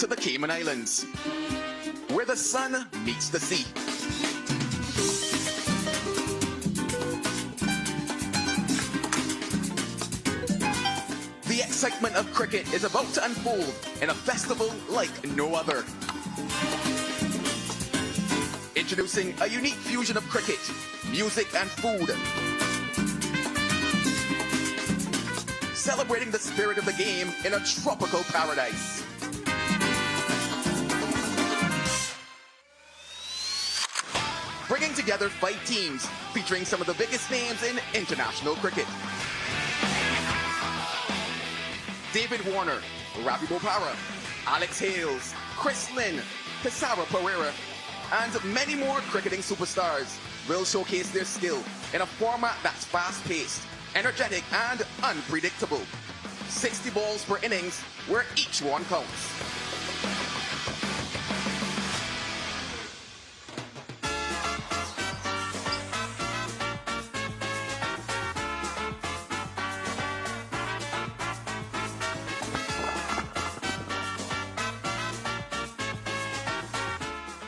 to the Cayman Islands, where the sun meets the sea. The excitement of cricket is about to unfold in a festival like no other. Introducing a unique fusion of cricket, music and food. Celebrating the spirit of the game in a tropical paradise. Bringing together 5 teams featuring some of the biggest names in international cricket. David Warner, Ravi Bopara, Alex Hales, Chris Lynn, Pesara Pereira, and many more cricketing superstars will showcase their skill in a format that's fast-paced, energetic and unpredictable. 60 balls per innings where each one counts.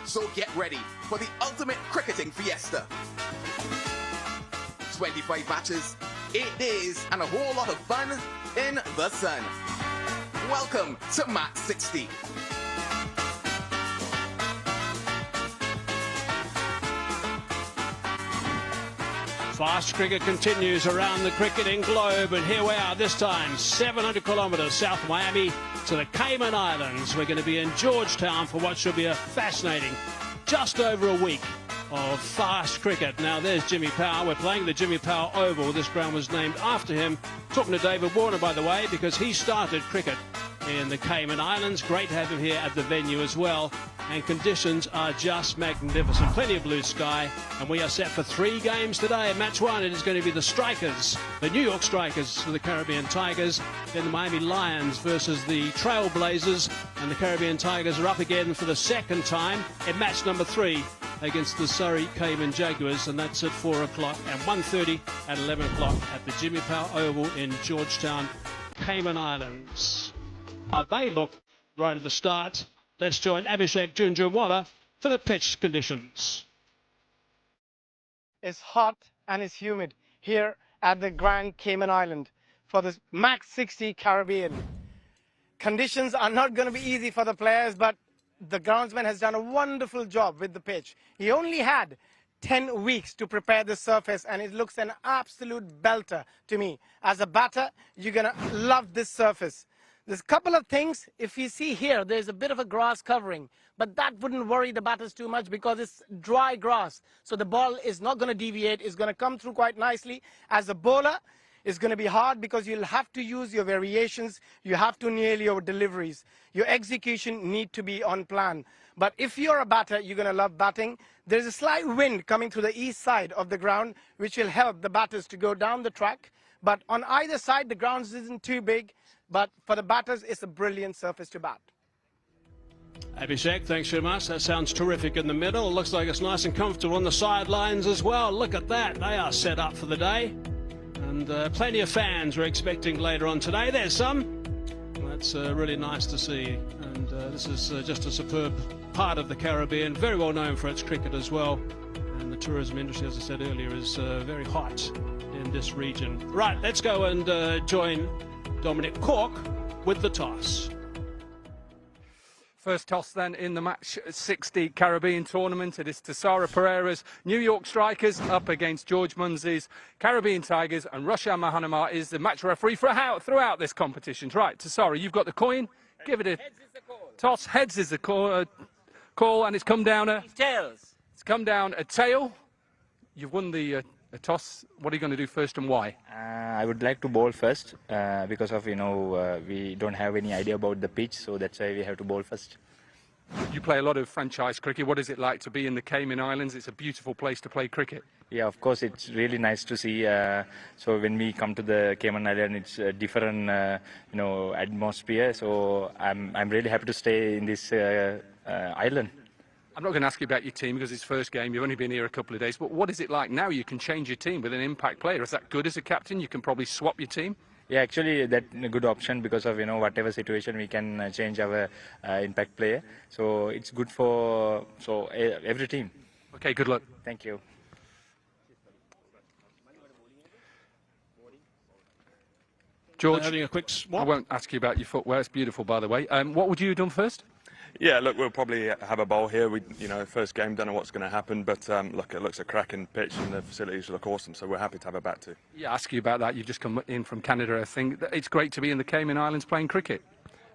So get ready for the ultimate cricketing fiesta. 25 matches, 8 days, and a whole lot of fun in the sun. Welcome to MAX60. Fast cricket continues around the cricketing globe, and here we are this time, 700 kilometres south of Miami to the Cayman Islands. We're going to be in Georgetown for what should be a fascinating just over a week of fast cricket. Now there's Jimmy Power. We're playing the Jimmy Power Oval. This ground was named after him. Talking to David Warner, by the way, because he started cricket in the Cayman Islands. Great to have him here at the venue as well. And conditions are just magnificent. Plenty of blue sky. And we are set for 3 games today. Match 1, it is going to be the Strikers, the New York Strikers for the Caribbean Tigers. Then the Miami Lions versus the Trailblazers. And the Caribbean Tigers are up again for the second time in match number 3 against the Surrey Cayman Jaguars. And that's at 4 o'clock and 1:30 at 11 o'clock at the Jimmy Power Oval in Georgetown, Cayman Islands. They look right at the start. Let's join Abhishek Junjunwala for the pitch conditions. It's hot and it's humid here at the Grand Cayman Island for the MAX60 Caribbean. Conditions are not going to be easy for the players, but the groundsman has done a wonderful job with the pitch. He only had 10 weeks to prepare the surface, and it looks an absolute belter to me. As a batter, you're going to love this surface. There's a couple of things. If you see here, there's a bit of a grass covering, but that wouldn't worry the batters too much because it's dry grass. So the ball is not going to deviate. It's going to come through quite nicely. As a bowler, it's going to be hard because you'll have to use your variations. You have to nail your deliveries. Your execution need to be on plan. But if you're a batter, you're going to love batting. There's a slight wind coming through the east side of the ground, which will help the batters to go down the track. But on either side, the ground isn't too big. But for the batters, it's a brilliant surface to bat. Abhishek, thanks very much. That sounds terrific in the middle. Looks like it's nice and comfortable on the sidelines as well. Look at that. They are set up for the day. And plenty of fans we're expecting later on today. There's some. That's really nice to see. And this is just a superb part of the Caribbean. Very well known for its cricket as well. And the tourism industry, as I said earlier, is very hot in this region. Right, let's go and join Dominic Cork with the toss. First toss then in the MAX60 Caribbean tournament. It is Pesara Pereira's New York Strikers up against George Munsey's Caribbean Tigers, and Roshan Mahanama is the match referee throughout this competition. Right, Pesara, you've got the coin. Give it a toss. Heads is the call, and it's come down a tails. It's come down a tail. You've won the toss. What are you going to do first, and why? I would like to bowl first because of, we don't have any idea about the pitch, so that's why we have to bowl first. You play a lot of franchise cricket. What is it like to be in the Cayman Islands? It's a beautiful place to play cricket. Yeah, of course, it's really nice to see. So when we come to the Cayman Island, it's a different, atmosphere. So I'm really happy to stay in this island. I'm not going to ask you about your team because it's first game. You've only been here a couple of days. But what is it like now? You can change your team with an impact player. Is that good as a captain? You can probably swap your team. Yeah, actually that's a good option because of whatever situation we can change our impact player. So it's good for every team. Okay, good luck. Thank you. George, Having a quick swap. I won't ask you about your footwear. It's beautiful, by the way. What would you have done first? Yeah, look, we'll probably have a bowl here. We, first game, don't know what's going to happen, but look, it looks a cracking pitch and the facilities look awesome, so we're happy to have a bat too. Yeah, ask you about that. You've just come in from Canada, I think. It's great to be in the Cayman Islands playing cricket.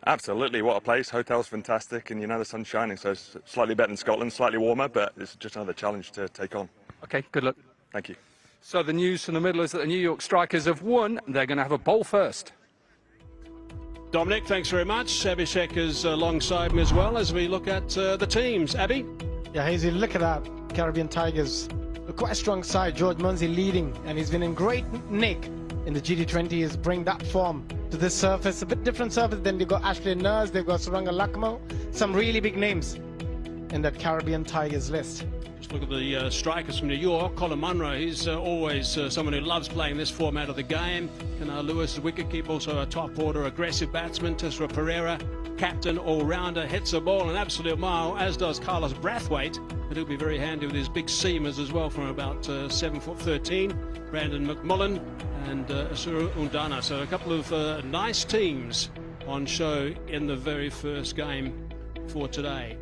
Absolutely, what a place. Hotel's fantastic, and the sun's shining, so it's slightly better than Scotland, slightly warmer, but it's just another challenge to take on. Okay, good luck. Thank you. So the news from the middle is that the New York Strikers have won. They're going to have a bowl first. Dominic, thanks very much. Abhishek is alongside me as well as we look at the teams. Abby? Yeah, Hazy, look at that. Caribbean Tigers. A quite strong side. George Munsey leading, and he's been in great nick in the GT20. He's bring that form to this surface. A bit different surface than they've got Ashley Nurse, they've got Suranga Lakmo. Some really big names in that Caribbean Tigers list. Just look at the strikers from New York. Colin Munro, he's always someone who loves playing this format of the game. Canal Lewis, the wicketkeeper, also a top order aggressive batsman. Tessera Pereira, captain, all-rounder, hits the ball an absolute mile, as does Carlos Brathwaite. But he'll be very handy with his big seamers as well from about 7'13". Brandon McMullen and Asura Undana. So a couple of nice teams on show in the very first game for today.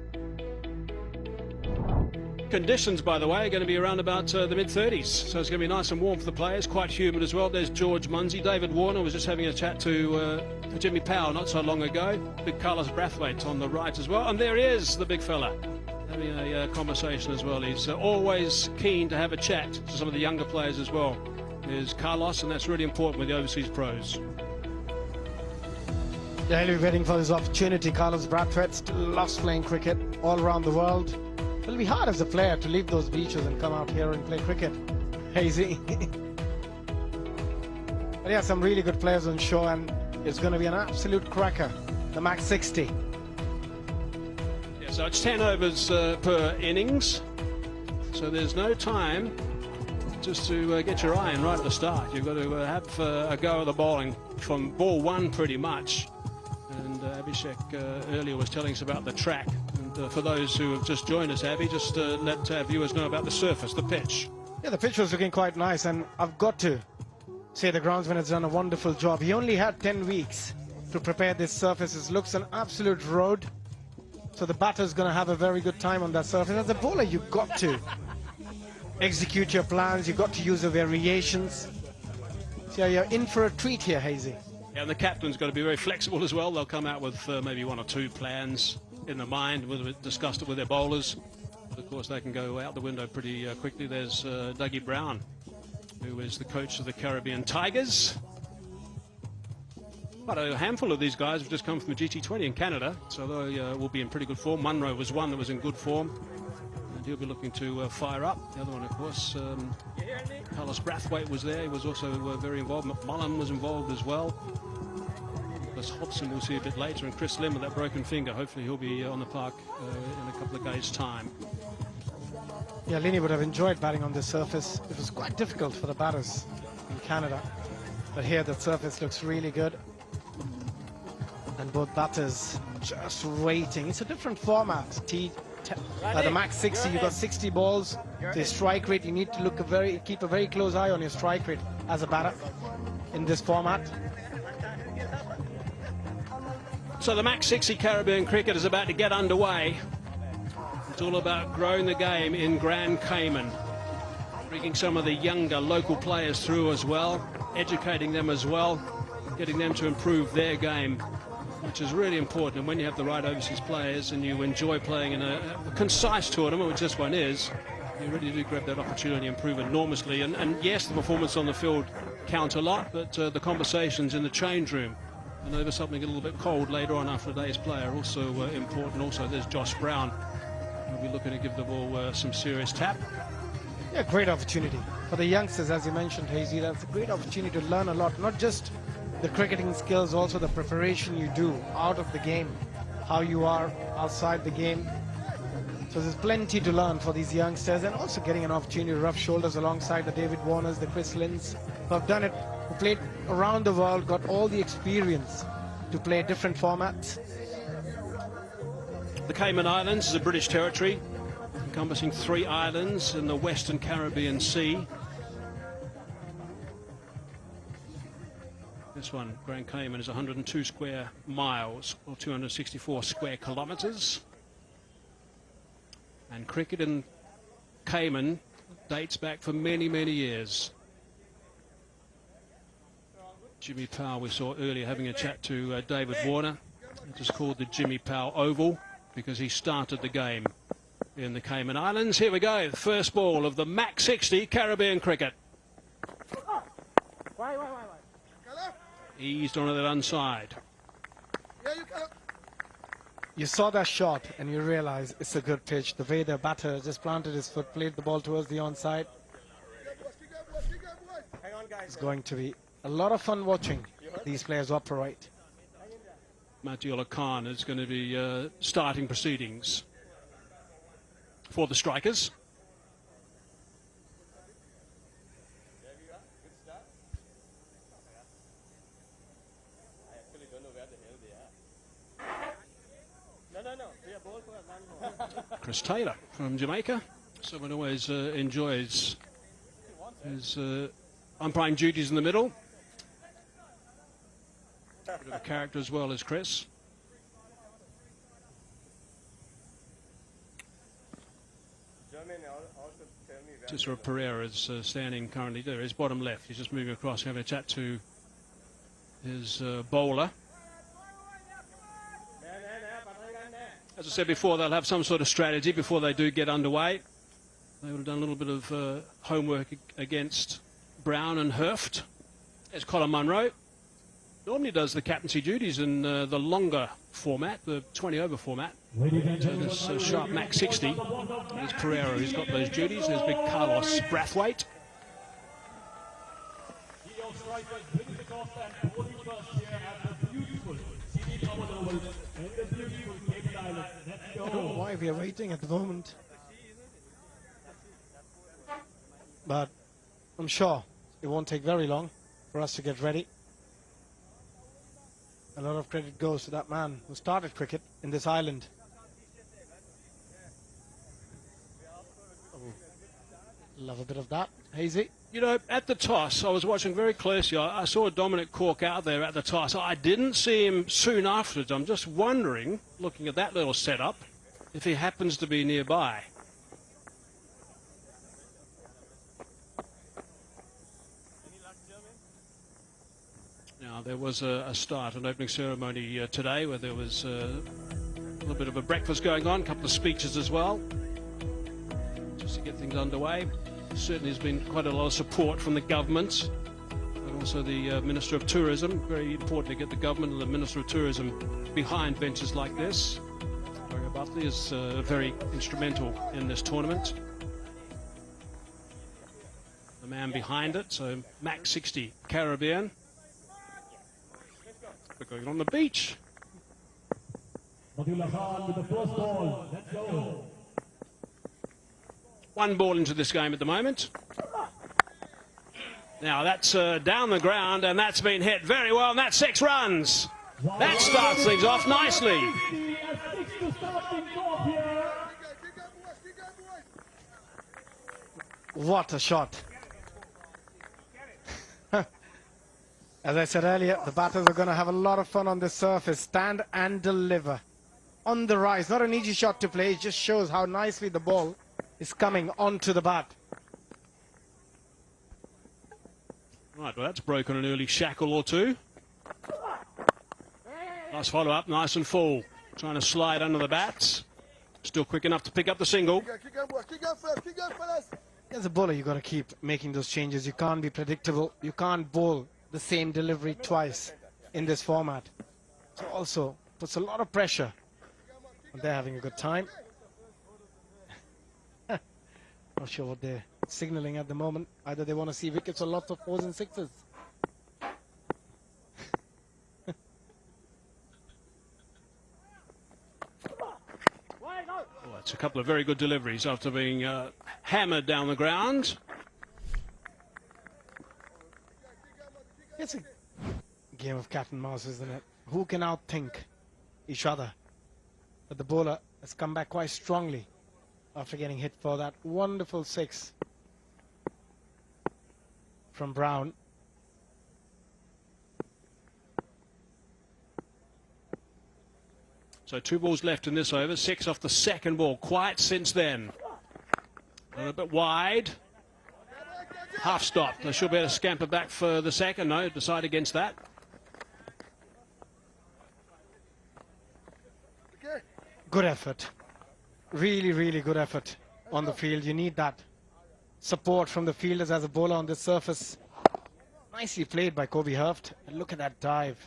Conditions, by the way, are going to be around about the mid-30s, so it's going to be nice and warm for the players, quite humid as well. There's George Munsey. David Warner was just having a chat to Jimmy Powell not so long ago. Big Carlos Brathwaite on the right as well, and there he is, the big fella, having a conversation as well. He's always keen to have a chat to some of the younger players as well. There's Carlos, and that's really important with the overseas pros. Yeah, he'll be waiting for this opportunity. Carlos Brathwaite still loves playing cricket all around the world. It'll be hard as a player to leave those beaches and come out here and play cricket. Hazy. But yeah, some really good players on show, and it's going to be an absolute cracker. The MAX60. Yeah, so it's 10 overs per innings. So there's no time just to get your eye in right at the start. You've got to have a go at the bowling from ball one pretty much. And Abhishek earlier was telling us about the track. For those who have just joined us, Abby, just let viewers know about the surface, the pitch. Yeah, the pitch was looking quite nice, and I've got to say the groundsman has done a wonderful job. He only had 10 weeks to prepare this surface. It looks an absolute road, so the batter's going to have a very good time on that surface. As a bowler, you've got to execute your plans. You've got to use the variations. So you're in for a treat here, Hazy. Yeah, and the captain's got to be very flexible as well. They'll come out with maybe one or two plans in their mind, we've discussed it with their bowlers, but of course they can go out the window pretty quickly. There's Dougie Brown, who is the coach of the Caribbean Tigers. But a handful of these guys have just come from the GT20 in Canada, so they will be in pretty good form. Munro was one that was in good form, and he'll be looking to fire up. The other one, of course, Carlos Brathwaite was there. He was also very involved. McMullen was involved as well. Hobson we'll see a bit later, and Chris Lim with that broken finger. Hopefully he'll be on the park in a couple of days' time. Yeah, Lini would have enjoyed batting on this surface. It was quite difficult for the batters in Canada, but here the surface looks really good, and both batters just waiting. It's a different format. The MAX60, you've got 60 balls. The strike rate, you need to keep a very close eye on your strike rate as a batter in this format. So the MAX60 Caribbean cricket is about to get underway. It's all about growing the game in Grand Cayman, bringing some of the younger local players through as well, educating them as well, getting them to improve their game, which is really important. And when you have the right overseas players and you enjoy playing in a concise tournament, which this one is, you really do grab that opportunity and improve enormously. And yes, the performance on the field count a lot, but the conversations in the change room and over something a little bit cold later on after the day's play are also important. Also, there's Josh Brown. We'll be looking to give the ball some serious tap. Yeah, great opportunity for the youngsters, as you mentioned, Hazy. That's a great opportunity to learn a lot, not just the cricketing skills, also the preparation you do out of the game, how you are outside the game. So there's plenty to learn for these youngsters, and also getting an opportunity to rub shoulders alongside the David Warners, the Chris Lins, who have done it who played around the world, got all the experience to play different formats. The Cayman Islands is a British territory encompassing 3 islands in the Western Caribbean Sea. This one, Grand Cayman, is 102 square miles or 264 square kilometres. And cricket in Cayman dates back for many, many years. Jimmy Powell, we saw earlier having a chat to David Warner. It is called the Jimmy Powell Oval because he started the game in the Cayman Islands. Here we go, the first ball of the MAX60 Caribbean cricket. Eased onto that inside. You saw that shot and you realize it's a good pitch. The way the batter just planted his foot, played the ball towards the onside. It's going to be a lot of fun watching these players operate. Matiola Khan is going to be starting proceedings for the strikers. Chris Taylor from Jamaica. Someone who always enjoys his umpiring duties in the middle. Bit of a character as well as Chris. Cicero Pereira is standing currently there. His bottom left. He's just moving across, having a chat to his bowler. As I said before, they'll have some sort of strategy before they do get underway. They would have done a little bit of homework against Brown and Hurft. There's Colin Munro. Normally does the captaincy duties in the longer format, the 20-over format. So this sharp MAX60. There's Pereira who's got those duties. There's big Carlos Brathwaite. I don't know why we are waiting at the moment, but I'm sure it won't take very long for us to get ready. A lot of credit goes to that man who started cricket in this island. Oh, love a bit of that. Hazy. You know, at the toss, I was watching very closely. I saw Dominic Cork out there at the toss. I didn't see him soon afterwards. I'm just wondering, looking at that little setup, if he happens to be nearby. Now, there was a start, an opening ceremony today where there was a little bit of a breakfast going on, a couple of speeches as well, just to get things underway. Certainly has been quite a lot of support from the government, but also the Minister of Tourism. Very important to get the government and the Minister of Tourism behind ventures like this. Mario Buckley is very instrumental in this tournament. The man behind it, so MAX60 Caribbean. We're going on the beach. With the first ball. Let's go. One ball into this game at the moment. Now that's down the ground and that's been hit very well, and that's 6 runs. That starts things off nicely. What a shot. As I said earlier, the batters are going to have a lot of fun on this surface. Stand and deliver. On the rise. Not an easy shot to play. It just shows how nicely the ball is coming onto the bat. Right, well, that's broken an early shackle or two. Nice follow-up, nice and full. Trying to slide under the bats. Still quick enough to pick up the single. As a bowler, you've got to keep making those changes. You can't be predictable. You can't bowl the same delivery twice in this format. So also puts a lot of pressure. And they're having a good time. Not sure what they're signaling at the moment. Either they want to see wickets or lots of 4s and 6s. Well, it's a couple of very good deliveries after being hammered down the ground. It's a game of cat and mouse, isn't it? Who can outthink each other? But the bowler has come back quite strongly after getting hit for that wonderful 6 from Brown. So 2 balls left in this over, 6 off the second ball. Quiet since then. A little bit wide. Half stopped. They should be able to scamper back for the second. No, decide against that. Good effort. Really, really good effort on the field. You need that support from the fielders as a bowler on this surface. Nicely played by Kobe Hurft. And look at that dive.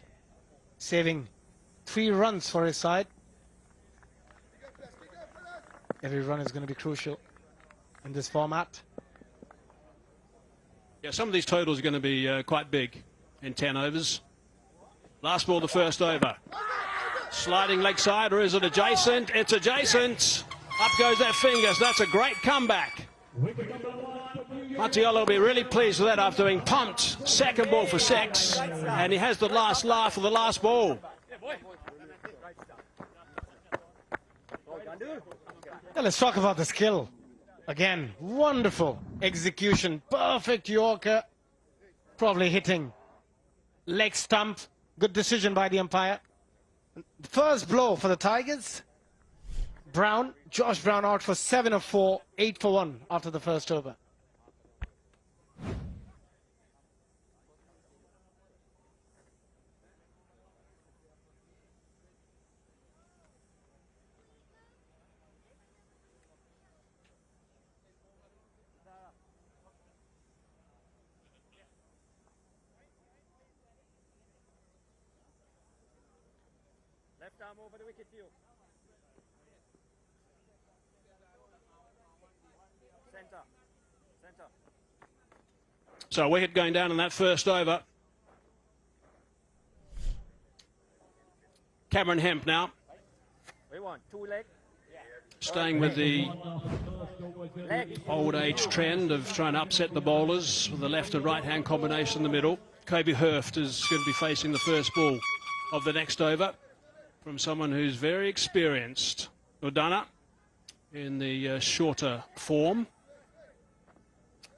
Saving 3 runs for his side. Every run is going to be crucial in this format. Yeah, some of these totals are going to be quite big in 10 overs. Last ball, the first over. Sliding leg side, or is it adjacent? It's adjacent. Up goes that finger, so that's a great comeback. Mattiolo will be really pleased with that after being pumped. Second ball for 6, and he has the last laugh of the last ball. Now let's talk about the skill. Again, wonderful execution, perfect Yorker, probably hitting leg stump. Good decision by the umpire. First blow for the Tigers. Brown, Josh Brown out for 7 of 4, 8 for 1 after the first over. Left arm over the wicket view. Centre. Centre. So a wicket going down in that first over. Cameron Hemp now. We want 2 leg. Staying with the old age trend of trying to upset the bowlers with the left and right hand combination in the middle. Kobe Hurft is going to be facing the first ball of the next over from someone who's very experienced. Udana in the shorter form.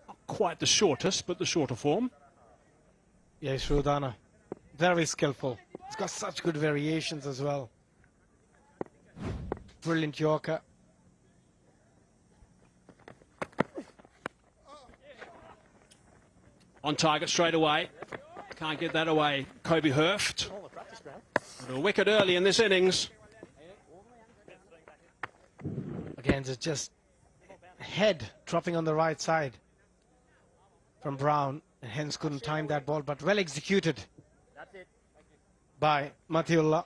Not quite the shortest, but the shorter form. Yes, Udana. Very skillful. He's got such good variations as well. Brilliant Yorker. On target straight away. Can't get that away. Kobe Hurft. A wicket early in this innings. Again, it's just head dropping on the right side from Brown, and hence couldn't time that ball, but well executed by Mattiolo.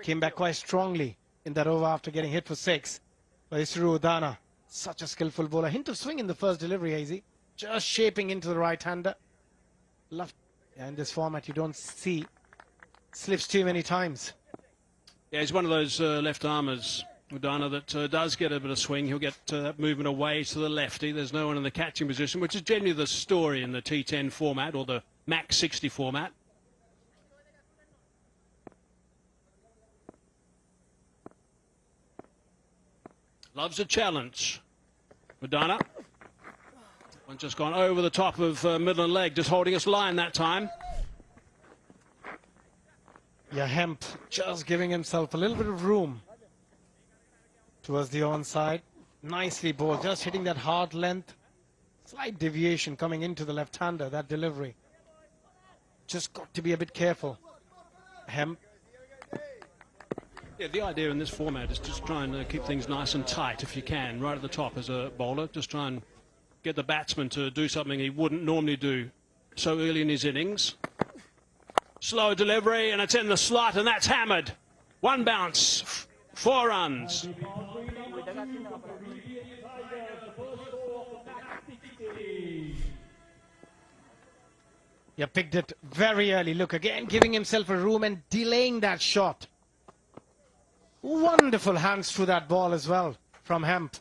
Came back quite strongly in that over after getting hit for 6 by Isuru Udana. Such a skillful bowler. Hint of swing in the first delivery, Hazy. Just shaping into the right-hander. In this format, you don't see slips too many times. Yeah, he's one of those left-armers, Udana, that does get a bit of swing. He'll get that movement away to the lefty. There's no one in the catching position, which is generally the story in the T10 format or the MAX60 format. Loves a challenge. Udana. One just gone over the top of middle and leg, just holding its line that time. Yeah, Hemp just giving himself a little bit of room towards the onside. Nicely bowled, just hitting that hard length. Slight deviation coming into the left-hander, that delivery. Just got to be a bit careful. Hemp. Yeah, the idea in this format is just try and keep things nice and tight if you can, right at the top as a bowler. Just try and get the batsman to do something he wouldn't normally do so early in his innings. Slow delivery, and it's in the slot, and that's hammered. 1 bounce, 4 runs. Yeah, picked it very early. Look, again, giving himself a room and delaying that shot. Wonderful hands through that ball as well from Hemp.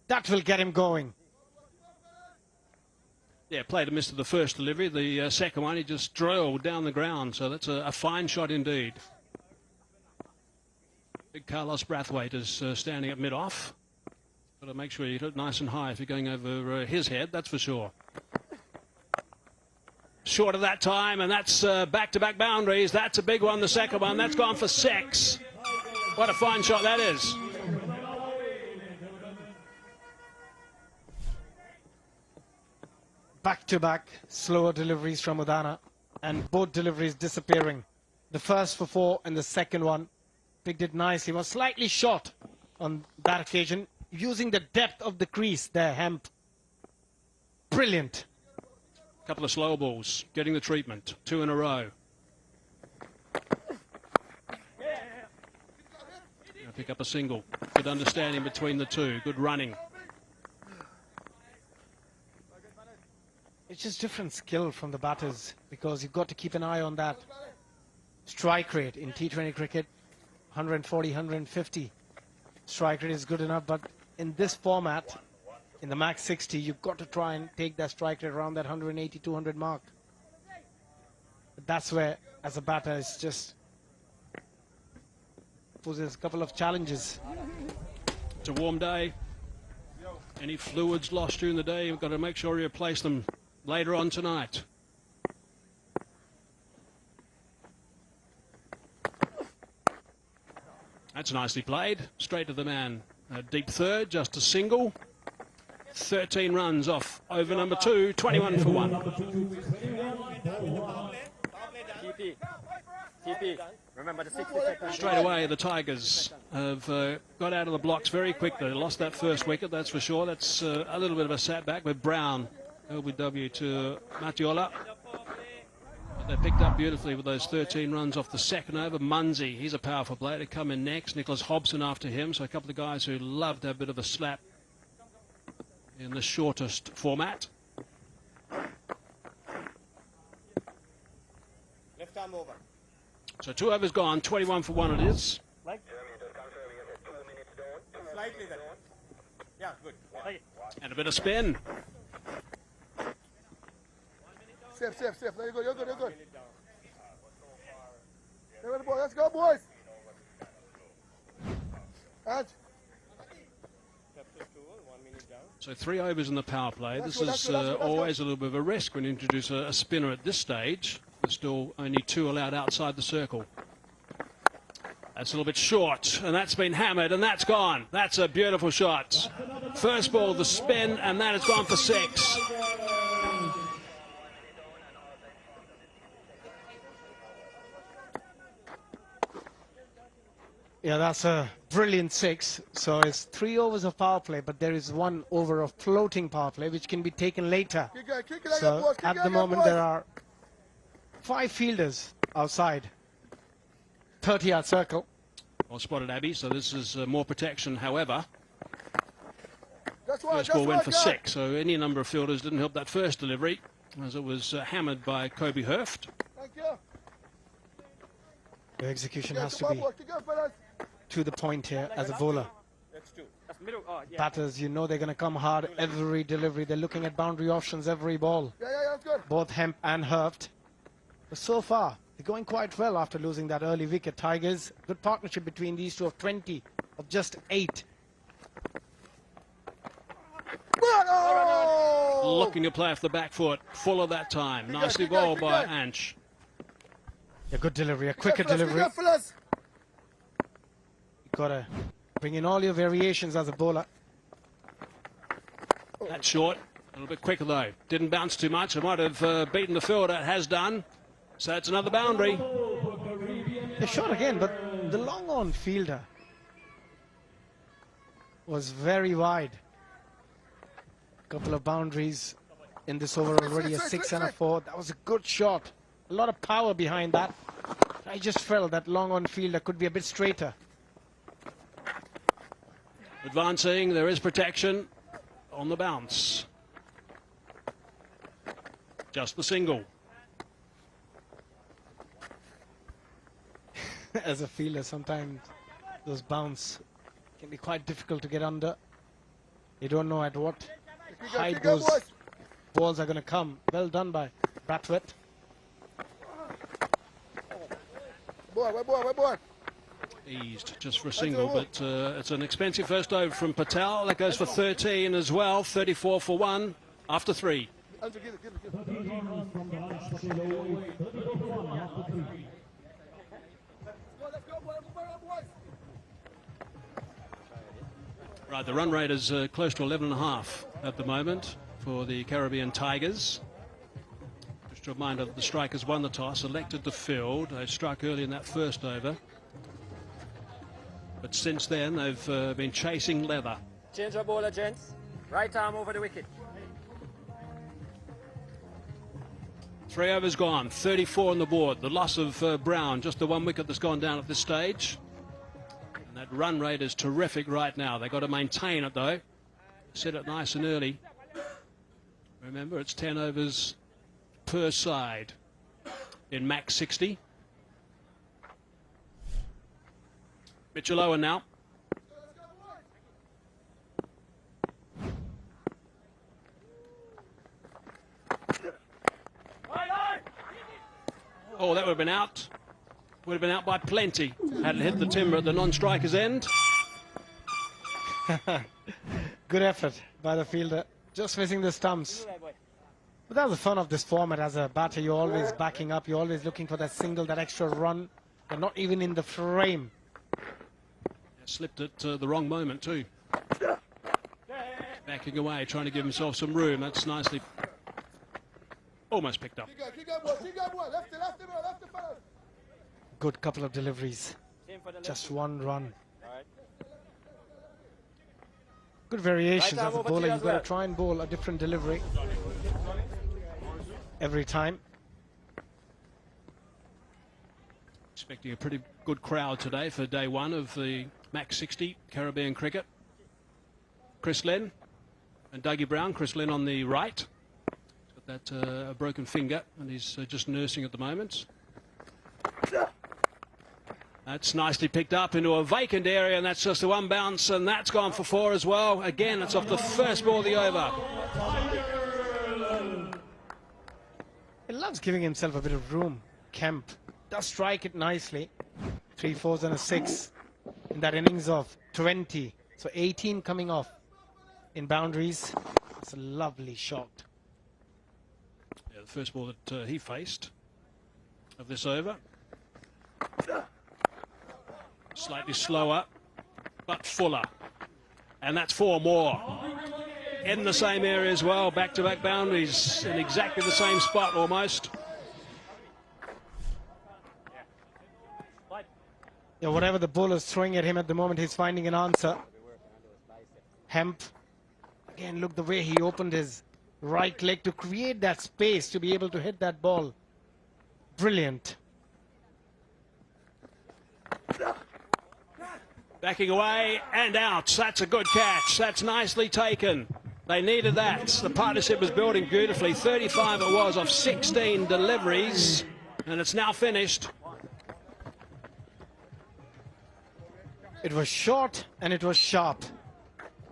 That will get him going. Yeah, played a miss to the first delivery. The second one, he just drilled down the ground. So that's a fine shot indeed. Big Carlos Brathwaite is standing at mid-off. Got to make sure you hit it nice and high if you're going over his head, that's for sure. Short of that time, and that's back-to-back boundaries. That's a big one, the second one. That's gone for 6. What a fine shot that is. Back-to-back slower deliveries from Udana, and both deliveries disappearing. The first for 4 and the second one picked it nicely. Was slightly short on that occasion, using the depth of the crease there, Hemp. Brilliant. Couple of slow balls, getting the treatment. 2 in a row. Pick up a single. Good understanding between the two. Good running. It's just different skill from the batters, because you've got to keep an eye on that strike rate in T20 cricket. 140, 150 strike rate is good enough, but in this format, in the MAX60, you've got to try and take that strike rate around that 180, 200 mark. But that's where, as a batter, it's just poses a couple of challenges. It's a warm day. Any fluids lost during the day, you've got to make sure you replace them later on tonight. That's nicely played. Straight to the man. A deep third, just a single. 13 runs off over number 2, 21 for 1. Remember the 60 seconds. Straight away, the Tigers have got out of the blocks very quickly. They lost that first wicket, that's for sure. That's a little bit of a setback with Brown, LBW to Matiola. But they picked up beautifully with those 13 runs off the second over. Munsey, he's a powerful player to come in next. Nicholas Hobson after him. So a couple of guys who love to have a bit of a slap in the shortest format. Left arm over. So 2 overs gone, 21 for 1 it is. Slightly then. Yeah, good. And a bit of spin. Safe. There you go. You're good. There the ball. Let's go, boys. And So 3 overs in the power play. This is always a little bit of a risk when you introduce a spinner at this stage. There's still only 2 allowed outside the circle. That's a little bit short, and that's been hammered, and that's gone. That's a beautiful shot. First ball, the spin, and that has gone for 6. Yeah, that's a brilliant 6. So it's 3 overs of power play, but there is 1 over of floating power play, which can be taken later. So at the moment, there are 5 fielders outside 30-yard circle. Well spotted, Abby. So this is more protection, however. that's right. First ball went for 6, so any number of fielders didn't help that first delivery, as it was hammered by Kobe Hurft. Thank you. The execution Yeah, has come to on, be boys. Keep going, fellas. to the point here as a bowler. That's 2. That's middle. Oh, yeah. Batters, you know they're going to come hard every delivery. They're looking at boundary options every ball. Yeah, that's good. Both Hemp and Hurft. But so far, they're going quite well after losing that early wicket. Tigers, good partnership between these two of 20, of just 8. Oh! Looking to play off the back foot, full of that time. Nicely bowled by Ansh. A good delivery, a quicker delivery. fellas. You've got to bring in all your variations as a bowler. That's short. A little bit quicker though. Didn't bounce too much. It might have beaten the fielder. It has done. So it's another boundary. They're short again, but the long-on fielder was very wide. Couple of boundaries in this over already, a 6 and a 4. That was a good shot. A lot of power behind that. I just felt that long-on fielder could be a bit straighter. Advancing, there is protection on the bounce. Just the single. As a fielder, sometimes those bounce can be quite difficult to get under. You don't know at what height those balls are going to come. Well done by Bradford. Boy. Eased just for a single, but it's an expensive first over from Patel. That goes for 13 as well. 34 for 1 after 3. Right, the run rate is close to 11.5 at the moment for the Caribbean Tigers. Just a reminder that the strikers won the toss, elected to field. They struck early in that first over. But since then, they've been chasing leather. Change of bowler, gents. Right arm over the wicket. 3 overs gone, 34 on the board. The loss of Brown, just the 1 wicket that's gone down at this stage. And that run rate is terrific right now. They've got to maintain it, though. Set it nice and early. Remember, it's 10 overs per side in MAX60. Mitchell Owen now. Oh, that would have been out. Would have been out by plenty. Had it hit the timber at the non-striker's end. Good effort by the fielder. Just missing the stumps. But that's the fun of this format. As a batter, you're always backing up. You're always looking for that single, that extra run. But not even in the frame. Slipped at the wrong moment too. Backing away, trying to give himself some room. That's nicely... Almost picked up. Good couple of deliveries. Just 1 run. Good variations as a bowler. You've got to try and bowl a different delivery every time. Expecting a pretty good crowd today for day 1 of the MAX60 Caribbean cricket. Chris Lynn and Dougie Brown. Chris Lynn on the right. Got that a broken finger, and he's just nursing at the moment. That's nicely picked up into a vacant area, and that's just a 1 bounce, and that's gone for 4 as well. Again, it's off the first ball of the over. He loves giving himself a bit of room. Kemp does strike it nicely. 3 4s and a 6 in that innings of 20. So 18 coming off in boundaries. It's a lovely shot. Yeah, the first ball that he faced of this over. Slightly slower, but fuller. And that's 4 more. In the same area as well. Back-to-back boundaries in exactly the same spot almost. Yeah, whatever the bowler's throwing at him at the moment, he's finding an answer. Hemp. Again, look the way he opened his right leg to create that space to be able to hit that ball. Brilliant. Backing away and out. That's a good catch. That's nicely taken. They needed that. The partnership was building beautifully. 35 it was off 16 deliveries. And it's now finished. It was short and it was sharp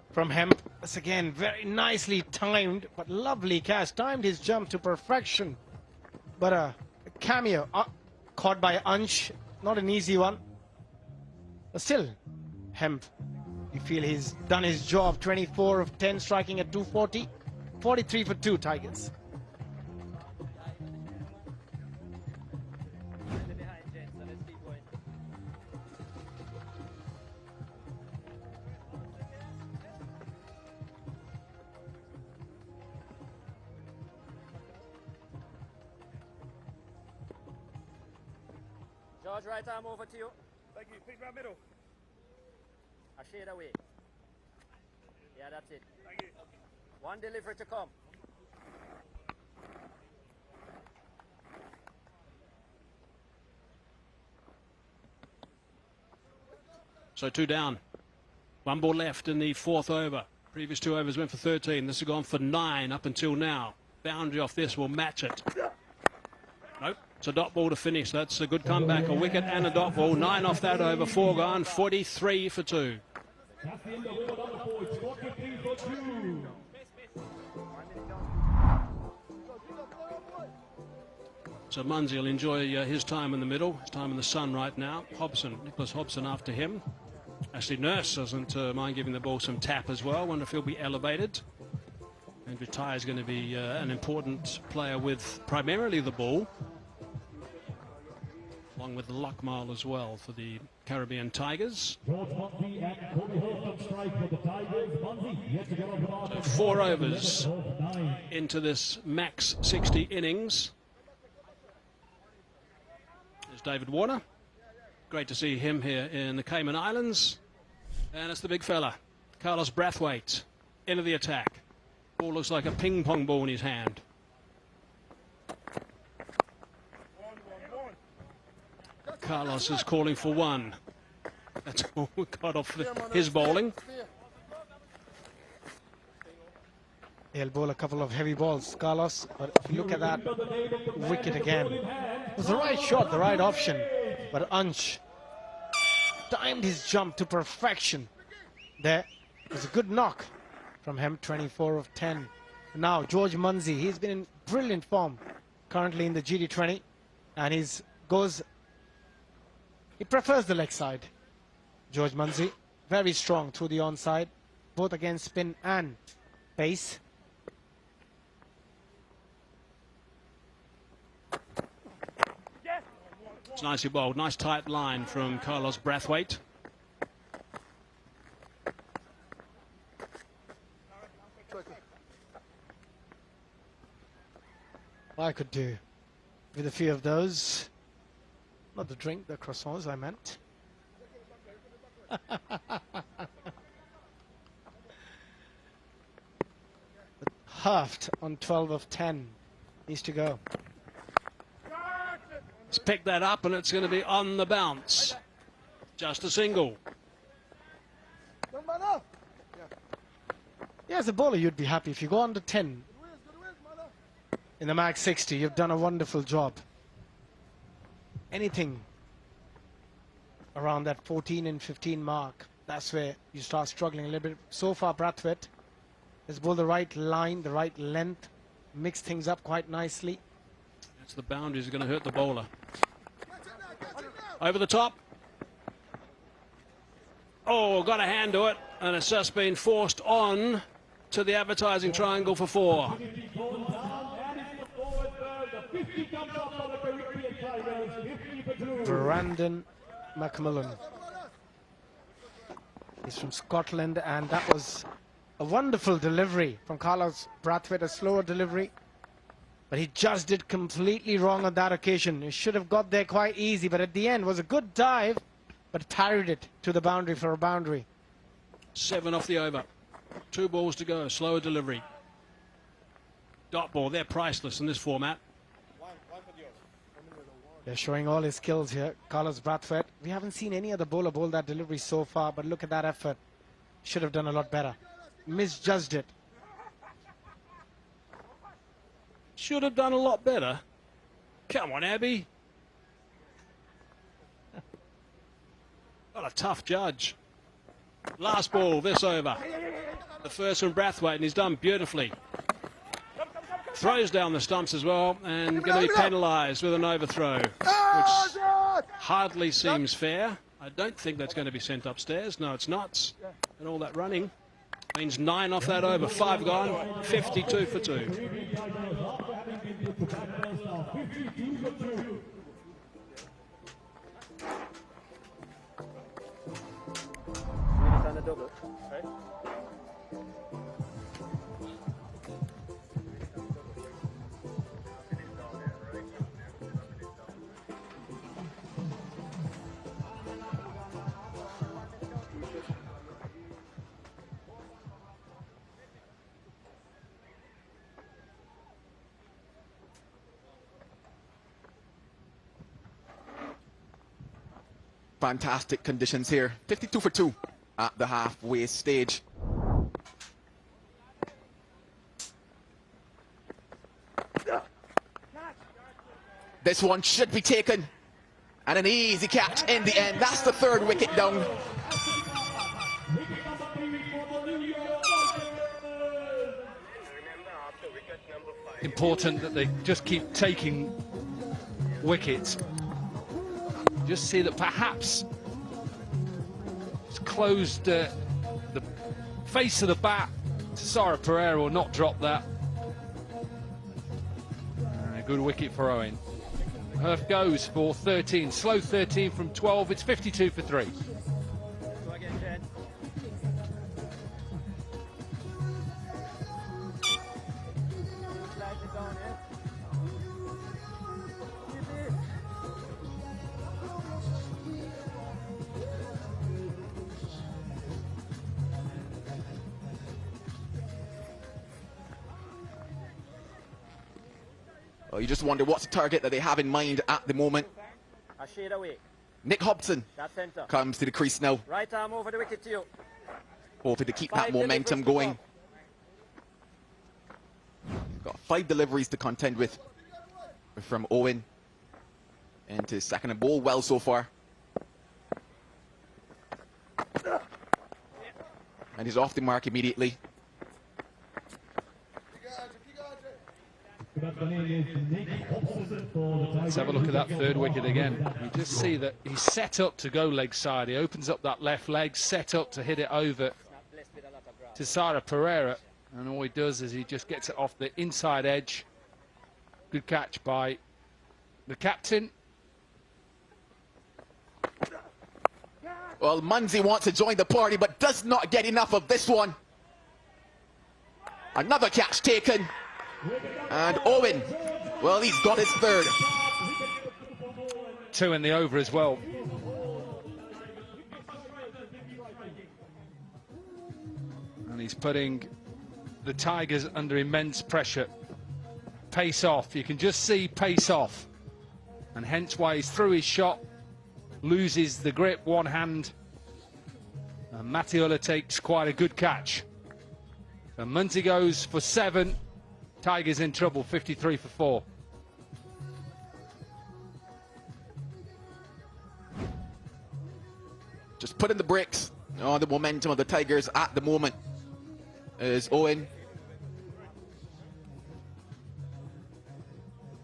from Hemp. That's again very nicely timed, but lovely catch. Timed his jump to perfection. But a cameo caught by Ansh. Not an easy one. But still, Hemp, you feel he's done his job. 24 of 10 striking at 240. 43 for 2 Tigers. George, right arm over to you. Thank you. Pick right middle. A shade away. Yeah, that's it. Thank you. 1 delivery to come. So 2 down. 1 ball left in the 4th over. Previous 2 overs went for 13. This has gone for 9 up until now. Boundary off this will match it. Nope. It's a dot ball to finish. That's a good comeback. A wicket and a dot ball. 9 off that over. 4 gone. 43 for 2. That's the end of over number 4. It's 43 for 2. So Munsey will enjoy his time in the middle, his time in the sun right now. Nicholas Hobson after him. Ashley Nurse doesn't mind giving the ball some tap as well. Wonder if he'll be elevated. Andrew Ty is going to be an important player with primarily the ball, along with Lockmile as well for the Caribbean Tigers. So 4 overs into this MAX60 innings. There's David Warner. Great to see him here in the Cayman Islands. And it's the big fella, Carlos Brathwaite, into the attack. Ball looks like a ping pong ball in his hand. Carlos is calling for 1. That's all we got off his bowling. He'll bowl a couple of heavy balls, Carlos. But if you look at that wicket again, it was the right shot, the right option. But Ansh timed his jump to perfection. There was a good knock from him, 24 of 10. Now George Munsey, he's been in brilliant form currently in the GD20, and he prefers the leg side. George Munsey, very strong through the onside, both against spin and pace. It's nicely bowled, nice tight line from Carlos Brathwaite. I could do with a few of those. Not the drink, the croissants I meant. Halved on 12 of 10. Needs to go. He's picked that up and it's going to be on the bounce. Just a single. Yeah, as a bowler, you'd be happy if you go under 10 in the MAX60. You've done a wonderful job. Anything around that 14 and 15 mark, that's where you start struggling a little bit. So far, Brathwaite has bowled the right line, the right length, mixed things up quite nicely. That's the boundaries are going to hurt the bowler. Over the top. Oh, got a hand to it, and it's just been forced on to the advertising triangle for 4. Brandon McMillan. He's from Scotland, and that was a wonderful delivery from Carlos Brathwaite, a slower delivery. But he just did completely wrong on that occasion. He should have got there quite easy, but at the end was a good dive, but parried it to the boundary for a boundary. 7 off the over. 2 balls to go, slower delivery. Dot ball, they're priceless in this format. They're showing all his skills here. Carlos Brathwaite. We haven't seen any other bowler bowl that delivery so far, but look at that effort. Should have done a lot better. Misjudged it. Should have done a lot better. Come on, Abby. What a tough judge. Last ball, this over. The first from Brathwaite, and he's done beautifully. Throws down the stumps as well, and going to be penalised with an overthrow, which hardly seems fair. I don't think that's going to be sent upstairs. No, it's not. And all that running means 9 off that over. 5 gone, 52 for 2. On the double, right? Fantastic conditions here. 52 for 2 at the halfway stage. This one should be taken. And an easy catch in the end. That's the 3rd wicket down. important that they just keep taking wickets. Just see that perhaps it's closed the face of the bat. Sara Pereira will not drop that. And a good wicket for Owen. Herf goes for 13, slow 13 from 12. It's 52 for 3. Go again, Jen. Slide it down, yeah? Well, you just wonder what's the target that they have in mind at the moment. A shade away. Nick Hobson That centre. comes to the crease now, Right arm over the wicket to you. hoping to keep that Five momentum deliveries going. Got 5 deliveries to contend with from Owen into second and bowl well so far. And he's off the mark immediately. Let's have a look at that third wicket again. You just see that he's set up to go leg side. He opens up that left leg, set up to hit it over to Sara Pereira. And all he does is he just gets it off the inside edge. Good catch by the captain. Well, Munzi wants to join the party, but does not get enough of this one. Another catch taken. And Owen, well, he's got his third. 2 in the over as well. And he's putting the Tigers under immense pressure. Pace off. You can just see pace off. And hence why he's through his shot. Loses the grip, one hand. And Matiola takes quite a good catch. So Munzi goes for 7. Tigers in trouble, 53 for 4. Just putting the brakes on the momentum of the Tigers at the moment is Owen.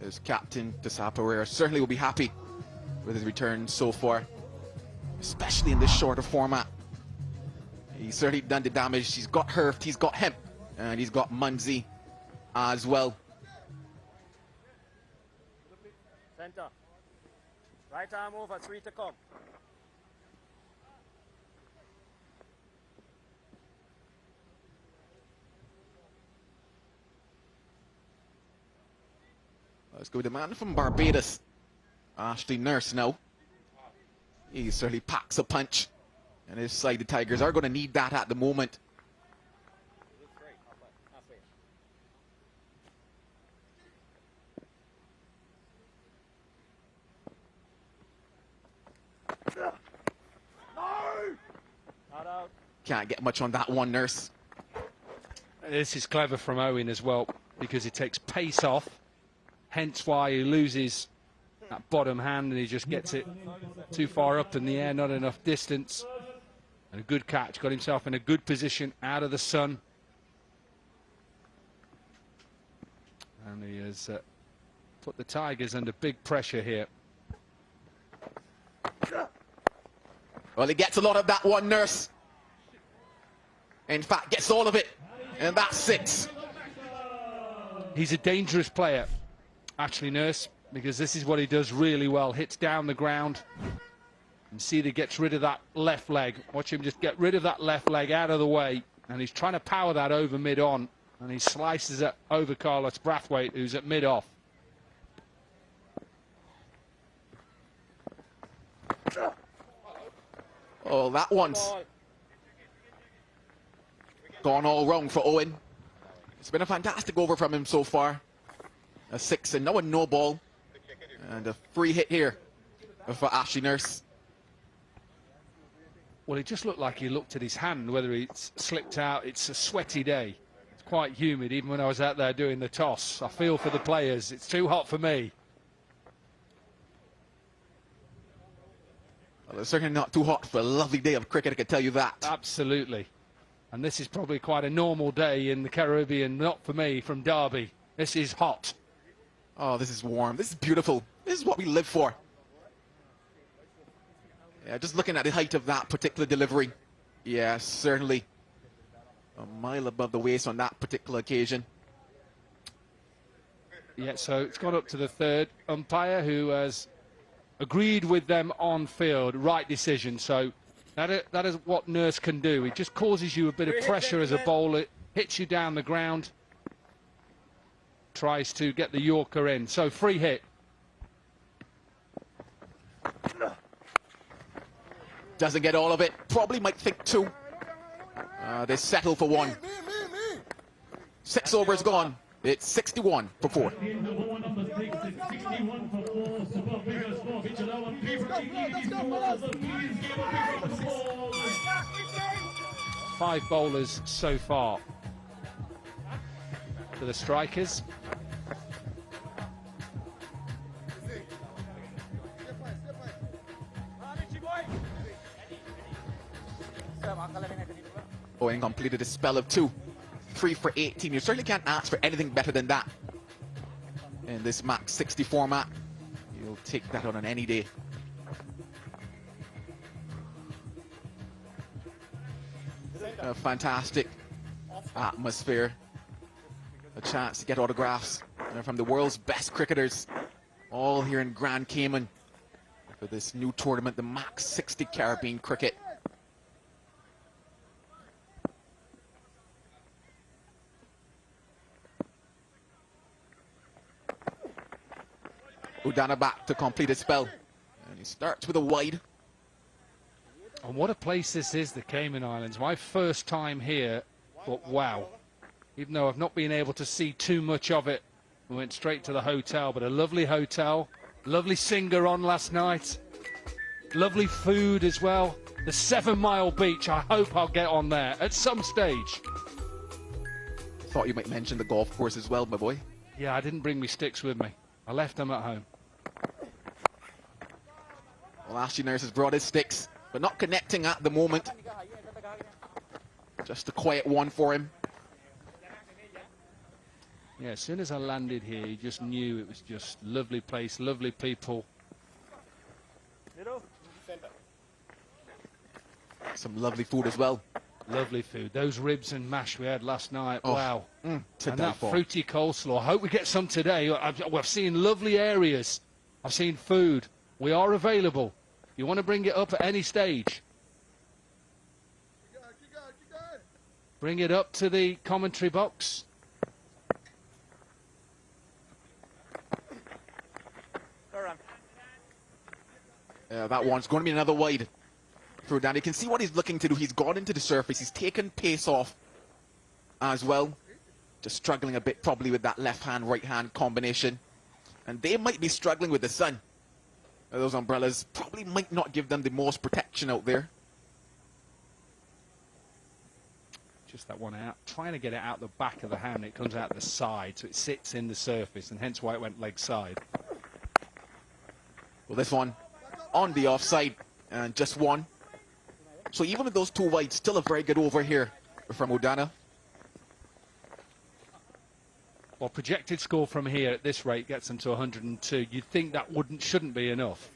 His captain, Sara Pereira, certainly will be happy with his return so far, especially in this shorter format. He's certainly done the damage. He's got Herf, he's got him, and he's got Munzi as well. Centre. Right arm over, 3 to come. Let's go with the man from Barbados, Ashley Nurse now. He certainly packs a punch. And his side, the Tigers are going to need that at the moment. Can't get much on that one, Nurse. This is clever from Owen as well, because he takes pace off, hence why he loses that bottom hand and he just gets it too far up in the air, not enough distance. And a good catch, got himself in a good position out of the sun. And he has put the Tigers under big pressure here. Well, he gets a lot of that one, Nurse. In fact, gets all of it. And that's 6. He's a dangerous player, Ashley Nurse, because this is what he does really well. Hits down the ground. And see that he gets rid of that left leg. Watch him just get rid of that left leg out of the way. And he's trying to power that over mid-on. And he slices it over Carlos Brathwaite, who's at mid-off. Oh, that one's gone all wrong for Owen. It's been a fantastic over from him so far. A 6 and now a no ball. And a free hit here for Ashley Nurse. Well, it just looked like he looked at his hand, whether it's slipped out. It's a sweaty day. It's quite humid, even when I was out there doing the toss. I feel for the players. It's too hot for me. Well, it's certainly not too hot for a lovely day of cricket, I can tell you that. Absolutely. And this is probably quite a normal day in the Caribbean, not for me, from Derby. This is hot. Oh, this is warm. This is beautiful. This is what we live for. Yeah, just looking at the height of that particular delivery. Yeah, certainly a mile above the waist on that particular occasion. Yeah, so it's gone up to the third umpire, who has agreed with them on field. Right decision. So that is what Nurse can do. It just causes you a bit of pressure as a bowler, hits you down the ground, tries to get the Yorker in. So free hit. Doesn't get all of it. Probably might think two. They settle for one. 6 overs gone. It's 61 for 4. Five bowlers so far for the strikers. Owen completed a spell of 2. 3 for 18. You certainly can't ask for anything better than that in this MAX60 format. You'll take that on any day. A fantastic atmosphere. A chance to get autographs from the world's best cricketers, all here in Grand Cayman for this new tournament, the MAX60 Caribbean Cricket. Udana back to complete his spell, and he starts with a wide. And what a place this is, the Cayman Islands. My first time here, but wow. Even though I've not been able to see too much of it, we went straight to the hotel, but a lovely hotel, lovely singer on last night, lovely food as well. The 7 Mile Beach, I hope I'll get on there at some stage. Thought you might mention the golf course as well, my boy. Yeah, I didn't bring my sticks with me. I left them at home. Well, Ashley Nurse has brought his sticks, but not connecting at the moment. Just a quiet one for him. Yeah, as soon as I landed here, you just knew it was just lovely place, lovely people. Some lovely food as well. Lovely food. Those ribs and mash we had last night, oh, wow. And that fruity coleslaw. I hope we get some today. I've seen lovely areas. I've seen food. We are available. You want to bring it up at any stage? Bring it up to the commentary box. That one's going to be another wide through down. You can see what he's looking to do. He's gone into the surface. He's taken pace off as well. Just struggling a bit probably with that left-hand, right-hand combination. And they might be struggling with the sun. Those umbrellas probably might not give them the most protection out there. Just that one out. Trying to get it out the back of the hand. It comes out the side, so it sits in the surface, and hence why it went leg side. Well, this one on the offside, and just one. So even with those 2 wides, still a very good over here from Udana. Well, projected score from here at this rate gets them to 102. You'd think that shouldn't be enough.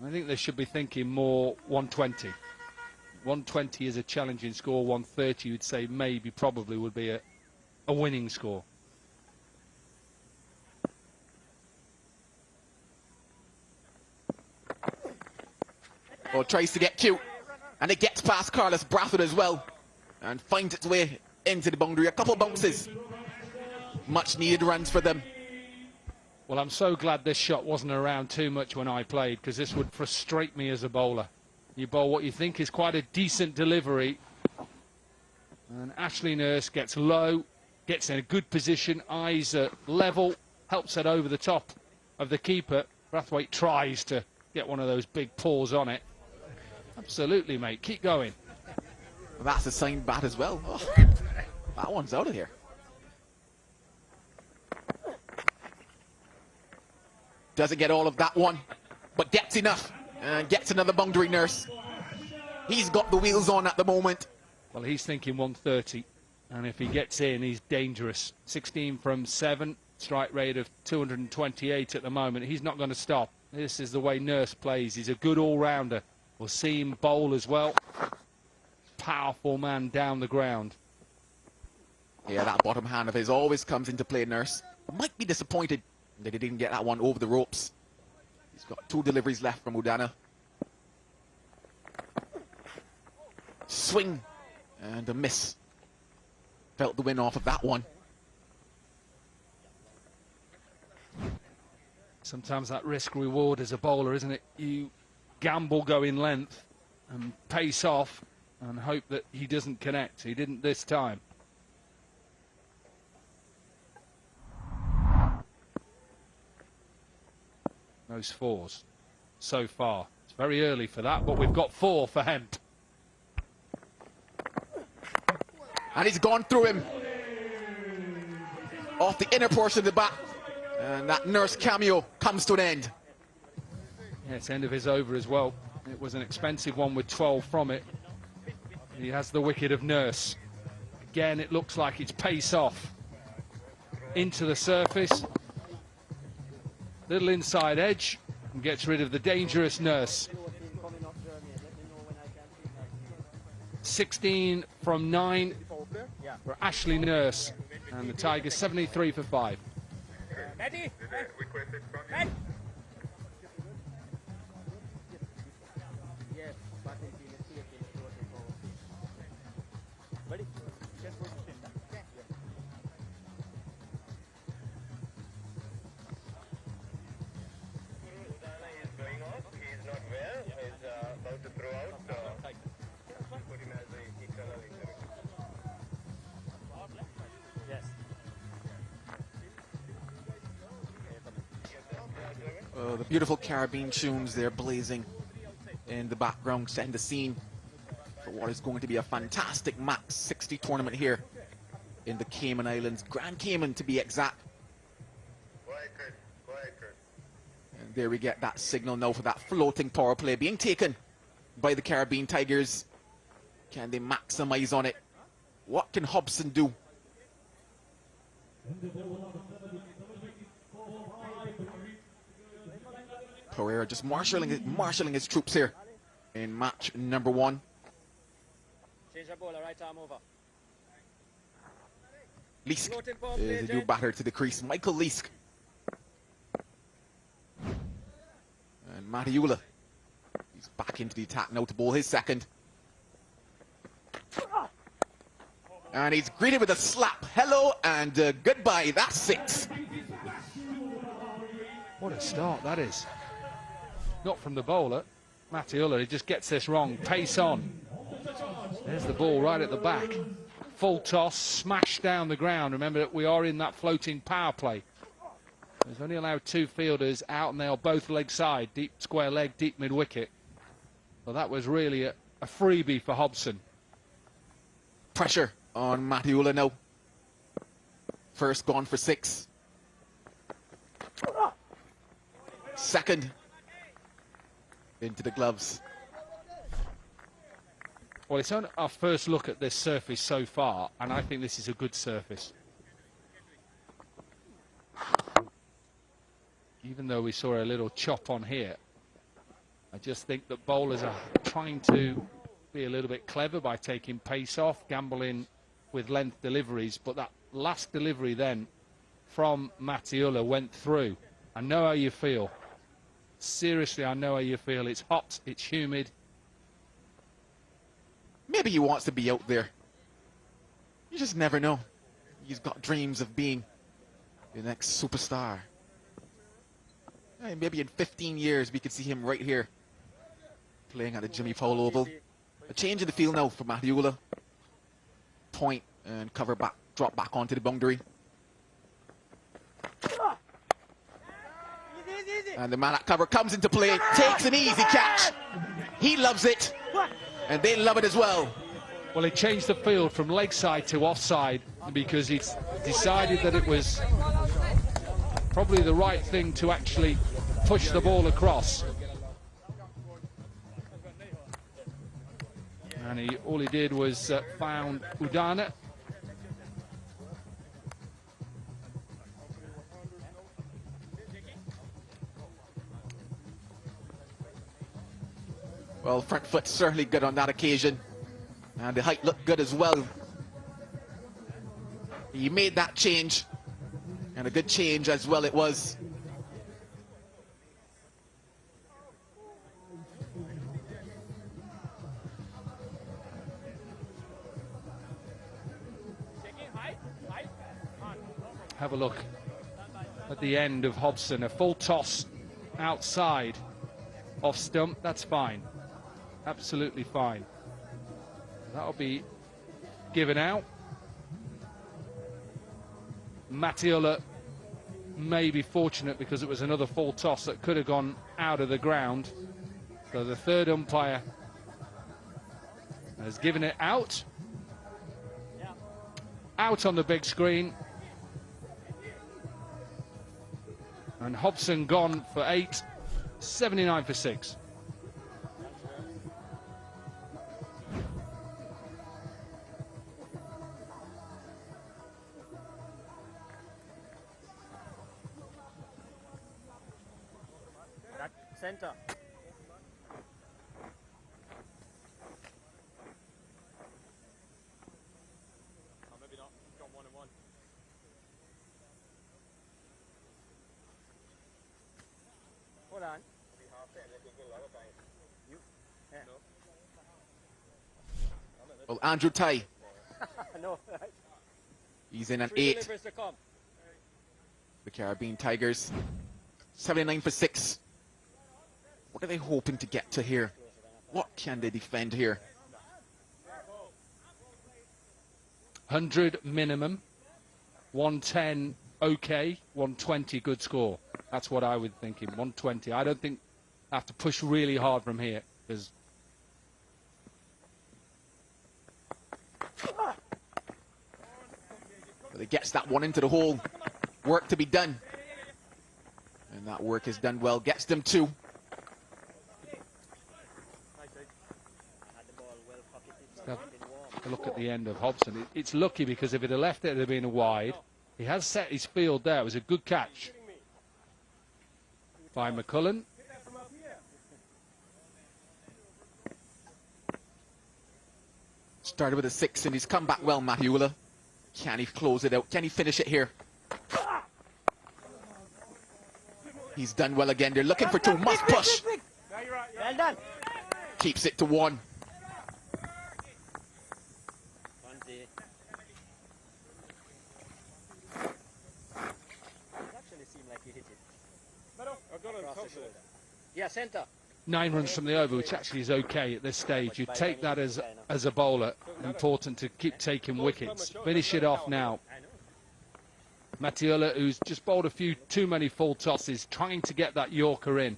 I think they should be thinking more 120. 120 is a challenging score. 130, you'd say maybe, probably would be a winning score. Well, tries to get cute, and it gets past Carlos Bradford as well, and finds its way into the boundary. A couple bounces. Much needed runs for them. Well, I'm so glad this shot wasn't around too much when I played, because this would frustrate me as a bowler. You bowl what you think is quite a decent delivery, and Ashley Nurse gets low, gets in a good position, eyes at level, helps it over the top of the keeper. Brathwaite tries to get one of those big paws on it. Absolutely, mate. Keep going. Well, that's a signed bat as well. Oh, that one's out of here. Doesn't get all of that one, but gets enough. And gets another boundary, Nurse. He's got the wheels on at the moment. Well, he's thinking 130 And if he gets in, he's dangerous. 16 from 7, strike rate of 228 at the moment. He's not going to stop. This is the way Nurse plays. He's a good all-rounder. We'll see him bowl as well. Powerful man down the ground. Yeah, that bottom hand of his always comes into play, Nurse. Might be disappointed that he didn't get that one over the ropes. He's got 2 deliveries left from Udana. Swing and a miss. Felt the win off of that one. Sometimes that risk reward as a bowler, isn't it? You gamble, go in length and pace off and hope that he doesn't connect. He didn't this time. Those 4s so far. It's very early for that, but we've got 4 for Hemp. And he's gone through him. Off the inner portion of the bat. And that Nurse cameo comes to an end. Yeah, it's end of his over as well. It was an expensive one with 12 from it. He has the wicket of Nurse. Again, it looks like it's pace off. Into the surface. Little inside edge. And gets rid of the dangerous Nurse. 16 from 9 for Ashley Nurse. And the Tigers 73 for 5. Ready? The beautiful Caribbean tunes there blazing in the background, setting the scene for what is going to be a fantastic MAX60 tournament here in the Cayman Islands, Grand Cayman to be exact. And there we get that signal now for that floating power play being taken by the Caribbean Tigers. Can they maximize on it? What can Hobson do? Pereira just marshalling his troops here in match number 1. Change your bowler, right arm over. Leask is the new batter to the crease. Michael Leask. And Matiula. He's back into the attack now to bowl his second. And he's greeted with a slap. Hello and goodbye. That's 6. What a start that is. Not from the bowler. Matiula, he just gets this wrong. Pace on. There's the ball right at the back. Full toss, smash down the ground. Remember that we are in that floating power play. He's only allowed 2 fielders out and they are both leg side. Deep square leg, deep mid wicket. So that was really a freebie for Hobson. Pressure on Matiula now. First gone for 6. Second into the gloves. Well, it's on our first look at this surface so far, and I think this is a good surface. Even though we saw a little chop on here, I just think that bowlers are trying to be a little bit clever by taking pace off, gambling with length deliveries, but that last delivery then from Matiula went through. I know how you feel. Seriously, I know how you feel. It's hot, it's humid. Maybe he wants to be out there. You just never know. He's got dreams of being the next superstar. Hey, maybe in 15 years we could see him right here playing at the Jimmy Fowle Oval. A change in the field now for Matiula. Point and cover back, drop back onto the boundary. And the man at cover comes into play, takes an easy catch. He loves it, and they love it as well. Well, he changed the field from leg side to offside because he decided that it was probably the right thing to actually push the ball across. And all he did was found Udana Well, front foot certainly good on that occasion. And the height looked good as well. He made that change. And a good change as well it was. Have a look at the end of Hobson. A full toss outside off stump. That's fine. Absolutely fine. That'll be given out. Matiola may be fortunate because it was another full toss that could have gone out of the ground. So the third umpire has given it out. Out on the big screen. And Hobson gone for 8, 79 for 6. Center. Oh, maybe not. Got 1 and 1. Hold on. You? Yeah. Well, Andrew Tai. No. He's in an 3 8. delivers to come. The Caribbean Tigers. 79 for 6. What are they hoping to get to here? What can they defend here? 100 minimum, 110 okay, 120 good score. That's what I would think. 120. I don't think I have to push really hard from here because Well, he gets that one into the hole. Work to be done. And that work is done well. Gets them 2. have a look at the end of Hobson. It's lucky because if it had left it, it would have been a wide. He has set his field there. It was a good catch by McCullen. Started with a 6 and he's come back well, Matthew. Can he close it out? Can he finish it here? He's done well again. They're looking for 2. Must push. Well done. Keeps it to 1. Actually seemed like he hit it. Yeah, center. 9 runs from the over, which actually is okay at this stage. You take that as a bowler. Important to keep taking wickets. Finish it off now. Matiola, who's just bowled a few too many full tosses, trying to get that Yorker in.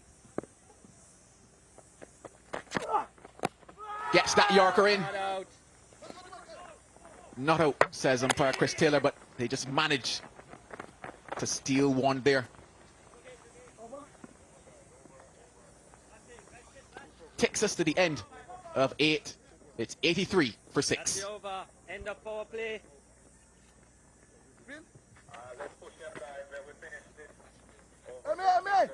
Gets that Yorker in. Not out, says umpire Chris Taylor, but they just manage to steal one there. Takes us to the end of 8. It's 83 for 6. That's the over. End of power play. Amen.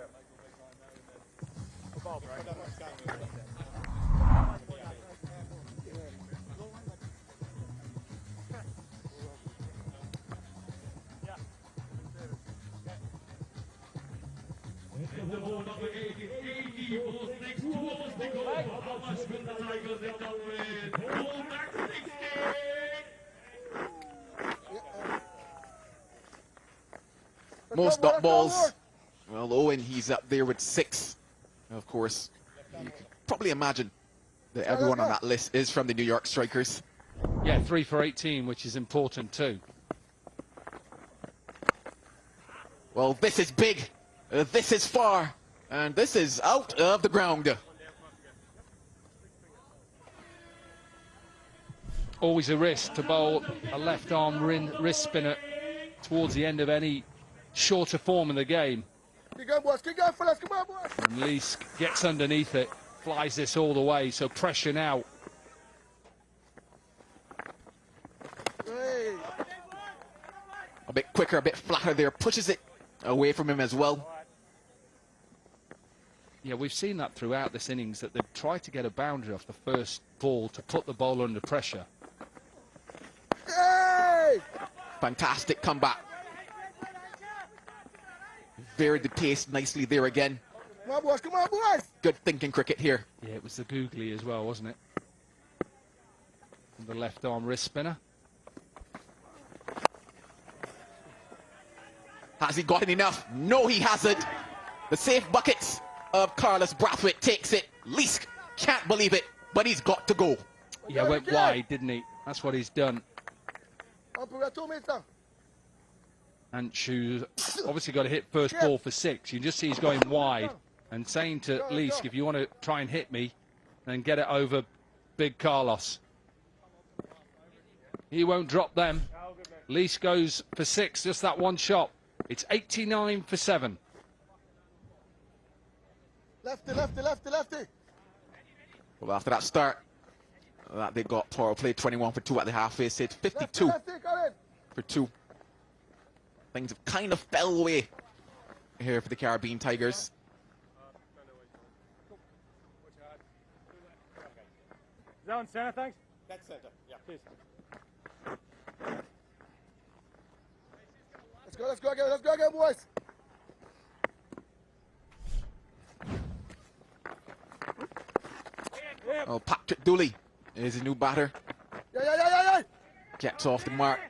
The ball number 80 balls, next 2 overs to go. How much will the Tigers end up with? Ball MAX60. Most dot balls. Well, Owen, he's up there with 6. Of course, you can probably imagine that everyone on that list is from the New York Strikers. Yeah, 3 for 18, which is important too. Well, this is big. This is far. And this is out of the ground. Always a risk to bowl a left arm wrist spinner towards the end of any shorter form in the game. Kick on, boys. Kick on, fellas. Come on, boys. And Leask gets underneath it, flies this all the way, so pressure now. Hey. A bit quicker, a bit flatter there. Pushes it away from him as well. Yeah, we've seen that throughout this innings, that they've tried to get a boundary off the first ball to put the bowler under pressure. Hey! Fantastic comeback. Varied the pace nicely there again. Come on, boys. Come on, boys. Good thinking cricket here. Yeah, it was the googly as well, wasn't it? And the left arm wrist spinner. Has he gotten enough? No, he hasn't. The safe buckets of Carlos Brathwaite takes it. Leask can't believe it, but he's got to go. Yeah, went wide, didn't he? That's what he's done. And Shoes obviously got to hit first ball for 6. You can just see he's going wide and saying to Leask, if you want to try and hit me, then get it over big Carlos. He won't drop them. Leask goes for 6, just that one shot. It's 89 for 7. Lefty, lefty, lefty, lefty. Well, after that start, that they got power play 21 for 2 at the halfway stage, 52 Lefty, for 2. Things have kind of fell away here for the Caribbean Tigers. Zone center, thanks. Dead center, yeah. Please. Let's go again, boys. Oh, Patrick Dooley is a new batter. Yeah. Gets off the mark.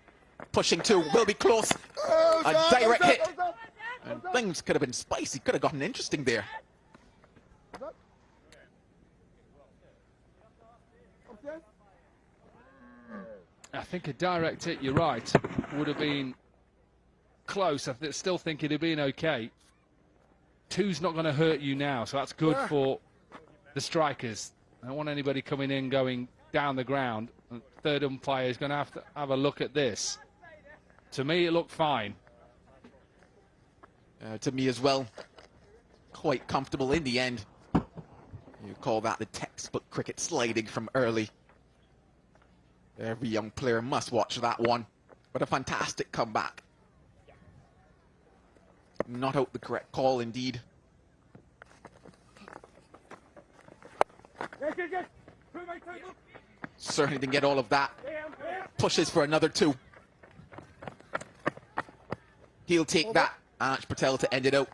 Pushing 2, will be close. Oh, A stop, direct stop, hit. stop, And things could have been spicy, could have gotten interesting there. stop. I think a direct hit, you're right, would have been close. I still think it'd have been okay. 2's not going to hurt you now, so that's good for the strikers. I don't want anybody coming in going down the ground. The third umpire is going to have a look at this. To me, it looked fine. To me as well. Quite comfortable in the end. You call that the textbook cricket sliding from early. Every young player must watch that one. But a fantastic comeback. Not out the correct call indeed. Certainly didn't get all of that. Pushes for another 2. He'll take that. Ash Patel to end it out.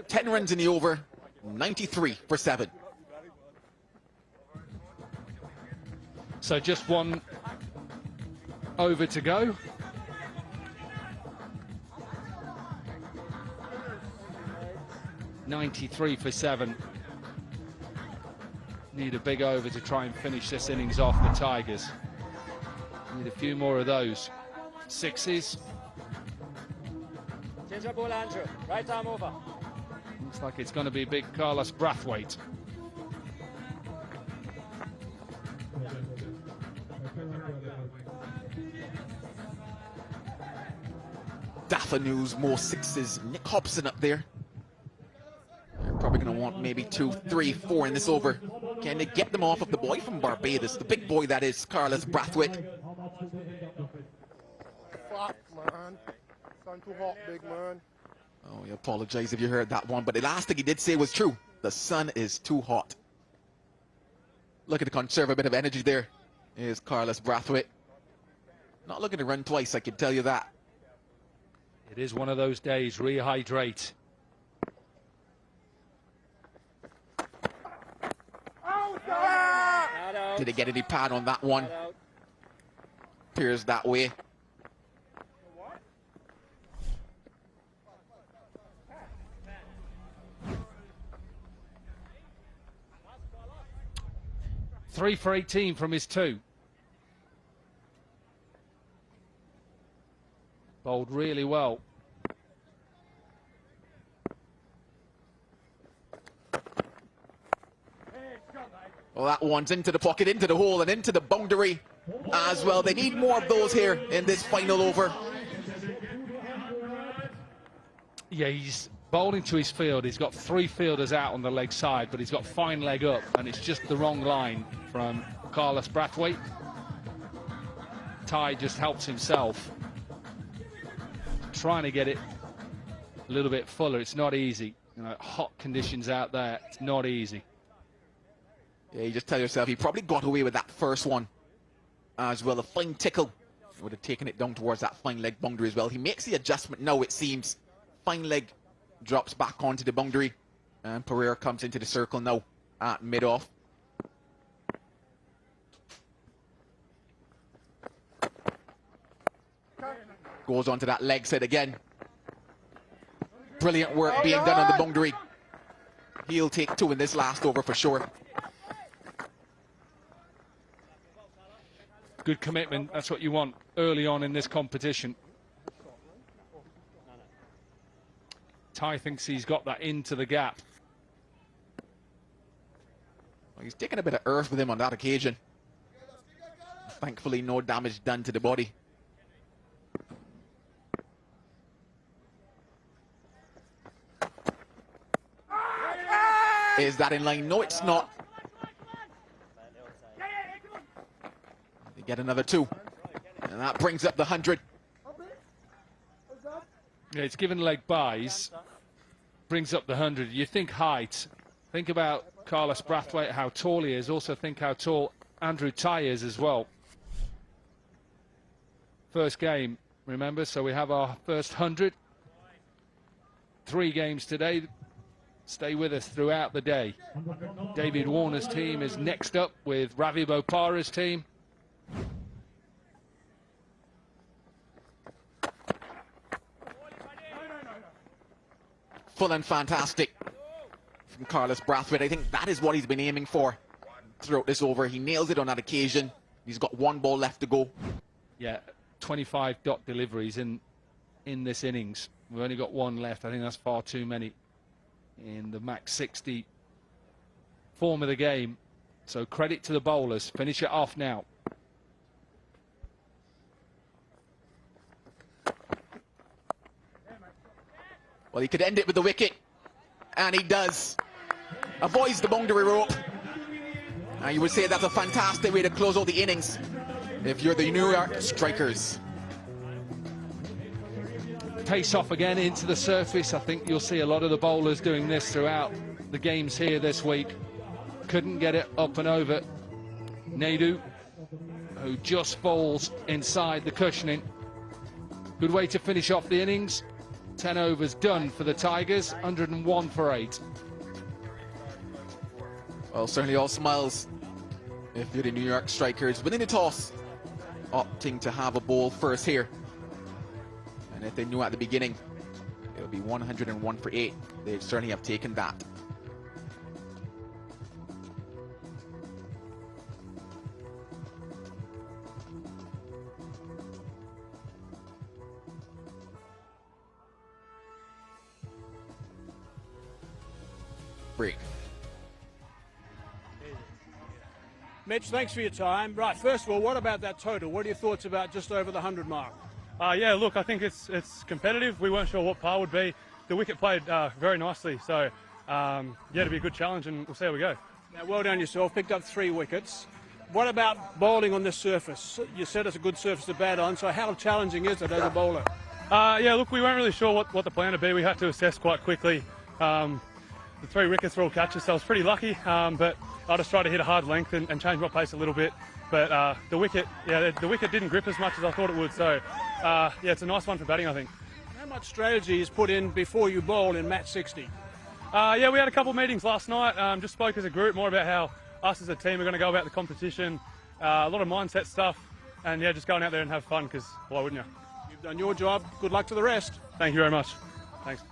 10 runs in the over. 93 for 7. So just one over to go. .93 for 7. Need a big over to try and finish this innings off, the Tigers. Need a few more of those 6s. Change your ball, Andrew. Right arm over. Looks like it's going to be big Carlos Brathwaite. Daffa News, more 6s. Nick Hobson up there. They're probably going to want maybe 2, 3, 4 in this over. Can they get them off of the boy from Barbados? The big boy that is Carlos Brathwaite. Fuck, man. Sun too hot, big man. Oh, I apologize if you heard that one, but the last thing he did say was true. The sun is too hot. Looking to conserve a bit of energy there. Here's Carlos Brathwaite. Not looking to run twice, I can tell you that. It is one of those days, rehydrate. Did he get any pad on that one? Appears that way. Three for 18 from his 2. Bowled really well. Well, that one's into the pocket, into the hole, and into the boundary as well. They need more of those here in this final over. Yeah, he's bowling to his field. He's got 3 fielders out on the leg side, but he's got fine leg up, and it's just the wrong line from Carlos Brathwaite. Ty just helps himself. Trying to get it a little bit fuller. It's not easy. You know, hot conditions out there. It's not easy. Yeah, you just tell yourself he probably got away with that first one as well. A fine tickle would have taken it down towards that fine leg boundary as well. He makes the adjustment now, it seems. Fine leg drops back onto the boundary, and Pereira comes into the circle now at mid-off. Goes onto that leg side again. Brilliant work being done on the boundary. He'll take two in this last over for sure. Good commitment, that's what you want early on in this competition. Ty thinks he's got that into the gap. Well, he's taken a bit of earth with him on that occasion. Thankfully, no damage done to the body. Is that in line? No, it's not. They get another two. And that brings up the 100. Yeah, it's given leg buys. Brings up the 100. You think height. Think about Carlos Brathwaite, how tall he is. Also think how tall Andrew Ty is as well. First game, remember, so we have our first 100. 3 games today. Stay with us throughout the day. David Warner's team is next up with Ravi Bopara's team. Full and fantastic from Carlos Brathwaite. I think that is what he's been aiming for throughout this over. He nails it on that occasion. He's got one ball left to go. Yeah, 25 dot deliveries in this innings. We've only got one left. I think that's far too many in the MAX60 form of the game. So credit to the bowlers. Finish it off now. Well, he could end it with the wicket, and he does. Avoids the boundary rope. And you would say that's a fantastic way to close out the innings if you're the New York Strikers. Pace off again into the surface. I think you'll see a lot of the bowlers doing this throughout the games here this week. Couldn't get it up and over. Naidu, who just falls inside the cushioning. Good way to finish off the innings. 10 overs done for the Tigers, 101 for 8. Well, certainly all smiles if you're the New York Strikers. Winning the toss, opting to have a bowl first here. And if they knew at the beginning it would be 101 for 8, they certainly have taken that. Break. Mitch, thanks for your time. Right, first of all, what about that total? What are your thoughts about just over the 100 mark? Yeah, look, I think it's competitive. We weren't sure what par would be. The wicket played very nicely, so yeah, it'll be a good challenge, and we'll see how we go. Now, well done yourself. Picked up 3 wickets. What about bowling on this surface? You said it's a good surface to bat on, so how challenging is it as a bowler? Yeah, look, we weren't really sure what the plan would be. We had to assess quite quickly. The 3 wickets were all catches, so I was pretty lucky, but I just tried to hit a hard length and change my pace a little bit. But the wicket didn't grip as much as I thought it would, so yeah, it's a nice one for batting, I think. How much strategy is put in before you bowl in MAX60? Yeah, we had a couple of meetings last night, just spoke as a group more about how us as a team are going to go about the competition, a lot of mindset stuff, and yeah, just going out there and have fun, because why wouldn't you? You've done your job. Good luck to the rest. Thank you very much. Thanks.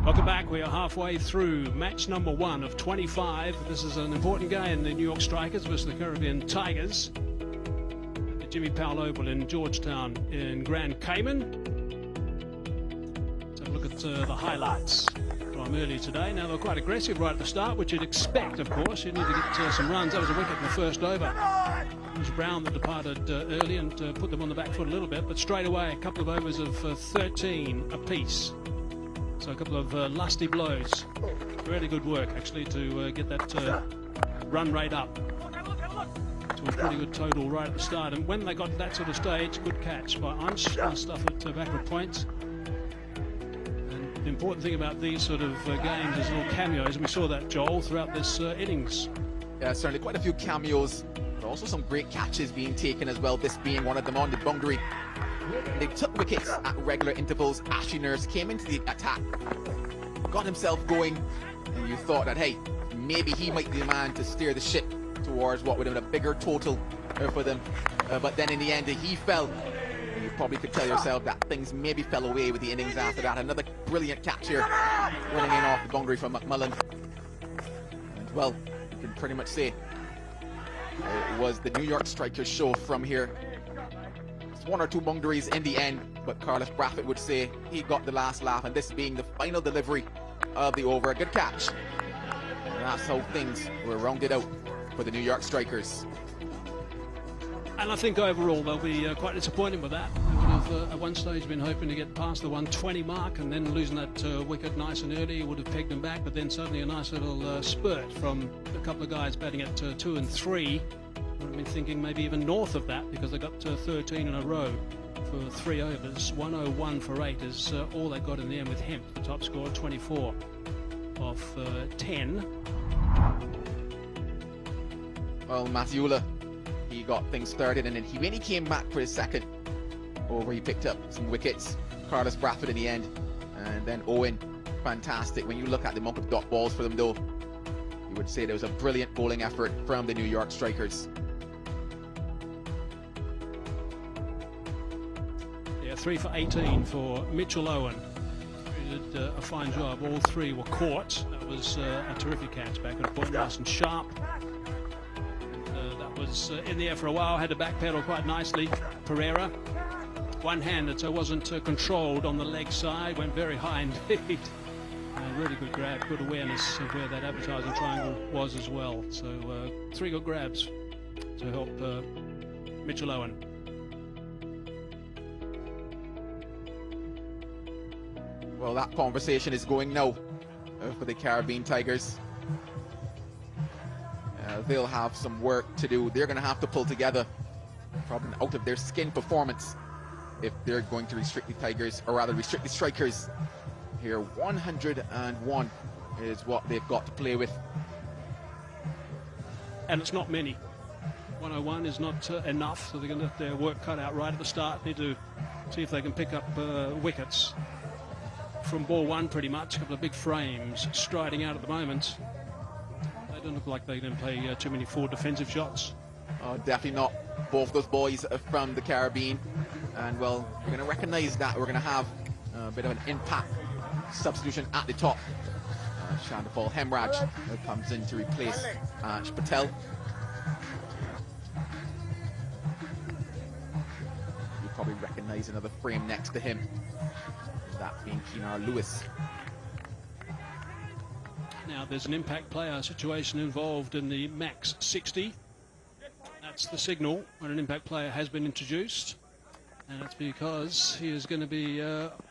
Welcome back. We are halfway through match number 1 of 25. This is an important game. The New York Strikers versus the Caribbean Tigers. The Jimmy Powell Oval in Georgetown in Grand Cayman. Let's have a look at the highlights from earlier today. Now, they're quite aggressive right at the start, which you'd expect, of course. You need to get some runs. That was a wicket in the first over. It was Brown that departed early and put them on the back foot a little bit, but straight away, a couple of overs of 13 apiece. So a couple of lusty blows. Really good work, actually, to get that run rate up to a pretty good total right at the start. And when they got to that sort of stage, good catch by Ansh and stuff at backward point. And the important thing about these sort of games is little cameos, and we saw that, Joel, throughout this innings. Yeah, certainly quite a few cameos, but also some great catches being taken as well, this being one of them on the boundary. They took wickets at regular intervals. Ashley Nurse came into the attack, got himself going, and you thought that, hey, maybe he might be the man to steer the ship towards what would have been a bigger total for them. But then in the end, he fell. And you probably could tell yourself that things maybe fell away with the innings after that. Another brilliant catch here, running in off the boundary from McMullen. And well, you can pretty much say it was the New York Strikers show from here. One or two boundaries in the end, but Carlos Braffett would say he got the last laugh, and this being the final delivery of the over. A good catch. And that's how things were rounded out for the New York Strikers. And I think overall they'll be quite disappointed with that. They would have at one stage been hoping to get past the 120 mark, and then losing that wicket nice and early would have pegged them back, but then suddenly a nice little spurt from a couple of guys batting at 2 and 3. I would have been thinking maybe even north of that, because they got 13 in a row for 3 overs. 101 for 8 is all they got in the end, with Hemp, the top scorer, 24 off 10. Well, Mattheula, he got things started, and then when he came back for his second over, he picked up some wickets. Carlos Braffett in the end, and then Owen, fantastic. When you look at the amount of dot balls for them, though, you would say there was a brilliant bowling effort from the New York Strikers. Yeah, 3 for 18 for Mitchell Owen. He did a fine job. All 3 were caught. That was a terrific catch back at point. Nice and sharp. That was in the air for a while. Had to backpedal quite nicely. Pereira, one-handed, so wasn't controlled on the leg side. Went very high indeed. Really good grab, good awareness of where that advertising triangle was as well. So 3 good grabs to help Mitchell Owen. Well, that conversation is going now for the Caribbean Tigers. They'll have some work to do. They're going to have to pull together probably out of their skin performance if they're going to restrict the Tigers, or rather restrict the Strikers. Here, 101 is what they've got to play with. And it's not many. 101 is not enough, so they're going to have their work cut out right at the start. Need to see if they can pick up wickets from ball 1 pretty much. A couple of big frames striding out at the moment. They don't look like they're going to play too many forward defensive shots. Oh, definitely not. Both those boys are from the Caribbean. And, well, we're going to recognize that. We're going to have a bit of an impact substitution at the top. Chandapal Hemraj comes in to replace Ash Patel. You probably recognize another frame next to him, that being Keenar Lewis. Now there's an impact player situation involved in the MAX60. That's the signal when an impact player has been introduced, and that's because he is going to be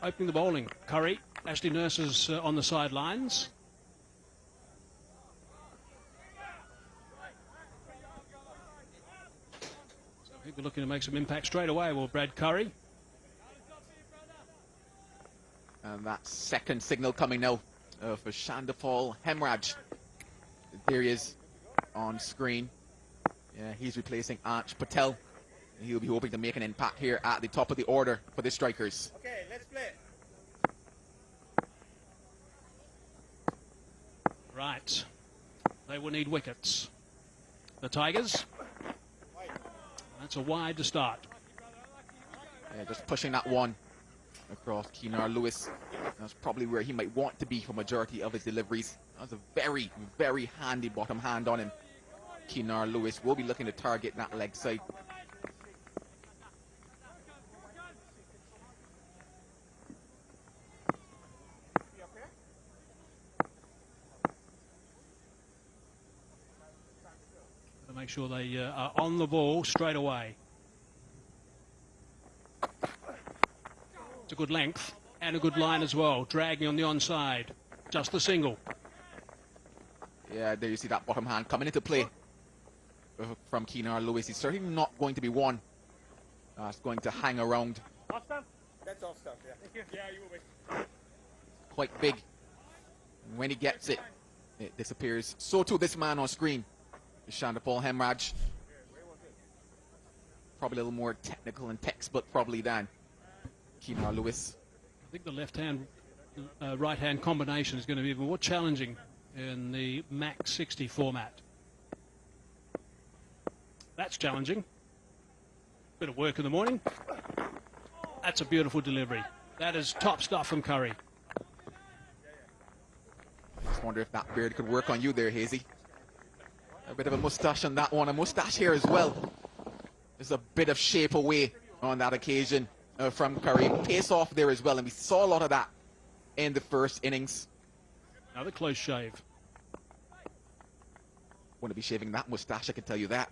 opening the bowling. Curry, Ashley Nurse is on the sidelines. So people looking to make some impact straight away. Well, Brad Curry. And that second signal coming now for Chandapal Hemraj. There he is on screen. Yeah, he's replacing Ash Patel. He'll be hoping to make an impact here at the top of the order for the Strikers. Okay, let's play. Right. They will need wickets. The Tigers. That's a wide to start. Yeah, just pushing that one across Keenar Lewis. That's probably where he might want to be for majority of his deliveries. That's a very, very handy bottom hand on him. Keenar Lewis will be looking to target that leg side. To make sure they are on the ball straight away. It's a good length and a good line as well, dragging on the onside. Just the single. Yeah, there you see that bottom hand coming into play from Keenar Lewis. He's certainly not going to be one that's going to hang around. Off stump? That's off stump, yeah. Thank you. Yeah, you will be. Quite big. When he gets it, it disappears. So too this man on screen, Shandapal Hemraj. Probably a little more technical and textbook probably than Keenar Lewis. I think the left-hand, right-hand combination is going to be more challenging in the MAX60 format. That's challenging. Bit of work in the morning. That's a beautiful delivery. That is top stuff from Curry. Just wonder if that beard could work on you there, Hazy. A bit of a mustache on that one. A mustache here as well. There's a bit of shape away on that occasion from Curry. Pace off there as well, and we saw a lot of that in the first innings. Another close shave. Want to be shaving that mustache, I can tell you that.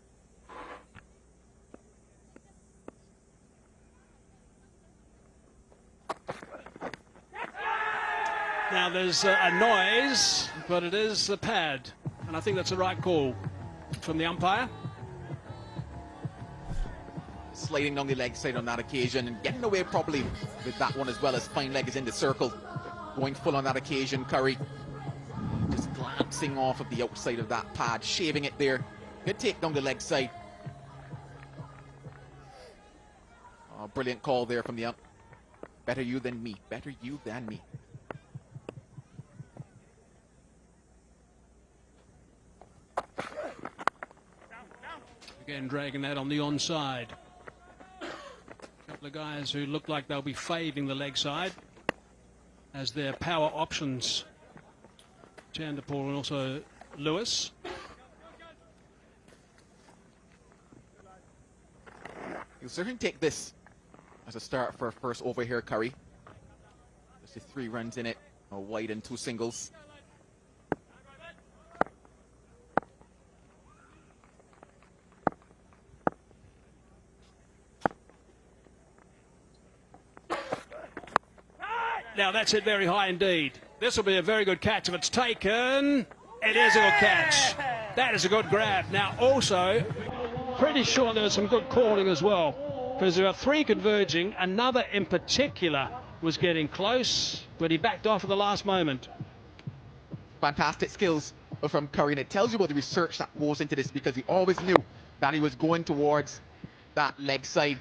Now there's a noise, but it is a pad, and I think that's the right call from the umpire. Sliding down the leg side on that occasion and getting away probably with that one as well, as fine leg is in the circle. Going full on that occasion, Curry. Just glancing off of the outside of that pad, shaving it there. Good take down the leg side. Oh, brilliant call there from the ump. Better you than me. Better you than me. Again, dragging that on the onside. A couple of guys who look like they'll be faving the leg side as their power options. Chanderpaul and also Lewis. You'll certainly take this as a start for a first over here, Curry. Just 3 runs in it, a wide and 2 singles. Now that's it very high indeed. This will be a very good catch if it's taken. It is a good catch. That is a good grab. Now also, pretty sure there was some good calling as well, because there are 3 converging. Another in particular was getting close, but he backed off at the last moment. Fantastic skills from Curry, and it tells you about the research that goes into this, because he always knew that he was going towards that leg side.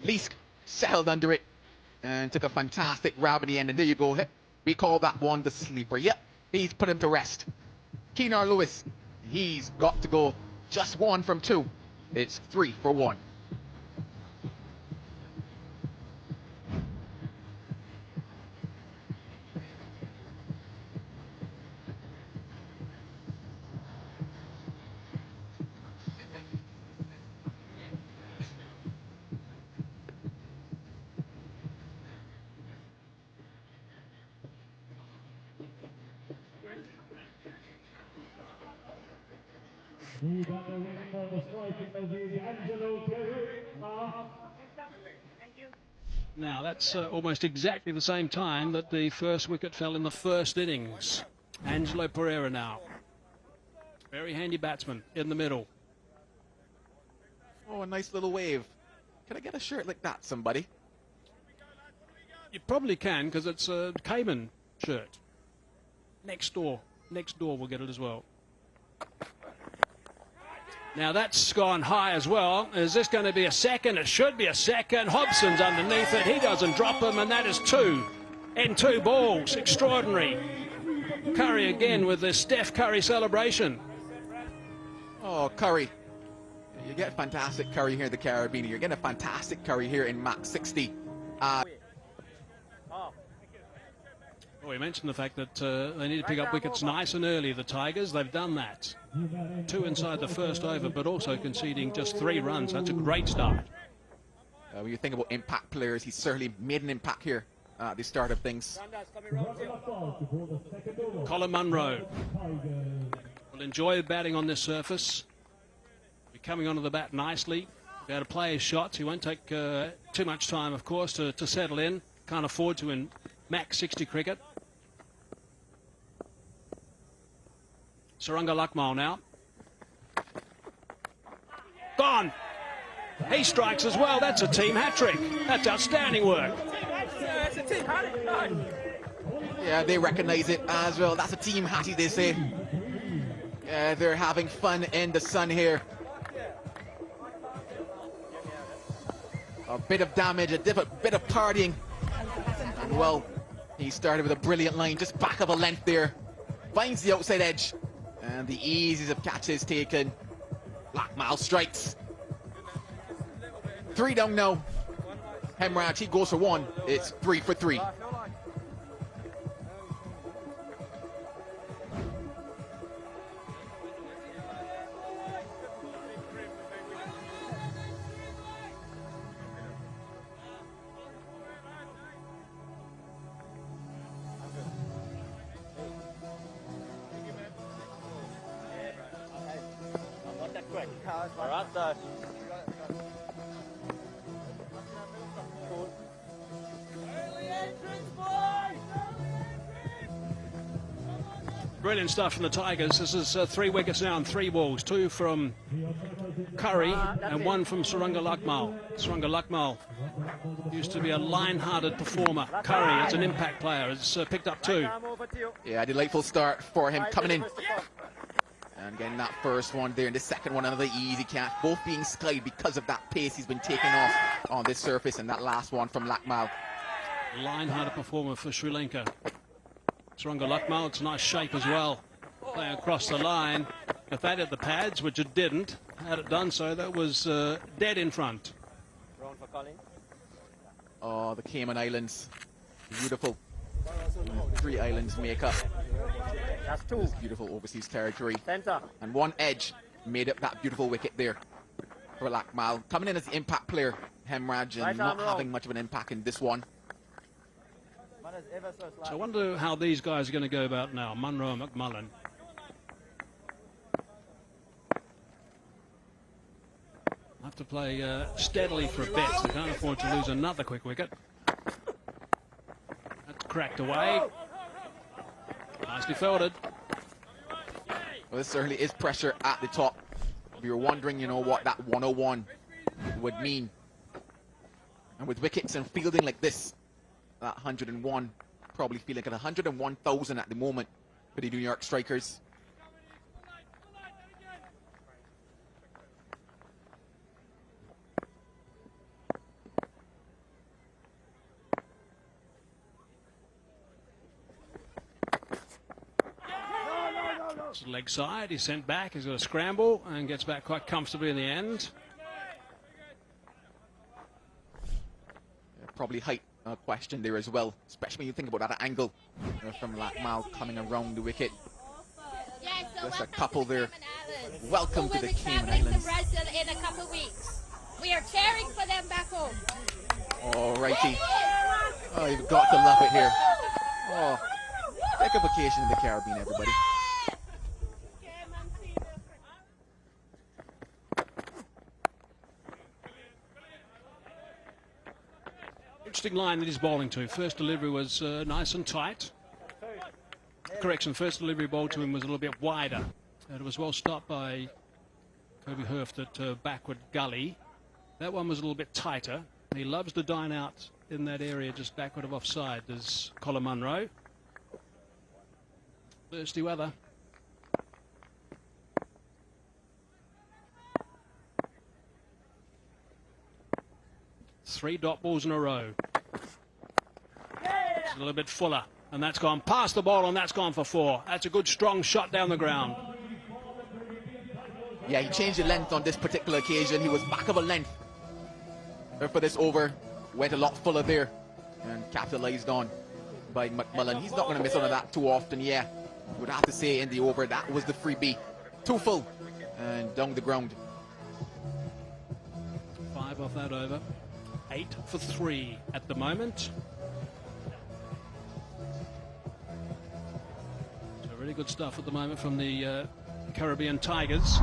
Leask settled under it and took a fantastic grab in the end, and there you go. We call that one the sleeper. Yep, he's put him to rest. Keenar Lewis, he's got to go just 1 from 2. It's 3 for 1. Now that's almost exactly the same time that the first wicket fell in the first innings. Angelo Pereira now. Very handy batsman in the middle. Oh, a nice little wave. Can I get a shirt like that, somebody? You probably can, because it's a Cayman shirt. Next door will get it as well. Now that's gone high as well. Is this going to be a second? It should be a second. Hobson's underneath it. He doesn't drop him, and that is 2 in 2 balls. Extraordinary. Curry again with the Steph Curry celebration. Oh, Curry. You get fantastic Curry here in the Caribbean. You're getting a fantastic Curry here in MAX60. Well, we mentioned the fact that they need to pick up wickets nice and early, the Tigers. They've done that. 2 inside the first over, but also conceding just 3 runs. That's a great start. When you think about impact players, he's certainly made an impact here at the start of things. Colin Munro will enjoy batting on this surface. Be coming onto the bat nicely. Be able to play his shots. He won't take too much time, of course, to settle in. Can't afford to in MAX60 cricket. Suranga Lakmal now. Gone. He strikes as well. That's a team hat-trick. That's outstanding work. Yeah, they recognise it as well. That's a team hattie, they say. Yeah, they're having fun in the sun here. A bit of damage, a bit of partying. And well, he started with a brilliant line, just back of a length there. Finds the outside edge. And the easiest of catches taken. Lakmal strikes. 3 down now. Hemraj, he goes for 1. It's 3 for 3. Brilliant stuff from the Tigers. This is 3 wickets now and 3 balls. 2 from Curry and 1 from Suranga Lakmal. Suranga Lakmal used to be a line-hearted performer. Curry, as an impact player, has picked up 2. Yeah, a delightful start for him coming in. And getting that first one there, and the second one, another easy catch. Both being skied because of that pace he's been taking off on this surface, and that last one from Lakmal. Line-hearted performer for Sri Lanka. Suranga Lakmal, it's a nice shape as well. Playing across the line. If that hit the pads, which it didn't, had it done so, that was dead in front. Oh, the Cayman Islands. Beautiful. 3 islands make up. That's 2. This beautiful overseas territory. Center. And 1 edge made up that beautiful wicket there for Lakmal. Coming in as the impact player, Hemraj, and not having much of an impact in this one. So I wonder how these guys are going to go about now, Munro and McMullen. Have to play steadily for a bit, so they can't afford to lose another quick wicket. That's cracked away. Nicely fielded. Well, this certainly is pressure at the top. If you're wondering, you know, what that 101 would mean. And with wickets and fielding like this, that 101, probably feeling at 101,000 at the moment for the New York Strikers. Leg side, he's sent back, he's got a scramble and gets back quite comfortably in the end. Probably height question there as well, especially when you think about that angle from Lakmal coming around the wicket. Yeah, so just a welcome couple to the there. Cayman Islands. Welcome Who to will the be Cayman traveling Islands. to Brazil in a couple weeks. We are cheering for them back home. Alrighty. Oh, you've got to love it here. Oh, take a vacation in the Caribbean, everybody. Interesting line that he's bowling to. First delivery was nice and tight. Correction, first delivery ball to him was a little bit wider. It was well stopped by Kobe Hurft at backward gully. That one was a little bit tighter. He loves to dine out in that area just backward of offside. There's Colin Munro. Thirsty weather. Three dot balls in a row. It's a little bit fuller, and that's gone past the ball, and that's gone for 4. That's a good strong shot down the ground. Yeah, he changed the length on this particular occasion. He was back of a length for this over. Went a lot fuller there and capitalized on by McMullen. He's not going to miss on that too often. Yeah, would have to say in the over, that was the freebie. Too full and down the ground. 5 off that over. 8 for 3 at the moment. So really good stuff at the moment from the Caribbean Tigers.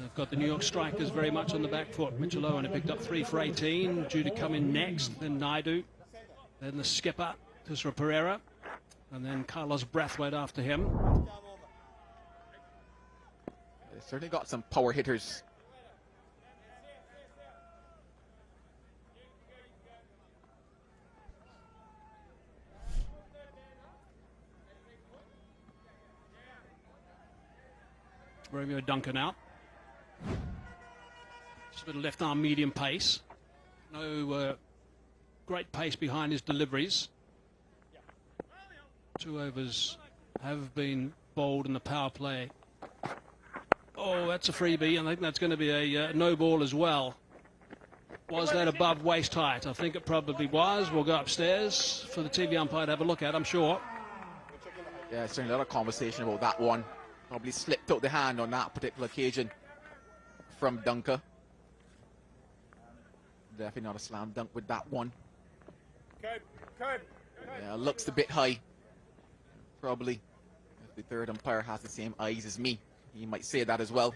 They've got the New York Strikers very much on the back foot. Mitchell Owen picked up 3 for 18, due to come in next. Then Naidu, then the skipper, Tisra Pereira, and then Carlos Brathwaite after him. They certainly got some power hitters. Romeo Duncan out. Just a bit of left arm medium pace. No great pace behind his deliveries. 2 overs have been bowled in the power play. Oh, that's a freebie. I think that's going to be a no ball as well. Was that above waist height? I think it probably was. We'll go upstairs for the TV umpire to have a look at, I'm sure. Yeah, certainly a lot of conversation about that one. Probably slipped out the hand on that particular occasion from Dunker. Definitely not a slam dunk with that one. Yeah, looks a bit high. Probably, if the third umpire has the same eyes as me, he might say that as well.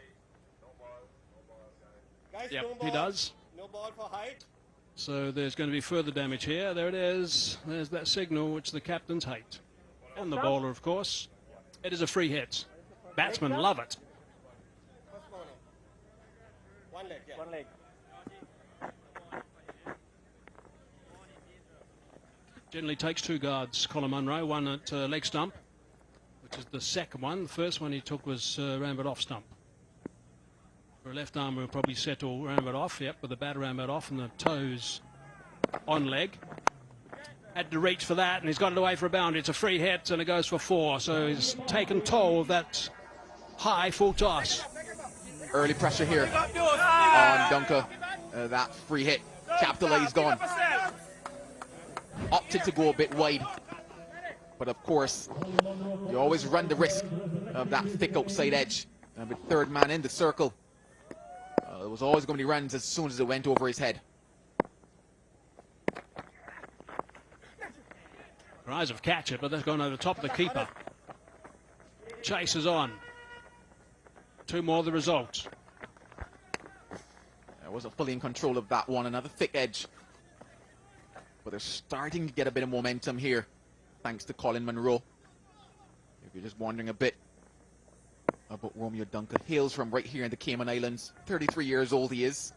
Yep, he does. No ball for height. So there's going to be further damage here. There it is. There's that signal which the captains hate. And the bowler, of course. It is a free hit. Batsmen love it. One leg, yeah. One leg. Generally takes 2 guards, Colin Munro, one at leg stump, which is the second one. The first one he took was round but off stump. For a left arm, we'll probably settle round but off, yep, with the bat round but off and the toes on leg. Had to reach for that, and he's got it away for a boundary. It's a free hit, and it goes for 4. So he's taken toll of that high full toss. Early pressure here on Dunker. That free hit capitalized on. Opted to go a bit wide, but of course you always run the risk of that thick outside edge. With third man in the circle, there was always going to be runs as soon as it went over his head. Cries of catch it, but that's gone over the top of the keeper. Chases on. 2 more the result. I wasn't fully in control of that one. Another thick edge. But they're starting to get a bit of momentum here, thanks to Colin Munro. If you're just wondering a bit about Romeo Duncan, hails from right here in the Cayman Islands. 33 years old he is.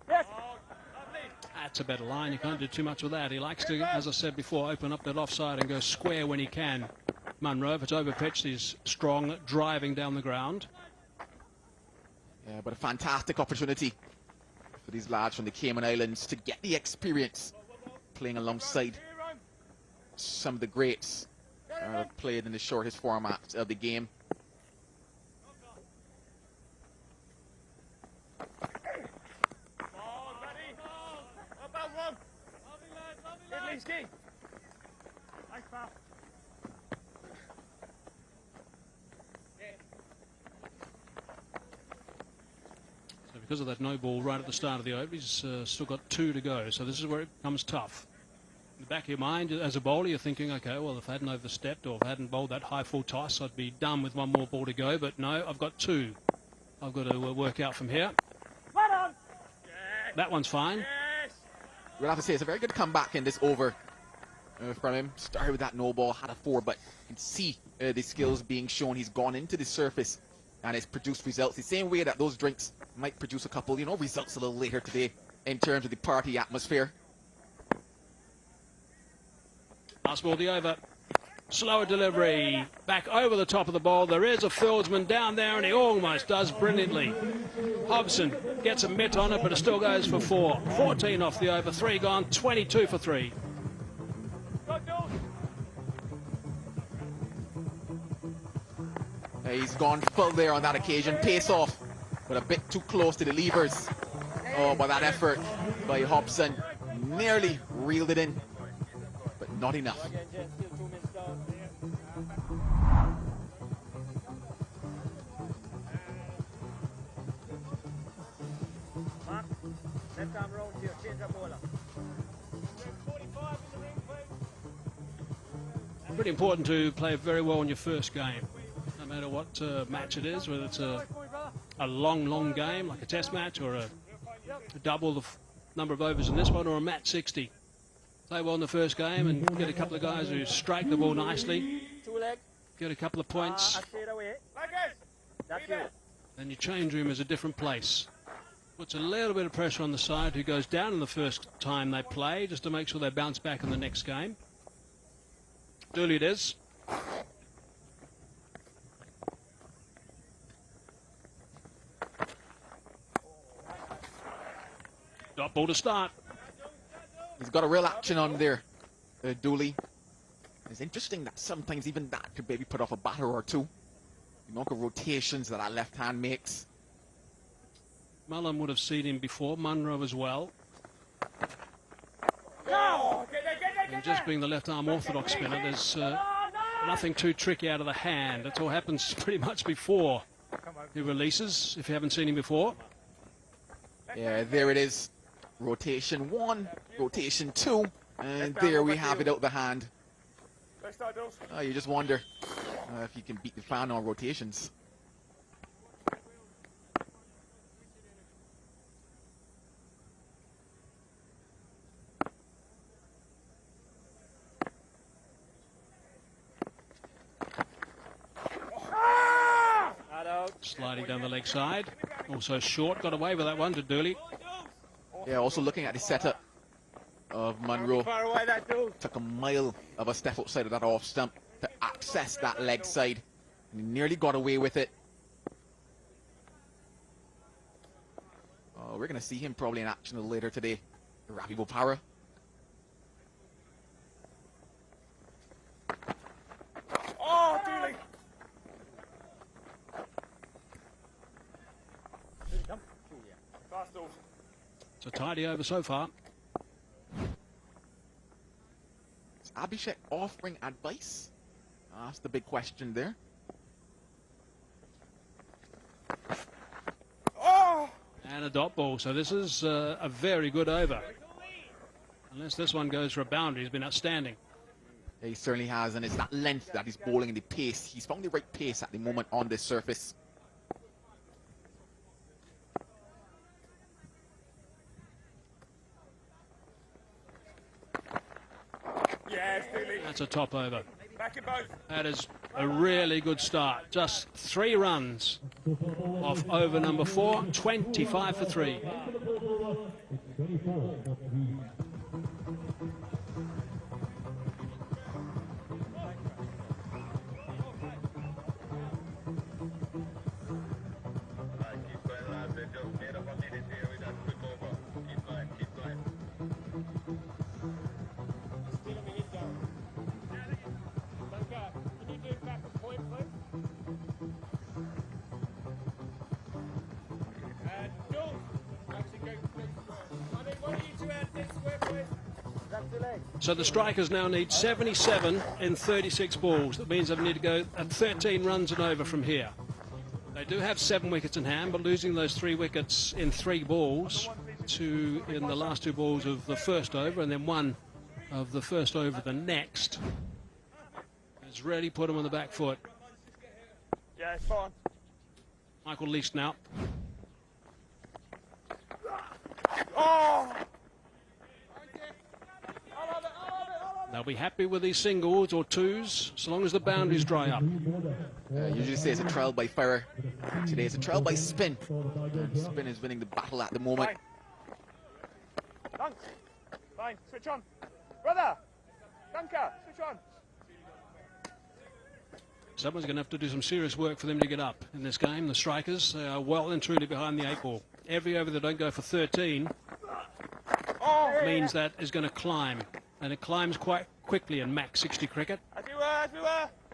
That's a better line. You can't do too much with that. He likes to, as I said before, open up that offside and go square when he can. Munro, if it's overpitched, he's strong, driving down the ground. Yeah, but a fantastic opportunity for these lads from the Cayman Islands to get the experience playing alongside some of the greats played in the shortest format of the game. Because of that no ball right at the start of the over, he's still got 2 to go. So this is where it becomes tough. In the back of your mind, as a bowler, you're thinking, okay, well, if I hadn't overstepped or if I hadn't bowled that high full toss, I'd be done with 1 more ball to go. But no, I've got 2. I've got to work out from here. That one's fine. We'll have to say it's a very good comeback in this over from him. Started with that no ball, had a 4, but you can see the skills being shown. He's gone into the surface and it's produced results the same way that those drinks might produce a couple, results a little later today in terms of the party atmosphere. Last ball, the over. Slower delivery. Back over the top of the ball. There is a fieldsman down there, and he almost does brilliantly. Hobson gets a mitt on it, but it still goes for 4. 14 off the over. 3 gone. 22 for 3. He's gone full there on that occasion. Pace off, but a bit too close to the levers. Oh, but that effort by Hobson nearly reeled it in. not enough. Again, Jen, still 2 minutes down. Mark, left arm round here, change the bowler. Pretty important to play very well in your first game, no matter what match it is, whether it's a long game like a test match or a double the number of overs in this one, or a match 60. Play well in the first game and get a couple of guys who strike the ball nicely, get a couple of points, and your change room is a different place. Puts a little bit of pressure on the side who goes down in the first time they play, just to make sure they bounce back in the next game. Dooley it is. Dot ball to start. He's got a real action on there, Dooley. It's interesting that sometimes even that could maybe put off a batter or two. The amount of rotations that our left hand makes. Mullen would have seen him before, Munro as well. And just being the left arm orthodox spinner, there's nothing too tricky out of the hand. It all happens pretty much before he releases, if you haven't seen him before. Yeah, there it is. Rotation 1, rotation 2, and there we have it out the hand. Oh, you just wonder if you can beat the fan on rotations. Sliding down the leg side. Also short, got away with that one to Dooley. Yeah, also looking at the setup of Munro. Took a mile of a step outside of that off stump to access that leg side. And he nearly got away with it. Oh, we're going to see him probably in action a little later today. Ravi Bopara. Oh, Dooley! It's a tidy over so far. Is Abhishek offering advice? That's the big question there. Oh! And a dot ball, so this is a very good over. Unless this one goes for a boundary, he's been outstanding. Yeah, he certainly has, and it's that length that he's bowling in the pace. He's found the right pace at the moment on this surface. That's a top over. That is a really good start. Just 3 runs off over number 4, 25 for 3. So the strikers now need 77 in 36 balls. That means they need to go at 13 runs and over from here. They do have 7 wickets in hand, but losing those 3 wickets in 3 balls, 2 in the last 2 balls of the first over, and then 1 of the first over the next, has really put them on the back foot. Yeah, it's fine. Michael Least now. Oh! They'll be happy with these singles or twos, so long as the boundaries dry up. Usually say it's a trial by fire. Today it's a trial by spin. And spin is winning the battle at the moment. Dunk. Fine, switch on. Brother! Dunker, switch on. Someone's going to have to do some serious work for them to get up in this game. The strikers, they are well and truly behind the 8 ball. Every over they don't go for 13 means that is going to climb. And it climbs quite quickly in MAX60 cricket.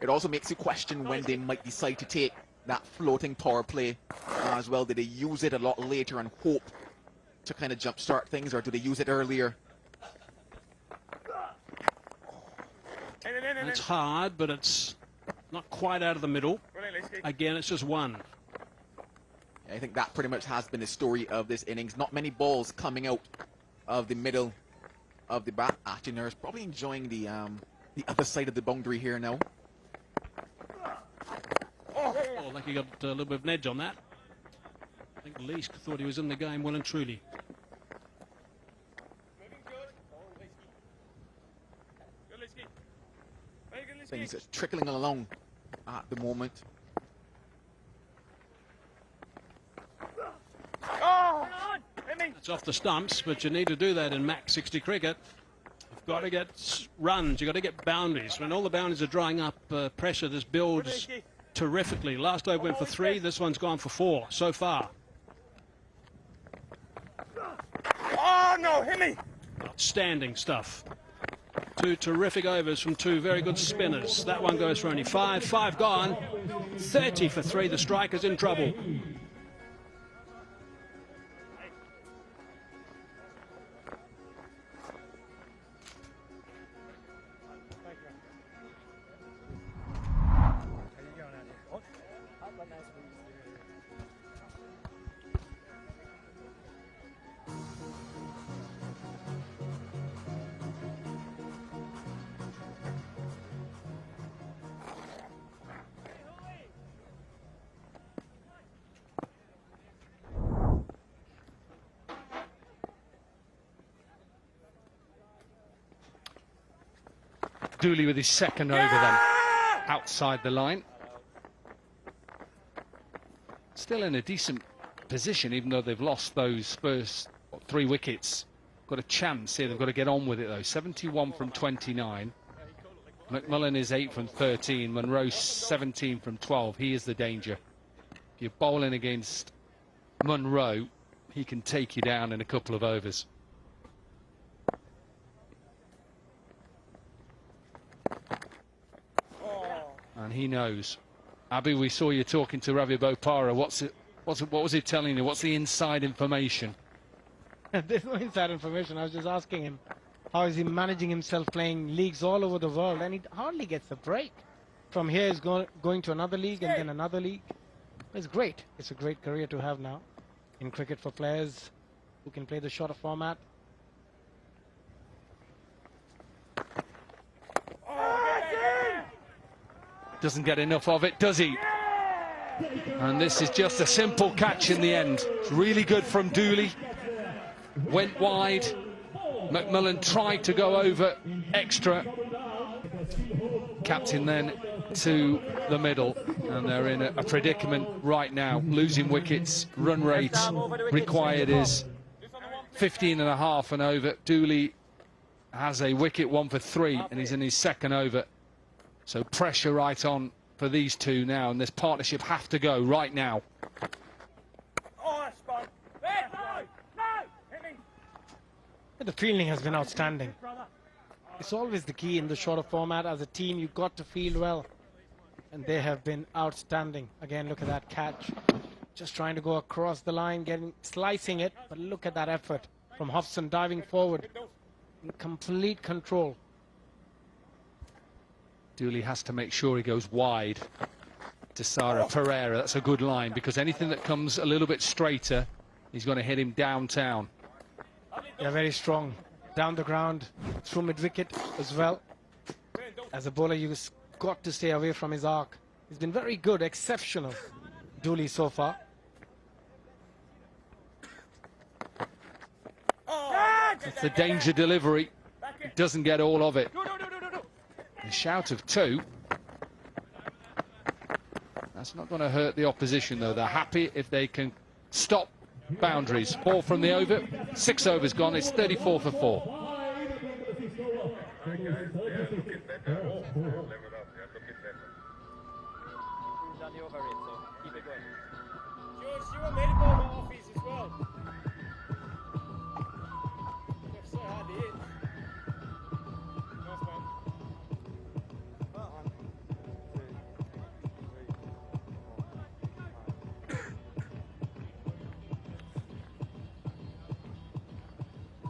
It also makes you question when they might decide to take that floating power play as well. Do they use it a lot later and hope to kind of jumpstart things, or do they use it earlier? It's hard, but it's not quite out of the middle. Again, it's just one. I think that pretty much has been the story of this innings. Not many balls coming out of the middle of the bat. Ashton probably enjoying the other side of the boundary here now. Oh, like he got a little bit of an edge on that. I think Leask thought he was in the game well and truly. Things are trickling along at the moment. It's off the stumps, but you need to do that in MAX60 cricket. You've got to get runs, you've got to get boundaries. When all the boundaries are drying up, pressure, this builds terrifically. Last over went for 3, this one's gone for 4 so far. Oh, no, hit me! Outstanding stuff. 2 terrific overs from 2 very good spinners. That one goes for only 5. 5 gone. 30 for 3. The striker's in trouble. Dooley with his second over then, outside the line. Still in a decent position, even though they've lost those first 3 wickets. Got a chance here, they've got to get on with it though. 71 from 29. McMullen is 8 from 13. Monroe 17 from 12. He is the danger. If you're bowling against Monroe, he can take you down in a couple of overs. And he knows. Abby, we saw you talking to Ravi Bopara. What was he telling you? What's the inside information? There's no inside information. I was just asking him, how is he managing himself playing leagues all over the world? And he hardly gets a break. From here, he's going to another league and then another league. It's great. It's a great career to have now in cricket for players who can play the shorter format. Doesn't get enough of it, does he? And this is just a simple catch in the end. It's really good from Dooley. Went wide. McMullen tried to go over extra. Captain then to the middle. And they're in a predicament right now. Losing wickets. Run rate required is 15.5 and over. Dooley has a wicket, 1 for 3, and he's in his second over. So pressure right on for these two now, and this partnership have to go right now. The fielding has been outstanding. It's always the key in the shorter format. As a team, you've got to field well. And they have been outstanding. Again, look at that catch. Just trying to go across the line, slicing it. But look at that effort from Hobson diving forward in complete control. Dooley has to make sure he goes wide to Sara Pereira. That's a good line, because anything that comes a little bit straighter, he's going to hit him downtown. Yeah, very strong. Down the ground, through mid-wicket as well. As a bowler, you've got to stay away from his arc. He's been very good, exceptional, Dooley so far. It's the danger delivery. He doesn't get all of it. A shout of 2. That's not going to hurt the opposition, though. They're happy if they can stop boundaries. 4 from the over. 6 overs gone. It's 34 for 4.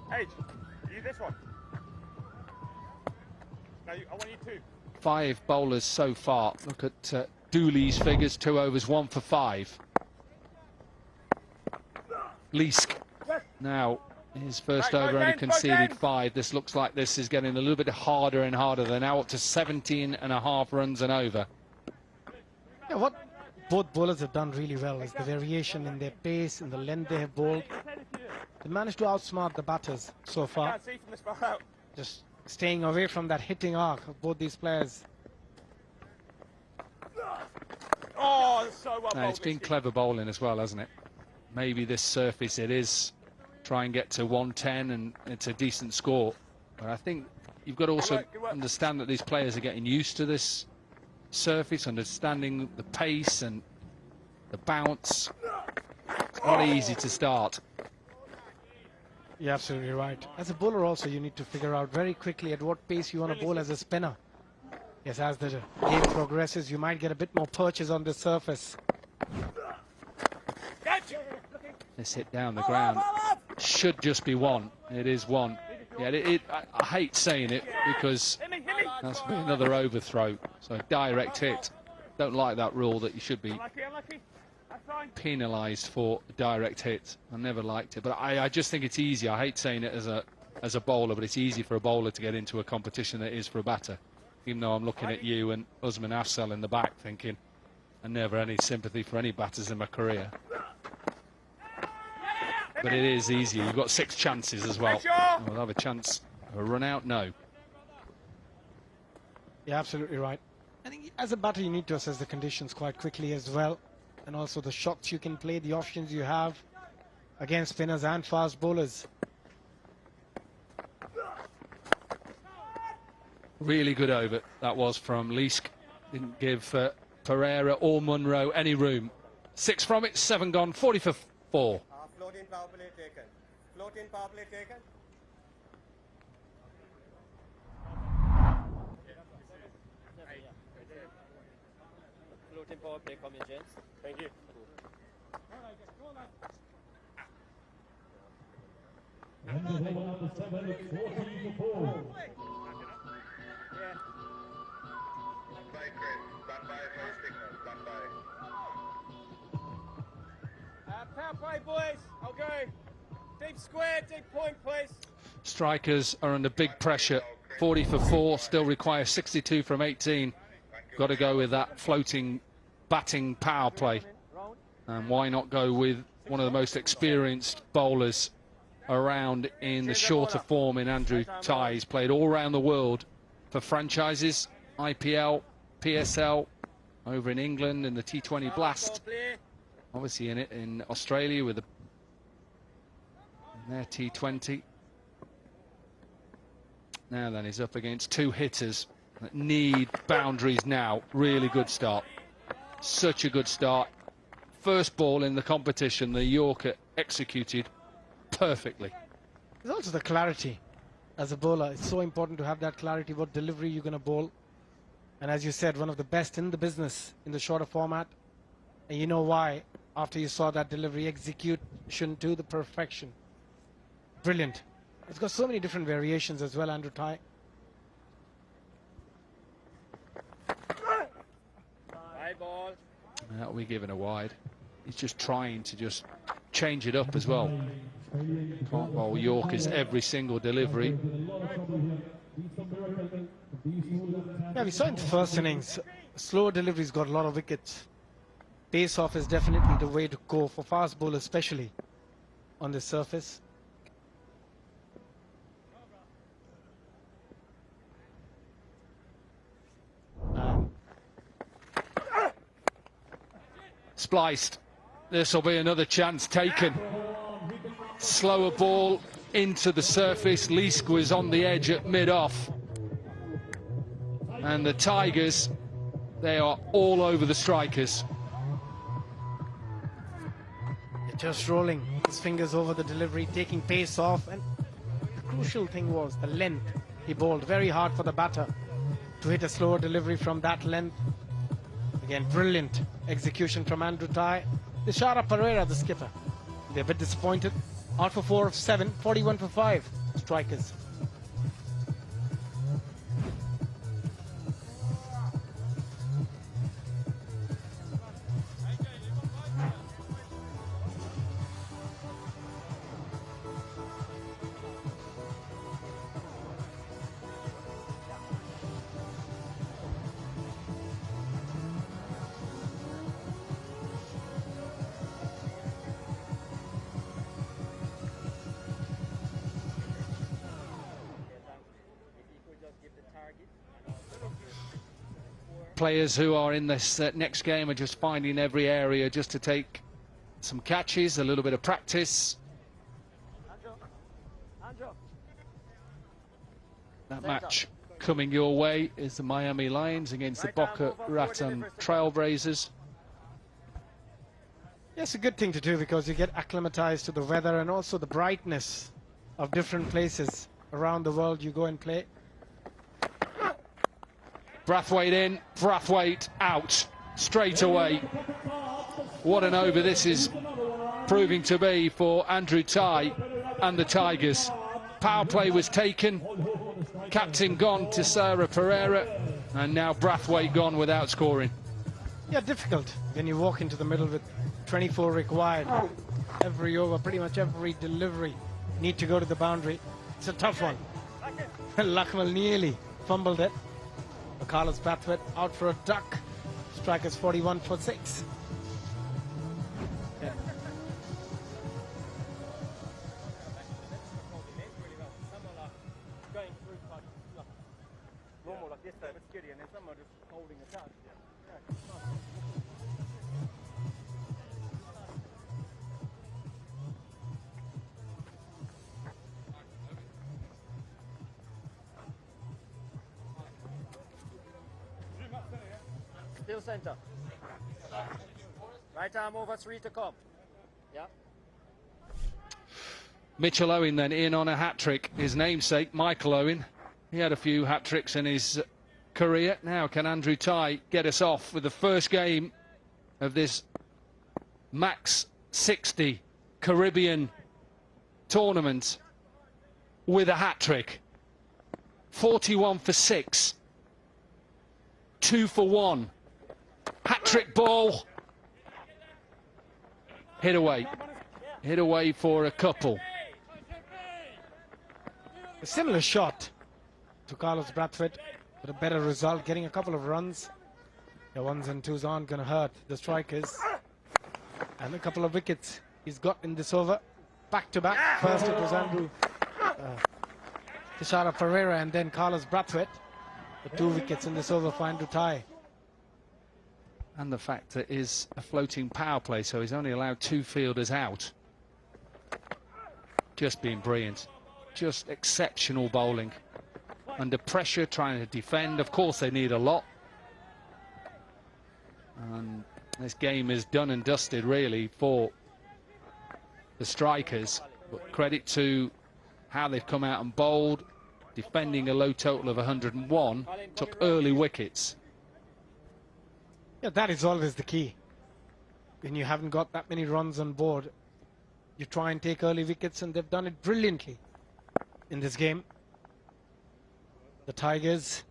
Hey, you this one. No, I want you 2. 5 bowlers so far. Look at Dooley's figures, 2 overs, 1 for 5. Leask now, his first over only conceded 5. This looks like this is getting a little bit harder and harder. They're now up to 17.5 runs and over. Yeah, what both bowlers have done really well is the variation in their pace, in the length they have bowled. They managed to outsmart the batters so far. Just staying away from that hitting arc of both these players. Oh, so well. And it's been clever bowling as well, hasn't it? Maybe this surface it is try and get to 110 and it's a decent score. But I think you've got to also understand that these players are getting used to this surface, understanding the pace and the bounce. It's not easy to start. You're absolutely right. As a bowler also, you need to figure out very quickly at what pace you want to bowl as a spinner. Yes, as the game progresses, you might get a bit more purchase on the surface. This hit down the ground should just be 1. It is 1. Yeah, I hate saying it because that's been another overthrow. So a direct hit. Don't like that rule that you should be penalised for a direct hit. I never liked it, but I just think it's easy. I hate saying it as a bowler, but it's easy for a bowler to get into a competition than it is for a batter. Even though I'm looking at you and Usman Afzal in the back thinking, I never had any sympathy for any batters in my career. But it is easy. You've got 6 chances as well. We'll have a chance of a run out? No. Yeah, absolutely right. I think as a batter, you need to assess the conditions quite quickly as well. And also the shots you can play, the options you have against spinners and fast bowlers. Really good over. That was from Leask. Didn't give Pereira or Munro any room. 6 from it, 7 gone, 40 for 4. Floating power play taken. Floating power play taken. Floating power play coming, gents. Thank you. Power play, boys. I'll go. Deep square, deep point, please. Strikers are under big pressure. 40 for 4, still requires 62 from 18. Got to go with that floating batting power play. And why not go with one of the most experienced bowlers around in the shorter form in Andrew Tye. He's played all around the world for franchises, IPL, PSL, over in England in the T20 Blast. Obviously in it in Australia with their T20. Now then he's up against 2 hitters that need boundaries now. Really good start. Such a good start. First ball in the competition, the Yorker executed perfectly. There's also the clarity. As a bowler, it's so important to have that clarity, what delivery you're going to bowl. And as you said, one of the best in the business in the shorter format. And you know why? After you saw that delivery, execution to the perfection. Brilliant. It's got so many different variations as well, Andrew Tye. High ball. That'll be given a wide. He's just trying to just change it up as well. Can't bowl Yorkers every single delivery. Yeah, we saw in the first innings, slow deliveries got a lot of wickets. Pace off is definitely the way to go for fast bowlers, especially on this surface. Spliced. This will be another chance taken. Slower ball into the surface. Leask was on the edge at mid-off. And the Tigers, they are all over the strikers. Just rolling his fingers over the delivery, taking pace off. And the crucial thing was the length. He bowled very hard for the batter to hit a slower delivery from that length. Again, brilliant execution from Andrew Tye. Tishara Pereira, the skipper. They're a bit disappointed. Out for 4 of 7, 41 for 5 strikers. players who are in this next game are just finding every area just to take some catches, a little bit of practice. That match coming your way is the Miami Lions against the Boca Raton Trailblazers. Yeah, it's a good thing to do because you get acclimatized to the weather and also the brightness of different places around the world you go and play. Brathwaite in, Brathwaite out straight away. What an over this is proving to be for Andrew Tai and the Tigers. Power play was taken, captain gone to Sarah Pereira, and now Brathwaite gone without scoring. Yeah, difficult when you walk into the middle with 24 required. Every over, pretty much every delivery need to go to the boundary. It's a tough one. Lakmal nearly fumbled it. Carlos Brathwaite out for a duck. Strikers 41 for 6. Yeah. Still center. Right arm over 3 to come. Yeah. Mitchell Owen then in on a hat-trick. His namesake, Michael Owen. He had a few hat-tricks in his career. Now can Andrew Tai get us off with the first game of this MAX60 Caribbean tournament with a hat-trick. 41 for 6. 2 for 1. Hat-trick ball. Hit away. Hit away for a couple. A similar shot to Carlos Brathwaite, but a better result, getting a couple of runs. The 1s and 2s aren't going to hurt the strikers. And a couple of wickets he's got in this over. Back to back. First it was Andrew Tishara Pereira and then Carlos Brathwaite. The 2 wickets in this over for Andrew Tai. And the fact that it is a floating power play, so he's only allowed 2 fielders out. Just being brilliant. Just exceptional bowling. Under pressure, trying to defend. Of course, they need a lot. And this game is done and dusted, really, for the strikers. But credit to how they've come out and bowled. Defending a low total of 101, took early wickets. Yeah, that is always the key. When you haven't got that many runs on board, you try and take early wickets, and they've done it brilliantly in this game. The Tigers.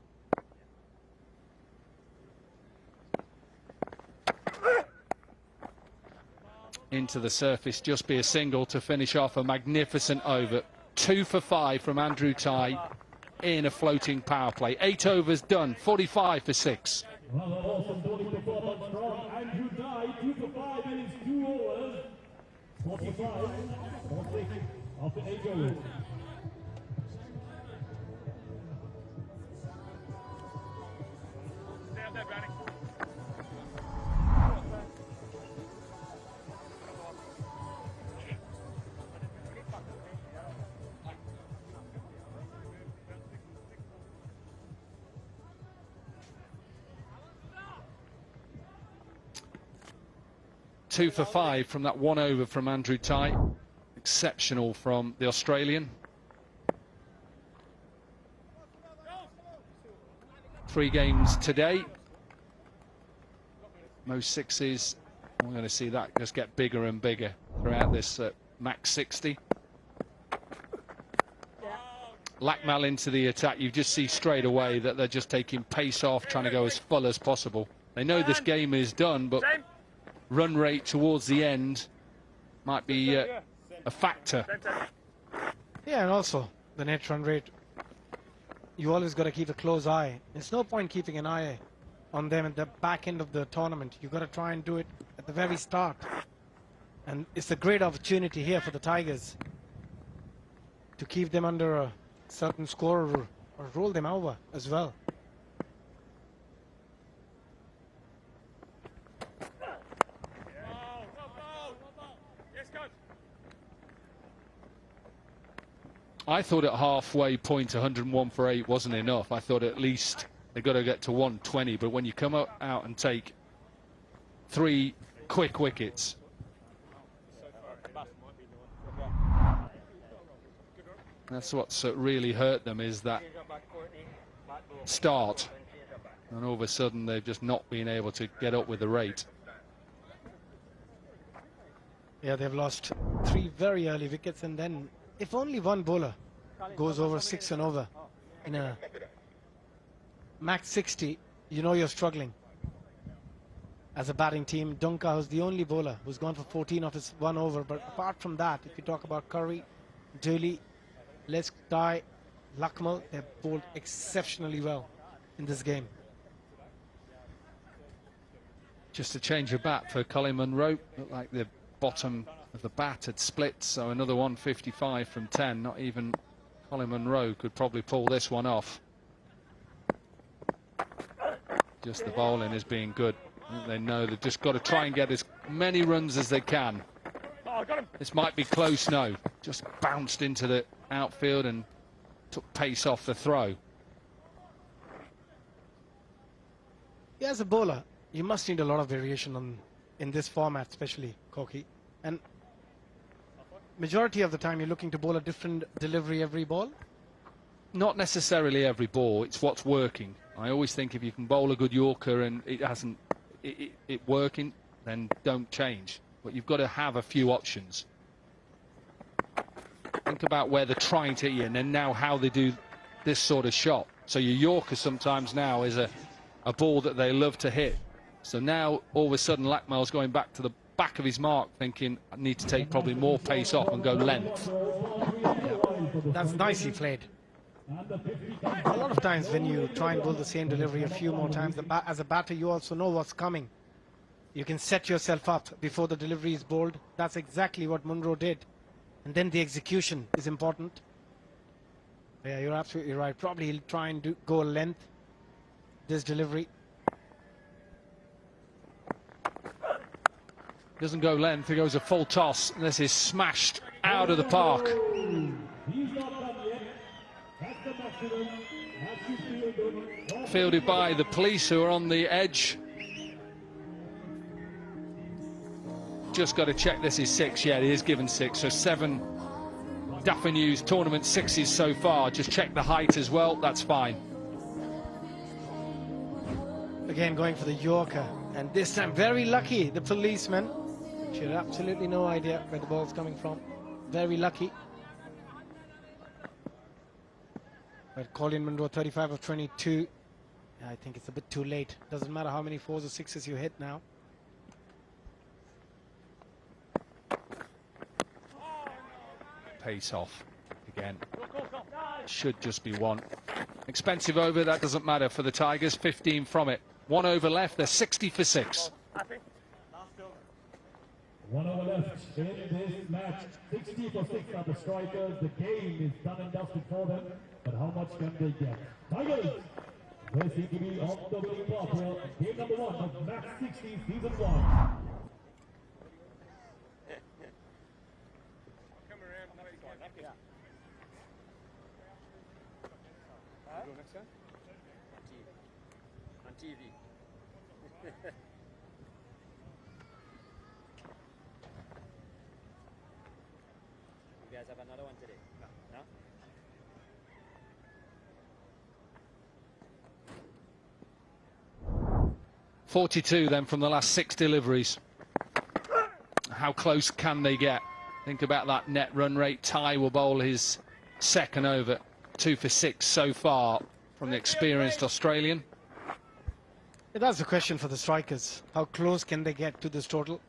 Into the surface, just be a single to finish off a magnificent over. 2 for 5 from Andrew Tai in a floating power play. 8 overs done, 45 for 6. Andrew Tai, 2 for 5 innings, 2 overs. 45 for 6 after 8 overs. Stay up there, Browning. Two for 5 from that 1 over from Andrew Tai. Exceptional from the Australian. 3 games today. Most 6s. We're going to see that just get bigger and bigger throughout this MAX60. Lakmal into the attack. You just see straight away that they're just taking pace off, trying to go as full as possible. They know this game is done, but run rate towards the end might be a factor. Yeah, and also the net run rate. You always got to keep a close eye. There's no point keeping an eye on them at the back end of the tournament. You've got to try and do it at the very start. And it's a great opportunity here for the Tigers to keep them under a certain score or roll them over as well. I thought at halfway point 101 for 8 wasn't enough. I thought at least they've got to get to 120. But when you come out and take 3 quick wickets, that's what's really hurt them, is that start. And all of a sudden they've just not been able to get up with the rate. Yeah, they've lost 3 very early wickets, and then if only one bowler goes over 6 and over in a MAX60, you know you're struggling as a batting team. Dunca was the only bowler who's gone for 14 off his 1 over. But apart from that, if you talk about Curry, Dooley, Lesky, Luckmal, they've bowled exceptionally well in this game. Just a change of bat for Colin Munro. Looked like the bottom of the bat had split, so another 155 from 10. Not even Colin Munro could probably pull this one off. Just the bowling is being good. They know they've just got to try and get as many runs as they can. This might be close, no. Just bounced into the outfield and took pace off the throw. Yeah, as a bowler, you must need a lot of variation in this format, especially, Koki. And majority of the time, you're looking to bowl a different delivery every ball? Not necessarily every ball, it's what's working. I always think if you can bowl a good Yorker and it hasn't it working, then don't change. But you've got to have a few options. Think about where they're trying to hit you, and then now how they do this sort of shot. So your Yorker sometimes now is a ball that they love to hit. So now all of a sudden Luckmal's going back to the back of his mark, thinking I need to take probably more pace off and go length. Yeah, that's nicely played. A lot of times when you try and bowl the same delivery a few more times, as a batter you also know what's coming. You can set yourself up before the delivery is bowled. That's exactly what Munro did. And then the execution is important. Yeah, you're absolutely right. Probably he'll try and go length this delivery. Doesn't go length, he goes a full toss, and this is smashed out of the park. Fielded by the police, who are on the edge. Just got to check this is 6. Yeah, it is given 6, so 7 Daffy tournament 6s so far. Just check the height as well, that's fine. Again going for the Yorker, and this time very lucky, the policeman. She had absolutely no idea where the ball's coming from. Very lucky. But Colin Munro, 35 of 22. I think it's a bit too late. Doesn't matter how many 4s or 6s you hit now. Pace off again. Should just be 1. Expensive over, that doesn't matter for the Tigers. 15 from it. 1 over left, they're 60 for 6. 1 over left in this match. 60 for 6 are the strikers. The game is done and dusted for them. But how much can they get? Tigers, they seem to be on the winning path here. Game number 1 of MAX60 Season 1. On TV. You guys have another one today? No? 42 then from the last 6 deliveries. How close can they get? Think about that net run rate. Ty will bowl his second over. 2 for 6 so far from the experienced Australian. That's the question for the strikers. How close can they get to this total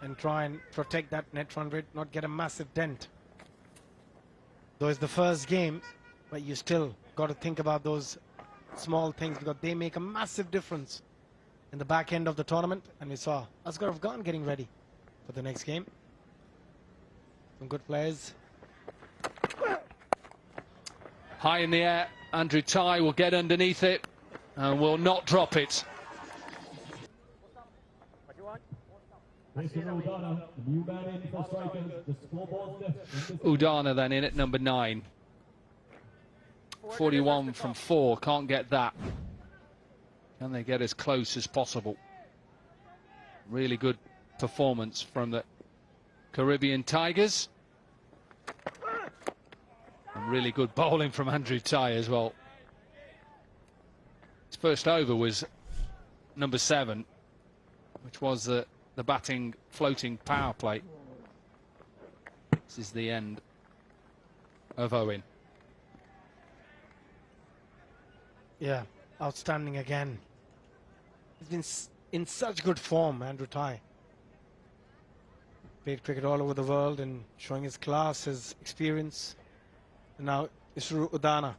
and try and protect that net run rate, not get a massive dent? Though it's the first game, but you still got to think about those small things, because they make a massive difference in the back end of the tournament. And we saw Asghar Afghan getting ready for the next game. Some good players. High in the air, Andrew Ty will get underneath it and will not drop it. Udana then in at number 9. 41 from 4, can't get that. Can they get as close as possible? Really good performance from the Caribbean Tigers. And really good bowling from Andrew Ty as well. His first over was number 7, which was the batting floating power play. This is the end of Owen. Yeah, outstanding again. He's been in such good form, Andrew Ty. Played cricket all over the world and showing his class, his experience. And now Isru Udana.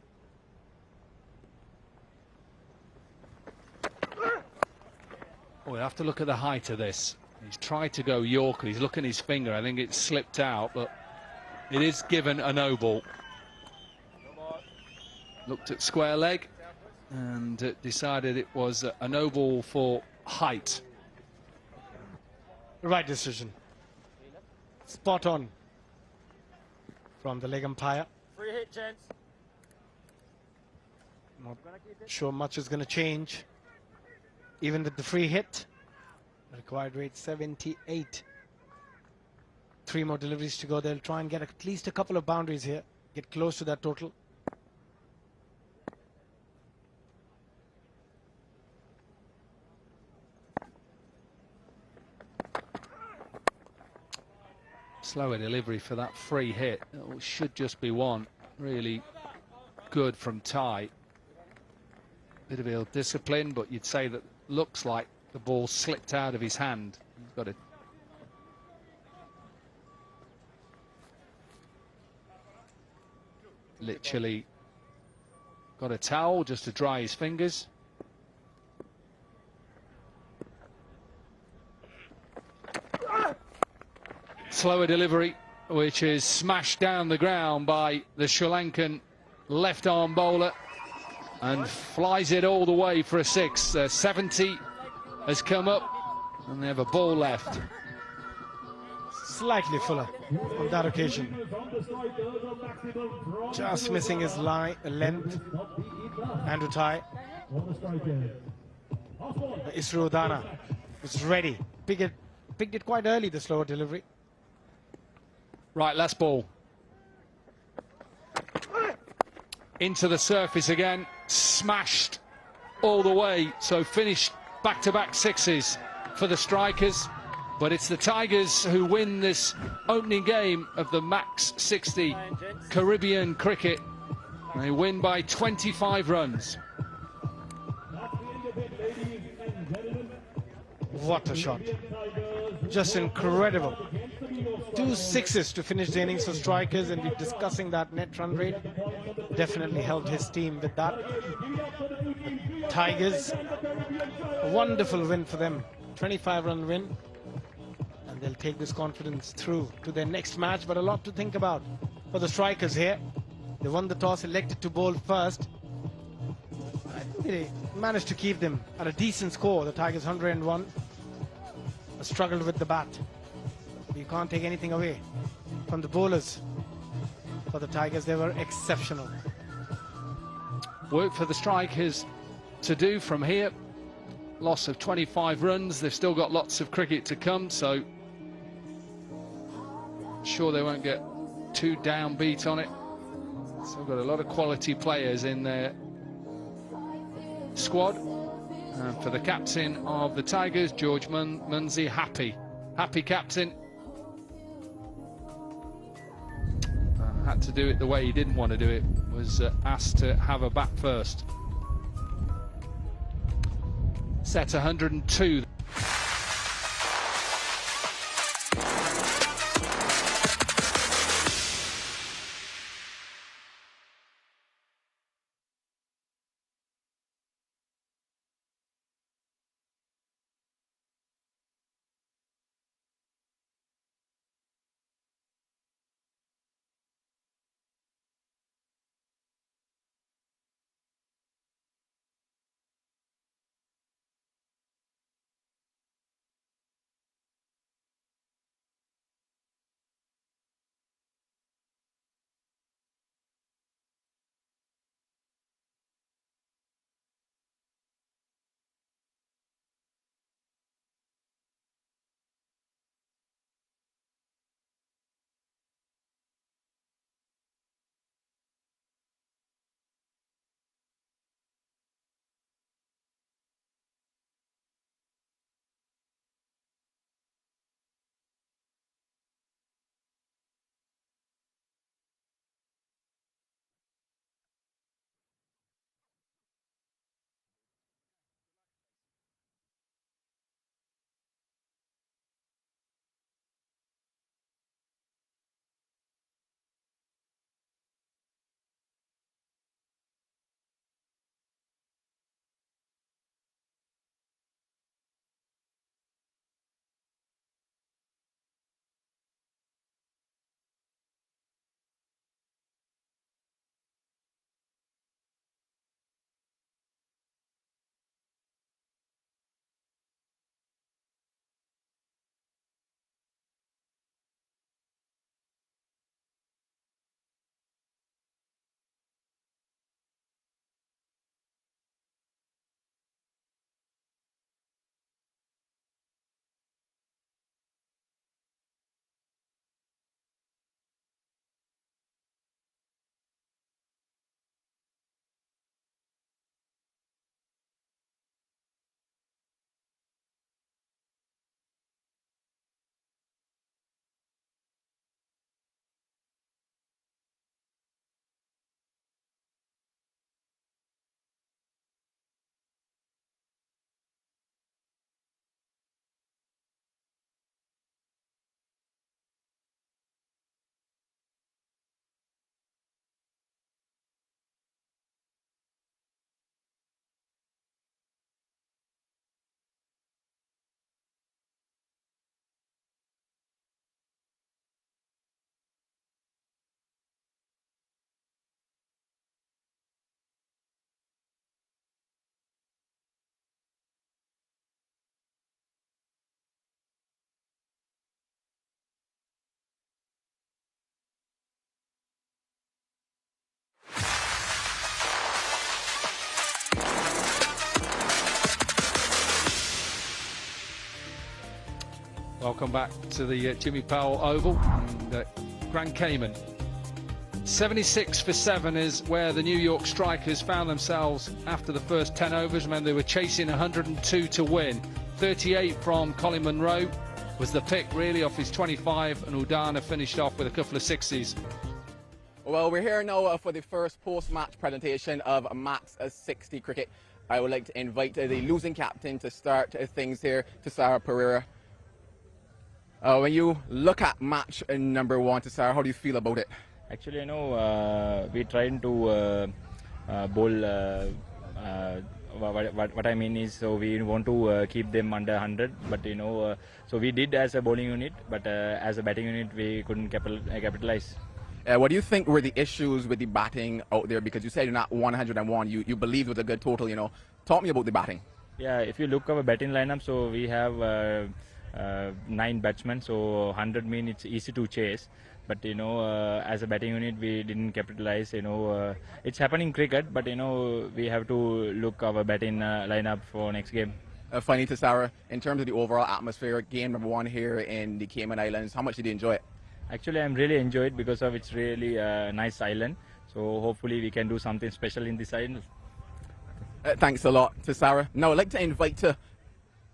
Oh, we have to look at the height of this. He's tried to go Yorker. He's looking at his finger. I think it's slipped out, but it is given a no ball. Looked at square leg and decided it was a no ball for height. Right decision. Spot on from the leg umpire. Free hit, gents. Not sure much is going to change. Even with the free hit, required rate 78. 3 more deliveries to go. They'll try and get at least a couple of boundaries here. Get close to that total. Slower delivery for that free hit. It should just be one. Really good from Ty. Bit of ill discipline, but you'd say that looks like the ball slipped out of his hand. He's got it. Literally got a towel just to dry his fingers. Slower delivery, which is smashed down the ground by the Sri Lankan left arm bowler and flies it all the way for a 6. 70 has come up and they have a ball left. Slightly fuller on that occasion. Just missing his length. Andrew Ty. Isru Udana was ready. Picked it quite early, the slower delivery. Right, last ball. Into the surface again, smashed all the way. So finished back-to-back 6s for the strikers. But it's the Tigers who win this opening game of the MAX60 Caribbean cricket. They win by 25 runs. What a shot. Just incredible. 2 6s to finish the innings for strikers, and we're discussing that net run rate. Definitely helped his team with that. The Tigers, a wonderful win for them. 25-run win. And they'll take this confidence through to their next match, but a lot to think about for the strikers here. They won the toss, elected to bowl first. I think they managed to keep them at a decent score. The Tigers 101 struggled with the bat. You can't take anything away from the bowlers. For the Tigers, they were exceptional. Work for the strikers to do from here. Loss of 25 runs. They've still got lots of cricket to come, so I'm sure they won't get too downbeat on it. Still got a lot of quality players in their squad. And for the captain of the Tigers, George Munsey, happy captain. Had to do it the way he didn't want to do it, was asked to have a bat first. Set 102. Welcome back to the Jimmy Powell Oval and Grand Cayman. 76 for 7 is where the New York Strikers found themselves after the first 10 overs. Remember, they were chasing 102 to win. 38 from Colin Munro was the pick, really, off his 25, and Udana finished off with a couple of 60s. Well, we're here now for the first post-match presentation of MAX60 cricket. I would like to invite the losing captain to start things here, Sarah Pereira. When you look at match number 1, Sarah, how do you feel about it? Actually, we tried to bowl. What I mean is, so we want to keep them under 100, but so we did as a bowling unit, but as a batting unit, we couldn't capitalize. What do you think were the issues with the batting out there? Because you said you're not 101, you believed it was a good total, Talk me about the batting. Yeah, if you look at our batting lineup, so we have 9 batsmen, so 100 means it's easy to chase. But as a batting unit, we didn't capitalize. It's happening in cricket, but we have to look our batting lineup for next game. Finally, to Sarah, in terms of the overall atmosphere, game number 1 here in the Cayman Islands, how much did you enjoy it? Actually, I'm really enjoyed because of it's really a nice island. So hopefully we can do something special in this island. Thanks a lot to Sarah. Now I'd like to invite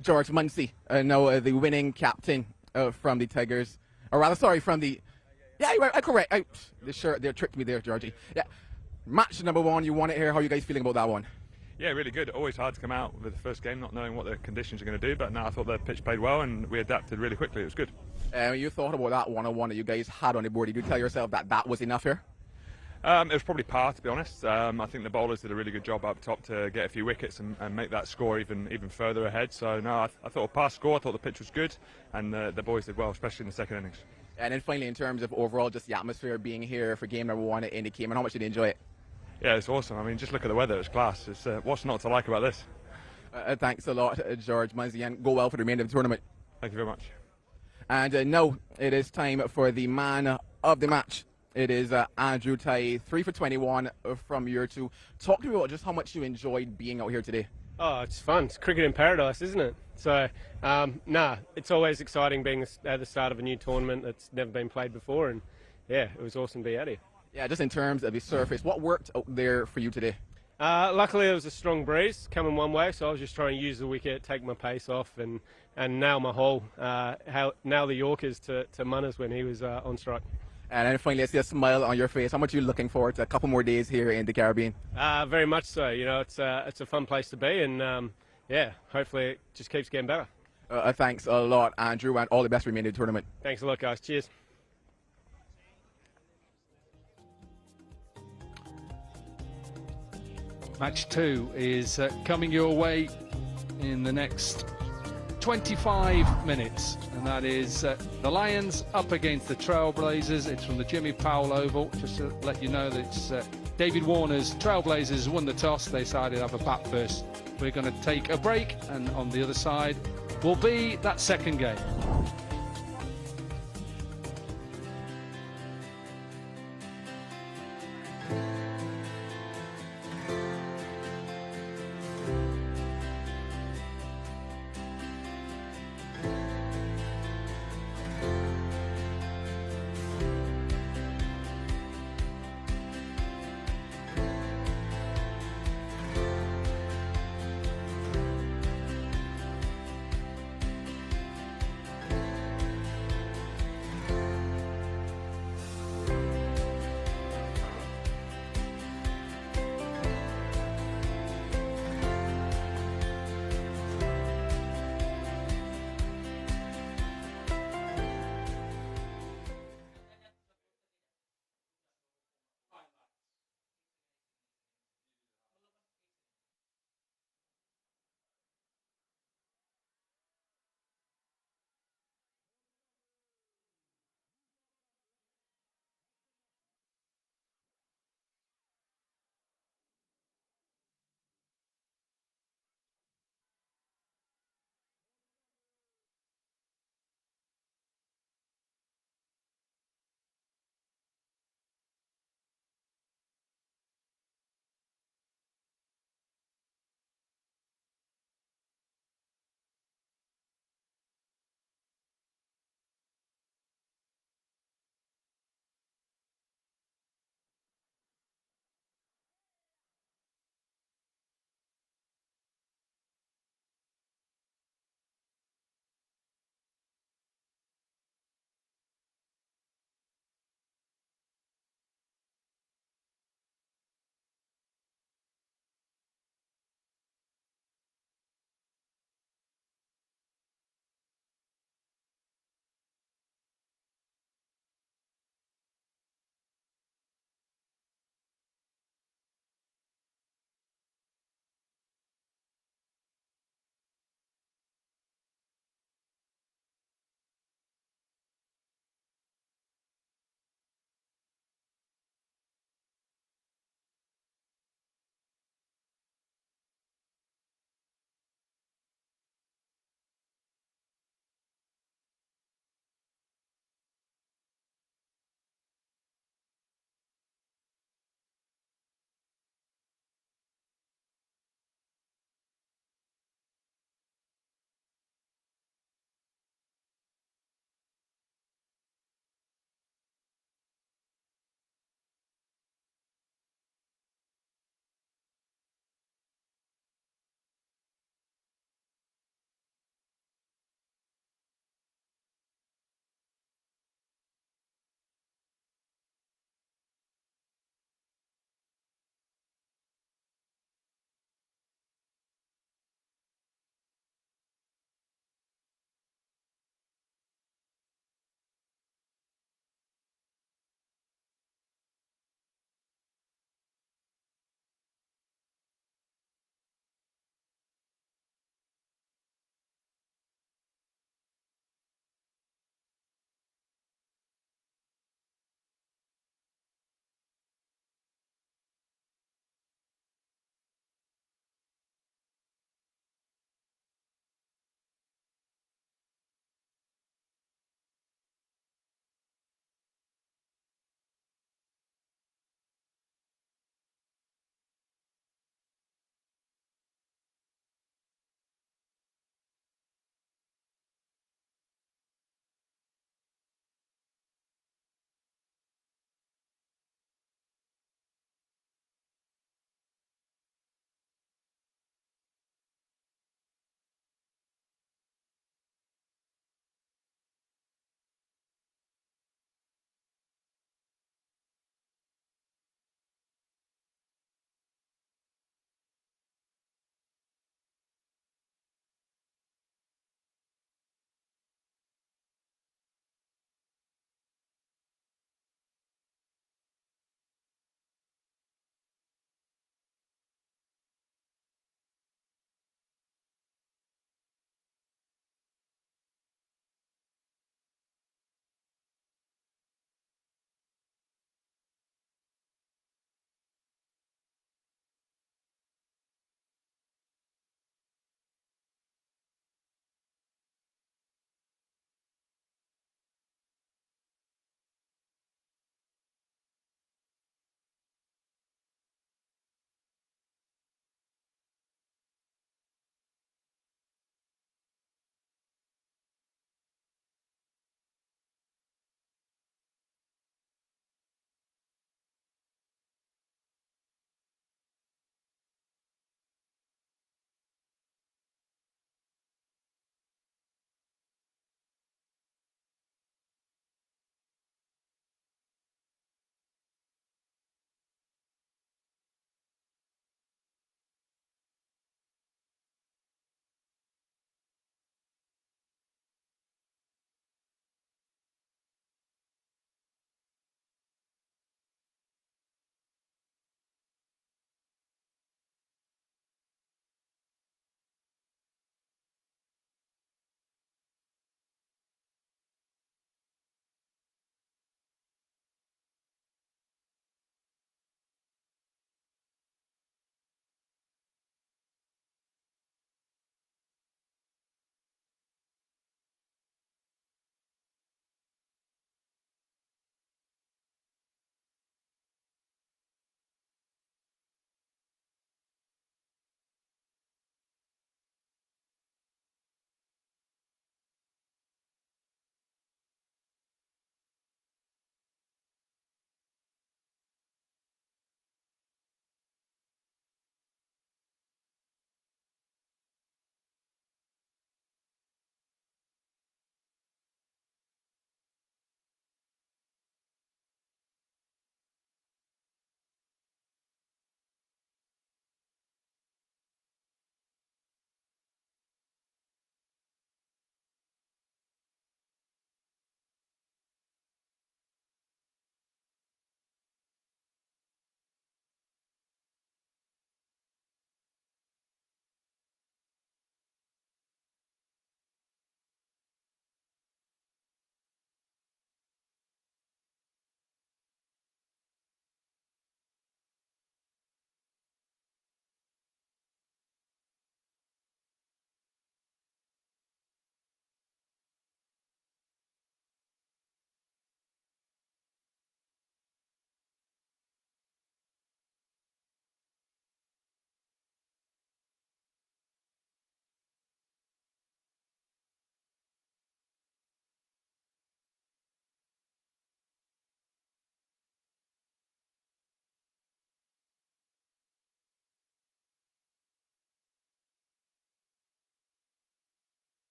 George Munsey, now the winning captain from the Tigers, or rather, sorry, from the. Yeah, you're right, correct. They tricked me there, Georgie. Yeah, match number 1, you won it here. How are you guys feeling about that one? Yeah, really good. Always hard to come out with the first game not knowing what the conditions are going to do, but now I thought the pitch played well and we adapted really quickly. It was good. You thought about that 1-on-1 that you guys had on the board. Did you tell yourself that was enough here? It was probably par, to be honest. I think the bowlers did a really good job up top to get a few wickets and make that score even further ahead. So no, I thought a par score. I thought the pitch was good, and the boys did well, especially in the second innings. And then finally, in terms of overall just the atmosphere being here for game number 1 in the Cayman, how much did you enjoy it? Yeah, it's awesome. I mean, just look at the weather. It's class. It's what's not to like about this? Thanks a lot, George Munsey, and go well for the remainder of the tournament. Thank you very much. And now it is time for the man of the match. It is Andrew Tai, 3 for 21 from year 2. Talk to me about just how much you enjoyed being out here today. Oh, it's fun. It's cricket in paradise, isn't it? So, it's always exciting being at the start of a new tournament that's never been played before, and yeah, it was awesome to be out here. Yeah, just in terms of the surface, what worked out there for you today? Luckily, there was a strong breeze coming one way, so I was just trying to use the wicket, take my pace off, and nail my hole, nail the Yorkers to Munners when he was on strike. And then finally, I see a smile on your face. How much are you looking forward to a couple more days here in the Caribbean? Very much so. It's a fun place to be, and yeah, hopefully it just keeps getting better. Thanks a lot, Andrew, and all the best remaining of the tournament. Thanks a lot, guys. Cheers. Match 2 is coming your way in the next 25 minutes, and that is the Lions up against the Trailblazers. It's from the Jimmy Powell Oval. Just to let you know that it's David Warner's Trailblazers won the toss. They decided to have a bat first. We're going to take a break, and on the other side will be that second game.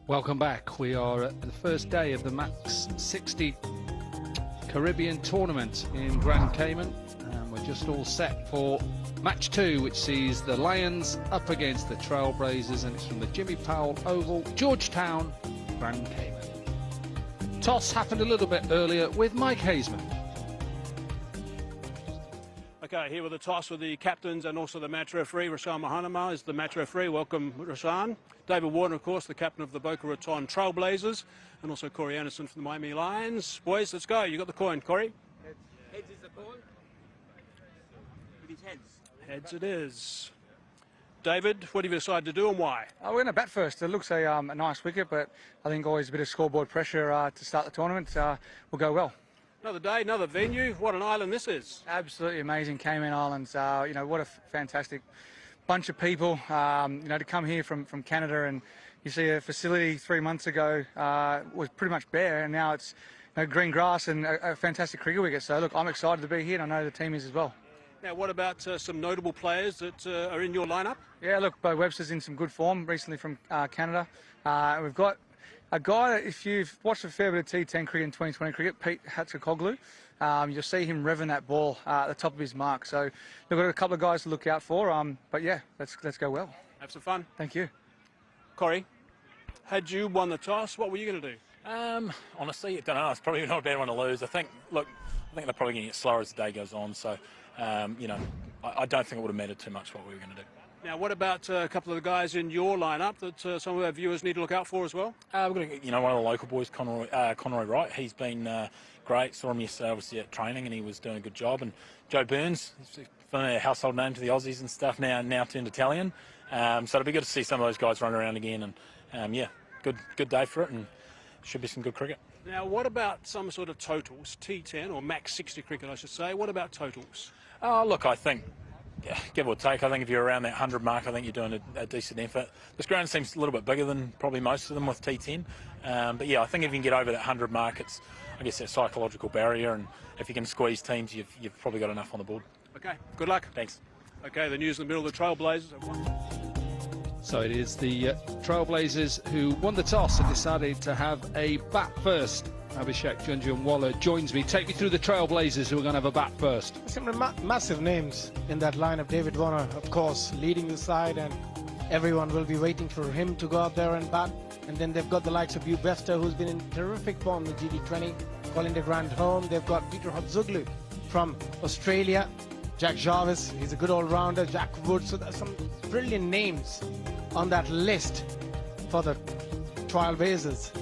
Welcome back. We are at the first day of the MAX60 Caribbean tournament in Grand Cayman, and we're just all set for match 2, which sees the Lions up against the Trailblazers, and it's from the Jimmy Powell Oval, Georgetown, Grand Cayman. Toss happened a little bit earlier with Mike Hazeman. Okay, here with the toss with the captains and also the match referee. Arslan Ash is the match referee. Welcome, Arslan. David Warner, of course, the captain of the Boca Raton Trailblazers, and also Corey Anderson from the Miami Lions. Boys, let's go. You got the coin, Corey? Heads is the coin. It is heads. Heads it is. David, what have you decided to do and why? We're going to bat first. It looks a nice wicket, but I think always a bit of scoreboard pressure to start the tournament will go well. Another day, another venue. What an island this is. Absolutely amazing, Cayman Islands. You know, what a fantastic bunch of people. You know, to come here from Canada, and you see a facility 3 months ago was pretty much bare, and now it's green grass and a fantastic cricket wicket. So look, I'm excited to be here, and I know the team is as well. Now, what about some notable players that are in your lineup? Yeah, look, Bo Webster's in some good form recently from Canada. We've got a guy that, if you've watched a fair bit of T10 cricket and 2020 cricket, Pete Hatzikoglu, you'll see him revving that ball at the top of his mark. So we've got a couple of guys to look out for. But yeah, let's go well. Have some fun. Thank you. Corey, had you won the toss, what were you going to do? Honestly, I don't know. It's probably not a bad one to lose. I think they're probably going to get slower as the day goes on. So, you know, I don't think it would have mattered too much what we were going to do. Now, what about a couple of the guys in your lineup that some of our viewers need to look out for as well? We've got, one of the local boys, Conroy Wright. He's been great. Saw him yesterday, obviously, at training, and he was doing a good job. And Joe Burns, a household name to the Aussies and stuff, now turned Italian. So it'll be good to see some of those guys run around again. And yeah, good day for it, and should be some good cricket. Now, what about some sort of totals? T10 or MAX60 cricket, I should say. What about totals? Look, I think, give or take, I think if you're around that 100 mark, I think you're doing a decent effort. This ground seems a little bit bigger than probably most of them with T10. But yeah, I think if you can get over that 100 mark, it's, I guess, that psychological barrier. And if you can squeeze teams, you've probably got enough on the board. Okay, good luck. Thanks. Okay, the news in the middle of the Trailblazers have won. So it is the Trailblazers who won the toss and decided to have a bat first. Abhishek Junjunwala joins me. Take me through the Trailblazers who are going to have a bat first. Some massive names in that lineup. David Warner, of course, leading the side, and everyone will be waiting for him to go out there and bat. And then they've got the likes of Boca Webster, who's been in terrific form in the GD20, calling the ground home. They've got Peter Hodzoglu from Australia, Jack Jarvis, he's a good all-rounder, Jack Wood. So there's some brilliant names on that list for the Trailblazers.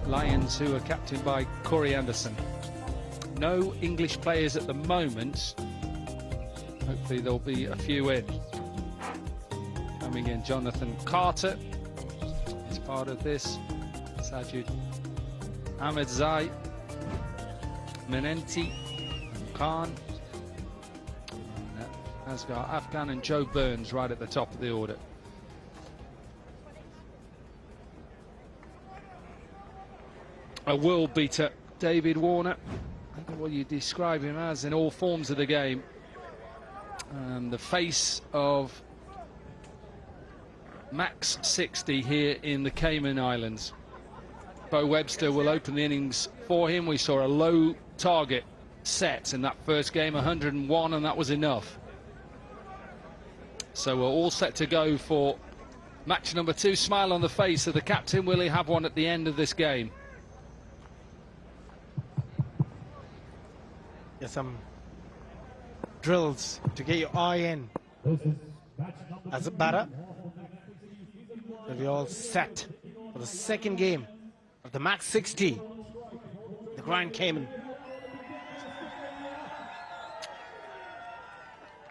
Lions, who are captained by Corey Anderson. No English players at the moment. Hopefully there'll be a few in. Coming in, Jonathan Carter is part of this. Sajid Ahmedzai, Menenti, Khan, Asghar Afghan and Joe Burns right at the top of the order. A world beater, David Warner. I don't know what you describe him as in all forms of the game. The face of MAX60 here in the Cayman Islands. Bo Webster will open the innings for him. We saw a low target set in that first game, 101, and that was enough. So we're all set to go for match number 2. Smile on the face of the captain. Will he have one at the end of this game? There's some drills to get your eye in as a batter. So we're all set for the second game of the MAX60, the Grand Cayman.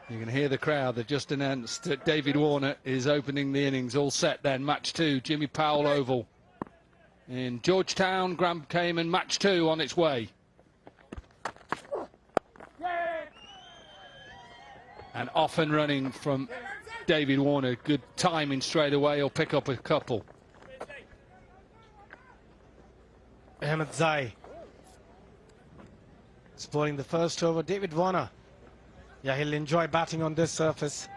You can hear the crowd. They've just announced that David Warner is opening the innings. All set then. Match 2, Jimmy Powell Oval in Georgetown, Grand Cayman. Match 2 on its way. And off and running from David Warner. Good timing straight away. He'll pick up a couple. Ahmedzai spoiling the first over. David Warner, yeah, he'll enjoy batting on this surface.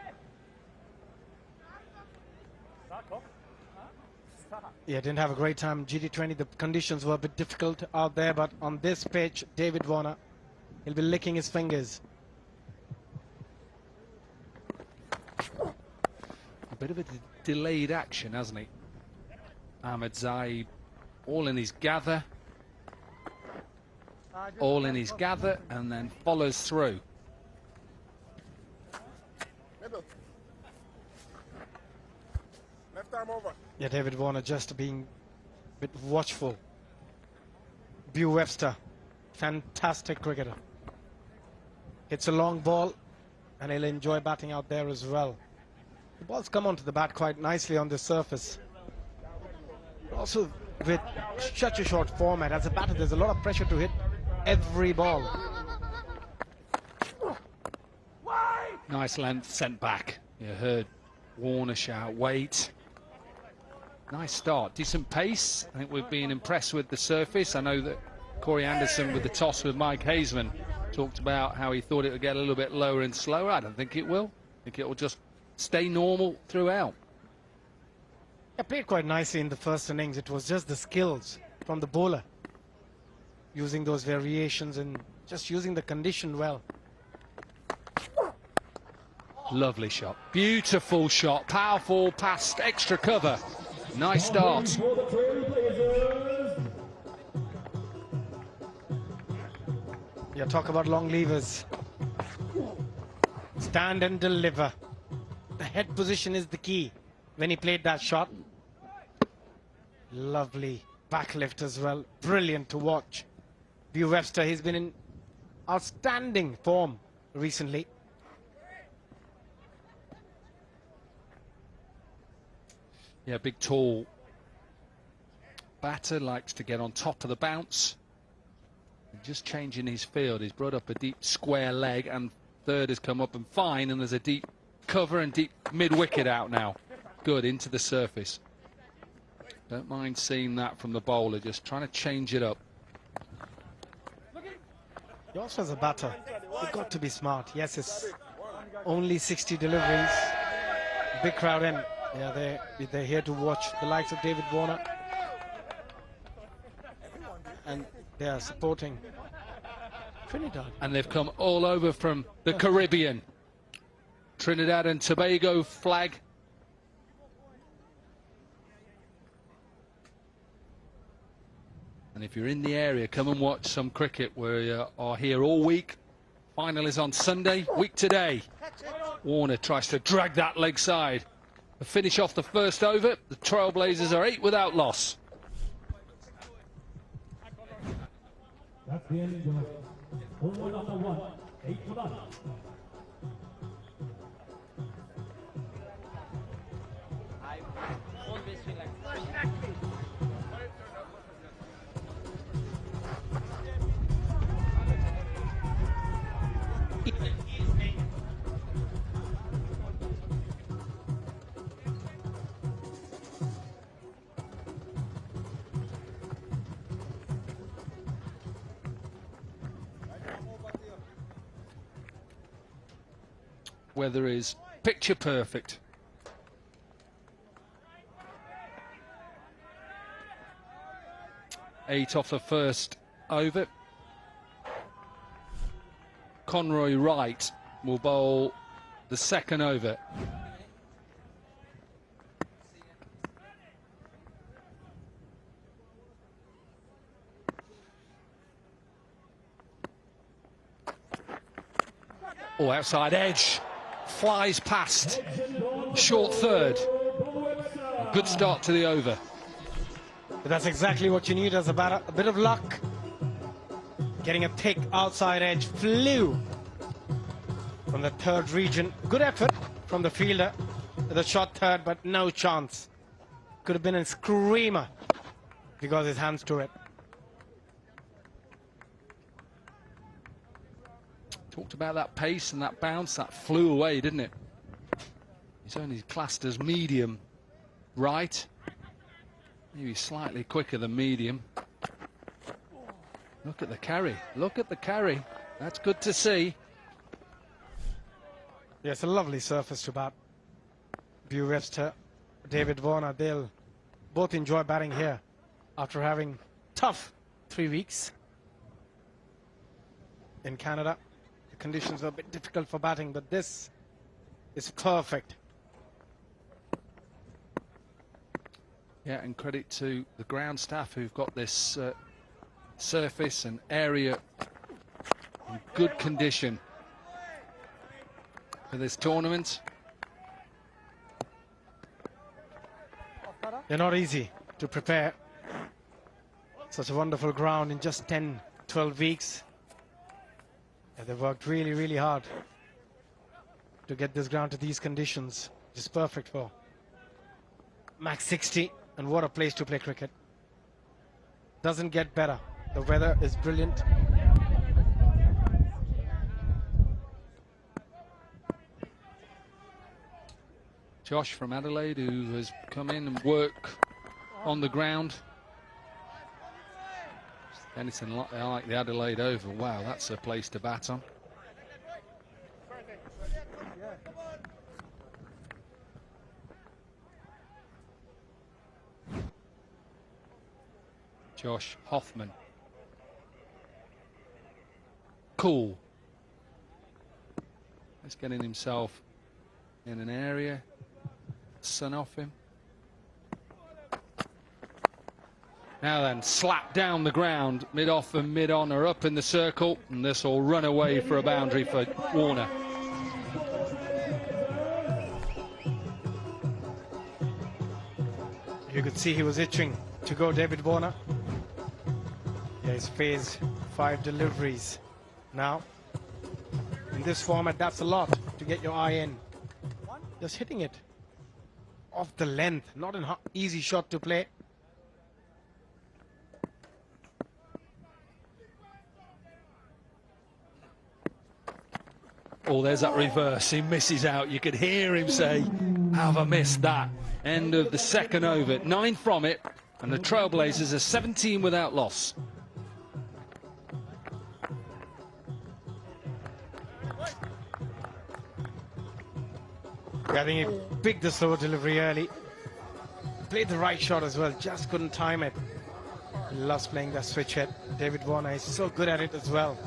Yeah, didn't have a great time. GT20, the conditions were a bit difficult out there, but on this pitch, David Warner, he'll be licking his fingers. A bit of a delayed action, hasn't he? Ahmed Zaid, all in his gather. All in his gather, and then follows through. Left arm over. Yeah, David Warner just being a bit watchful. Bu Webster, fantastic cricketer. Hits a long ball, and he'll enjoy batting out there as well. The ball's come onto the bat quite nicely on the surface. Also, with such a short format, as a batter, there's a lot of pressure to hit every ball. Nice length sent back. You heard Warner shout, wait. Nice start, decent pace. I think we've been impressed with the surface. I know that Corey Anderson with the toss with Mike Hazeman talked about how he thought it would get a little bit lower and slower. I don't think it will. I think it will just stay normal throughout. Yeah, played quite nicely in the first innings. It was just the skills from the bowler, using those variations and just using the condition well. Lovely shot, beautiful shot, powerful past extra cover. Nice start. Yeah, talk about long levers. Stand and deliver. The head position is the key when he played that shot. Lovely back lift as well. Brilliant to watch. Bu Webster, he's been in outstanding form recently. Yeah, big tall batter, likes to get on top of the bounce. Just changing his field. He's brought up a deep square leg, and third has come up and fine, and there's a deep cover and deep mid-wicket out now. Good, into the surface. Don't mind seeing that from the bowler, just trying to change it up. He also has a batter. You've got to be smart. Yes, it's only 60 deliveries. Big crowd in. Yeah, they're here to watch the likes of David Warner. And they are supporting Trinidad. And they've come all over from the Caribbean. Trinidad and Tobago flag. And if you're in the area, come and watch some cricket. We are here all week. Final is on Sunday, week today. Warner tries to drag that leg side. To finish off the first over, the Trailblazers are 8 without loss. That's the end of over number 1, 8 for none. Weather is picture perfect. Eight off the first over. Conroy Wright will bowl the second over. Oh, outside edge. Flies past. Short third. Good start to the over. But that's exactly what you need as a batter. A bit of luck. Getting a thick outside edge. Flew from the third region. Good effort from the fielder. The shot third, but no chance. Could have been a screamer if he got his hands to it. Talked about that pace and that bounce, that flew away, didn't it? He's only classed as medium right. Maybe slightly quicker than medium. Look at the carry. Look at the carry. That's good to see. Yeah, it's a lovely surface to bat. Bu Webster, David Warner, they'll both enjoy batting here after having tough 3 weeks in Canada. The conditions are a bit difficult for batting, but this is perfect. Yeah, and credit to the ground staff who've got this surface and area in good condition for this tournament. They're not easy to prepare such a wonderful ground in just 10, 12 weeks. Yeah, they've worked really, really hard to get this ground to these conditions. It's perfect for MAX60, and what a place to play cricket. Doesn't get better. The weather is brilliant. Josh from Adelaide, who has come in and work on the ground. Anything like the Adelaide Oval. Wow, that's a place to bat on. Josh Hoffman. Cool. He's getting himself in an area. Sun off him. Now then, slap down the ground. Mid-off and mid-on are up in the circle, and this will run away for a boundary for Warner. You could see he was itching to go, David Warner. Yeah, he's phased 5 deliveries now. In this format, that's a lot to get your eye in. Just hitting it off the length, not an easy shot to play. Oh, there's that reverse. He misses out. You could hear him say, have I missed that? End of the second over. 9 from it, and the Trailblazers are 17 without loss. I think he picked the slow delivery early. Played the right shot as well, just couldn't time it. He loves playing that switch hit. David Warner is so good at it as well.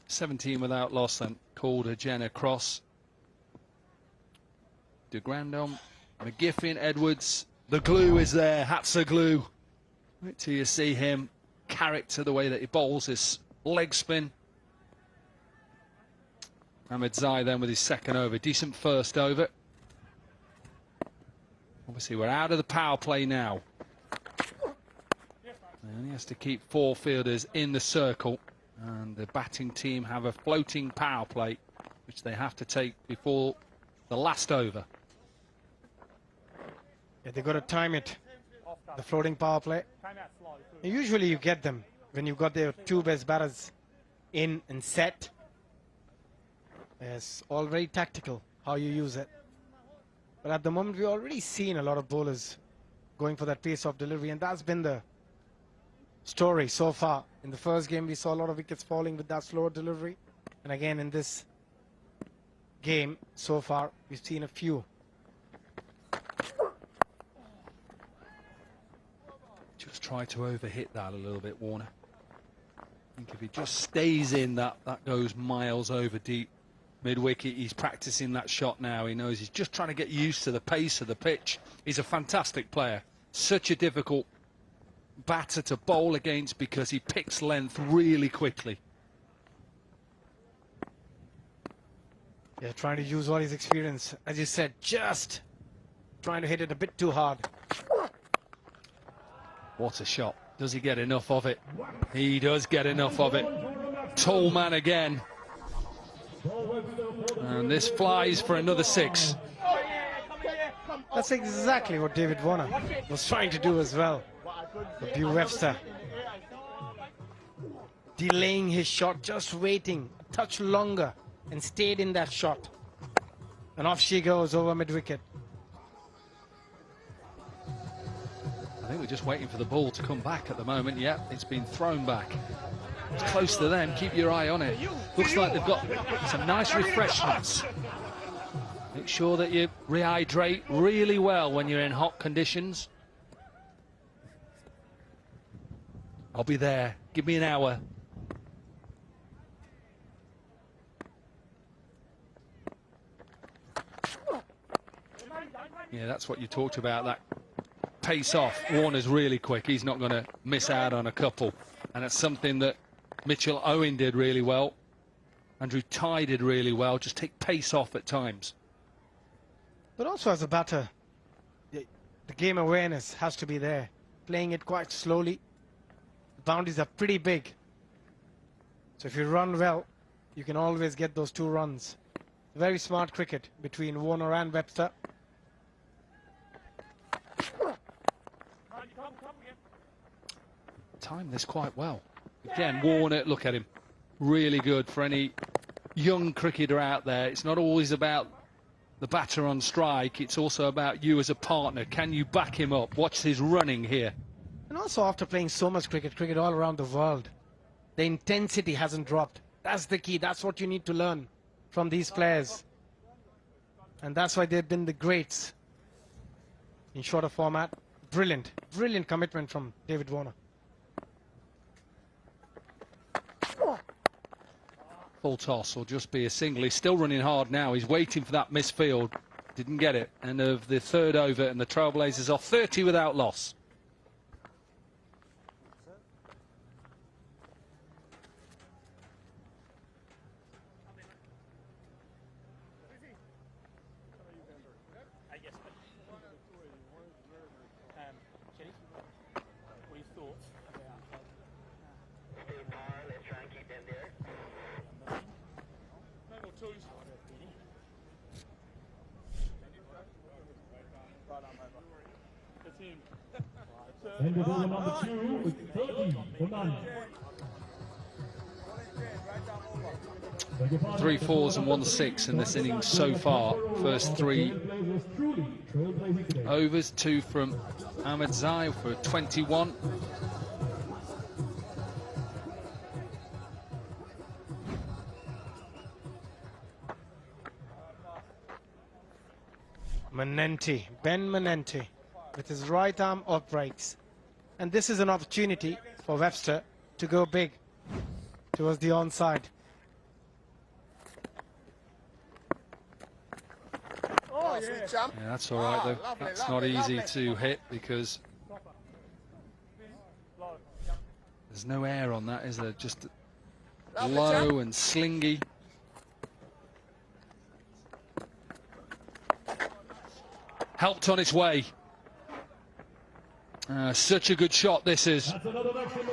.17 without loss, and called a Jenna cross. De Grandon, McGiffin, Edwards. The glue is there. Hatsa glue. Wait till you see him. Character, the way that he bowls his leg spin. Ahmed Zai then with his second over. Decent first over. Obviously, we're out of the power play now. And he has to keep 4 fielders in the circle. And the batting team have a floating power play, which they have to take before the last over. Yeah, they've got to time it, the floating power play. Usually you get them when you've got their 2 best batters in and set. It's all very tactical how you use it. But at the moment, we've already seen a lot of bowlers going for that pace-off delivery, and that's been the story so far. In the first game, we saw a lot of wickets falling with that slower delivery. And again, in this game so far, we've seen a few. Just try to overhit that a little bit, Warner. I think if he just stays in, that goes miles over deep. Mid-wicket, he's practicing that shot now. He knows he's just trying to get used to the pace of the pitch. He's a fantastic player. Such a difficult batter to bowl against because he picks length really quickly. Yeah, trying to use all his experience. As you said, just trying to hit it a bit too hard. What a shot. Does he get enough of it? He does get enough of it. Tall man again. And this flies for another 6. That's exactly what David Warner was trying to do as well. But Bew Webster delaying his shot, just waiting a touch longer and stayed in that shot. And off she goes over mid-wicket. I think we're just waiting for the ball to come back at the moment. Yeah, it's been thrown back. It's close to them. Keep your eye on it. Looks like they've got some nice refreshments. Make sure that you rehydrate really well when you're in hot conditions. I'll be there. Give me an hour. Yeah, that's what you talked about, that pace off. Warner's really quick. He's not going to miss out on a couple. And it's something that Mitchell Owen did really well. Andrew Ty did really well. Just take pace off at times. But also as a batter, the game awareness has to be there. Playing it quite slowly. The boundaries are pretty big. So if you run well, you can always get those 2 runs. Very smart cricket between Warner and Webster. Time this quite well. Again, Warner, look at him. Really good for any young cricketer out there. It's not always about the batter on strike. It's also about you as a partner. Can you back him up? Watch his running here. And also after playing so much cricket all around the world, the intensity hasn't dropped. That's the key. That's what you need to learn from these players. And that's why they've been the greats in shorter format. Brilliant, brilliant commitment from David Warner. Full toss will just be a single. He's still running hard now. He's waiting for that misfield. Didn't get it. And of the 3rd over, and the Trailblazers are 30 without loss. And the ball number 2 with 30 for 9. 3 4s and 1 6 in this innings so far. First 3 overs, 2 from Ahmed Zai for 21. Manenti, Ben Manenti, with his right arm off breaks. And this is an opportunity for Webster to go big towards the onside. Oh, yeah. Yeah, that's all right, though. That's not easy to hit because there's no air on that, is there? Just low and slingy. Helped on its way. Such a good shot this is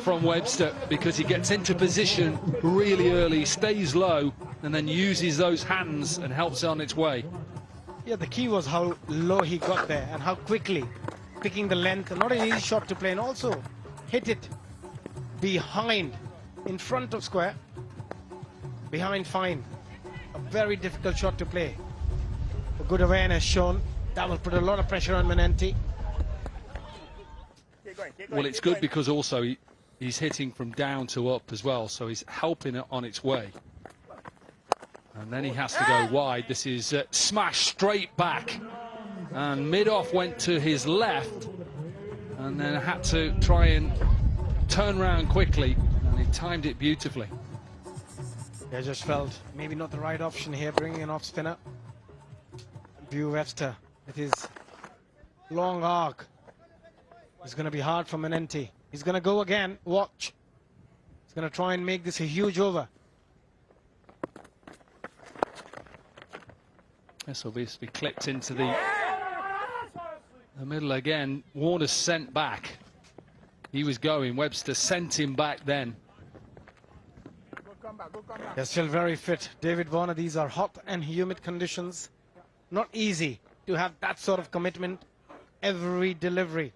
from Webster, because he gets into position really early, stays low, and then uses those hands and helps it on its way. Yeah, the key was how low he got there and how quickly, picking the length. Not an easy shot to play, and also hit it behind, in front of square, behind fine. A very difficult shot to play. A good awareness shown. That will put a lot of pressure on Manenti. Well, it's good because also he's hitting from down to up as well, so he's helping it on its way. And then he has to go wide. This is smashed straight back. And mid-off went to his left, and then had to try and turn round quickly, and he timed it beautifully. I just felt maybe not the right option here, bringing an off spinner. Bew Webster with his long arc. It's going to be hard for Manenti. He's going to go again. Watch. He's going to try and make this a huge over. This will be clipped into the middle again. Warner's sent back. He was going. Webster sent him back then. They're still very fit. David Warner, these are hot and humid conditions. Not easy to have that sort of commitment every delivery.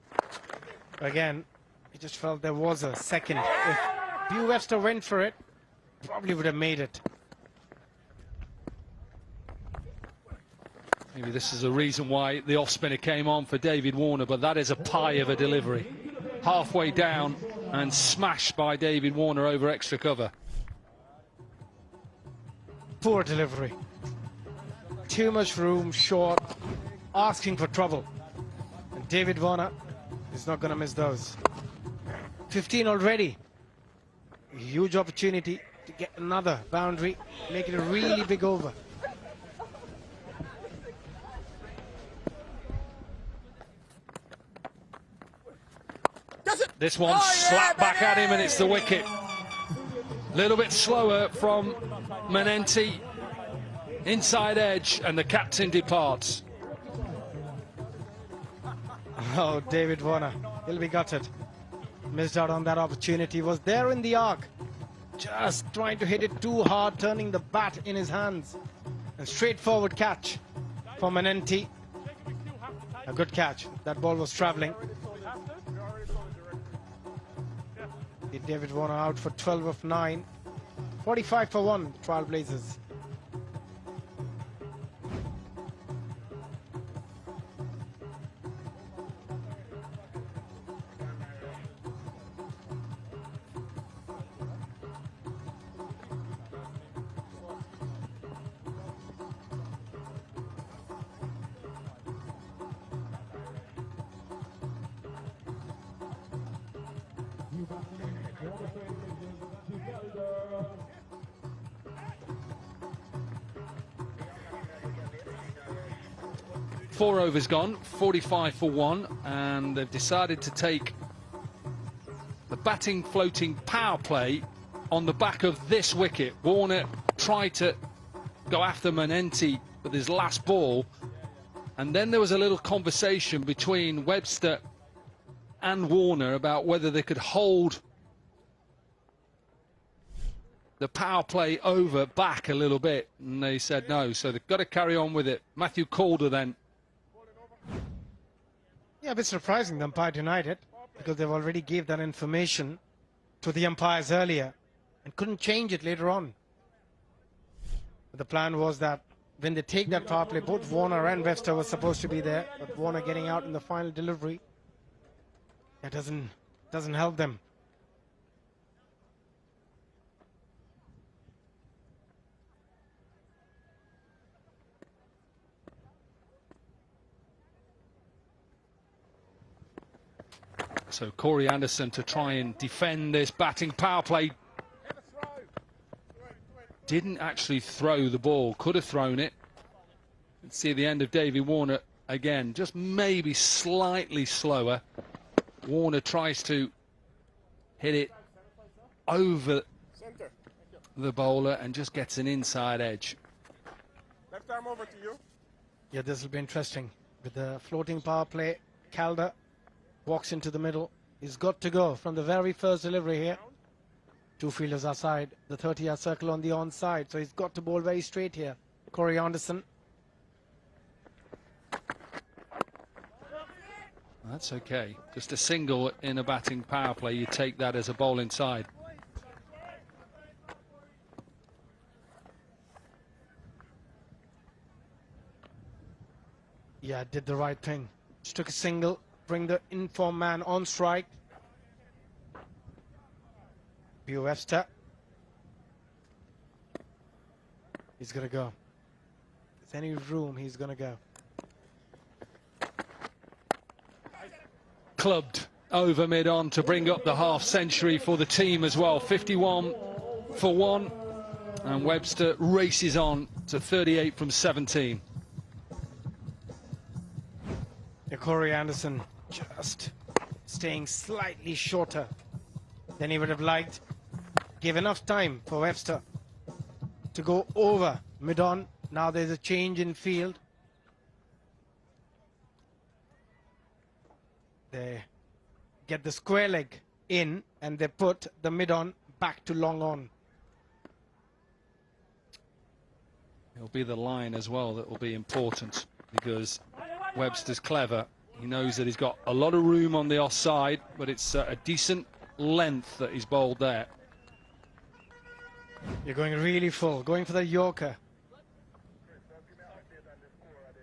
Again, he just felt there was a second. If Bew Webster went for it, probably would have made it. Maybe this is a reason why the off-spinner came on for David Warner, but that is a pie of a delivery. Halfway down and smashed by David Warner over extra cover. Poor delivery. Too much room, short, asking for trouble. And David Warner is not going to miss those. 15 already. A huge opportunity to get another boundary, make it a really big over. This one slapped back at him and it's the wicket. A little bit slower from Manenti. Inside edge and the captain departs. Oh, David Warner, he'll be gutted. Missed out on that opportunity, was there in the arc. Just trying to hit it too hard, turning the bat in his hands. A straightforward catch for Manenti. A good catch. That ball was travelling. David Warner out for 12 of 9. 45 for 1, Trailblazers. Four overs gone, 45 for 1, and they've decided to take the batting floating power play on the back of this wicket. Warner tried to go after Manenti with his last ball, and then there was a little conversation between Webster and Warner about whether they could hold the power play over back a little bit, and they said no, so they've got to carry on with it. Matthew Calder then. Yeah, a bit surprising, the umpire denied it, because they've already gave that information to the umpires earlier and couldn't change it later on. But the plan was that when they take that power play, both Warner and Webster were supposed to be there, but Warner getting out in the final delivery, that doesn't help them. So Corey Anderson to try and defend this batting power play. Didn't actually throw the ball, could have thrown it. Let's see the end of Davey Warner again, just maybe slightly slower. Warner tries to hit it over the bowler and just gets an inside edge. Left arm over to you. Yeah, this will be interesting. With the floating power play, Calder walks into the middle. He's got to go from the very first delivery here. Two fielders are side, the 30-yard circle on the onside, so he's got to bowl very straight here. Corey Anderson. That's okay. Just a single in a batting power play. You take that as a bowl inside. Yeah, did the right thing. Just took a single. Bring the informed man on strike. B. Webster. He's going to go. If there's any room, he's going to go. Clubbed over mid-on to bring up the half century for the team as well. 51 for 1. And Webster races on to 38 from 17. Yeah, Corey Anderson just staying slightly shorter than he would have liked. Gave enough time for Webster to go over mid-on. Now there's a change in field. They get the square leg in and they put the mid-on back to long on. It'll be the line as well that will be important, because Webster's clever. He knows that he's got a lot of room on the offside, but it's a decent length that he's bowled there. You're going really full, going for the Yorker.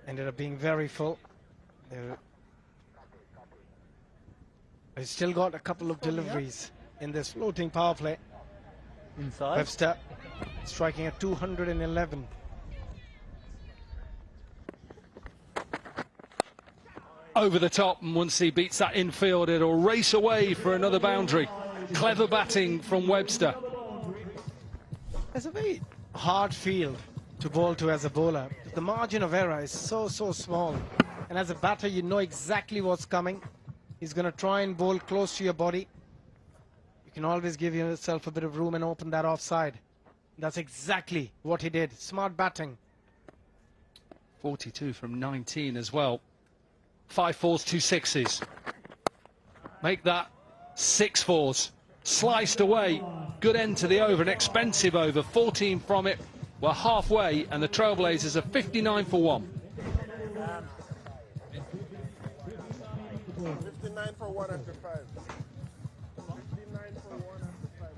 ended up being very full. They've still got a couple of deliveries in this floating power play. Inside. Webster striking at 211. Over the top, and once he beats that infield, it'll race away for another boundary. Clever batting from Webster. It's a very hard field to bowl to as a bowler. The margin of error is so small, and as a batter you know exactly what's coming. He's going to try and bowl close to your body. You can always give yourself a bit of room and open that offside. That's exactly what he did. Smart batting. 42 from 19 as well. 5 fours, 2 sixes. Make that 6 fours. Sliced away. Good end to the over, an expensive over. 14 from it. We're halfway, and the Trailblazers are 59 for 1. 59 for 1 after 5. 59 for 1 after 5.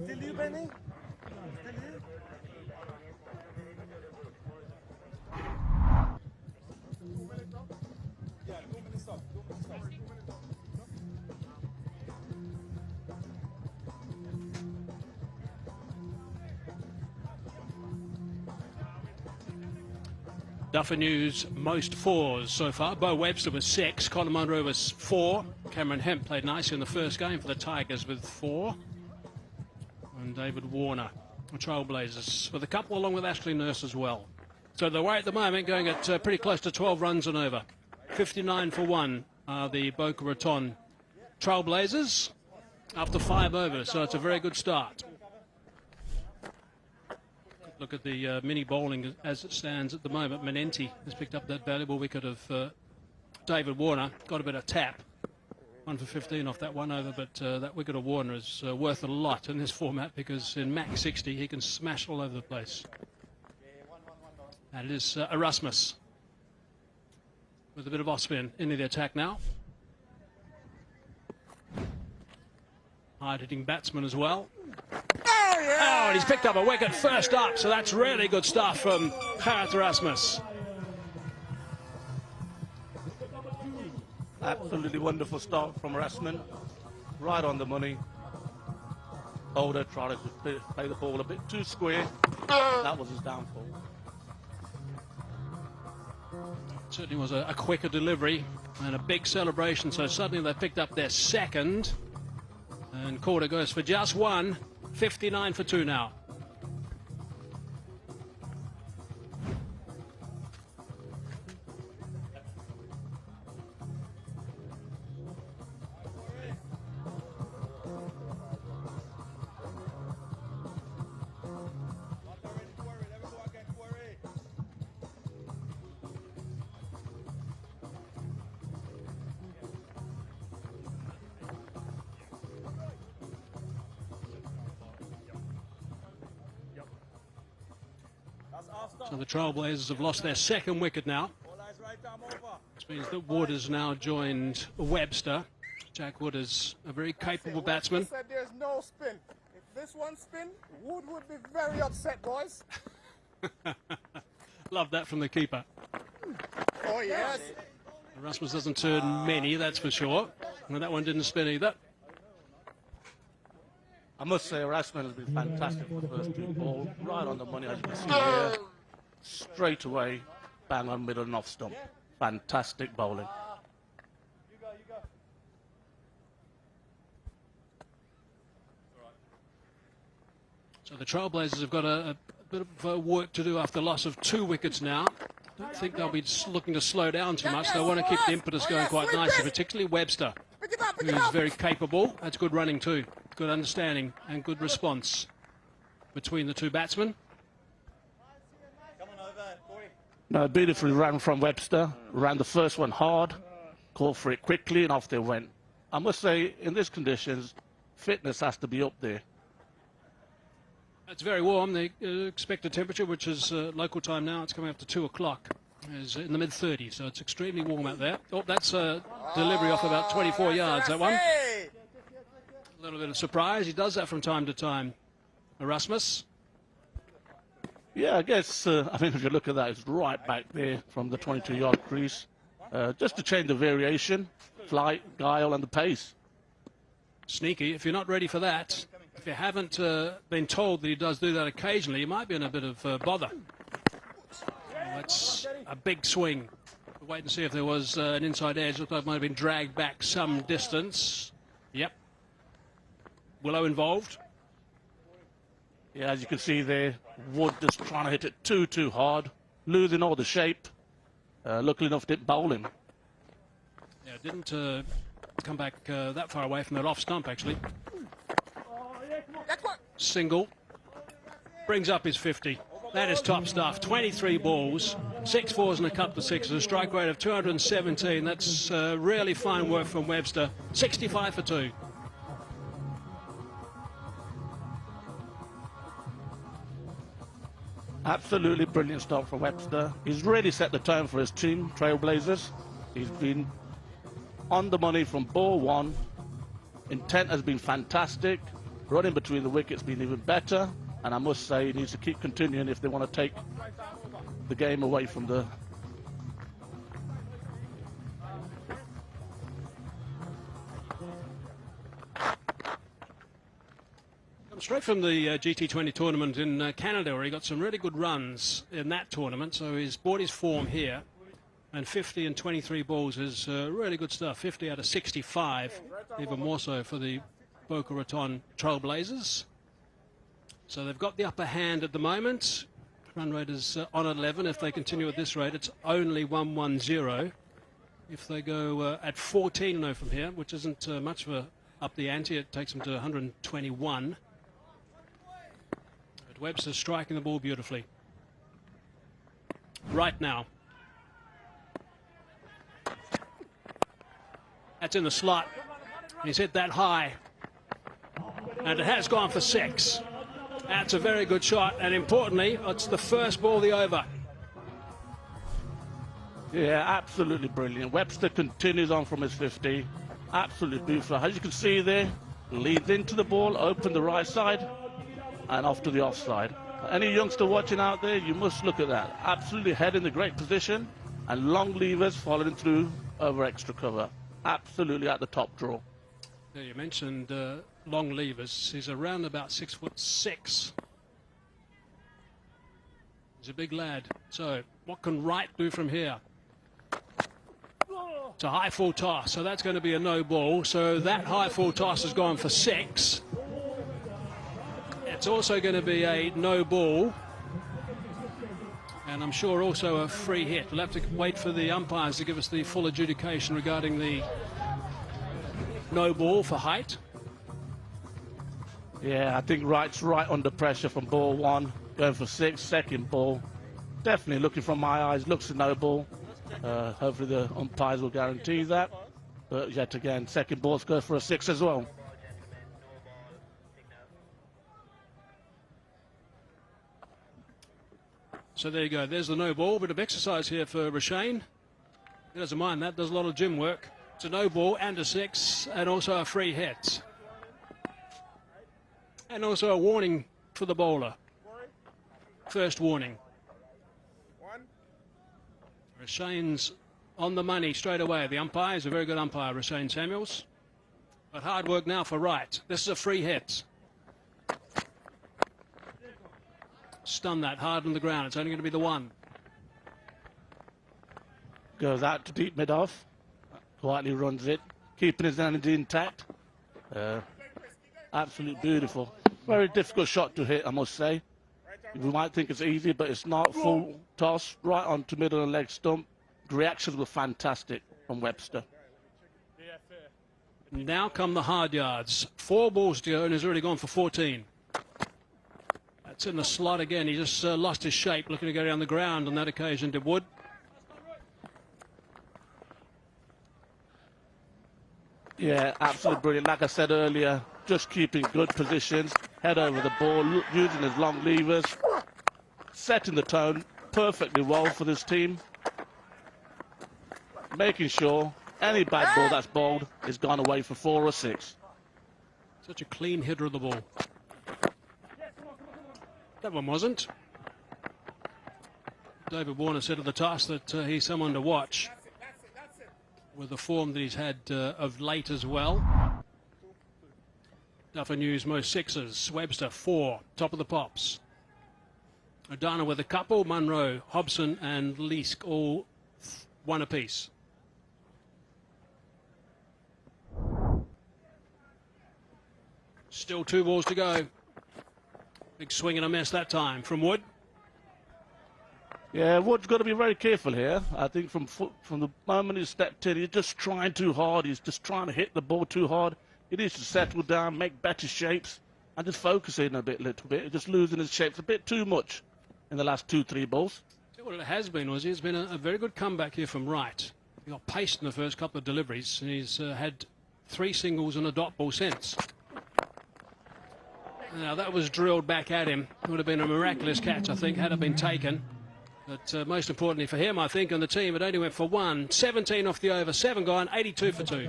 Still you, Benny? Still you? Yeah, 2 minutes up. 2 minutes up. Duffer News, most 4s so far. Bo Webster was 6, Conor Munro was 4. Cameron Hemp played nicely in the first game for the Tigers with 4. And David Warner, the Trailblazers, with a couple along with Ashley Nurse as well. So they're away at the moment, going at pretty close to 12 runs and over. 59 for 1 are the Boca Raton Trailblazers after 5 overs, so it's a very good start. Look at the mini bowling as it stands at the moment. Menenti has picked up that valuable wicket of David Warner. Got a bit of tap. 1 for 15 off that 1 over, but that wicket of Warner is worth a lot in this format because in MAX60 he can smash all over the place. And it is Erasmus with a bit of off spin into the attack now. Hard-hitting batsman as well. Oh, and he's picked up a wicket first up, so that's really good stuff from Gerrit Erasmus. Absolutely wonderful start from Erasmus. Right on the money. Older tried to play the ball a bit too square. That was his downfall. Certainly was a quicker delivery and a big celebration, so suddenly they picked up their second. And Corder goes for just 1. 59 for 2 now. So the Trailblazers have lost their second wicket now. Which means that Wood has now joined Webster. Jack Wood is a very capable batsman. Said there's no spin. If this one spin, Wood would be very upset, boys. Love that from the keeper. Oh, yes. Erasmus doesn't turn many, that's for sure. And that one didn't spin either. I must say, Erasmus has been fantastic for the first 2 balls. Right on the money, as you can see here. Straight away, bang on middle and off stump. Fantastic bowling. So the Trailblazers have got a bit of work to do after the loss of 2 wickets now. I don't think they'll be looking to slow down too much. They want to keep the impetus going quite nicely, particularly Webster, who's very capable. That's good running too. Good understanding and good response between the 2 batsmen. No, beautifully ran from Webster. Ran the first one hard, called for it quickly, and off they went. I must say, in these conditions, fitness has to be up there. It's very warm. The expected temperature, which is local time now, it's coming up to 2 o'clock, is in the mid-30s, so it's extremely warm out there. Oh, that's a delivery off about 24 yards, that one. A little bit of surprise. He does that from time to time. Erasmus. Yeah, I guess, I mean, if you look at that, it's right back there from the 22-yard crease. Just to change the variation, flight, guile, and the pace. Sneaky. If you're not ready for that, if you haven't been told that he does do that occasionally, you might be in a bit of bother. That's a big swing. We'll wait and see if there was an inside edge. Looked like it might have been dragged back some distance. Yep. Willow involved. Yeah, as you can see there, Wood just trying to hit it too hard, losing all the shape. Luckily enough, didn't bowl him. Yeah, didn't come back that far away from that off stump, actually. Single. Brings up his 50. That is top stuff. 23 balls, 6 fours and a couple of sixes, a strike rate of 217. That's really fine work from Webster. 65 for 2. Absolutely brilliant start for Webster. He's really set the tone for his team, Trailblazers. He's been on the money from ball one. Intent has been fantastic. Running between the wickets been even better. And I must say he needs to keep continuing if they want to take the game away from the... Straight from the GT20 tournament in Canada, where he got some really good runs in that tournament. So he's brought his form here, and 50 and 23 balls is really good stuff. 50 out of 65, even more so for the Boca Raton Trailblazers. So they've got the upper hand at the moment. Run rate is on 11. If they continue at this rate, it's only 110. If they go at 14 from here, which isn't much of a up the ante, it takes them to 121. Webster's striking the ball beautifully. Right now. That's in the slot. He's hit that high. And it has gone for 6. That's a very good shot. And importantly, it's the first ball of the over. Yeah, absolutely brilliant. Webster continues on from his 50. Absolutely beautiful. As you can see there, leads into the ball, open the right side, and off to the offside. Any youngster watching out there, you must look at that. Absolutely head in the great position, and long levers following through over extra cover. Absolutely at the top draw. Yeah, you mentioned long levers. He's around about 6'6". He's a big lad. So what can Wright do from here? It's a high full toss, so that's going to be a no ball. So that high full toss has gone for 6. It's also going to be a no ball, and I'm sure also a free hit. We'll have to wait for the umpires to give us the full adjudication regarding the no ball for height. Yeah, I think Wright's right under pressure from ball one, going for 6. Second ball, definitely looking from my eyes, looks a no ball. Hopefully the umpires will guarantee that. But yet again, second ball's go for a 6 as well. So there you go. There's the no ball. Bit of exercise here for Rashane. He doesn't mind that. Does a lot of gym work. It's a no ball and a 6, and also a free hit. And also a warning for the bowler. First warning. Rashane's on the money straight away. The umpire is a very good umpire, Rashane Samuels. But hard work now for Wright. This is a free hit. Stun that hard on the ground. It's only going to be the 1. Goes out to deep mid-off. Quietly runs it. Keeping his energy intact. Absolutely beautiful. Very difficult shot to hit, I must say. We might think it's easy, but it's not. Full toss right onto middle and leg stump. The reactions were fantastic from Webster. Now come the hard yards. 4 balls to go, and he's already gone for 14. That's in the slot again. He just lost his shape, looking to go down the ground on that occasion, did Wood. Yeah, absolutely brilliant. Like I said earlier, just keeping good positions, head over the ball, using his long levers, setting the tone perfectly well for this team, making sure any bad ball that's bowled is gone away for 4 or 6. Such a clean hitter of the ball. That one wasn't. David Warner said at the toss that he's someone to watch with the form that he's had of late as well. Duffer News most sixes. Webster 4, top of the pops. O'Donnell with a couple. Munro, Hobson and Leask all 1 apiece. Still 2 balls to go. Big swing and a miss that time from Wood. Yeah, Wood's got to be very careful here. I think from the moment he stepped in, he's just trying too hard. He's just trying to hit the ball too hard. He needs to settle down, make better shapes, and just focus in a little bit. He's just losing his shapes a bit too much in the last 2-3 balls. What it has been was it's been a very good comeback here from Wright. He got paced in the first couple of deliveries, and he's had 3 singles and a dot ball since. Now that was drilled back at him. It would have been a miraculous catch, I think, had it been taken. But most importantly for him, I think, and the team, it only went for 1. 17 off the over, 7 gone, 82 for 2.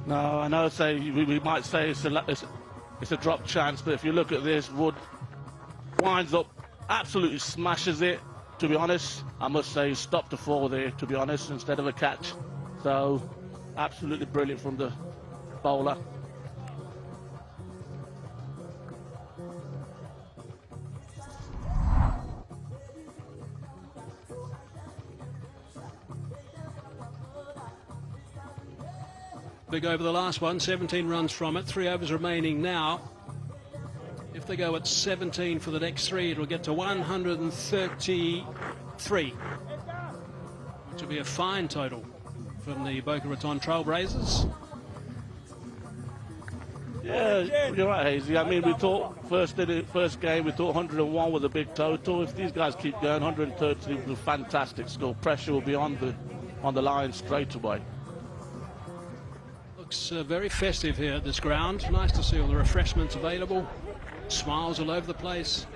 No, I know. We might say it's a drop chance, but if you look at this, Wood winds up, absolutely smashes it. To be honest, I must say he stopped the 4 there, to be honest, instead of a catch. So absolutely brilliant from the bowler. Big over the last one, 17 runs from it, 3 overs remaining now. If they go at 17 for the next 3, it'll get to 133, which will be a fine total from the Boca Raton Trailblazers. Yeah, you're right, Hazy. I mean, we thought first game, we thought 101 was a big total. If these guys keep going, 130 was a fantastic score. Pressure will be on the line straight away. Looks very festive here at this ground. Nice to see all the refreshments available. Smiles all over the place.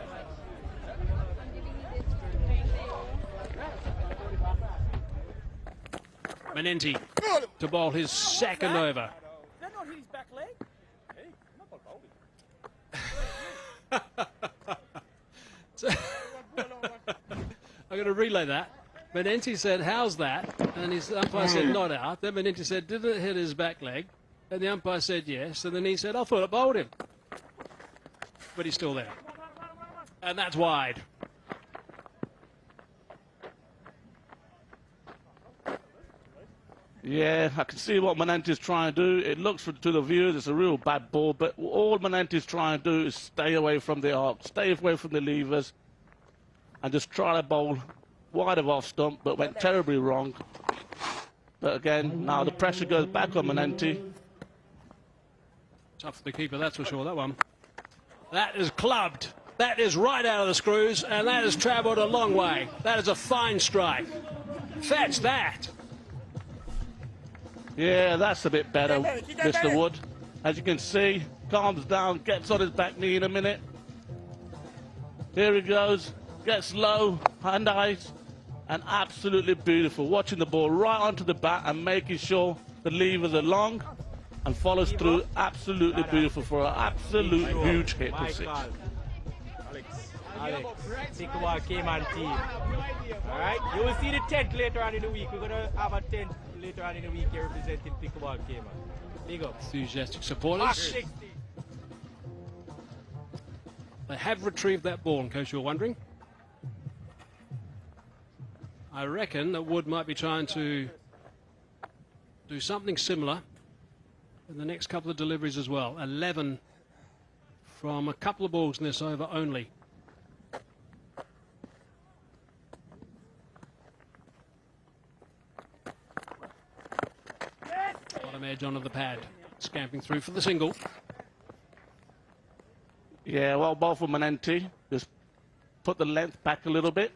Menenti to bowl his second over. Did that not hit his back leg? Hey, I'm going to relay that. Menenti said, "How's that?" And his umpire said, "Not out." Then Menenti said, "Did it hit his back leg?" And the umpire said, "Yes." And then he said, "I thought it bowled him." But he's still there. And that's wide. Yeah, I can see what Menenti's trying to do. It looks to the viewers it's a real bad ball, but all Menenti's trying to do is stay away from the arc, stay away from the levers, and just try to bowl wide of off stump, but went terribly wrong. But again, now the pressure goes back on Menenti. Tough for the keeper, that's for sure, that one. That is clubbed. That is right out of the screws, and that has travelled a long way. That is a fine strike. Fetch that. Yeah, that's a bit better, Mr. Wood. As you can see, calms down, gets on his back knee in a minute. Here he goes, gets low, hand eyes, and absolutely beautiful. Watching the ball right onto the bat and making sure the levers are long and follows through. Absolutely beautiful for an absolute huge hit for 6. Alex, think about Cayman team. Alright, you will see the 10th later on in the week. We're going to have a 10th later on in the week here representing Pickleball Cayman. Big up. Enthusiastic supporters. They have retrieved that ball, in case you're wondering. I reckon that Wood might be trying to do something similar in the next couple of deliveries as well. 11 from a couple of balls in this over only. Bottom edge onto the pad, scamping through for the single. Yeah, well, ball for Menenti. Just put the length back a little bit,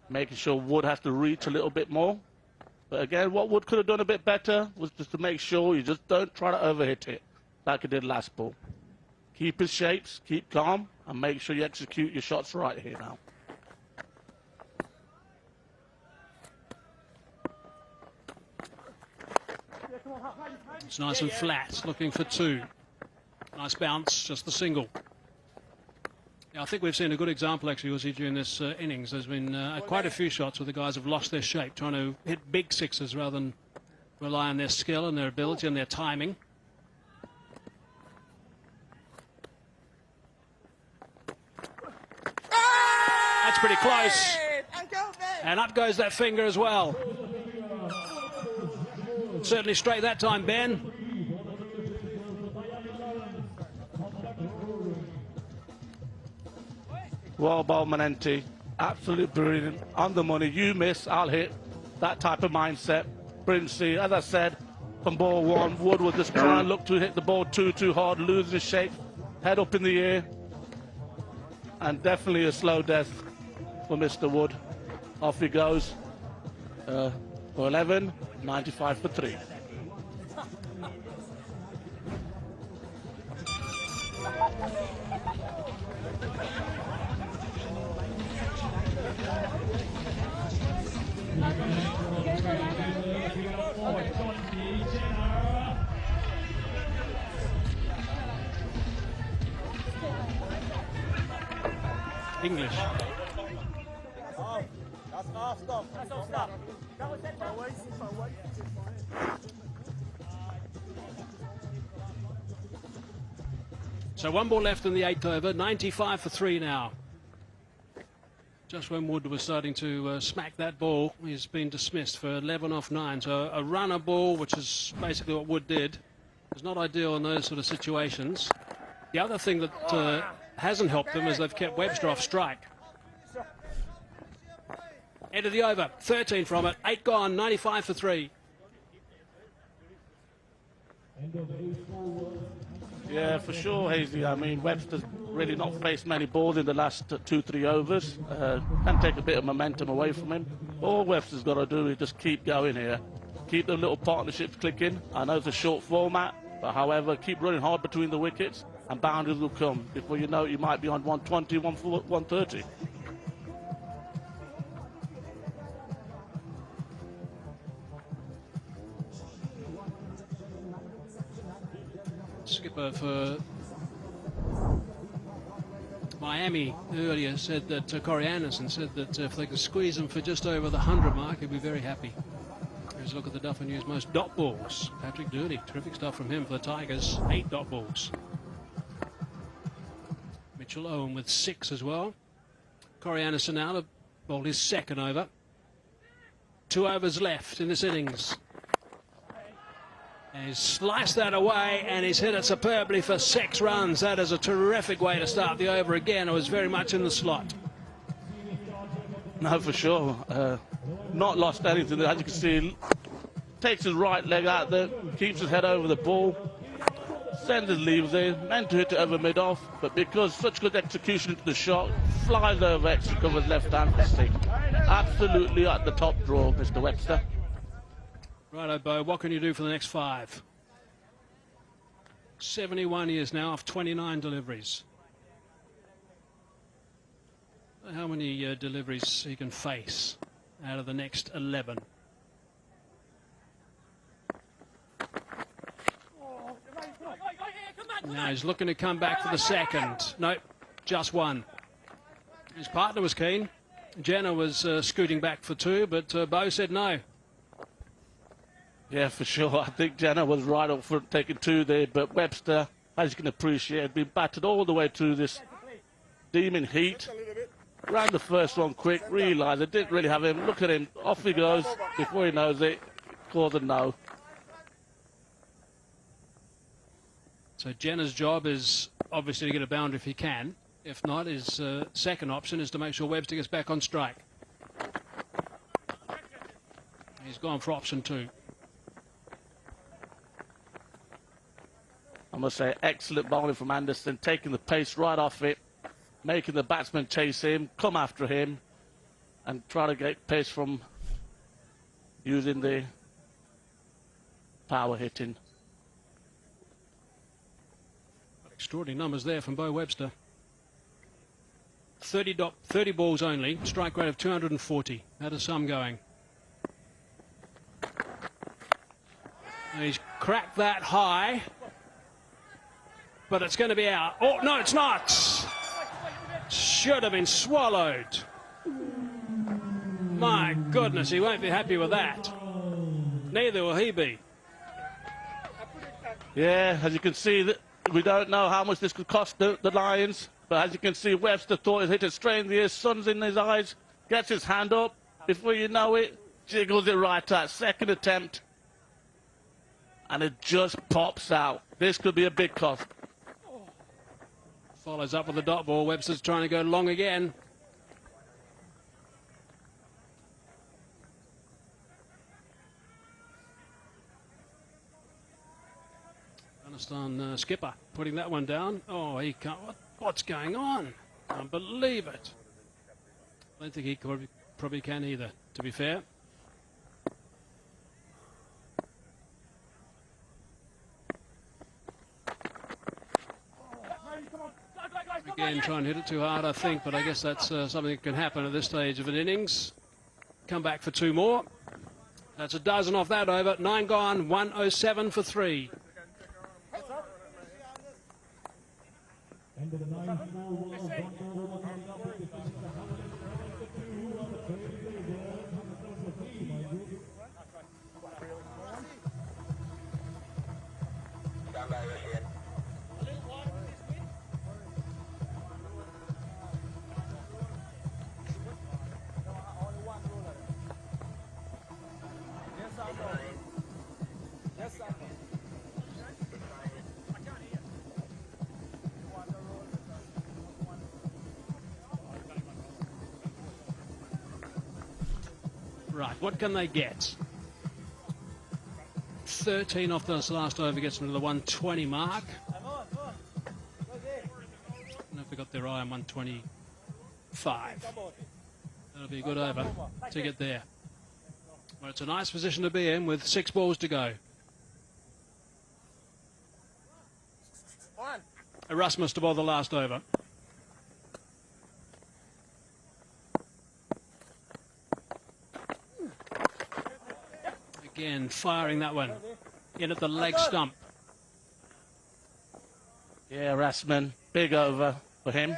making sure Wood has to reach a little bit more. But again, what Wood could have done a bit better was just to make sure you just don't try to overhit it like he did last ball. Keep his shapes, keep calm, and make sure you execute your shots right here now. It's nice and flat, looking for 2. Nice bounce, just the single. Yeah, I think we've seen a good example, actually, Uzi, during this innings. There's been quite a few shots where the guys have lost their shape, trying to hit big sixes rather than rely on their skill and their ability and their timing. That's pretty close. And up goes that finger as well. Certainly straight that time, Ben. Well bowled, Manenti. Absolutely brilliant. On the money. You miss, I'll hit. That type of mindset. Brilliancy. As I said, from ball one, Wood was just trying to look to hit the ball too hard, losing his shape. Head up in the air. And definitely a slow death for Mr. Wood. Off he goes. For 11, 95 for 3. English. That's off, stop. That's off, stop. So 1 ball left in the 8th over, 95 for 3 now. Just when Wood was starting to smack that ball, he's been dismissed for 11 off 9. So a runner ball, which is basically what Wood did, is not ideal in those sort of situations. The other thing that hasn't helped them is they've kept Webster off strike. End of the over, 13 from it, 8 gone, 95 for 3. Yeah, for sure, Hazy. I mean, Webster's really not faced many balls in the last 2-3 overs. Can take a bit of momentum away from him. All Webster's got to do is just keep going here. Keep the little partnerships clicking. I know it's a short format, but however, keep running hard between the wickets and boundaries will come. Before you know it, you might be on 120, 130. Skipper for Miami earlier said that Corey Anderson said that if they could squeeze him for just over the 100 mark, he'd be very happy. Here's a look at the Duff and News most dot balls. Patrick Doherty, terrific stuff from him for the Tigers, 8 dot balls. Mitchell Owen with 6 as well. Corey Anderson now to bowl his 2nd over. 2 overs left in this innings. He's sliced that away and he's hit it superbly for 6 runs. That is a terrific way to start the over again. It was very much in the slot. No, for sure. Not lost anything. As you can see, takes his right leg out there, keeps his head over the ball, sends his leaves in, meant to hit it over mid-off, but because such good execution into the shot, flies over extra covers left hand for 6. Absolutely at the top draw, Mr. Webster. Righto, Bo, what can you do for the next 5? 71 years now off 29 deliveries. How many deliveries he can face out of the next 11? Now he's looking to come back for the 2nd. Nope, just 1. His partner was keen. Jenner was scooting back for 2, but Bo said no. Yeah, for sure. I think Jenner was right up front taking 2 there, but Webster, as you can appreciate, had been battered all the way through this demon heat. Ran the first one quick, realised they didn't really have him. Look at him, off he goes. Before he knows it, calls a no. So Jenner's job is obviously to get a boundary if he can. If not, his second option is to make sure Webster gets back on strike. He's gone for option 2. I must say, excellent bowling from Anderson, taking the pace right off it, making the batsman chase him, come after him, and try to get pace from using the power hitting. Extraordinary numbers there from Bo Webster. 30 balls only, strike rate of 240. How does some going? And he's cracked that high, but it's going to be out. Oh, no, it's not. should have been swallowed. My goodness, he won't be happy with that. Neither will he be. Yeah, as you can see, that we don't know how much this could cost the Lions. But as you can see, Webster thought he'd hit it straight in the ear, sun's in his eyes, gets his hand up. Before you know it, jiggles it right out. Second attempt. And it just pops out. This could be a big cost. Follows up with the dot ball. Webster's trying to go long again. Arslan skipper putting that one down. Oh, he can't. What's going on? Can't believe it. I don't think he probably can either, to be fair. Again, try and hit it too hard, I think, but I guess that's something that can happen at this stage of an innings. Come back for 2 more. That's a dozen off that over. 9 gone, 107 for 3. Right, what can they get? 13 off this last over gets them to the 120 mark. I don't know if they got their eye on 125. That'll be a good over to get there. Well, it's a nice position to be in with 6 balls to go. Erasmus to bowl the last over. Again, firing that one in at the leg stump. Yeah, Rasman, big over for him.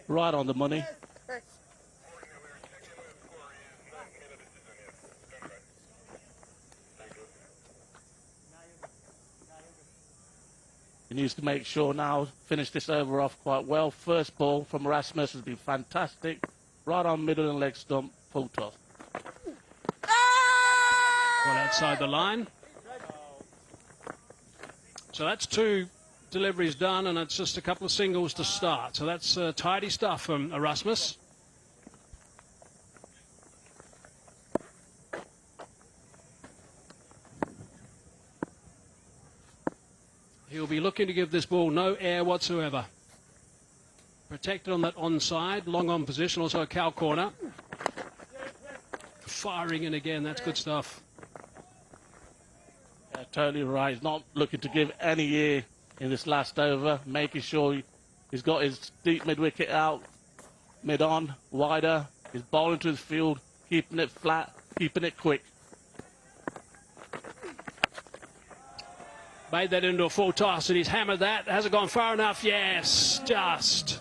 Right on the money. He needs to make sure now, finish this over off quite well. First ball from Rasmus has been fantastic. Right on middle and leg stump, full toss. Well outside the line. So that's 2 deliveries done, and it's just a couple of singles to start. So that's tidy stuff from Erasmus. He'll be looking to give this ball no air whatsoever. Protected on that onside, long on position, also a cow corner. Firing in again, that's good stuff. Yeah, totally right. He's not looking to give any air in this last over, making sure he's got his deep mid-wicket out, mid-on, wider. He's bowling to his field, keeping it flat, keeping it quick. Made that into a full toss, and he's hammered that. Has it gone far enough? Yes, just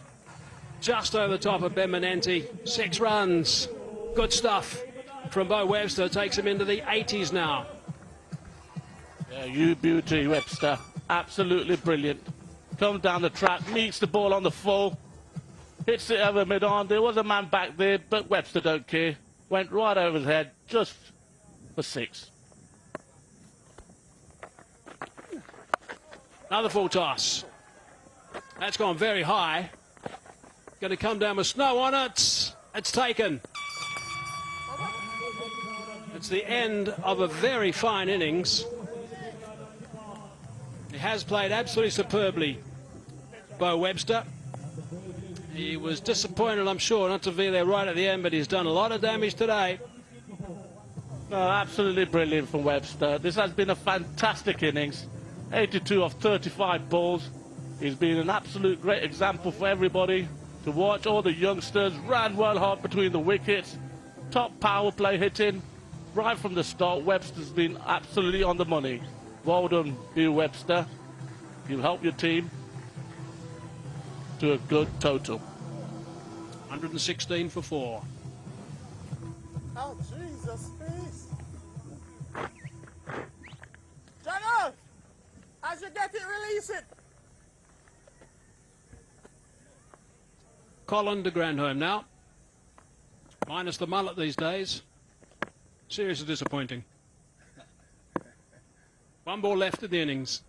over the top of Ben Menenti. 6 runs. Good stuff from Bo Webster. Takes him into the 80s now. Yeah, you beauty, Webster. Absolutely brilliant. Comes down the track, meets the ball on the full, hits it over mid-on. There was a man back there, but Webster don't care. Went right over his head, just for 6. Another full toss. That's gone very high. Going to come down with snow on it. It's taken. It's the end of a very fine innings. He has played absolutely superbly, Bo Webster. He was disappointed, I'm sure, not to be there right at the end, but he's done a lot of damage today. No, absolutely brilliant from Webster. This has been a fantastic innings. 82 off 35 balls. He's been an absolute great example for everybody to watch. All the youngsters ran well hard between the wickets. Top power play hitting right from the start. Webster's been absolutely on the money. Well done, you Webster. You help your team to a good total. 116 for 4. Oh, Jesus, please. Jenna, as you get it, release it. Colin de Grandhomme now. Minus the mullet these days. Seriously disappointing. 1 ball left in the innings.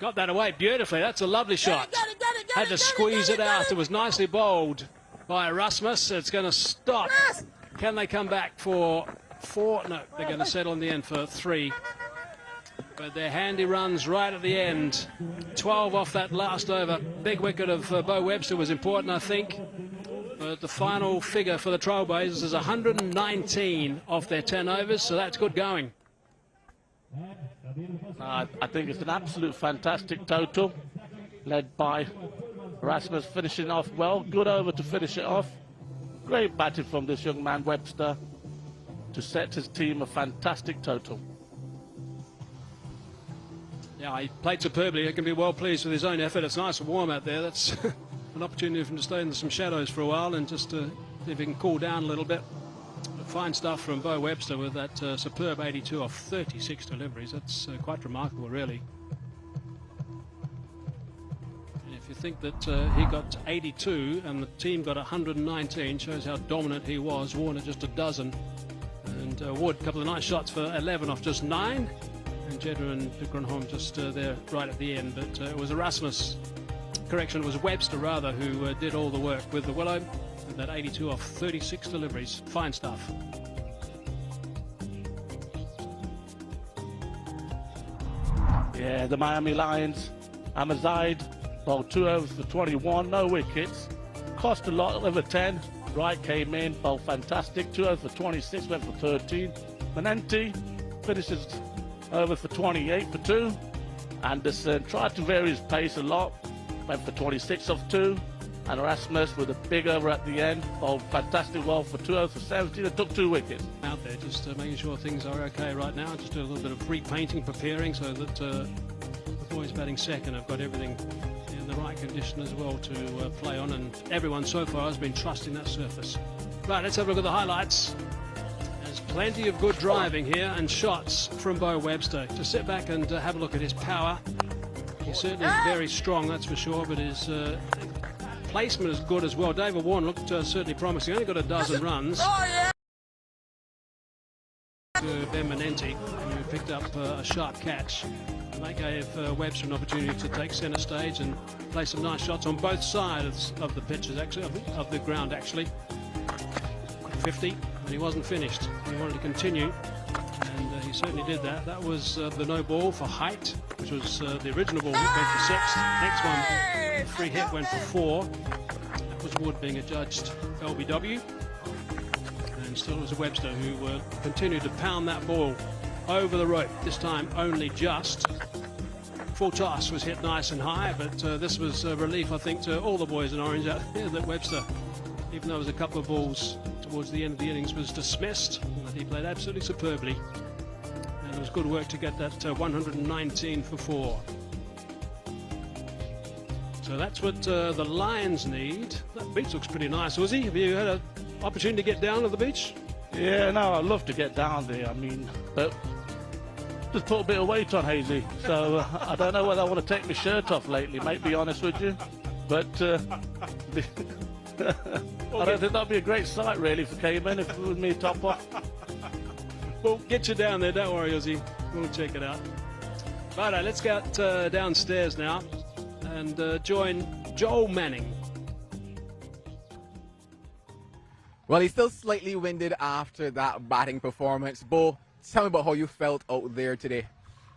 Got that away beautifully. That's a lovely shot. Had to squeeze it out. It was nicely bowled by Erasmus. It's going to stop. Can they come back for 4? No, they're going to settle in the end for 3. But their handy runs right at the end. 12 off that last over. Big wicket of Bo Webster was important, I think. But the final figure for the Trailblazers is 119 off their 10 overs, so that's good going. I think it's an absolute fantastic total, led by Erasmus, finishing off well. Good over to finish it off. Great batting from this young man, Webster, to set his team a fantastic total. Yeah, he played superbly. He can be well pleased with his own effort. It's nice and warm out there. That's an opportunity for him to stay in some shadows for a while and just see if he can cool down a little bit. Fine stuff from Bo Webster with that superb 82 off 36 deliveries. That's quite remarkable, really. And if you think that he got 82 and the team got 119, shows how dominant he was. Warner just a dozen. And Wood, a couple of nice shots for 11 off just 9. And Jeddah and de Grandhomme just there right at the end. But it was Erasmus, correction, it was Webster rather, who did all the work with the Willow. And that 82 off 36 deliveries. Fine stuff. Yeah, the Miami Lions, Amazide, bowled 2 overs for 21, no wickets. Cost a lot, over 10. Wright came in, bowled fantastic, 2 overs for 26, went for 13. Menenti finishes over for 28 for 2. Anderson tried to vary his pace a lot, went for 26 off 2. And Erasmus with a big over at the end, bowled fantastic well for 2 overs for 17 and took 2 wickets. Out there just making sure things are okay right now, just do a little bit of repainting, preparing so that the boys batting second have got everything in the right condition as well to play on, and everyone so far has been trusting that surface. Right, let's have a look at the highlights. There's plenty of good driving here and shots from Bo Webster. Just sit back and have a look at his power. He's certainly very strong, that's for sure, but his placement is good as well. David Warren looked certainly promising. Only got a dozen runs. To Ben Menenti, who picked up a sharp catch. And they gave Webster an opportunity to take centre stage and play some nice shots on both sides of the pitches, actually, of the ground, actually. 50, but he wasn't finished. He wanted to continue, and he certainly did that. That was the no ball for height, which was the original ball, went for 6. Next one, free hit, went for 4. That was Wood being adjudged LBW. And still it was Webster who continued to pound that ball over the rope, this time only just. Full toss was hit nice and high, but this was a relief, I think, to all the boys in orange out here that Webster, even though there was a couple of balls towards the end of the innings, was dismissed. But he played absolutely superbly. And it was good work to get that 119 for 4. So that's what the Lions need. That beach looks pretty nice, Uzi. Have you had an opportunity to get down to the beach? Yeah, no, I'd love to get down there. I mean, but just put a bit of weight on, Hazy. So I don't know whether I want to take my shirt off lately, mate, be honest with you. But I don't think that'd be a great sight, really, for Cayman if it was me top off. We'll get you down there, don't worry, Uzi. We'll check it out. Righto, let's get downstairs now and join Joel Manning. Well, he's still slightly winded after that batting performance. Bo, tell me about how you felt out there today.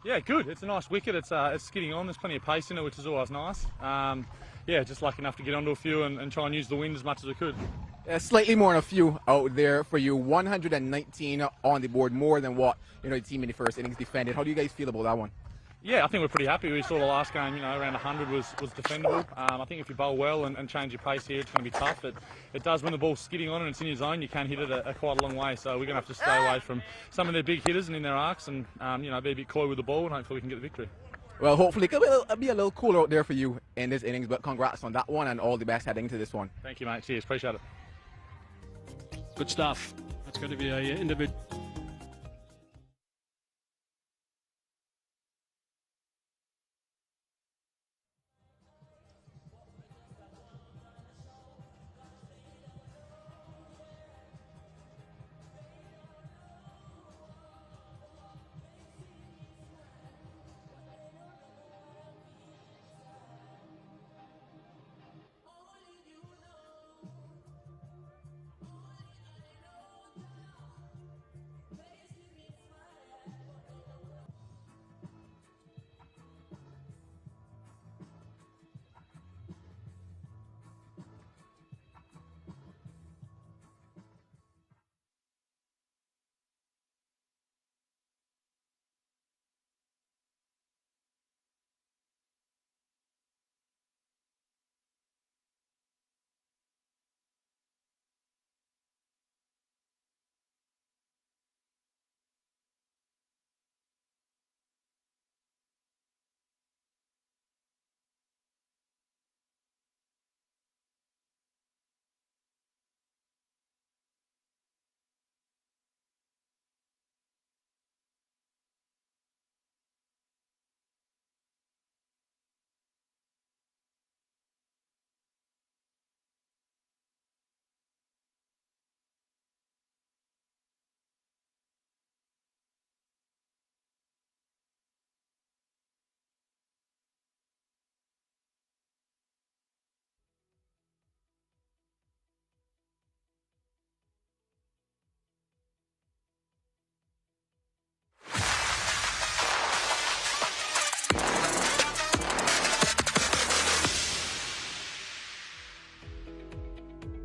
Yeah, good. It's a nice wicket. It's skidding on. There's plenty of pace in it, which is always nice. Yeah, just lucky enough to get onto a few and try and use the wind as much as we could. Slightly more than a few out there for you. 119 on the board, more than what the team in the first innings defended. How do you guys feel about that one? Yeah, I think we're pretty happy. We saw the last game, around 100 was defendable. I think if you bowl well and change your pace here, it's going to be tough. It does when the ball's skidding on and it's in your zone, you can hit it a quite a long way. So we're going to have to stay away from some of their big hitters and in their arcs and, be a bit coy with the ball and hopefully we can get the victory. Well, hopefully it will be a little cooler out there for you in this innings, but congrats on that one and all the best heading to this one. Thank you, mate. Cheers. Appreciate it. Good stuff. That's going to be a individual.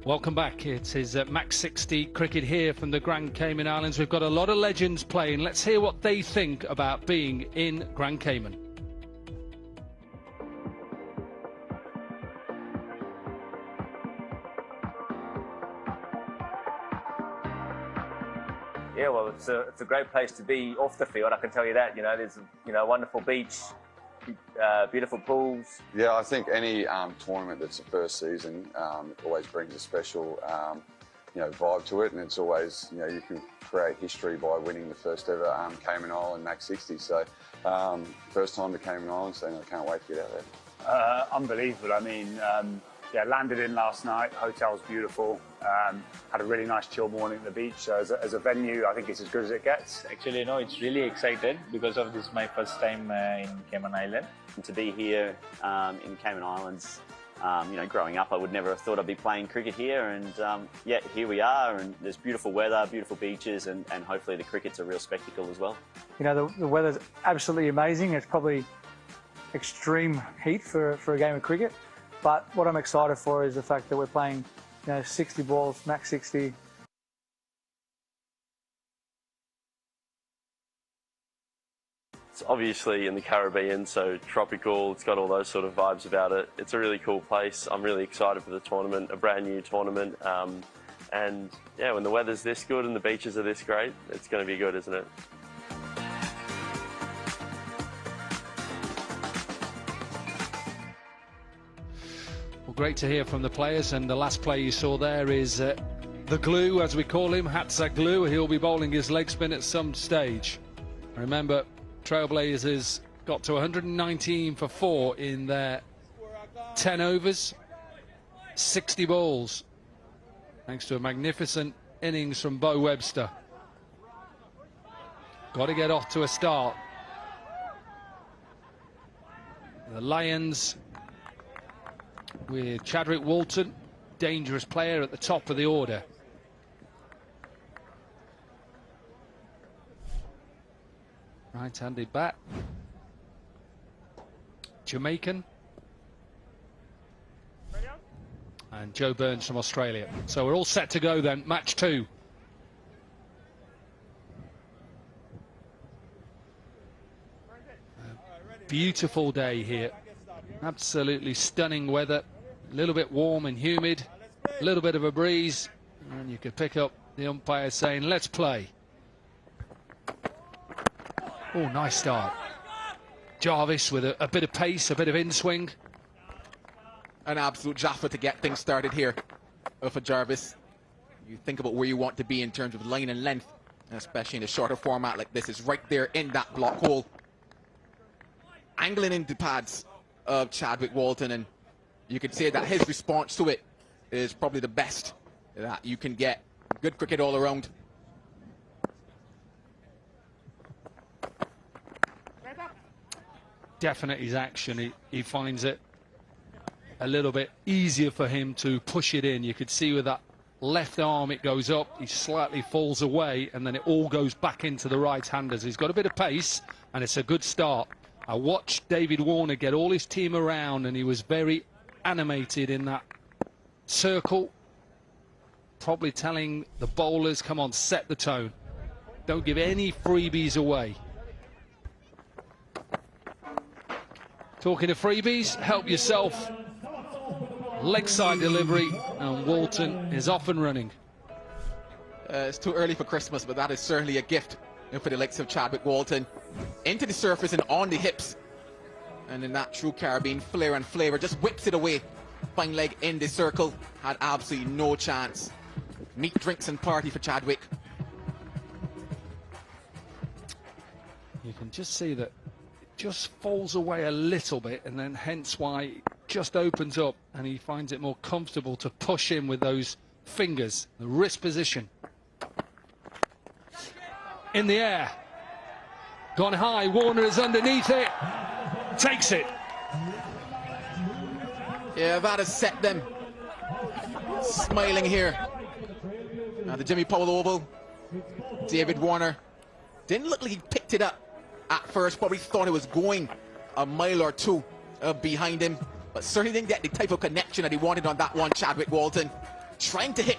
Welcome back. It is MAX60 cricket here from the Grand Cayman Islands. We've got a lot of legends playing. Let's hear what they think about being in Grand Cayman. Yeah, well, it's a great place to be off the field, I can tell you that. You know, there's a wonderful beach, beautiful pools. Yeah, I think any tournament that's the first season always brings a special vibe to it, and it's always you can create history by winning the first ever Cayman Island MAX60. So first time to Cayman Islands, and I can't wait to get out there. Unbelievable. I mean, landed in last night. Hotel's beautiful. Had a really nice chill morning at the beach. So as a venue, I think it's as good as it gets. Actually, it's really excited because of this my first time in Cayman Island. And to be here in Cayman Islands, growing up, I would never have thought I'd be playing cricket here. And yet here we are, and there's beautiful weather, beautiful beaches, and hopefully the cricket's a real spectacle as well. The weather's absolutely amazing. It's probably extreme heat for a game of cricket. But what I'm excited for is the fact that we're playing 60 balls, MAX60. It's obviously in the Caribbean, so tropical, it's got all those sort of vibes about it. It's a really cool place. I'm really excited for the tournament, a brand new tournament. And yeah, when the weather's this good and the beaches are this great, it's going to be good, isn't it? Well, great to hear from the players, and the last player you saw there is the glue, as we call him, Glue. He'll be bowling his leg spin at some stage. Remember, Trailblazers got to 119 for 4 in their 10 overs, 60 balls, thanks to a magnificent innings from Bo Webster. Got to get off to a start. The Lions with Chadwick Walton, dangerous player at the top of the order. Right-handed bat. Jamaican. And Joe Burns from Australia. So we're all set to go then, match 2. Beautiful day here. Absolutely stunning weather. A little bit warm and humid. A little bit of a breeze. And you could pick up the umpire saying, let's play. Oh, nice start. Jarvis with a bit of pace, a bit of in-swing. An absolute jaffa to get things started here for Jarvis. You think about where you want to be in terms of line and length, especially in a shorter format like this. It's right there in that block hole. Angling into pads of Chadwick Walton, and you could say that his response to it is probably the best that you can get. Good cricket all around. Definitely his action. He finds it a little bit easier for him to push it in. You could see with that left arm it goes up, he slightly falls away, and then it all goes back into the right-handers. He's got a bit of pace, and it's a good start. I watched David Warner get all his team around, and he was very animated in that circle, probably telling the bowlers, come on, set the tone. Don't give any freebies away. Talking of freebies, help yourself. Leg side delivery, and Walton is off and running. It's too early for Christmas, but that is certainly a gift for the likes of Chadwick Walton. Into the surface and on the hips. And in that true Caribbean flair and flavour, just whips it away. Fine leg in the circle, had absolutely no chance. Meat, drinks and party for Chadwick. You can just see that it just falls away a little bit, and then hence why it just opens up, and he finds it more comfortable to push in with those fingers, the wrist position. In the air, gone high, Warner is underneath it, takes it. Yeah, that has set them smiling here at the Jimmy Powell Oval. David Warner didn't look like he picked it up at first, probably thought it was going a mile or two behind him, but certainly didn't get the type of connection that he wanted on that one. Chadwick Walton trying to hit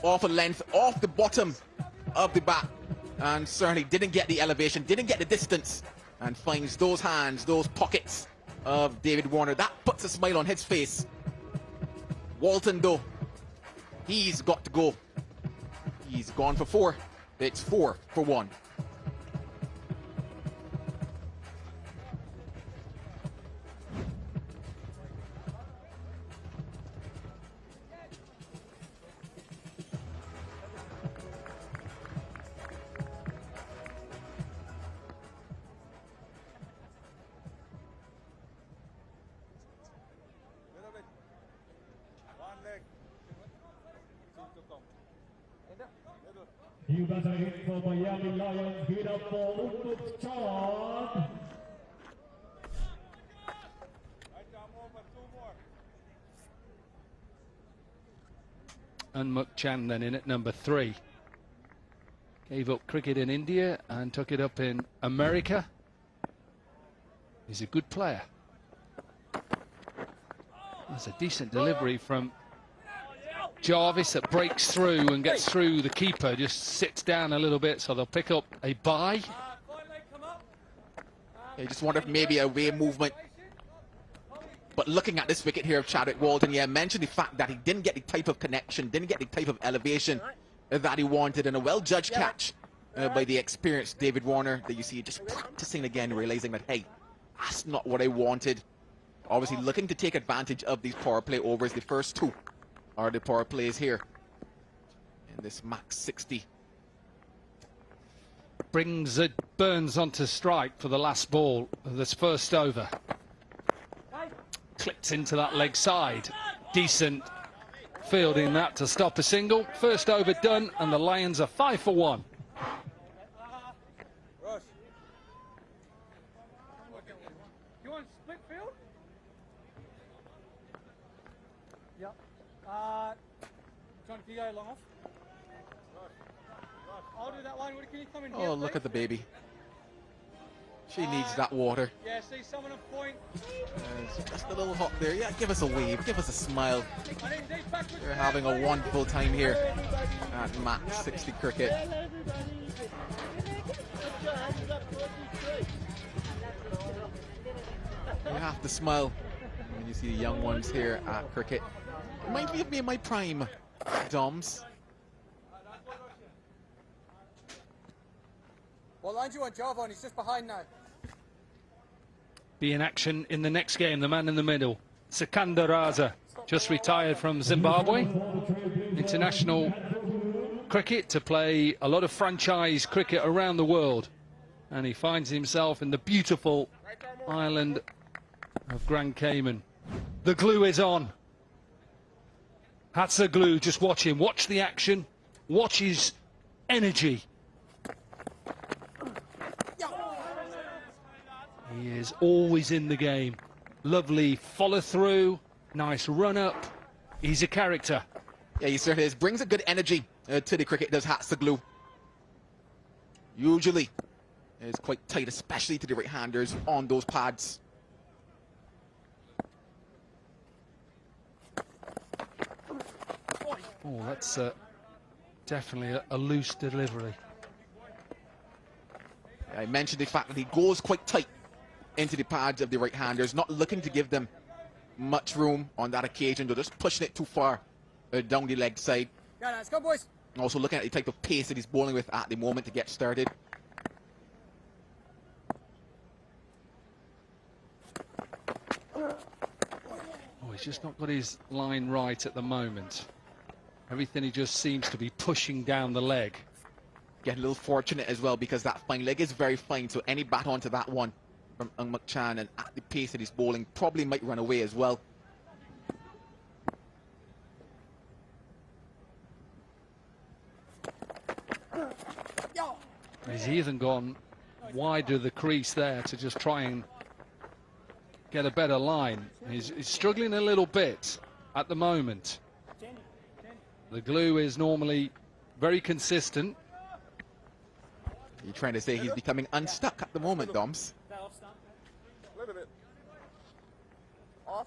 off a length, off the bottom of the bat, and certainly didn't get the elevation, didn't get the distance, and finds those hands, those pockets of David Warner. That puts a smile on his face. Walton, though, he's got to go. He's gone for 4. It's 4 for 1. You guys are in for Miami Lions. Give it up for Umbuk Chan. And Mukchan then in at number 3. Gave up cricket in India and took it up in America. He's a good player. That's a decent delivery from Jarvis that breaks through and gets through the keeper, just sits down a little bit, so they'll pick up a bye. I just wonder if maybe a away movement. But looking at this wicket here of Chadwick Walton, yeah, mentioned the fact that he didn't get the type of connection, didn't get the type of elevation that he wanted, and a well-judged catch by the experienced David Warner that you see just practicing again, realizing that, hey, that's not what I wanted. Obviously looking to take advantage of these power play overs. The first 2 are the power plays here in this MAX60. Brings Burns onto strike for the last ball of this first over. Clips into that leg side. Decent fielding that to stop a single. First over done, and the Lions are 5 for 1. You want split field? Yep. John, can you go long off? I'll do that one. Can you come in here, Oh, look please? at the baby. She needs that water. Yeah, see someone on point. It's just a little hot there. Yeah, give us a wave, give us a smile. We're having a wonderful time here at MAX60 cricket. You have to smile when you see the young ones here at cricket. Reminds me of me in my prime, Doms. What line do you want Java on? He's just behind now. be in action in the next game. The man in the middle, Sikandar Raza, just retired from Zimbabwe. International cricket to play a lot of franchise cricket around the world. And he finds himself in the beautiful island of Grand Cayman. The glue is on. That's the glue. Just watch him. Watch the action. Watch his energy. He is always in the game. Lovely follow through. Nice run up. He's a character. Yeah, he certainly is. Brings a good energy to the cricket, does Hatzaglu. Usually is quite tight, especially to the right-handers on those pads. Oh, that's definitely a loose delivery. I mentioned the fact that he goes quite tight into the pads of the right-handers, not looking to give them much room on that occasion. They're just pushing it too far down the leg side. Yeah, let's go, boys. Also looking at the type of pace that he's bowling with at the moment to get started. Oh, he's just not got his line right at the moment. Everything he just seems to be pushing down the leg. Get a little fortunate as well because that fine leg is very fine, so any bat onto that one from Mak Chan and at the pace that he's bowling probably might run away as well. He's even gone wide of the crease there to just try and get a better line. He's struggling a little bit at the moment. The glue is normally very consistent. You're trying to say he's becoming unstuck at the moment, Doms? A little bit. Off.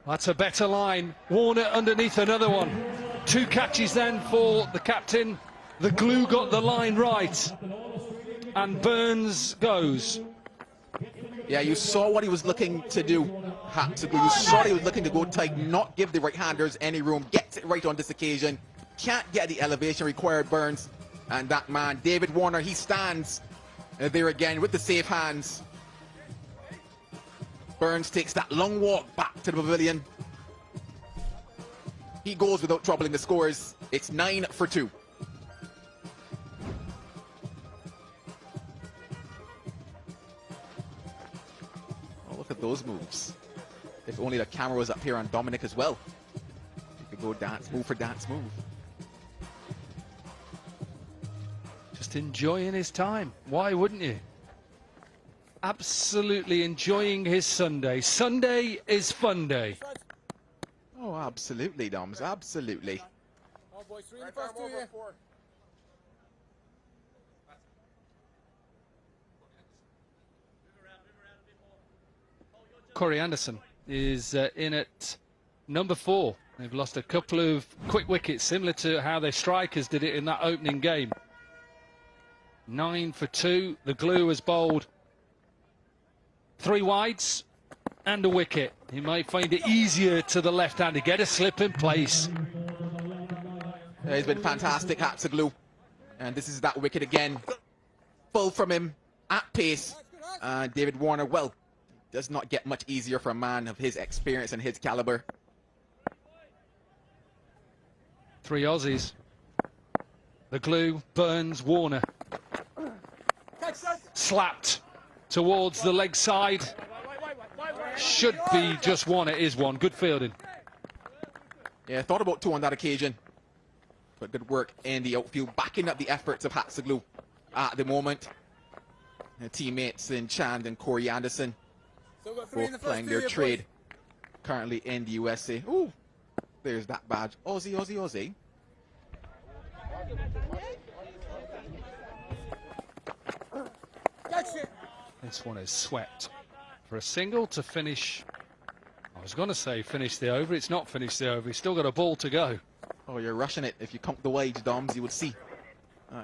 That's a better line. Warner underneath another one. 2 catches then for the captain. The glue got the line right. And Burns goes. Yeah, you saw what he was looking to do. You saw he was looking to go tight, not give the right-handers any room. Gets it right on this occasion. Can't get the elevation required, Burns. And that man, David Warner, he stands there again with the safe hands. Burns takes that long walk back to the pavilion. He goes without troubling the scores. It's 9 for 2. Oh, look at those moves. If only the camera was up here on Dominic as well. He could go dance move for dance move. Just enjoying his time. Why wouldn't you? Absolutely enjoying his Sunday. Sunday is fun day. Oh, absolutely, Doms. Absolutely. Oh, boys, 3 in the first 2 here. Corey Anderson is in at number 4. They've lost a couple of quick wickets, similar to how their strikers did it in that opening game. 9 for 2. The glue has bowled 3 wides and a wicket. He might find it easier to the left hand to get a slip in place. Yeah, he's been fantastic, Hatzaglu. And this is that wicket again. Full from him, at pace. David Warner, well, does not get much easier for a man of his experience and his caliber. 3 Aussies. The glue, Burns, Warner. Slapped towards the leg side. Should be just 1. It is 1. Good fielding. Yeah, thought about 2 on that occasion. But good work in the outfield, backing up the efforts of Hatzaglu at the moment. And teammates in Chand and Corey Anderson, both playing their trade currently in the USA. Ooh, there's that badge. Aussie, Aussie, Aussie. This one is swept for a single to finish. I was going to say finish the over. It's not finished the over. He's still got a ball to go. Oh, you're rushing it. If you count the wides, Doms, you would see.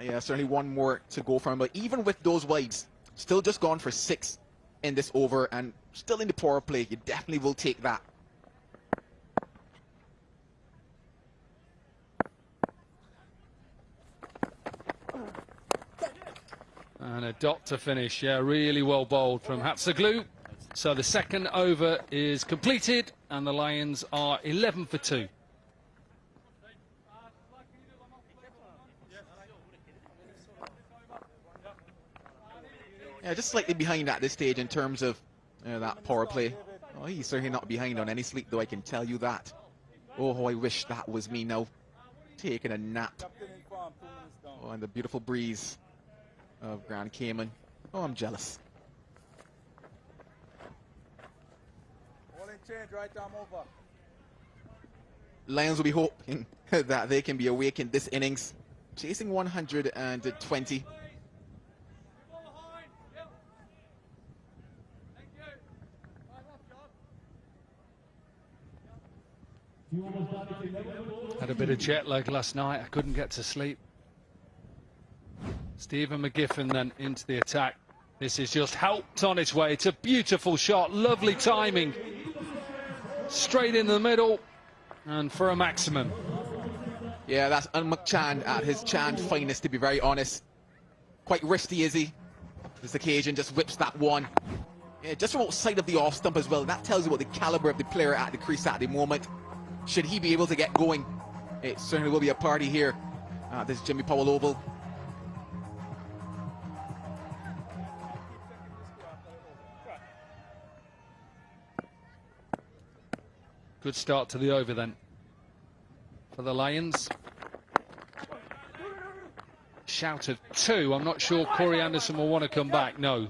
Yeah, certainly 1 more to go from him. But even with those wides, still just gone for 6 in this over and still in the power play, you definitely will take that. And a dot to finish. Yeah, really well bowled from Hatzaglu. So the second over is completed and the Lions are 11 for 2. Yeah, just slightly behind at this stage in terms of that power play. Oh, he's certainly not behind on any sleep, though, I can tell you that. Oh, how I wish that was me now, taking a nap. Oh, and the beautiful breeze of Grand Cayman. Oh, I'm jealous. Lions will be hoping that they can be awake in this innings, chasing 120. Had a bit of jet lag last night. I couldn't get to sleep. Stephen McGiffin then into the attack. This is just helped on its way. It's a beautiful shot. Lovely timing. Straight in the middle and for a maximum. Yeah, that's Unmuck Chan at his Chan finest, to be very honest. Quite risky, is he? This occasion just whips that one. Yeah, just from outside of the off stump as well. That tells you what the caliber of the player at the crease at the moment. Should he be able to get going, it certainly will be a party here at this Jimmy Powell Oval. Good start to the over then for the Lions. Shout of 2. I'm not sure Corey Anderson will want to come back. No.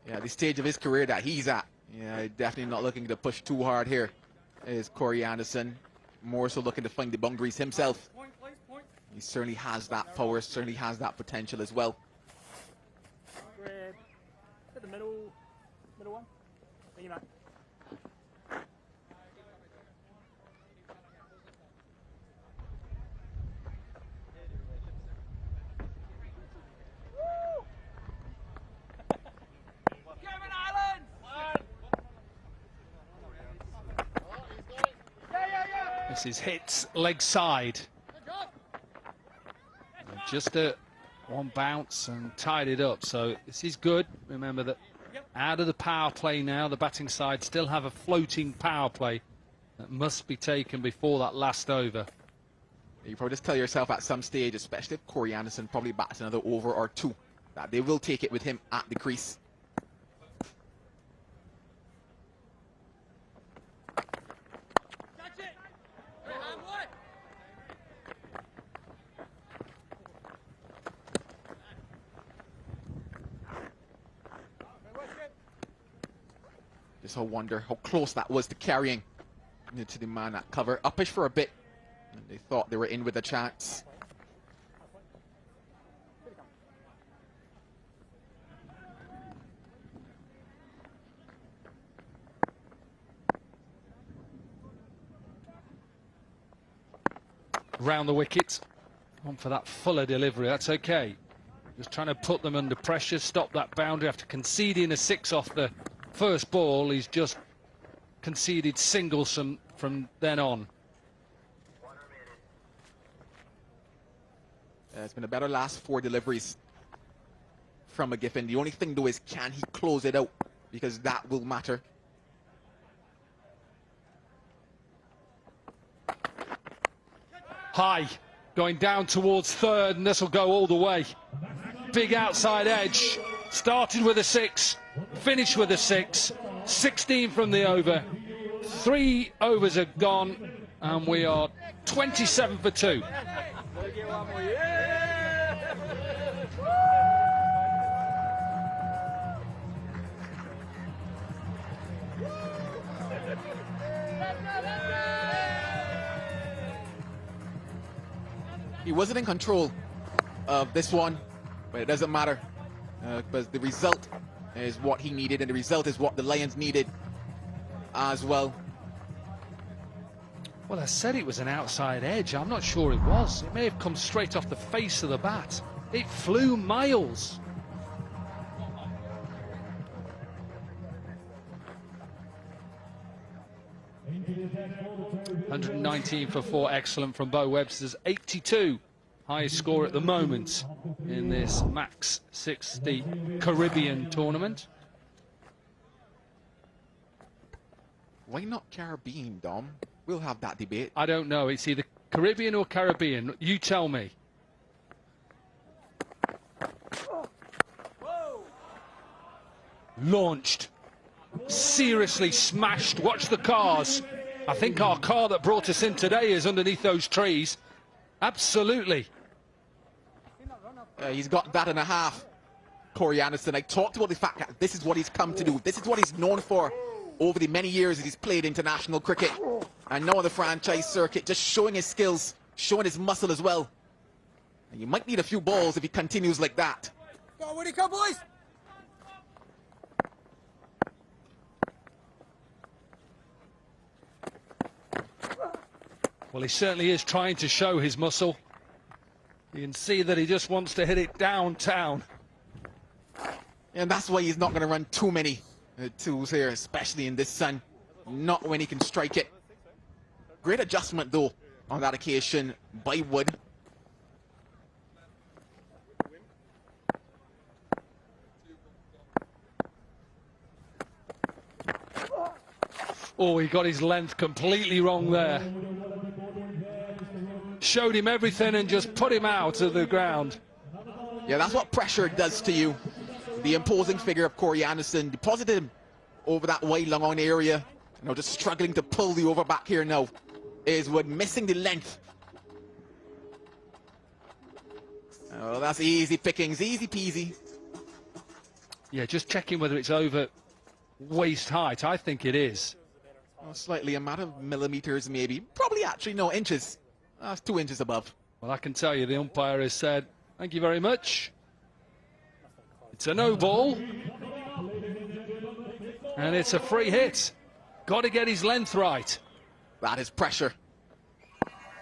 Yeah, the stage of his career that he's at. Yeah, definitely not looking to push too hard here is Corey Anderson. More so looking to find the boundaries himself. He certainly has that power, certainly has that potential as well. The middle one. Bring him back. This is hits leg side. Just a one bounce and tied it up. So this is good. Remember that out of the power play now, the batting side still have a floating power play that must be taken before that last over. You probably just tell yourself at some stage, especially if Corey Anderson probably bats another over or 2, that they will take it with him at the crease. Just I wonder how close that was to carrying to the man at cover. Uppish for a bit. And they thought they were in with a chance. Round the wicket. On for that Fuller delivery. That's okay. Just trying to put them under pressure. Stop that boundary after conceding a 6 off the first ball. He's just conceded singles from then on. It's been a better last 4 deliveries from McGiffin. The only thing, though, is can he close it out? Because that will matter. High, going down towards third, and this will go all the way. Big outside edge. Started with a 6, finished with a 6. 16 from the over. 3 overs are gone, and we are 27 for 2. He wasn't in control of this one, but it doesn't matter because the result is what he needed, and the result is what the Lions needed as well. Well, I said it was an outside edge. I'm not sure it was. It may have come straight off the face of the bat. It flew miles. 119 for 4, excellent from Bo Webster's 82. Highest score at the moment in this MAX60 Caribbean tournament. Why not Caribbean, Dom? We'll have that debate. I don't know. It's either Caribbean or Caribbean. You tell me. Launched. Seriously smashed. Watch the cars. I think our car that brought us in today is underneath those trees. Absolutely. He's got that and a half, Corey Anderson. I talked about the fact that this is what he's come to do. This is what he's known for over the many years that he's played international cricket. And now on the franchise circuit, just showing his skills, showing his muscle as well. And you might need a few balls if he continues like that. Go, Woody, come, boys! Well, he certainly is trying to show his muscle. You can see that he just wants to hit it downtown. And that's why he's not going to run too many twos here, especially in this sun. Not when he can strike it. Great adjustment, though, on that occasion by Wood. Oh, he got his length completely wrong there. Showed him everything and just put him out of the ground. Yeah, that's what pressure does to you. The imposing figure of Corey Anderson deposited him over that wide long on area. You know, just struggling to pull the over back here now. Is Wood missing the length. Oh, that's easy pickings, easy peasy. Yeah, just checking whether it's over waist height. I think it is. Oh, slightly a matter of millimeters maybe. Probably actually no, inches. That's 2 inches above. Well, I can tell you the umpire has said, thank you very much. It's a no ball. And it's a free hit. Got to get his length right. That is pressure.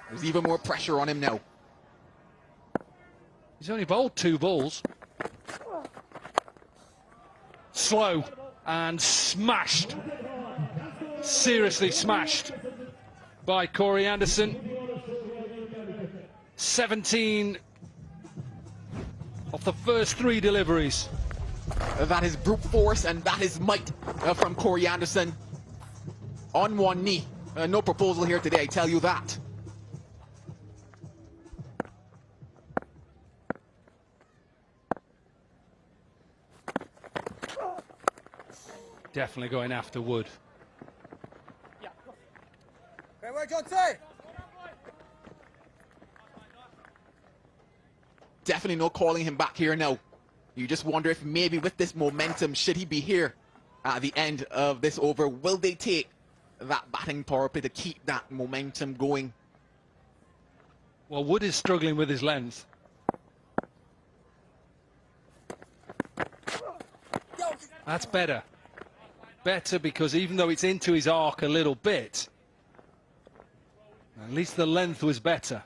There's even more pressure on him now. He's only bowled 2 balls. Slow and smashed. Seriously smashed by Corey Anderson. 17 of the first 3 deliveries. That is brute force and that is might from Corey Anderson. On one knee. No proposal here today, I tell you that. Definitely going after Wood. Okay, where Johnson? Definitely no calling him back here now. You just wonder if maybe with this momentum, should he be here at the end of this over, will they take that batting power play to keep that momentum going? Well, Wood is struggling with his length. That's better. Better because even though it's into his arc a little bit, at least the length was better.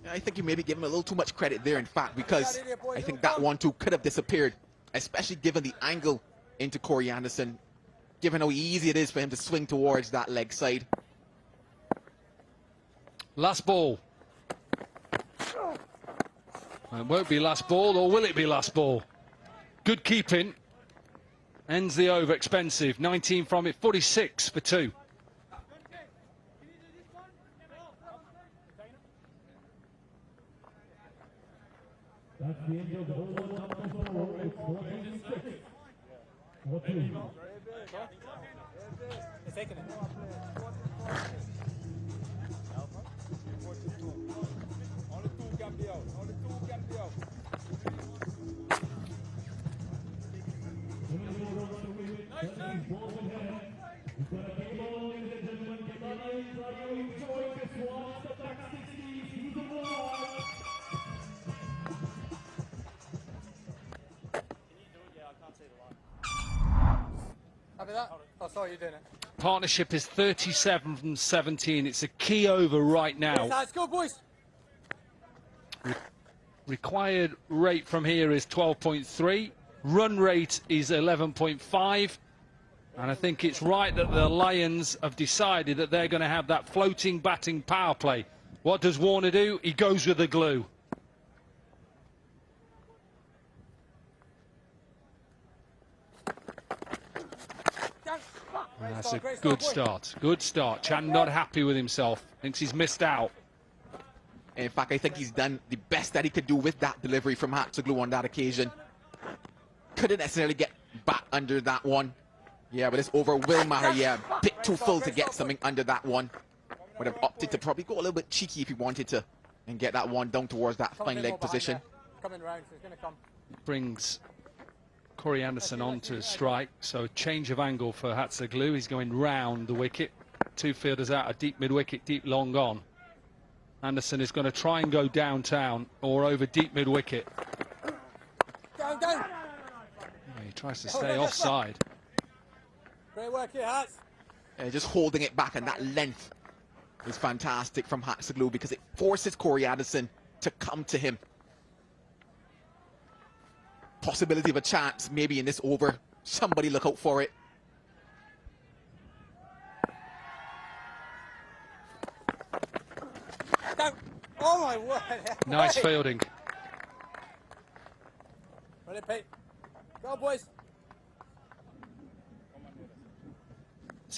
I think you maybe give him a little too much credit there, in fact, because I think that 1-2 could have disappeared, especially given the angle into Corey Anderson, given how easy it is for him to swing towards that leg side. Last ball. It won't be last ball, or will it be last ball? Good keeping. Ends the over, expensive. 19 from it, 46 for 2. That's the end of the over. It's 14-6. 14. They're taking it. Only 2 can be out. Only 2 can be out. Copy that? Oh, sorry, you're doing it. Partnership is 37 from 17. It's a key over right now. Let's go, boys. Required rate from here is 12.3. Run rate is 11.5. And I think it's right that the Lions have decided that they're going to have that floating batting power play. What does Warner do? He goes with the glue. That's a good start. Good start. Chan not happy with himself. Thinks he's missed out. In fact, I think he's done the best that he could do with that delivery from Hatzoglou on that occasion. Couldn't necessarily get back under that one. Yeah, but this over will matter. Yeah, a bit too full to get something under that one. Would have opted to probably go a little bit cheeky if he wanted to and get that one down towards that fine leg position. Brings Corey Anderson on to strike, so change of angle for Hatzoglou. He's going round the wicket. Two fielders out, a deep mid-wicket, deep long on. Anderson is going to try and go downtown or over deep mid-wicket. He tries to stay offside. Great work here, Hats. Just holding it back, and that length is fantastic from Hatzoglou because it forces Corey Anderson to come to him. Possibility of a chance maybe in this over. Somebody look out for it. Oh my word. Nice fielding. Ready, Pete. Go, boys.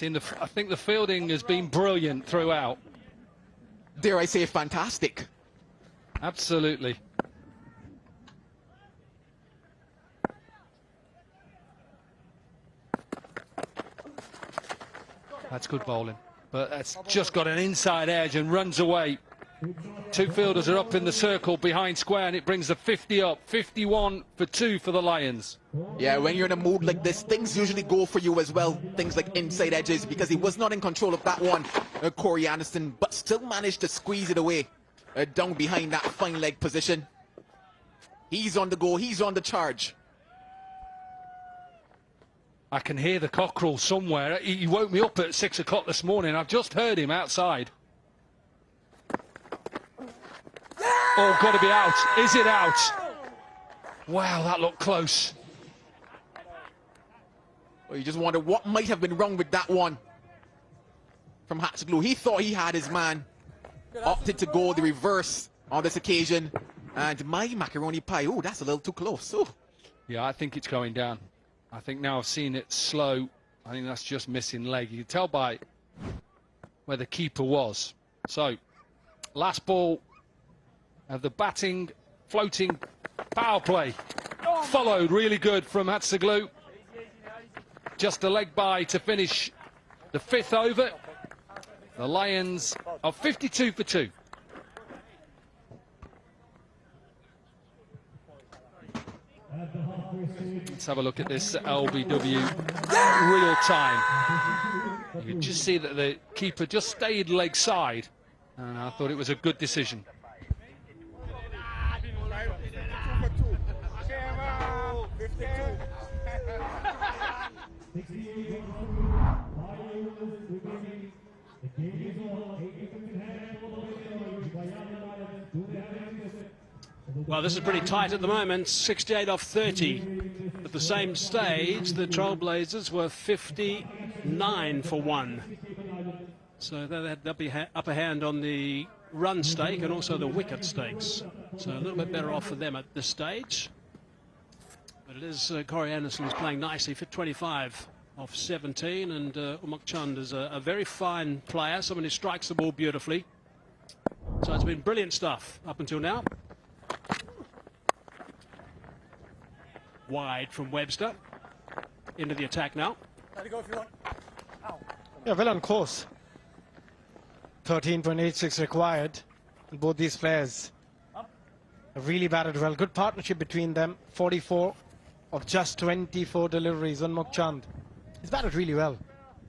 I think the fielding has been brilliant throughout. Dare I say fantastic? Absolutely. That's good bowling, but that's just got an inside edge and runs away. Two fielders are up in the circle behind square, and it brings the 50 up. 51 for 2 for the Lions. Yeah, when you're in a mood like this, things usually go for you as well. Things like inside edges, because he was not in control of that one, Corey Anderson, but still managed to squeeze it away down behind that fine leg position. He's on the go, he's on the charge. I can hear the cockerel somewhere. He woke me up at 6 o'clock this morning. I've just heard him outside. Oh, got to be out. Is it out? Wow, that looked close. Well, you just wonder what might have been wrong with that one from Hatzoglou. He thought he had his man. Opted to go the reverse on this occasion. And my macaroni pie, oh, that's a little too close. Oh. Yeah, I think it's going down. I think now I've seen it slow. I think that's just missing leg. You can tell by where the keeper was. So, last ball of the batting, floating power play. Followed really good from Hatzoglou. Just a leg by to finish the 5th over. The Lions are 52 for 2. Let's have a look at this LBW real time. You can just see that the keeper just stayed leg side, and I thought it was a good decision. Well, this is pretty tight at the moment. 68 off 30. At the same stage, the Trailblazers were 59 for 1. So they'll be upper hand on the run stake and also the wicket stakes. So a little bit better off for them at this stage. But it is Corey Anderson is playing nicely for 25 off 17, and Umuk Chand is a very fine player, someone who strikes the ball beautifully. So it's been brilliant stuff up until now. Wide from Webster. Into the attack now. Let it go if you want. Ow. Yeah, well on course. 13.86 required. And both these players have really batted well. Good partnership between them. 44 of just 24 deliveries on Umuk Chand. He's batted really well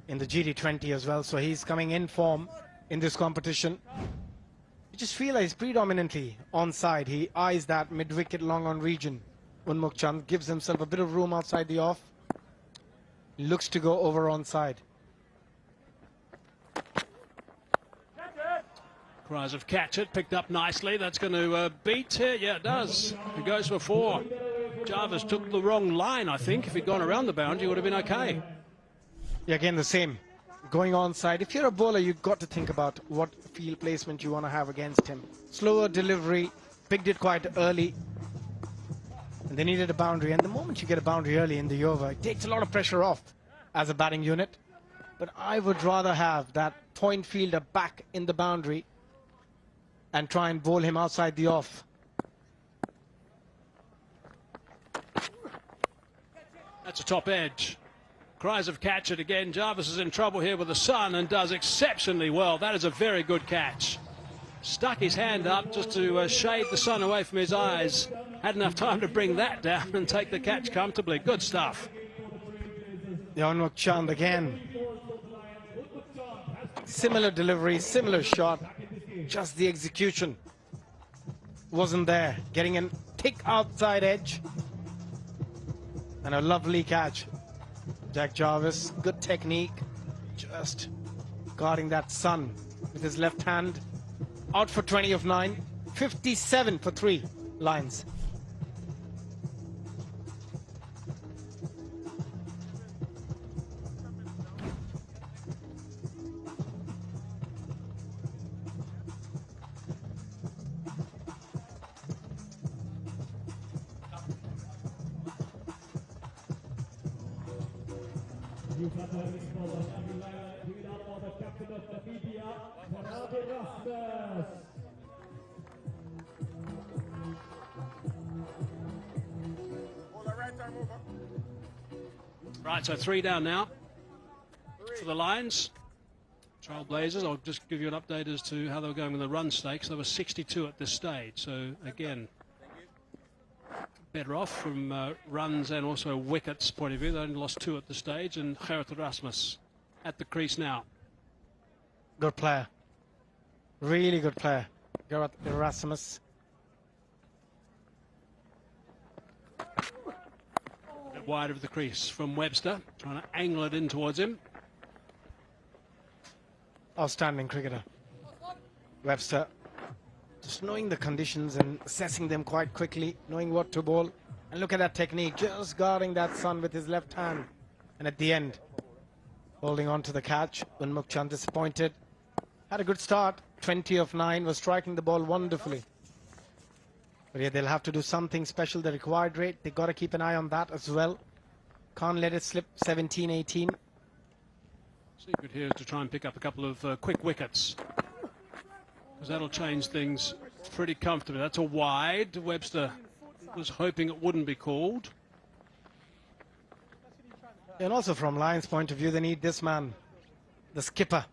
in the GD20 as well, so he's coming in form in this competition. You just feel like he's predominantly onside. He eyes that mid-wicket long-on region. Umuk Chand gives himself a bit of room outside the off. Looks to go over onside. Cries of catch it, picked up nicely. That's going to beat here. Yeah, it does. It goes for 4. Jarvis took the wrong line, I think. If he'd gone around the boundary, he would have been okay. Yeah, again, the same. Going onside. If you're a bowler, you've got to think about what field placement you want to have against him. Slower delivery, picked it quite early. And they needed a boundary. And the moment you get a boundary early in the over, it takes a lot of pressure off as a batting unit. But I would rather have that point fielder back in the boundary and try and bowl him outside the off. That's a top edge. Cries of catch it again. Jarvis is in trouble here with the sun and does exceptionally well. That is a very good catch. Stuck his hand up just to shade the sun away from his eyes. Had enough time to bring that down and take the catch comfortably. Good stuff. Yon Chand again. Similar delivery, similar shot. Just the execution wasn't there. Getting a thick outside edge. And a lovely catch. Jack Jarvis, good technique. Just guarding that sun with his left hand. Out for 20 of 9. 57 for 3 lines. Right, so 3 down now for the Lions. Trailblazers, I'll just give you an update as to how they were going with the run stakes. They were 62 at this stage, so again, better off from runs and also wickets point of view. They only lost 2 at the stage, and Gerrit Erasmus at the crease now. Good player. Really good player. Gerrit Erasmus. Wide of the crease from Webster, trying to angle it in towards him. Outstanding cricketer. Webster, just knowing the conditions and assessing them quite quickly, knowing what to bowl. And look at that technique, just guarding that sun with his left hand. And at the end, holding on to the catch when Mukchand disappointed. Had a good start, 20 of 9, was striking the ball wonderfully. But yeah, they'll have to do something special. The required rate, they've got to keep an eye on that as well. Can't let it slip. 17, 18. Secret here is to try and pick up a couple of quick wickets, because that'll change things pretty comfortably. That's a wide. Webster was hoping it wouldn't be called. And also from Lions' point of view, they need this man, the skipper,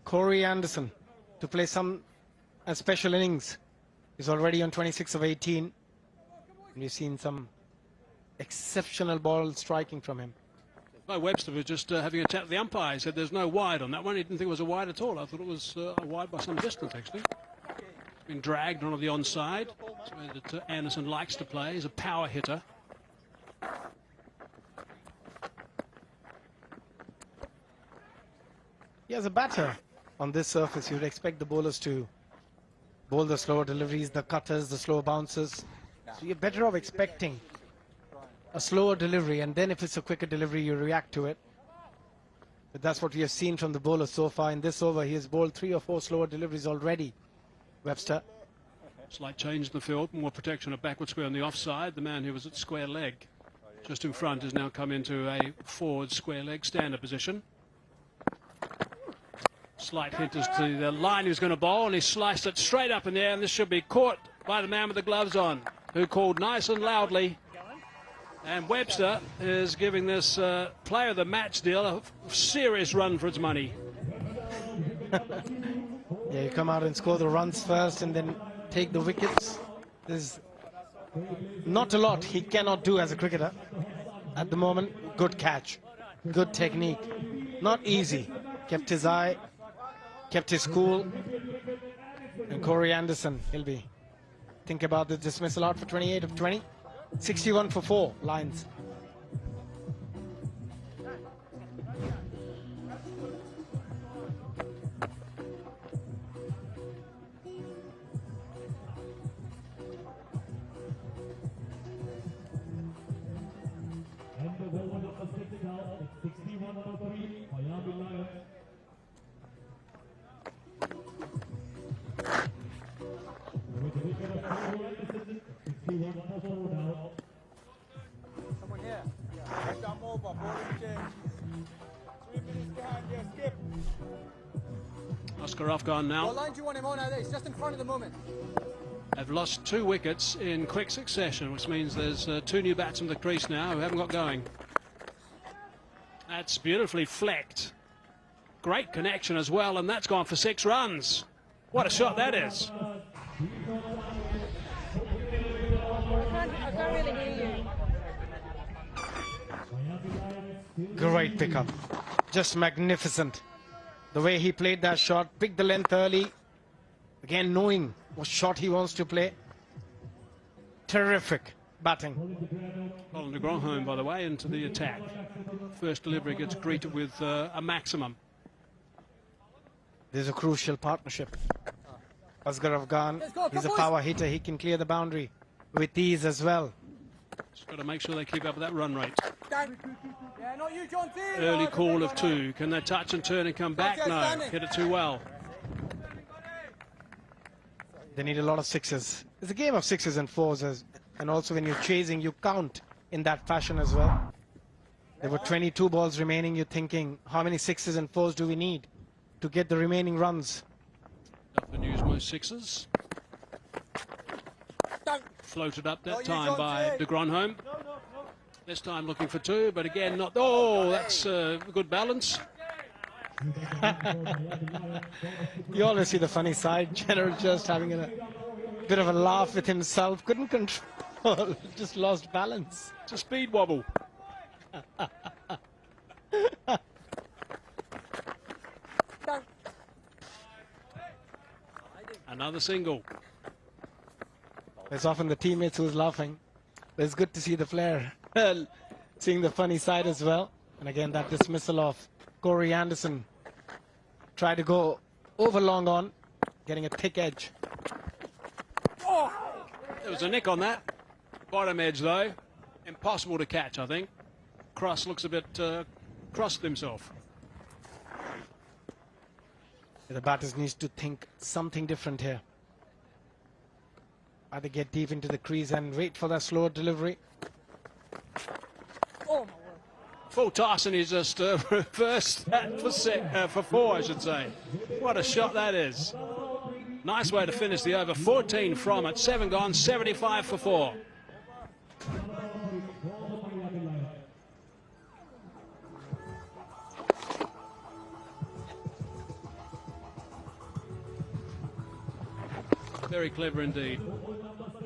Corey Anderson, to play some special innings. He's already on 26 of 18. And we've seen some exceptional ball striking from him. Webster was just having a chat with the umpire. He said there's no wide on that one. He didn't think it was a wide at all. I thought it was a wide by some distance, actually. Been dragged onto the onside. That's where that Anderson likes to play. He's a power hitter. He has a batter on this surface. You'd expect the bowlers to bowl the slower deliveries, the cutters, the slow bounces. So you're better off expecting a slower delivery, and then if it's a quicker delivery, you react to it. But that's what we have seen from the bowler so far. In this over, he has bowled 3 or 4 slower deliveries already, Webster. Slight change in the field, more protection of backward square on the offside. The man who was at square leg just in front has now come into a forward square leg standard position. Slight hint as to the line he was going to bowl, and he sliced it straight up in the air, and this should be caught by the man with the gloves on, who called nice and loudly. And Webster is giving this player of the match deal a serious run for its money. Yeah, you come out and score the runs first and then take the wickets. There's not a lot he cannot do as a cricketer at the moment. Good catch, good technique. Not easy. Kept his eye, kept his cool. And Corey Anderson, he'll be think about the dismissal out for 28 of 20. 61 for 4 lines. And the ball number 6 now, 61 for 3. over, bowling change. 3 minutes behind here, skip. Oscar Afghan now. What line do you want him on now? He's just in front of the moment. Have lost 2 wickets in quick succession, which means there's 2 new bats in the crease now who haven't got going. That's beautifully flecked. Great connection as well, and that's gone for 6 runs. What a shot that is. I can't really hear you. Great pickup. Just magnificent. The way he played that shot, picked the length early. Again, knowing what shot he wants to play. Terrific batting. Colin de Grandhomme, by the way, into the attack. First delivery gets greeted with a maximum. There's a crucial partnership. Asghar Afghan, he's a power hitter. He can clear the boundary with ease as well. Just got to make sure they keep up with that run rate. Yeah, not you, John. Early call of 2. Can they touch and turn and come back? No, hit it too well. They need a lot of 6s. It's a game of 6s and 4s, and also when you're chasing, you count in that fashion as well. There were 22 balls remaining. You're thinking, how many 6s and 4s do we need to get the remaining runs? Up the news, most 6s. Floated up that time by de Grandhomme. This time looking for 2, but again not. Oh, that's a good balance. You always see the funny side. General just having a bit of a laugh with himself. Couldn't control. Just lost balance. It's a speed wobble. Another single. It's often the teammates who's laughing. But it's good to see the flair. Seeing the funny side as well. And again, that dismissal of Corey Anderson. Tried to go over long on, getting a thick edge. Oh, there was a nick on that. Bottom edge, though. Impossible to catch, I think. Cross looks a bit crossed himself. The batters needs to think something different here. Either get deep into the crease and wait for that slower delivery. Oh, my word. Full toss, and he's just reversed that for 4, I should say. What a shot that is. Nice way to finish the over. 14 from it. 7 gone, 75 for 4. Very clever indeed. 120.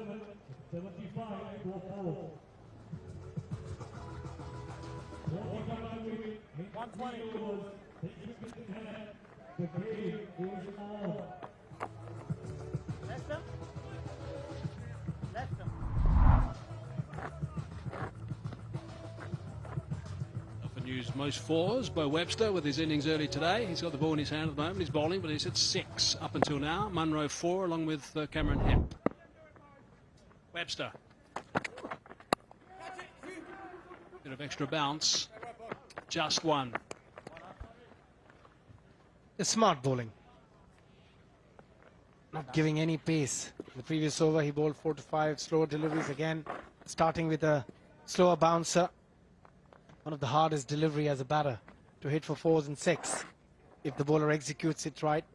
Often used most 4s by Webster with his innings early today. He's got the ball in his hand at the moment. He's bowling, but he's hit 6 up until now. Munro 4 along with Cameron Hemp. Webster. Bit of extra bounce. Just 1. It's smart bowling. Not giving any pace. The previous over, he bowled 4 to 5 slower deliveries again. Starting with a slower bouncer. One of the hardest delivery as a batter to hit for 4s and 6. If the bowler executes it right.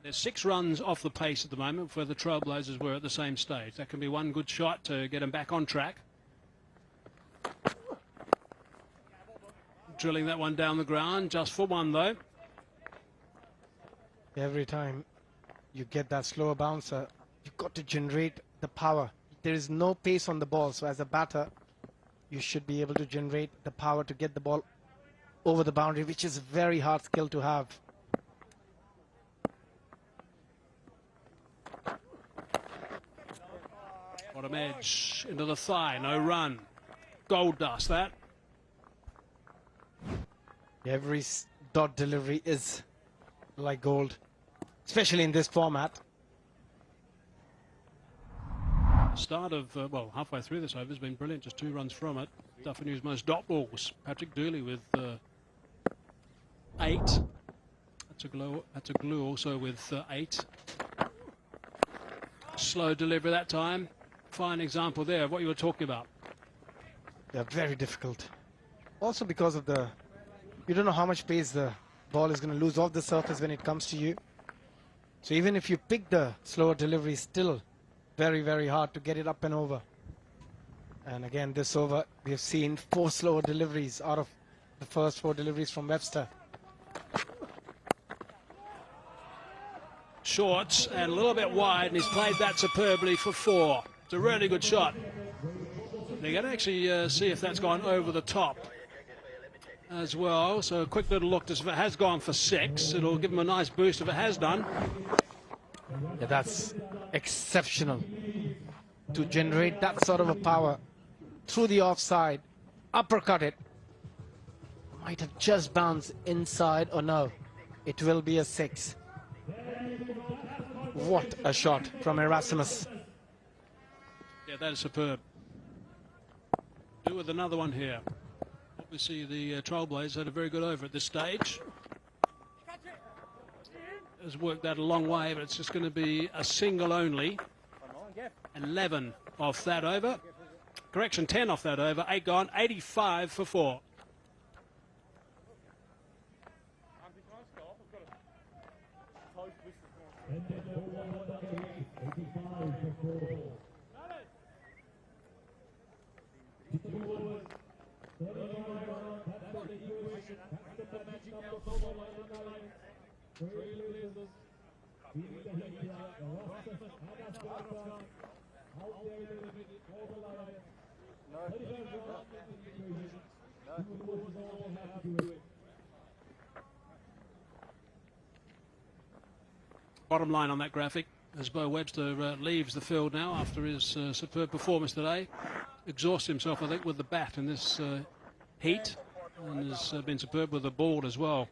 There's 6 runs off the pace at the moment where the Trailblazers were at the same stage. That can be one good shot to get them back on track. Drilling that one down the ground, just for 1 though. Every time you get that slower bouncer, you've got to generate the power. There is no pace on the ball, so as a batter, you should be able to generate the power to get the ball over the boundary, which is a very hard skill to have. Bottom edge into the thigh, no run. Gold dust that. Every dot delivery is like gold, especially in this format. Start of, well, halfway through this over has been brilliant, just 2 runs from it. Duffy News most dot balls. Patrick Dooley with 8. That's a glue also with 8. Slow delivery that time. Fine example there of what you were talking about. They're very difficult. Also because of you don't know how much pace the ball is going to lose off the surface when it comes to you. So even if you pick the slower delivery, still very, very hard to get it up and over. And again, this over, we have seen 4 slower deliveries out of the first 4 deliveries from Webster. Shorts and a little bit wide, and he's played that superbly for 4. It's a really good shot. They're going to actually see if that's gone over the top as well. So a quick little look to see if it has gone for 6. It'll give him a nice boost if it has done. Yeah, that's exceptional to generate that sort of a power through the offside, uppercut it. Might have just bounced inside, or no, it will be a 6. What a shot from Erasmus. Yeah, that is superb. Do with another one here. Obviously the Trailblazers had a very good over at this stage. Has worked that a long way, but it's just going to be a single only. 11 off that over. Correction, 10 off that over. 8 gone, 85 for 4. Bottom line on that graphic, as Bo Webster leaves the field now after his superb performance today. Exhausts himself, I think, with the bat in this heat, and has been superb with the ball as well.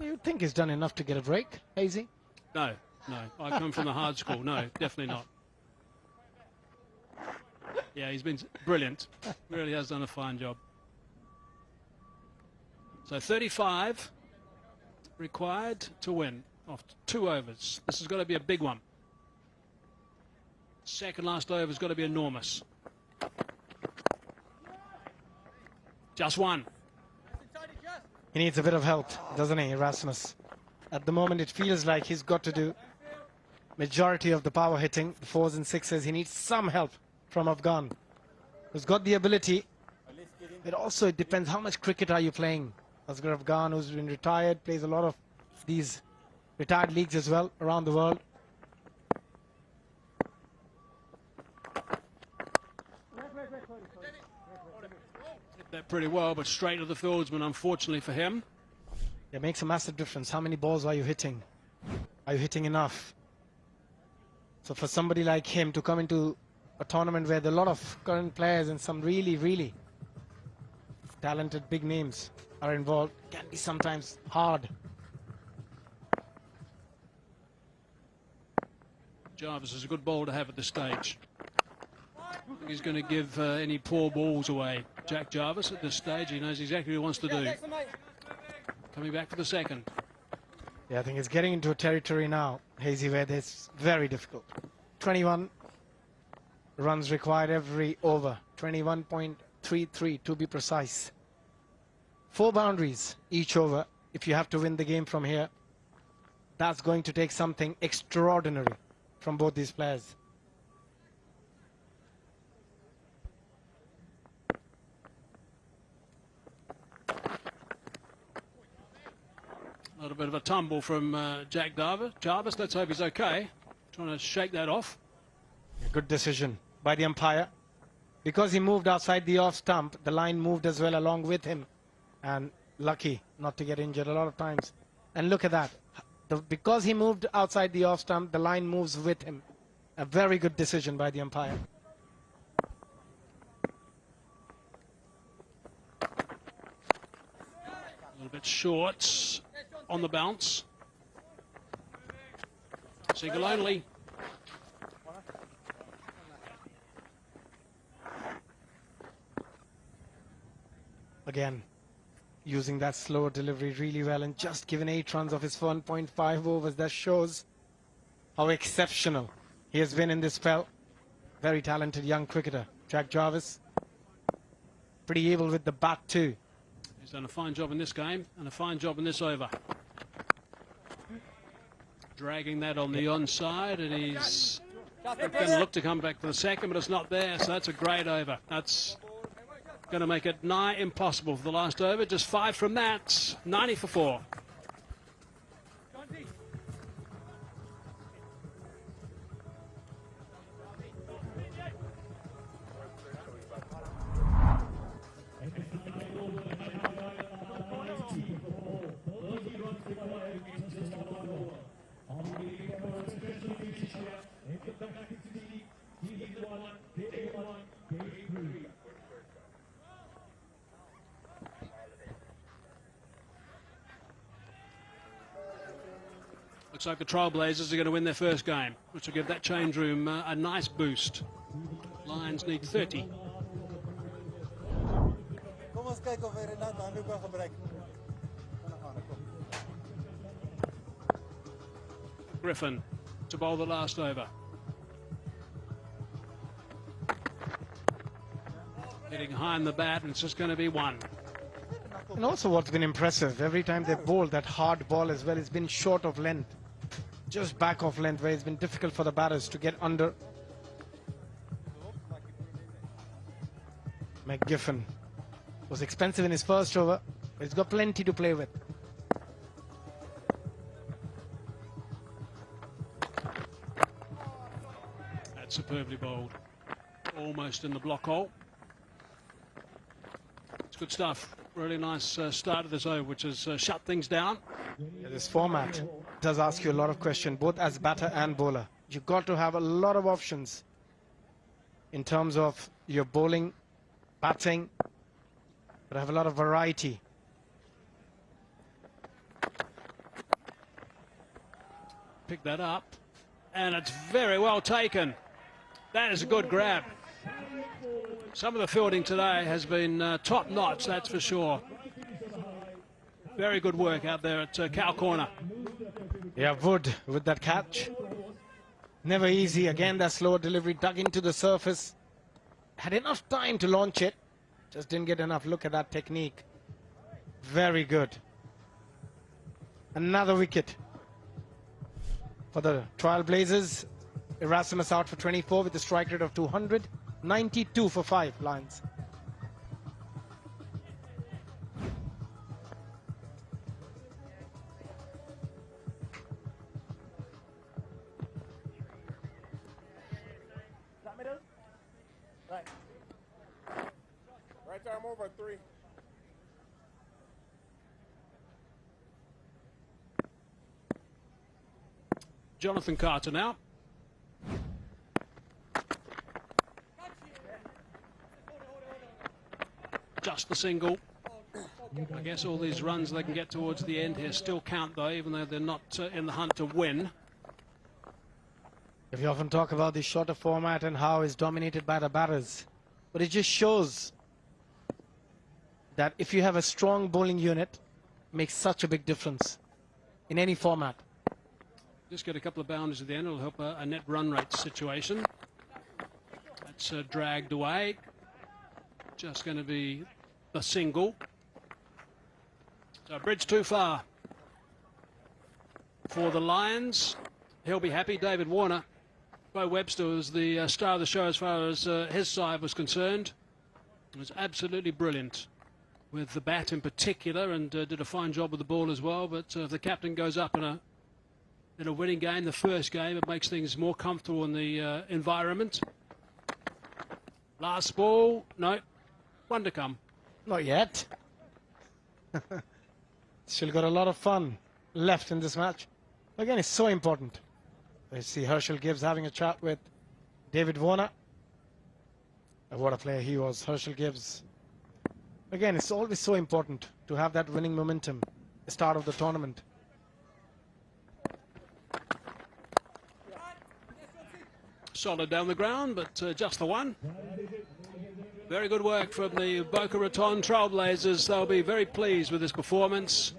You think he's done enough to get a break, Hazy? No, no. I come from the hard school. No, definitely not. Yeah, he's been brilliant. Really has done a fine job. So 35 required to win off 2 overs. This has got to be a big one. Second last over has got to be enormous. Just 1. He needs a bit of help, doesn't he, Erasmus? At the moment, it feels like he's got to do majority of the power hitting, the 4s and 6s. He needs some help from Afghan, who's got the ability. It also depends how much cricket are you playing. Asghar Afghan, who's been retired, plays a lot of these retired leagues as well around the world. Hit that pretty well, but straight to the fieldsman, unfortunately for him. It makes a massive difference. How many balls are you hitting? Are you hitting enough? So for somebody like him to come into a tournament where there are a lot of current players and some really, really talented big names are involved, can be sometimes hard. Jarvis is a good ball to have at this stage. He's going to give any poor balls away. Jack Jarvis at this stage, he knows exactly what he wants to do. Coming back for the second. Yeah, I think it's getting into a territory now, Hazy, where it's very difficult. 21 runs required every over. 21.33 to be precise. 4 boundaries each over. If you have to win the game from here, that's going to take something extraordinary from both these players. A little bit of a tumble from Jack Jarvis. Let's hope he's okay. Trying to shake that off. Good decision by the umpire. Because he moved outside the off stump, the line moved as well along with him. And lucky not to get injured a lot of times. And look at that. Because he moved outside the off stump, the line moves with him. A very good decision by the umpire. A little bit short on the bounce. Single only. Again, using that slower delivery really well and just given 8 runs of his 1.5 overs. That shows how exceptional he has been in this spell. Very talented young cricketer, Jack Jarvis. pretty able with the bat too. He's done a fine job in this game and a fine job in this over. Dragging that on the onside, and he's going to look to come back for the second, but it's not there, so that's a great over. That's going to make it nigh impossible for the last over. Just 5 from that, 90 for 4. Looks like the Trailblazers are going to win their first game, which will give that change room a nice boost. Lions need 30. Griffin to bowl the last over. Hitting high in the bat, and it's just going to be 1. And also what's been impressive, every time they've bowled that hard ball as well, it's been short of length. Just back of length, where it's been difficult for the batters to get under. McGiffin was expensive in his first over, but he's got plenty to play with. That's superbly bowled. Almost in the block hole. It's good stuff. Really nice start of this over, which has shut things down. Yeah, this format does ask you a lot of questions, both as batter and bowler. You've got to have a lot of options in terms of your bowling, batting, but have a lot of variety. Pick that up, and it's very well taken. That is a good grab. Some of the fielding today has been top-notch, that's for sure. Very good work out there at Cow Corner. Yeah, Wood with that catch. Never easy. Again, that slow delivery dug into the surface. Had enough time to launch it. Just didn't get enough look at that technique. Very good. Another wicket for the Trailblazers. Erasmus out for 24 with a strike rate of 200. 92 for 5 Lions. Right arm over 3. Jonathan Carter now. Just the single. I guess all these runs they can get towards the end here still count, though, even though they're not in the hunt to win. We often talk about the shorter format and how it's dominated by the batters, but it just shows that if you have a strong bowling unit, it makes such a big difference in any format. Just get a couple of boundaries at the end. It'll help a net run rate situation. That's dragged away. Just going to be a single. So bridge too far for the Lions. He'll be happy. David Warner. Bo Webster was the star of the show as far as his side was concerned. It was absolutely brilliant with the bat in particular, and did a fine job with the ball as well. But if the captain goes up in a winning game, the first game, it makes things more comfortable in the environment. Last ball, no, one to come. Not yet. Still got a lot of fun left in this match. Again, it's so important. I see Herschel Gibbs having a chat with David Warner. And what a player he was, Herschel Gibbs. Again, it's always so important to have that winning momentum at the start of the tournament. Solid down the ground, but just the one. Very good work from the Boca Raton Trailblazers. They'll be very pleased with this performance.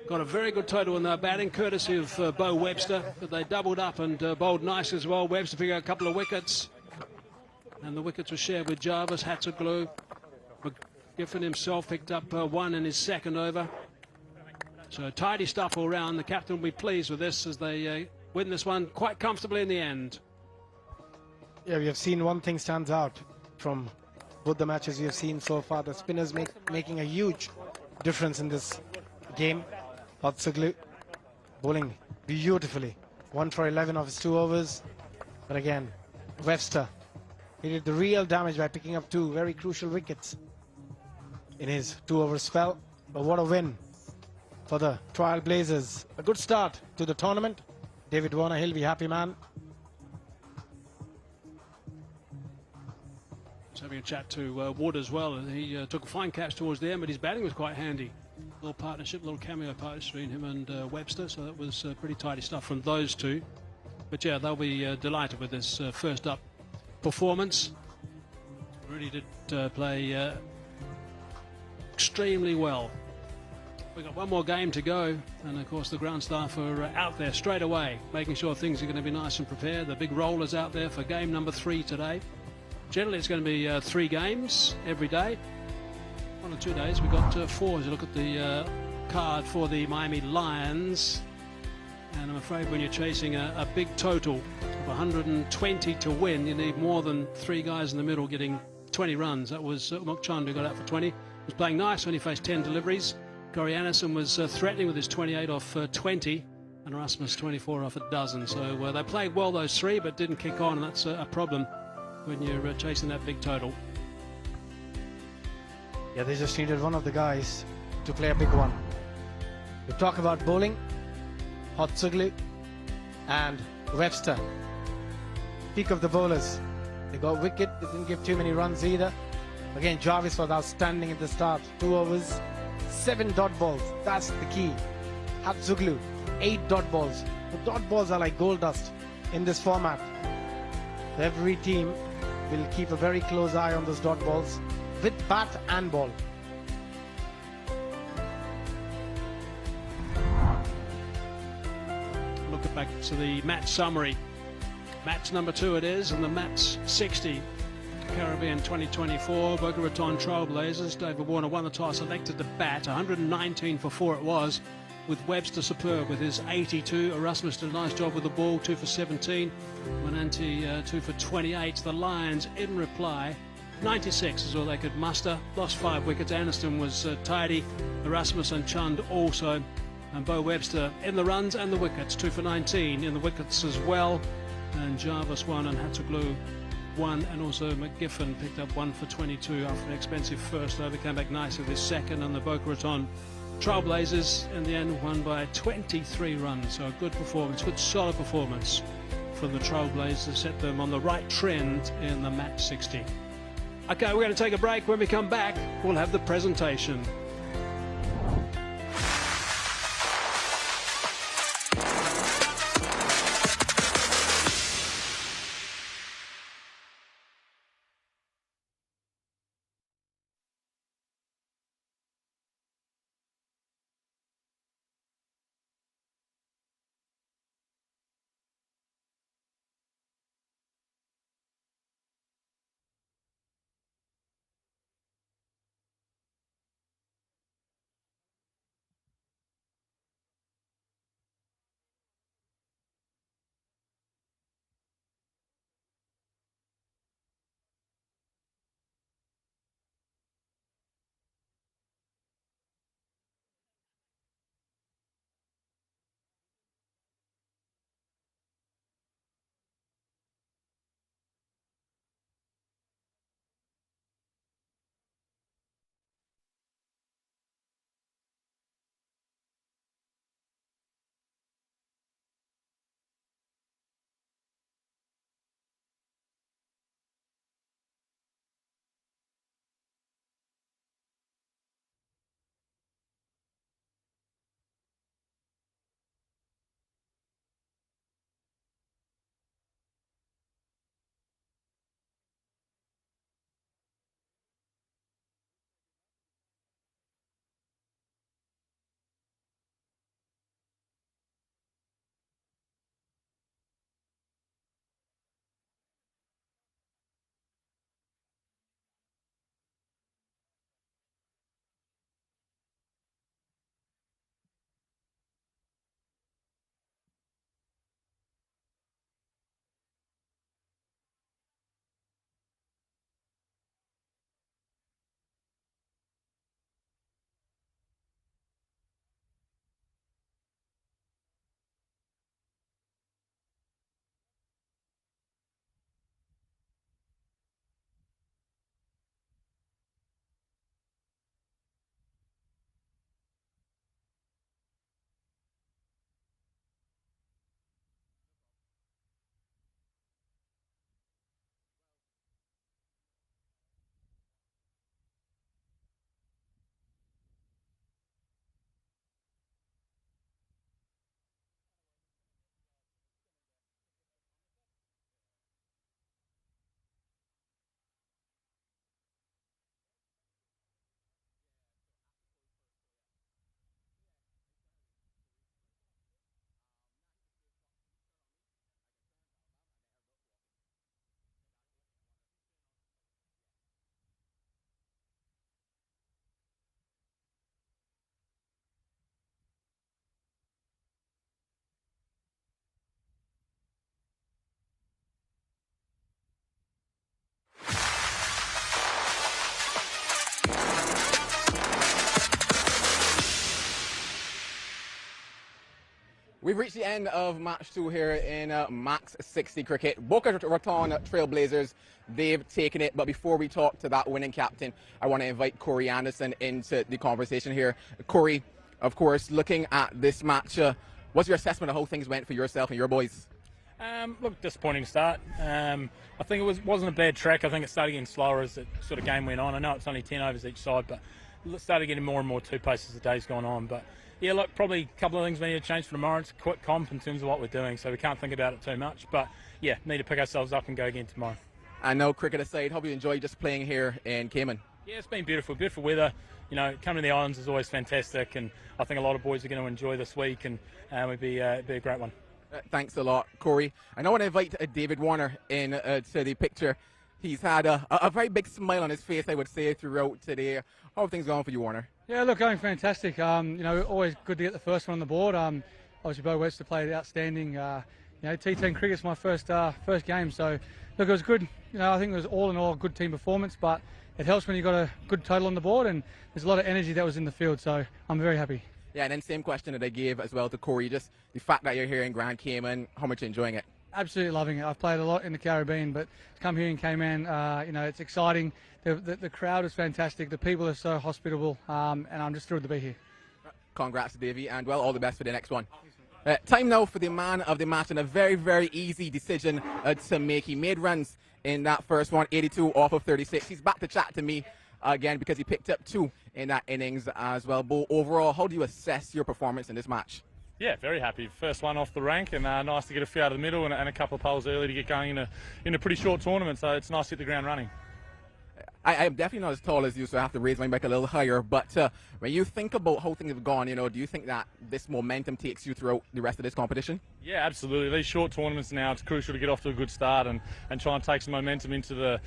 Got a very good total in their batting, courtesy of Bo Webster. But they doubled up and bowled nice as well. Webster picked out a couple of wickets. And the wickets were shared with Jarvis, Hatzoglou, McGiffin himself picked up one in his second over. So tidy stuff all round. The captain will be pleased with this as they win this one quite comfortably in the end. Yeah, we have seen one thing stands out from both the matches we have seen so far. The spinners making a huge difference in this game. Hotsuglu bowling beautifully. 1 for 11 of his 2 overs. But again, Webster, he did the real damage by picking up 2 very crucial wickets in his 2-over spell. But what a win for the Trailblazers. A good start to the tournament. David Warner, he'll be happy, man. Just having a chat to Wood as well. He took a fine catch towards the end, but his batting was quite handy. Little partnership, little cameo partnership between him and Webster, so that was pretty tidy stuff from those two. But yeah, they'll be delighted with this first up performance. Really did play extremely well. We've got one more game to go, and of course the ground staff are out there straight away, making sure things are going to be nice and prepared. The big rollers out there for game number 3 today. Generally it's going to be 3 games every day. 1 or 2 days we've got 4 as you look at the card for the Miami Lions. And I'm afraid when you're chasing a big total of 120 to win, you need more than 3 guys in the middle getting 20 runs. That was Mokchand who got out for 20. He was playing nice when he faced 10 deliveries. Corey Anderson was threatening with his 28 off 20, and Rasmus 24 off a dozen. So they played well, those 3, but didn't kick on, and that's a problem when you're chasing that big total. Yeah, they just needed one of the guys to play a big one. We talk about bowling. Hotsuglu and Webster. Peak of the bowlers. They got wicket, they didn't give too many runs either. Again, Jarvis was outstanding at the start. 2 overs, 7 dot balls. That's the key. Hotsuglu, 8 dot balls. The dot balls are like gold dust in this format. Every team will keep a very close eye on those dot balls with bat and ball. Look back to the match summary. Match number 2 it is, and the MAX60 Caribbean 2024 Boca Raton Trailblazers. David Warner won the toss, elected to bat. 119 for 4 it was, with Webster superb with his 82. Erasmus did a nice job with the ball, 2 for 17. Mananti 2 for 28. The Lions in reply, 96 is all they could muster. Lost 5 wickets. Aniston was tidy. Erasmus and Chund also. And Bo Webster in the runs and the wickets, 2 for 19 in the wickets as well. And Jarvis 1 and Hatsuglu 1, and also McGiffin picked up 1 for 22 after an expensive first over. Came back nice with his second, and the Boca Raton Trailblazers in the end won by 23 runs. So a good performance, good solid performance from the Trailblazers, set them on the right trend in the MAX60. Okay, we're going to take a break. When we come back, we'll have the presentation. We've reached the end of match 2 here in MAX60 cricket. Boca Raton Trailblazers, they've taken it. But before we talk to that winning captain, I want to invite Corey Anderson into the conversation here. Corey, of course, looking at this match, what's your assessment of how things went for yourself and your boys? Look, disappointing start. I think it wasn't a bad track. I think it started getting slower as the sort of game went on. I know it's only 10 overs each side, but it started getting more and more two-pace as the day's gone on. But yeah, look, probably a couple of things we need to change for tomorrow. It's a quick comp in terms of what we're doing, so we can't think about it too much. But yeah, need to pick ourselves up and go again tomorrow. I know, cricket aside, how have you enjoyed just playing here in Cayman? Yeah, it's been beautiful. Beautiful weather. You know, coming to the islands is always fantastic, and I think a lot of boys are going to enjoy this week, and it'll be a great one. Thanks a lot, Corey. And I want to invite David Warner in to the picture. He's had a very big smile on his face, I would say, throughout today. How are things going for you, Warner? Yeah, look, going fantastic. You know, always good to get the first one on the board. Obviously, Bo Webster played outstanding. You know, T10 cricket's my first game, so look, it was good. You know, I think it was all in all a good team performance, but it helps when you've got a good total on the board, and there's a lot of energy that was in the field, so I'm very happy. Yeah, and then same question that I gave as well to Corey, just the fact that you're here in Grand Cayman, how much you're enjoying it? Absolutely loving it. I've played a lot in the Caribbean, but to come here in Cayman, you know, it's exciting. The crowd is fantastic. The people are so hospitable, and I'm just thrilled to be here. Congrats, Davey, and well, all the best for the next one. Time now for the man of the match, and a very, very easy decision to make. He made runs in that first one, 82 off of 36. He's back to chat to me again because he picked up 2 in that innings as well. Bo, overall, how do you assess your performance in this match? Yeah, very happy. First one off the rank, and nice to get a few out of the middle and a couple of poles early to get going in a pretty short tournament, so it's nice to hit the ground running. I'm definitely not as tall as you, so I have to raise my back a little higher. But when you think about how things have gone, you know, do you think that this momentum takes you throughout the rest of this competition? Yeah, absolutely. These short tournaments now, it's crucial to get off to a good start and try and take some momentum into the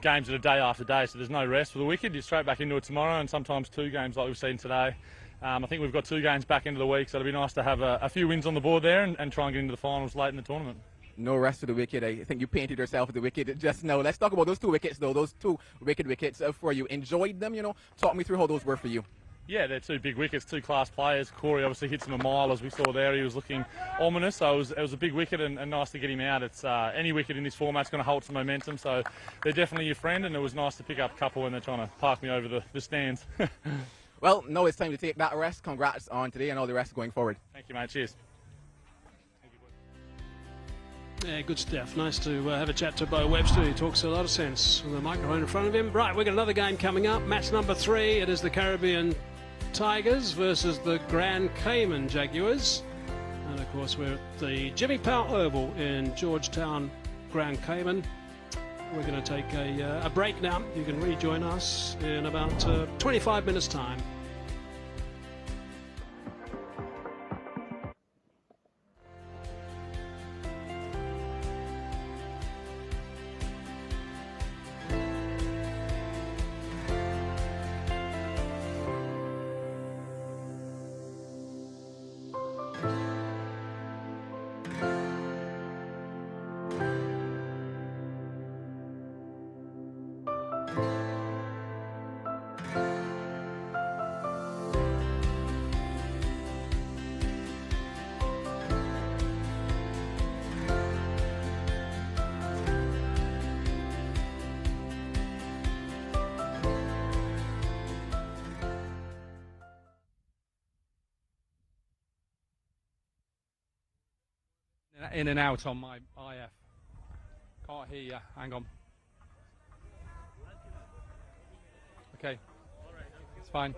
games that are day after day. So there's no rest for the Wicked. You're straight back into it tomorrow, and sometimes 2 games like we've seen today. I think we've got 2 games back into the week, so it'll be nice to have a few wins on the board there and try and get into the finals late in the tournament. No rest for the Wicked. I think you painted yourself with the Wicked just now. Let's talk about those 2 wickets, though. Those 2 wickets for you. Enjoyed them, you know? Talk me through how those were for you. Yeah, they're 2 big wickets, 2 class players. Corey obviously hits them a mile, as we saw there. He was looking ominous, so it was a big wicket and nice to get him out. It's any wicket in this format's going to hold some momentum, so they're definitely your friend, and it was nice to pick up a couple when they're trying to park me over the stands. Well, now it's time to take that rest. Congrats on today and all the rest going forward. Thank you, mate. Cheers. Yeah, good stuff. Nice to have a chat to Bo Webster. He talks a lot of sense with the microphone in front of him. Right, we've got another game coming up. Match number 3. It is the Caribbean Tigers versus the Grand Cayman Jaguars. And, of course, we're at the Jimmy Powell Oval in Georgetown, Grand Cayman. We're going to take a break now. You can rejoin us in about 25 minutes' time. In and out on my IF. Can't hear you. Hang on. Okay. It's fine.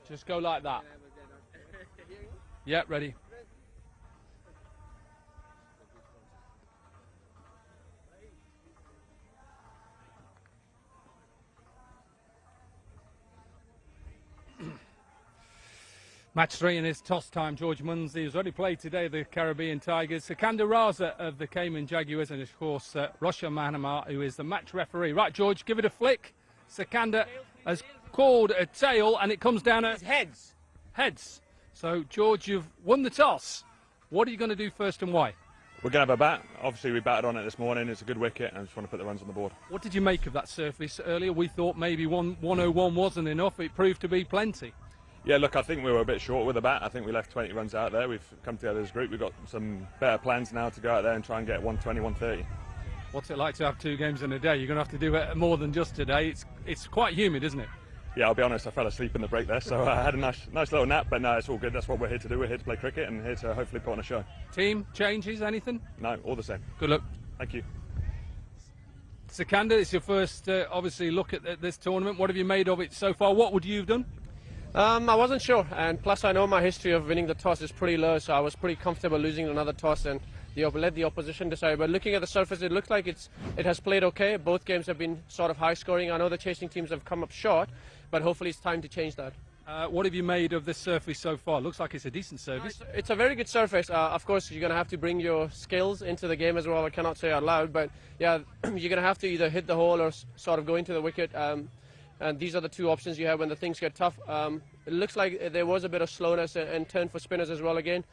Just go like that. Yeah, ready. Match 3 and it's toss time. George Munsey has already played today, the Caribbean Tigers. Sikandar Raza of the Cayman Jaguars, and of course Roshan Mahanama, who is the match referee. Right, George, give it a flick. Sikandar has called a tail, and it comes down at heads. Heads. So, George, you've won the toss. What are you going to do first and why? We're going to have a bat. Obviously, we batted on it this morning. It's a good wicket, and I just want to put the runs on the board. What did you make of that surface earlier? We thought maybe 101 wasn't enough. It proved to be plenty. Yeah, look, I think we were a bit short with the bat. I think we left 20 runs out there. We've come together as a group. We've got some better plans now to go out there and try and get 120, 130. What's it like to have 2 games in a day? You're going to have to do it more than just today. It's quite humid, isn't it? Yeah, I'll be honest, I fell asleep in the break there, so I had a nice little nap, but no, it's all good. That's what we're here to do. We're here to play cricket and here to hopefully put on a show. Team changes, anything? No, all the same. Good luck. Thank you. Sikandar, it's your first, obviously, look at this tournament. What have you made of it so far? What would you have done? I wasn't sure, and plus I know my history of winning the toss is pretty low, so I was pretty comfortable losing another toss and let the opposition decide. But looking at the surface, it looks like it has played okay. Both games have been sort of high scoring. I know the chasing teams have come up short, but hopefully it's time to change that. What have you made of this surface so far? Looks like it's a decent surface. It's a very good surface. Of course, you're going to have to bring your skills into the game as well. I cannot say out loud, but yeah, you're going to have to either hit the hole or sort of go into the wicket. And these are the two options you have when the things get tough. It looks like there was a bit of slowness and turn for spinners as well again.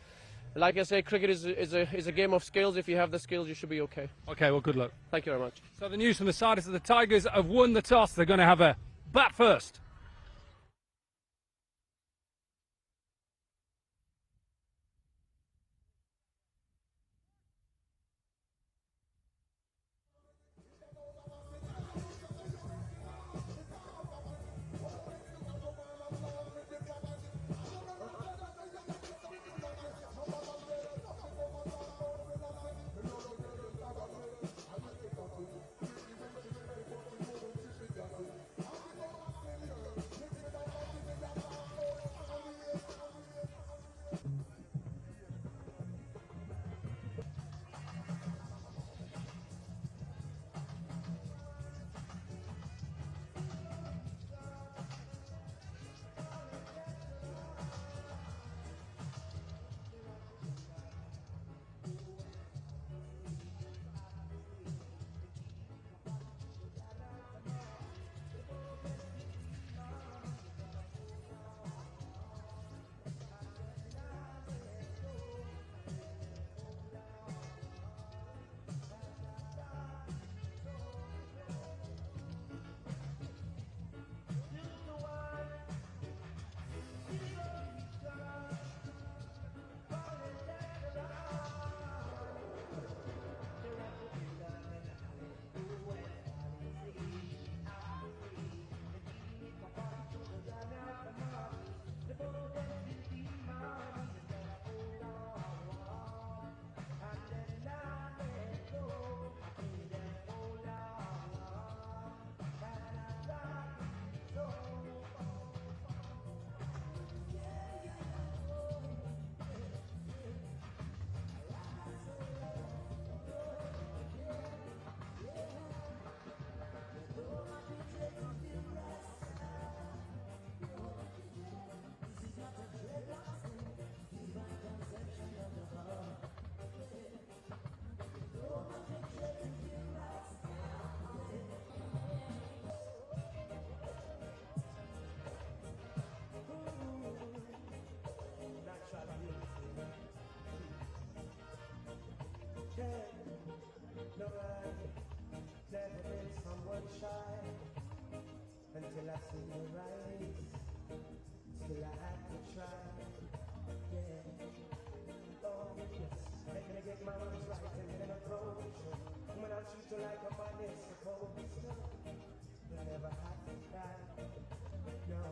Like I say, cricket is a game of skills. If you have the skills, you should be okay. Okay, well, good luck. Thank you very much. So the news from the side is that the Tigers have won the toss. They're going to have a bat first. No, I've never been someone shy until I see you rise. Still I have to try. Yeah. Oh, yes. Let me get my arms right and then approach you. When I shoot you like a man is supposed to. You never have to die. No.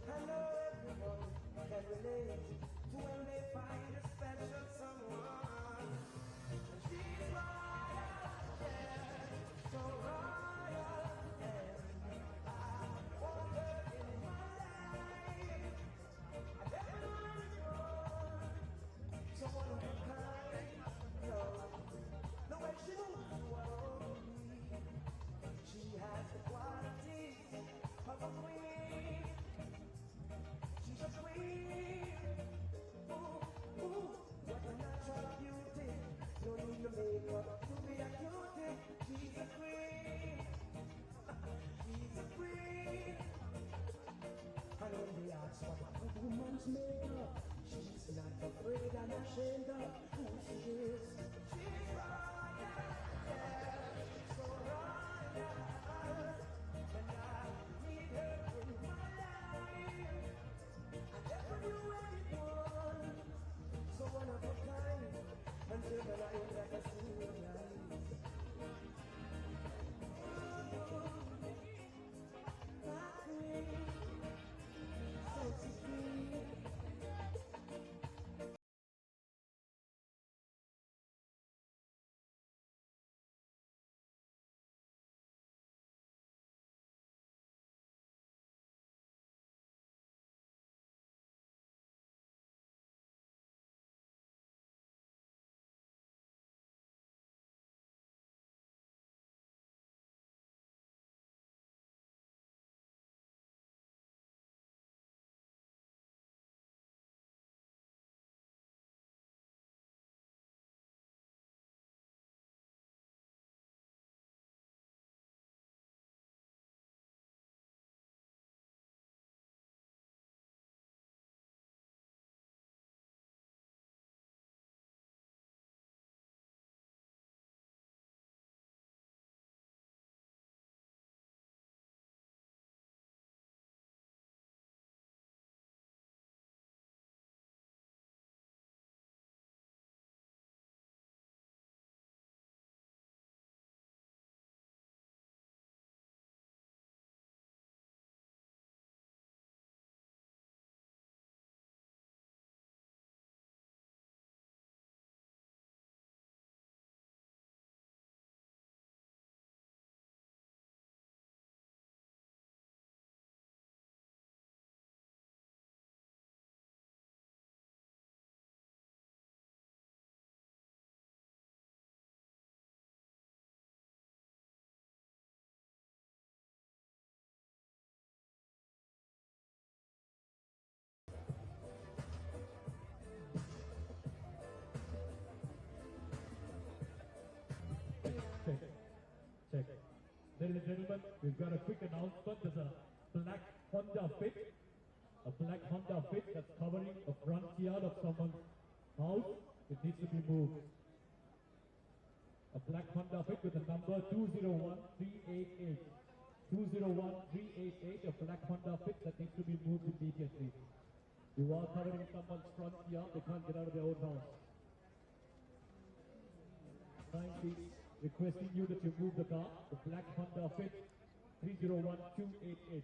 I know everyone can relate to when they find a special someone. She's not afraid and ashamed of who she is. She's royal, yeah, so royal. And I need her in my life. ladies and gentlemen, we've got a quick announcement. There's a black Honda Fit. A black Honda Fit that's covering a front yard of someone's house. It needs to be moved. A black Honda Fit with the number 201388. 201388, a black Honda Fit that needs to be moved immediately. You are covering someone's front yard. They can't get out of their own house. Kindly requesting you that you move the car, the black Honda Fit 301288.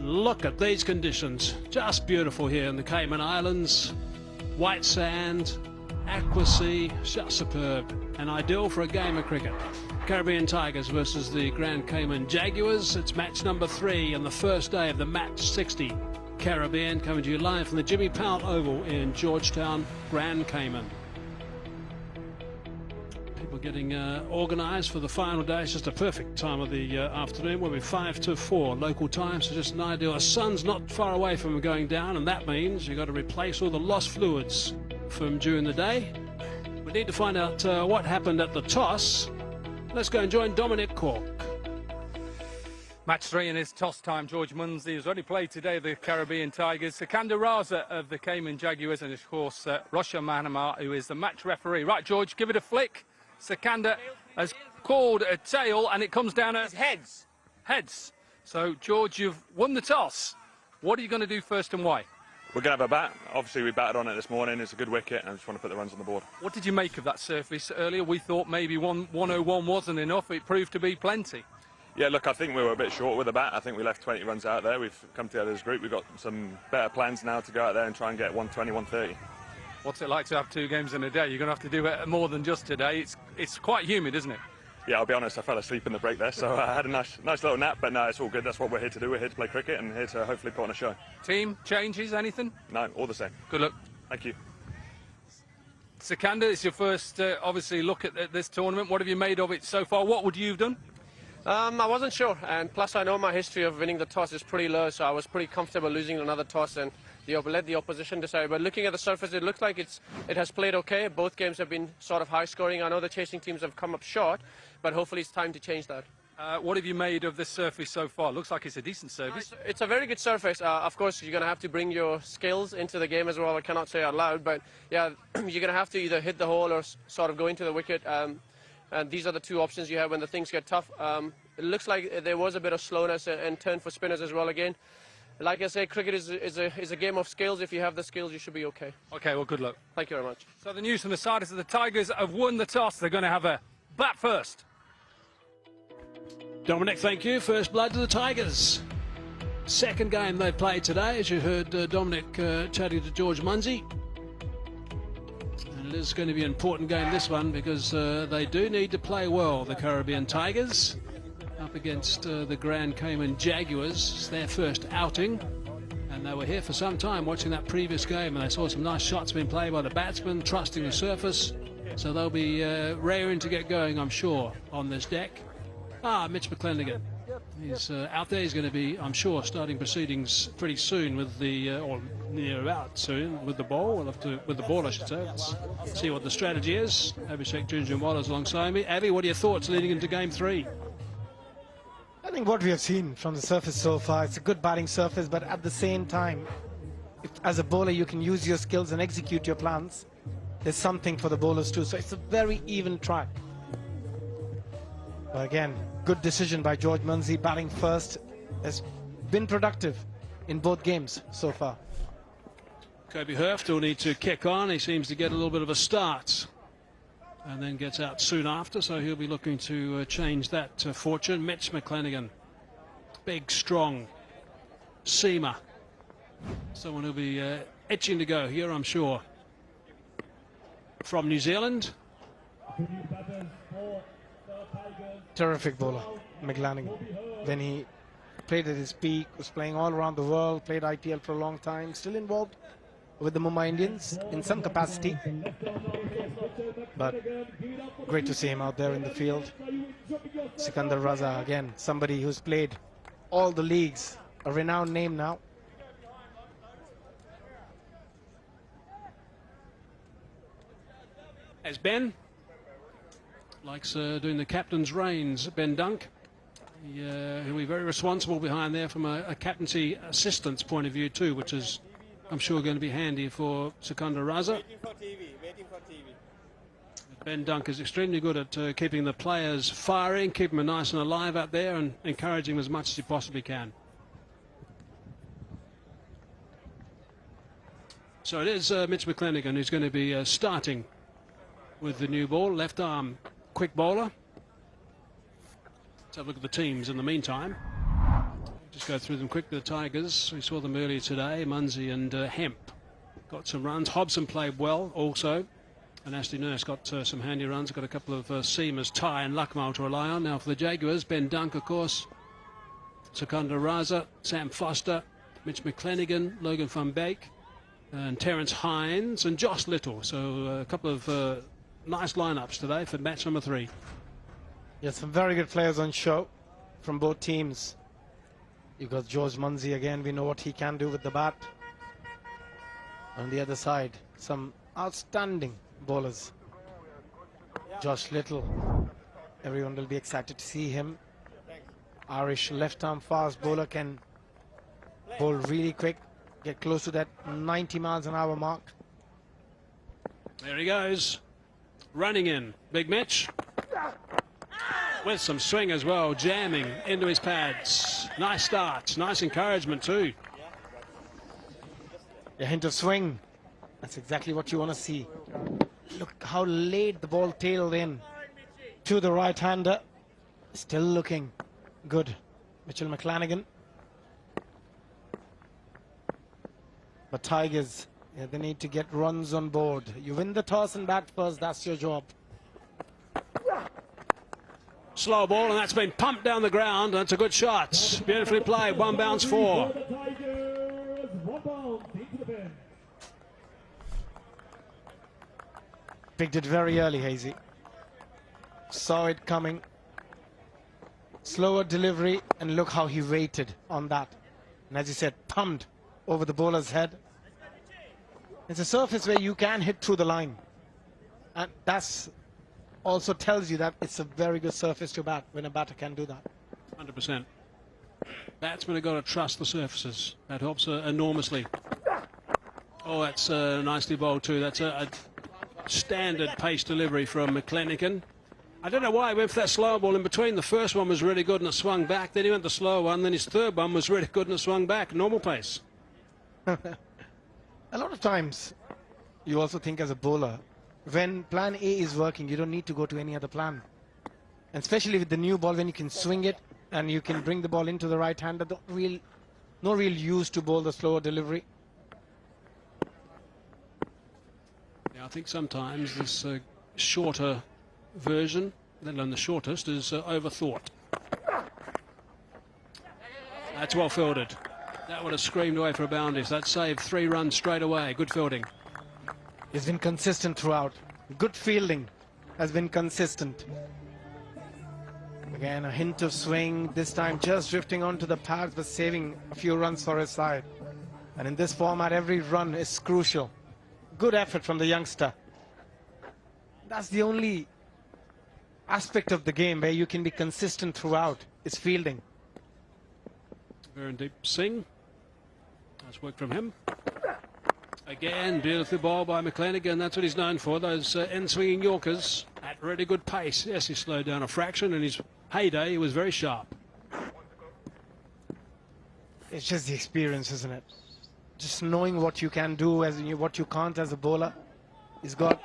Look at these conditions, just beautiful here in the Cayman Islands. White sand, aqua sea, just superb and ideal for a game of cricket. Caribbean Tigers versus the Grand Cayman Jaguars. It's match number 3 on the first day of the MAX60 Caribbean, coming to you live from the Jimmy Powell Oval in Georgetown, Grand Cayman. People getting organised for the final day. It's just a perfect time of the afternoon. We'll be 5 to 4 local time, so just an idea. The sun's not far away from going down, and that means you've got to replace all the lost fluids from during the day. We need to find out what happened at the toss. Let's go and join Dominic Cork. Match 3 in his toss time. George Munsey has already played today, the Caribbean Tigers. Sikandar Raza of the Cayman Jaguars, and of course Roshan Mahanama, who is the match referee. Right, George, give it a flick. Sikandar has called a tail, and it comes down as heads. Heads. So, George, you've won the toss. What are you going to do first and why? We're going to have a bat. Obviously, we batted on it this morning. It's a good wicket, and I just want to put the runs on the board. What did you make of that surface earlier? We thought maybe 101 wasn't enough. It proved to be plenty. Yeah, look, I think we were a bit short with the bat. I think we left 20 runs out there. We've come together as a group. We've got some better plans now to go out there and try and get 120, 130. What's it like to have 2 games in a day? You're going to have to do it more than just today. It's quite humid, isn't it? Yeah, I'll be honest, I fell asleep in the break there, so I had a nice little nap, but no, it's all good. That's what we're here to do. We're here to play cricket and here to hopefully put on a show. Team changes, anything? No, all the same. Good luck. Thank you. Sikandar, it's your first, obviously, look at this tournament. What have you made of it so far? What would you have done? I wasn't sure, and plus I know my history of winning the toss is pretty low, so I was pretty comfortable losing another toss and let the opposition decide. But looking at the surface, it looks like it has played okay. Both games have been sort of high scoring. I know the chasing teams have come up short, but hopefully it's time to change that. What have you made of this surface so far? Looks like it's a decent surface. It's a very good surface. Of course, you're going to have to bring your skills into the game as well. I cannot say out loud, but yeah, you're going to have to either hit the hole or sort of go into the wicket. And these are the two options you have when the things get tough. It looks like there was a bit of slowness and turn for spinners as well again. Like I say, cricket is a game of skills. If you have the skills, you should be okay. Okay, well, good luck. Thank you very much. So the news from the side is that the Tigers have won the toss. They're going to have a bat first. Dominic, thank you. First blood to the Tigers. Second game they played today, as you heard Dominic chatting to George Munsey. And it is going to be an important game, this one, because they do need to play well, the Caribbean Tigers, up against the Grand Cayman Jaguars. It's their first outing, and they were here for some time watching that previous game, and they saw some nice shots being played by the batsmen, trusting the surface. So they'll be raring to get going, I'm sure, on this deck. Mitch McClenaghan. He's out there. He's going to be, I'm sure, starting proceedings pretty soon with the, or near about soon with the ball. We'll have to, with the ball, I should say. Let's see what the strategy is. Abhishek Junjunwala's alongside me. Abby, what are your thoughts leading into Game 3? I think what we have seen from the surface so far, it's a good batting surface, but at the same time, if, as a bowler, you can use your skills and execute your plans, there's something for the bowlers too. So it's a very even track. But again, good decision by George Munsey, batting first. Has been productive in both games so far. Kobe Hurft will need to kick on. He seems to get a little bit of a start and then gets out soon after, so he'll be looking to change that fortune. Mitch McClenaghan, big, strong seamer. Someone who'll be itching to go here, I'm sure. From New Zealand. Terrific bowler, McClenaghan. When he played at his peak, was playing all around the world, played IPL for a long time, still involved with the Mumbai Indians in some capacity. But great to see him out there in the field. Sikandar Raza, again, somebody who's played all the leagues, a renowned name now. As Ben likes doing the captain's reins, Ben Dunk. He'll be very responsible behind there from a captaincy assistant's point of view too, which is, I'm sure, going to be handy for Sikandar Raza. Waiting for TV. Ben Dunk is extremely good at keeping the players firing, keeping them nice and alive out there and encouraging them as much as he possibly can. So it is Mitch McClenaghan who's going to be starting with the new ball, left arm quick bowler. Let's have a look at the teams in the meantime. Just go through them quickly. The Tigers, we saw them earlier today. Munsey and Hemp got some runs. Hobson played well also. And Ashley Nurse got some handy runs. Got a couple of seamers, Ty and Luckmal, to rely on. Now for the Jaguars, Ben Dunk, of course. Sikandar Raza, Sam Foster, Mitch McClenaghan, Logan van Beek, and Terence Hines and Josh Little. So a couple of nice lineups today for match number 3. Yeah, some very good players on show from both teams. You've got George Munzi again. We know what he can do with the bat. On the other side, some outstanding bowlers. Josh Little. Everyone will be excited to see him. Irish left-arm fast bowler, can bowl really quick, get close to that 90 miles an hour mark. There he goes. Running in. Big Mitch. With some swing as well, jamming into his pads. Nice start, nice encouragement too. A hint of swing. That's exactly what you want to see. Look how late the ball tailed in to the right-hander. Still looking good. Mitchell McClanagan. But Tigers, yeah, they need to get runs on board. You win the toss and bat first, that's your job. Slow ball, and that's been pumped down the ground. That's a good shot. Beautifully played. 1 bounce 4. Picked it very early, Hazy. Saw it coming. Slower delivery, and look how he waited on that. And as you said, pumped over the bowler's head. It's a surface where you can hit through the line. And that's also tells you that it's a very good surface to bat when a batter can do that. 100%. Batsmen have got to trust the surfaces. That helps enormously. Oh, that's nicely bowled too. That's a standard pace delivery from McClanagan. I don't know why he went for that slow ball in between. The first one was really good and it swung back. Then he went the slow one. Then his third one was really good and it swung back. Normal pace. A lot of times, you also think as a bowler, when plan A is working, you don't need to go to any other plan. And especially with the new ball, when you can swing it and you can bring the ball into the right hander, no real use to bowl the slower delivery. Yeah, I think sometimes this shorter version, let alone the shortest, is overthought. That's well fielded. That would have screamed away for a boundary. So that saved 3 runs straight away. Good fielding. He's been consistent throughout. Good fielding has been consistent. Again, a hint of swing. This time just drifting onto the pads, but saving a few runs for his side. And in this format, every run is crucial. Good effort from the youngster. That's the only aspect of the game where you can be consistent throughout, is fielding. Very deep Singh. Nice work from him. Again, beautiful ball by McClanagan. That's what he's known for, those end-swinging Yorkers at really good pace. Yes, he slowed down a fraction. In his heyday, he was very sharp. It's just the experience, isn't it? Just knowing what you can do, what you can't as a bowler. He's got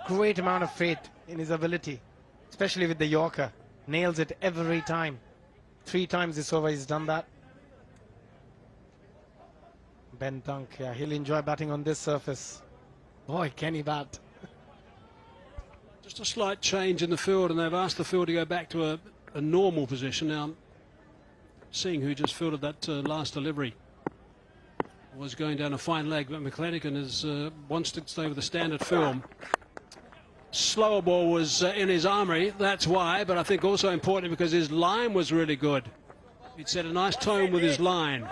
great amount of faith in his ability, especially with the Yorker. Nails it every time. 3 times this over he's done that. Ben Dunk, yeah, he'll enjoy batting on this surface. Boy, can he bat. Just a slight change in the field, and they've asked the field to go back to a normal position. Now, seeing who just fielded that last delivery was going down a fine leg, but McClanagan wants to stay with the standard film. Slower ball was in his armoury, that's why, but I think also important because his line was really good. He'd set a nice tone with his line.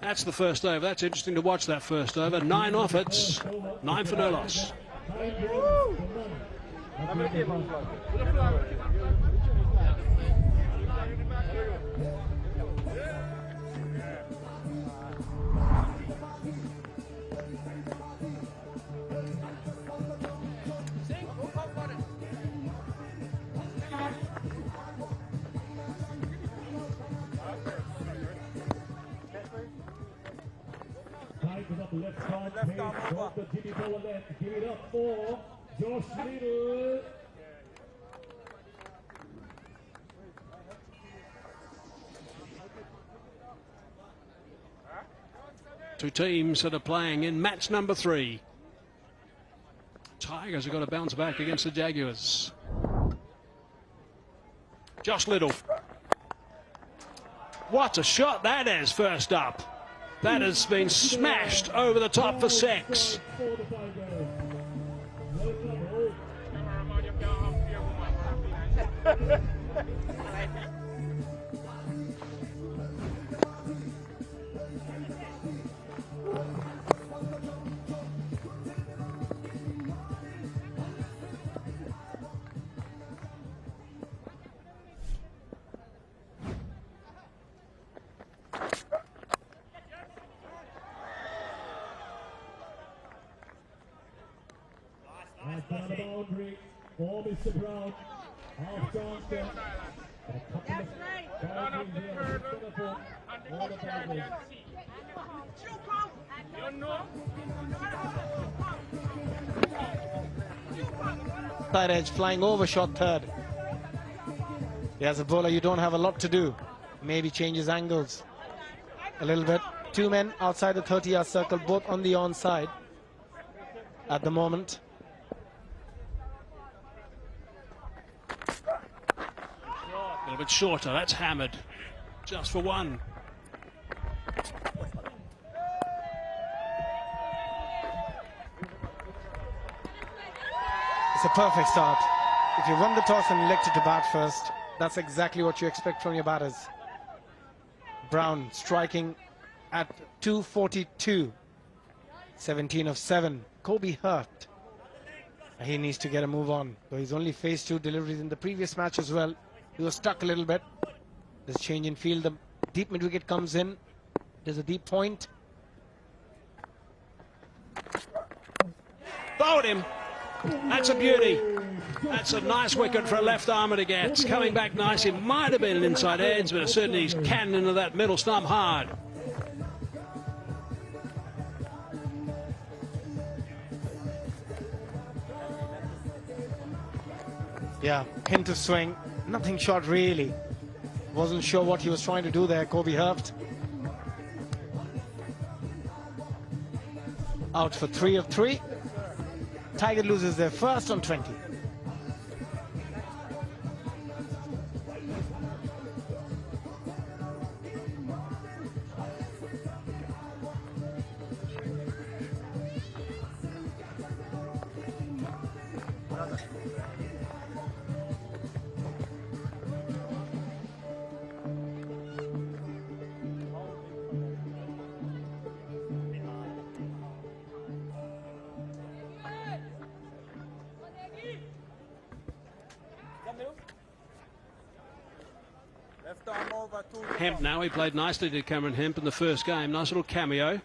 That's the first over. That's interesting to watch, that first over. 9 off it, 9 for no loss. Left side, drop the Jimmy ball left. Give it up for Josh Little. Two teams that are playing in match number 3. Tigers have got to bounce back against the Jaguars. Josh Little. What a shot that is, first up. That has been smashed over the top for 6. That's down the boundary for Mr. Brown. Half Johnston. A couple of boundaries here. All the boundaries. Side edge flying over shot third. As a bowler, you don't have a lot to do. Maybe change his angles a little bit. Two men outside the 30-yard circle, both on the onside at the moment. A little bit shorter, that's hammered. Just for one. It's a perfect start. If you won the toss and elected to bat first, that's exactly what you expect from your batters. Brown striking at 242. 17 of 7. Kobe hurt. He needs to get a move on. So he's only faced 2 deliveries in the previous match as well. He was stuck a little bit. There's change in field. The deep mid wicket comes in. There's a deep point. Bowled him. That's a beauty. That's a nice wicket for a left armer to get. It's coming back nice. It might have been an inside edge, but certainly he's canned into that middle stump hard. Yeah, hint of swing. Nothing short really. Wasn't sure what he was trying to do there, Kobe Hurft. Out for 3 of 3. Tiger loses their first on 20. Hemp now, he played nicely to Cameron Hemp in the first game. Nice little cameo.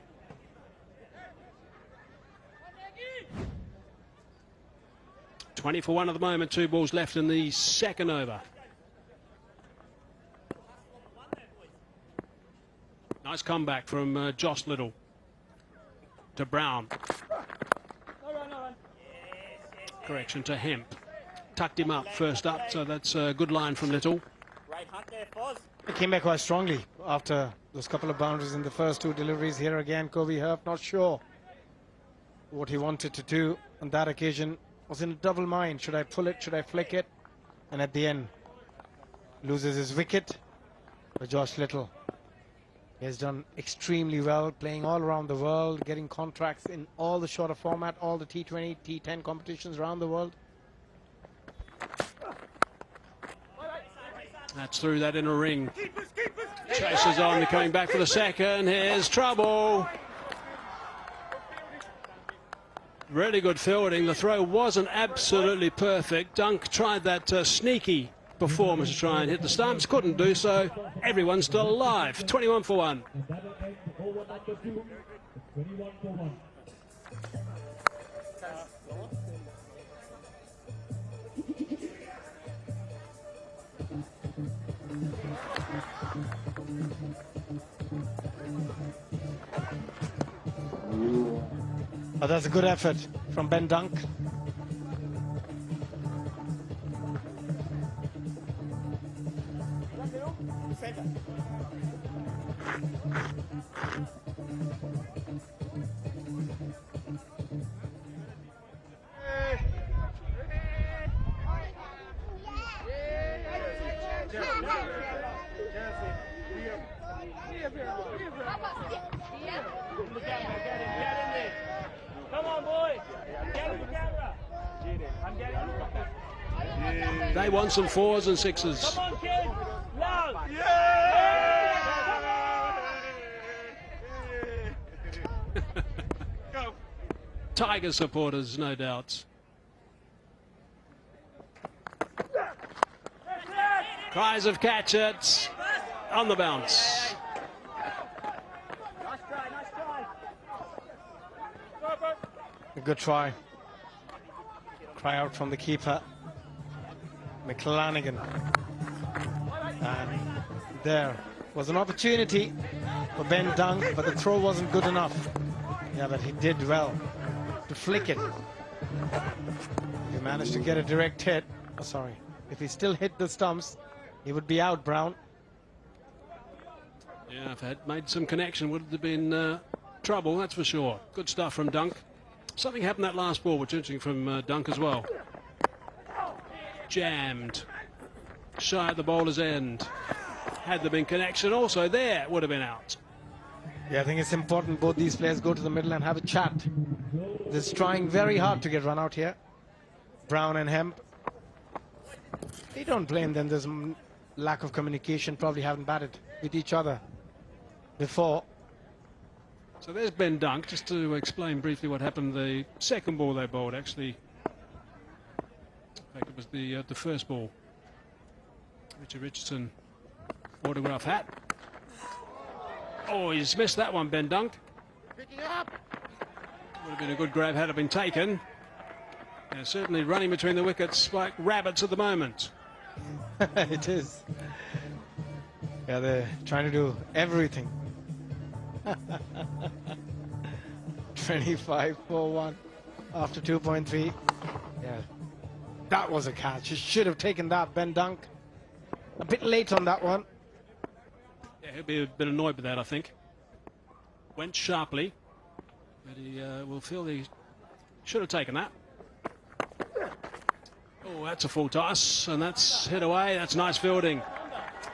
$20 for 1 at the moment. 2 balls left in the second over. Nice comeback from Josh Little to Brown. Correction to Hemp. Tucked him up first up, so that's a good line from Little. He came back quite strongly after those couple of boundaries in the first 2 deliveries. Here again, Kobe Hurft not sure what he wanted to do on that occasion. Was in a double mind. Should I pull it? Should I flick it? And at the end, loses his wicket. But Josh Little, he has done extremely well, playing all around the world, getting contracts in all the shorter format, all the T20, T10 competitions around the world. That's through that inner ring. Chases on, they're coming back for the second. Here's trouble. Really good fielding. The throw wasn't absolutely perfect. Dunk tried that sneaky performance to try and hit the stumps. Couldn't do so. Everyone's still alive. 21 for 1. Oh, that's a good effort from Ben Dunk. They want some 4s and 6s. Come on, kid. Loud. Tiger supporters, no doubt. Cries of catch it. On the bounce. A good try. Cry out from the keeper, McLanigan. And there was an opportunity for Ben Dunk, but the throw wasn't good enough. Yeah, but he did well to flick it. He managed to get a direct hit. Oh, sorry. If he still hit the stumps, he would be out, Brown. Yeah, if had made some connection, would have been trouble, that's for sure. Good stuff from Dunk. Something happened that last ball, which is interesting from Dunk as well. Jammed. Shy at the bowler's end. Had there been connection also there, would have been out. Yeah, I think it's important both these players go to the middle and have a chat. They're trying very hard to get run out here. Brown and Hemp. They don't blame them. There's lack of communication. Probably haven't batted with each other before. So there's Ben Dunk, just to explain briefly what happened. The second ball they bowled, actually. In fact, it was the first ball. Richard Richardson, autograph hat. Oh, he's missed that one, Ben Dunk. Picking up. Would have been a good grab had it been taken. They're certainly running between the wickets like rabbits at the moment. It is. Yeah, they're trying to do everything. 25-4-1 after 2.3. Yeah, that was a catch. He should have taken that, Ben Dunk. A bit late on that one. Yeah, he'll be a bit annoyed with that, I think. Went sharply, but he will feel he should have taken that. Oh, that's a full toss, and that's hit away. That's nice fielding.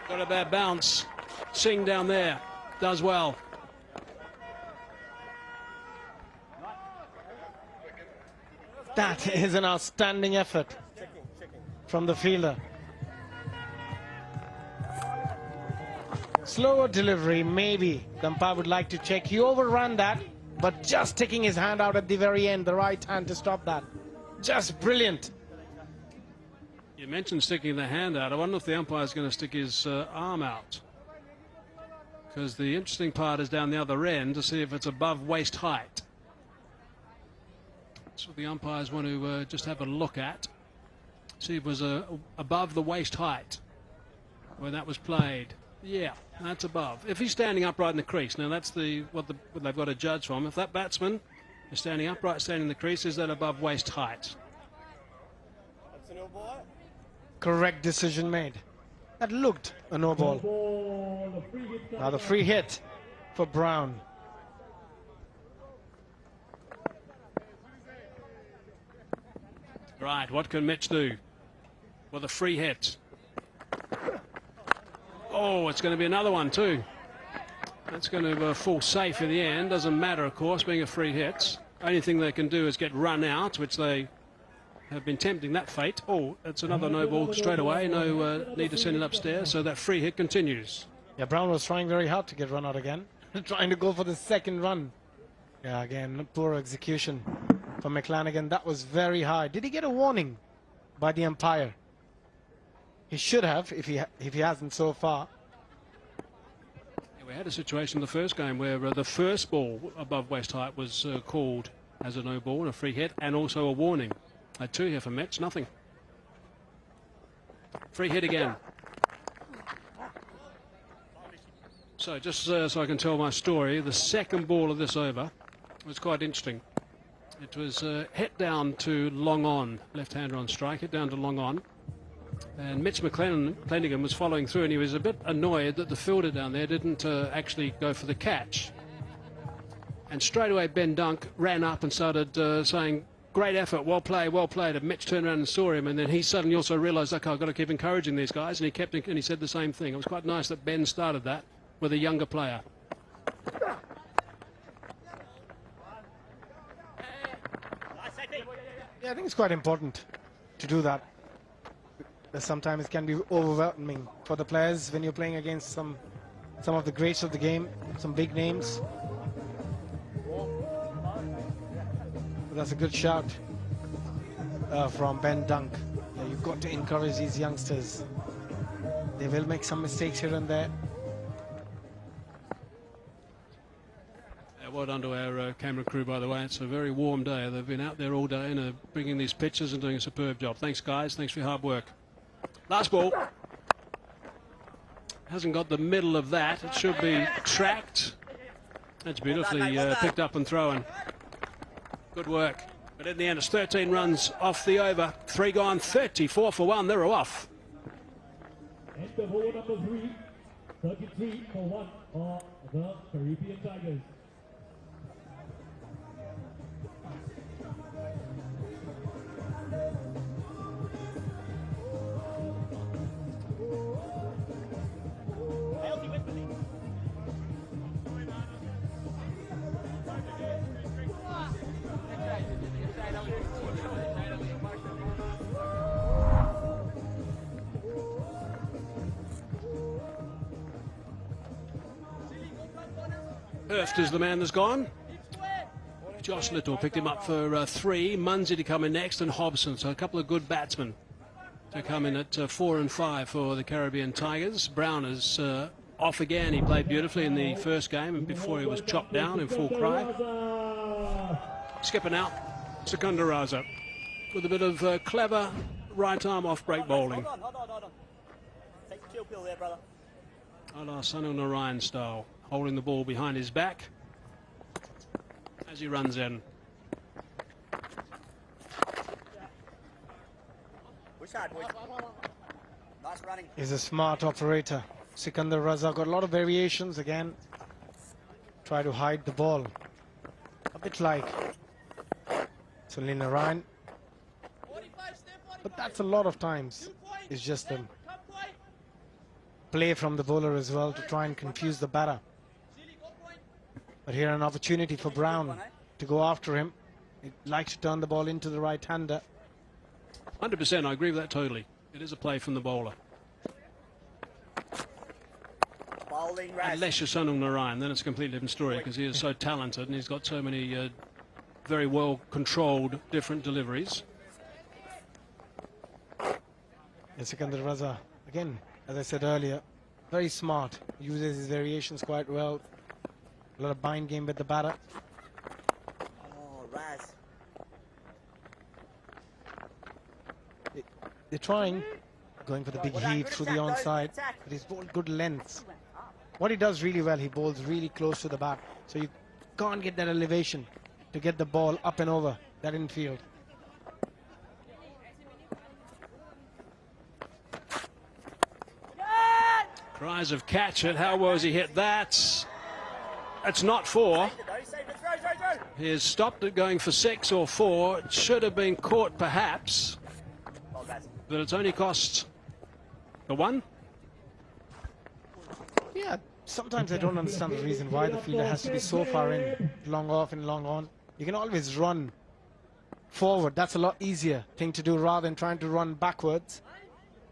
Got a bad bounce. Singh down there does well. That is an outstanding effort from the fielder. Slower delivery, maybe. The umpire would like to check. He overran that, but just sticking his hand out at the very end, the right hand to stop that. Just brilliant. You mentioned sticking the hand out. I wonder if the umpire's going to stick his arm out. Because the interesting part is down the other end to see if it's above waist height. That's what the umpires want to just have a look at. See if it was above the waist height when that was played. Yeah, that's above. If he's standing upright in the crease, now that's what they've got to judge from. If that batsman is standing upright, standing in the crease, is that above waist height? Correct decision made. That looked a no ball. Now the free hit for Brown. Right, what can Mitch do with a free hit? Oh, it's going to be another one too. That's going to fall safe in the end. Doesn't matter, of course, being a free hit. Only thing they can do is get run out, which they have been tempting that fate. Oh, it's another no ball straight away. No need to send it upstairs, so that free hit continues. Yeah, Brown was trying very hard to get run out again. Trying to go for the second run. Yeah, again, poor execution from McLanigan. That was very high. Did he get a warning by the umpire? He should have, if he hasn't so far. Yeah, we had a situation in the first game where the first ball above waist height was called as a no ball and a free hit, and also a warning. Had two here for Mets, nothing. Free hit again. So just so I can tell my story, the second ball of this over was quite interesting. It was hit down to long on, left-hander on strike, hit down to long on. And Mitch McLanigan was following through, and he was a bit annoyed that the fielder down there didn't actually go for the catch. And straight away Ben Dunk ran up and started saying, great effort, well played, well played. And Mitch turned around and saw him, and then he suddenly also realised, okay, I've got to keep encouraging these guys, and he said the same thing. It was quite nice that Ben started that with a younger player. Yeah, I think it's quite important to do that. sometimes it can be overwhelming for the players when you're playing against some of the greats of the game, some big names. But that's a good shout from Ben Dunk. Yeah, you've got to encourage these youngsters. They will make some mistakes here and there. Well done to our camera crew, by the way. It's a very warm day. They've been out there all day and are bringing these pictures and doing a superb job. Thanks, guys. Thanks for your hard work. Last ball. Hasn't got the middle of that. It should be tracked. That's beautifully picked up and thrown. Good work. But in the end, it's 13 runs off the over. 3 gone, 34 for 1. They're off. End of over number 3, 33 for 1 are the Caribbean Tigers. Hurft is the man that's gone. Josh Little picked him up for 3. Munsey to come in next, and Hobson. So a couple of good batsmen to come in at 4 and 5 for the Caribbean Tigers. Brown is off again. He played beautifully in the first game and before he was chopped down in full cry. Skipping out, Secunda Raza with a bit of clever right arm off break bowling. Hold on. Take the chill pill there, brother. Arslan Ash style, holding the ball behind his back as he runs in. Push hard, boys. Nice running. He's a smart operator. Secunda Raza got a lot of variations again. Try to hide the ball. A bit like Sunil Narayan. But that's a lot of times. It's just a play from the bowler as well to try and confuse the batter. But here an opportunity for Brown to go after him. He'd like to turn the ball into the right-hander. 100%, I agree with that totally. It is a play from the bowler. Unless you're Sunil Narayan, then it's a completely different story because he is so talented and he's got so many very well controlled different deliveries. And Secunda Raza, again, as I said earlier, very smart. Uses his variations quite well. A lot of bind game with the batter. Oh, Raz. They're trying, going for the big heave through the onside, but he's bowled good lengths. What he does really well, he bowls really close to the bat, so you can't get that elevation to get the ball up and over that infield. Cries of catch it. How well has he hit that? It's not 4. He has stopped it going for 6 or 4. It should have been caught perhaps, but it's only cost the 1. Yeah, sometimes I don't understand the reason why the fielder has to be so far in, long off and long on. You can always run forward. That's a lot easier thing to do rather than trying to run backwards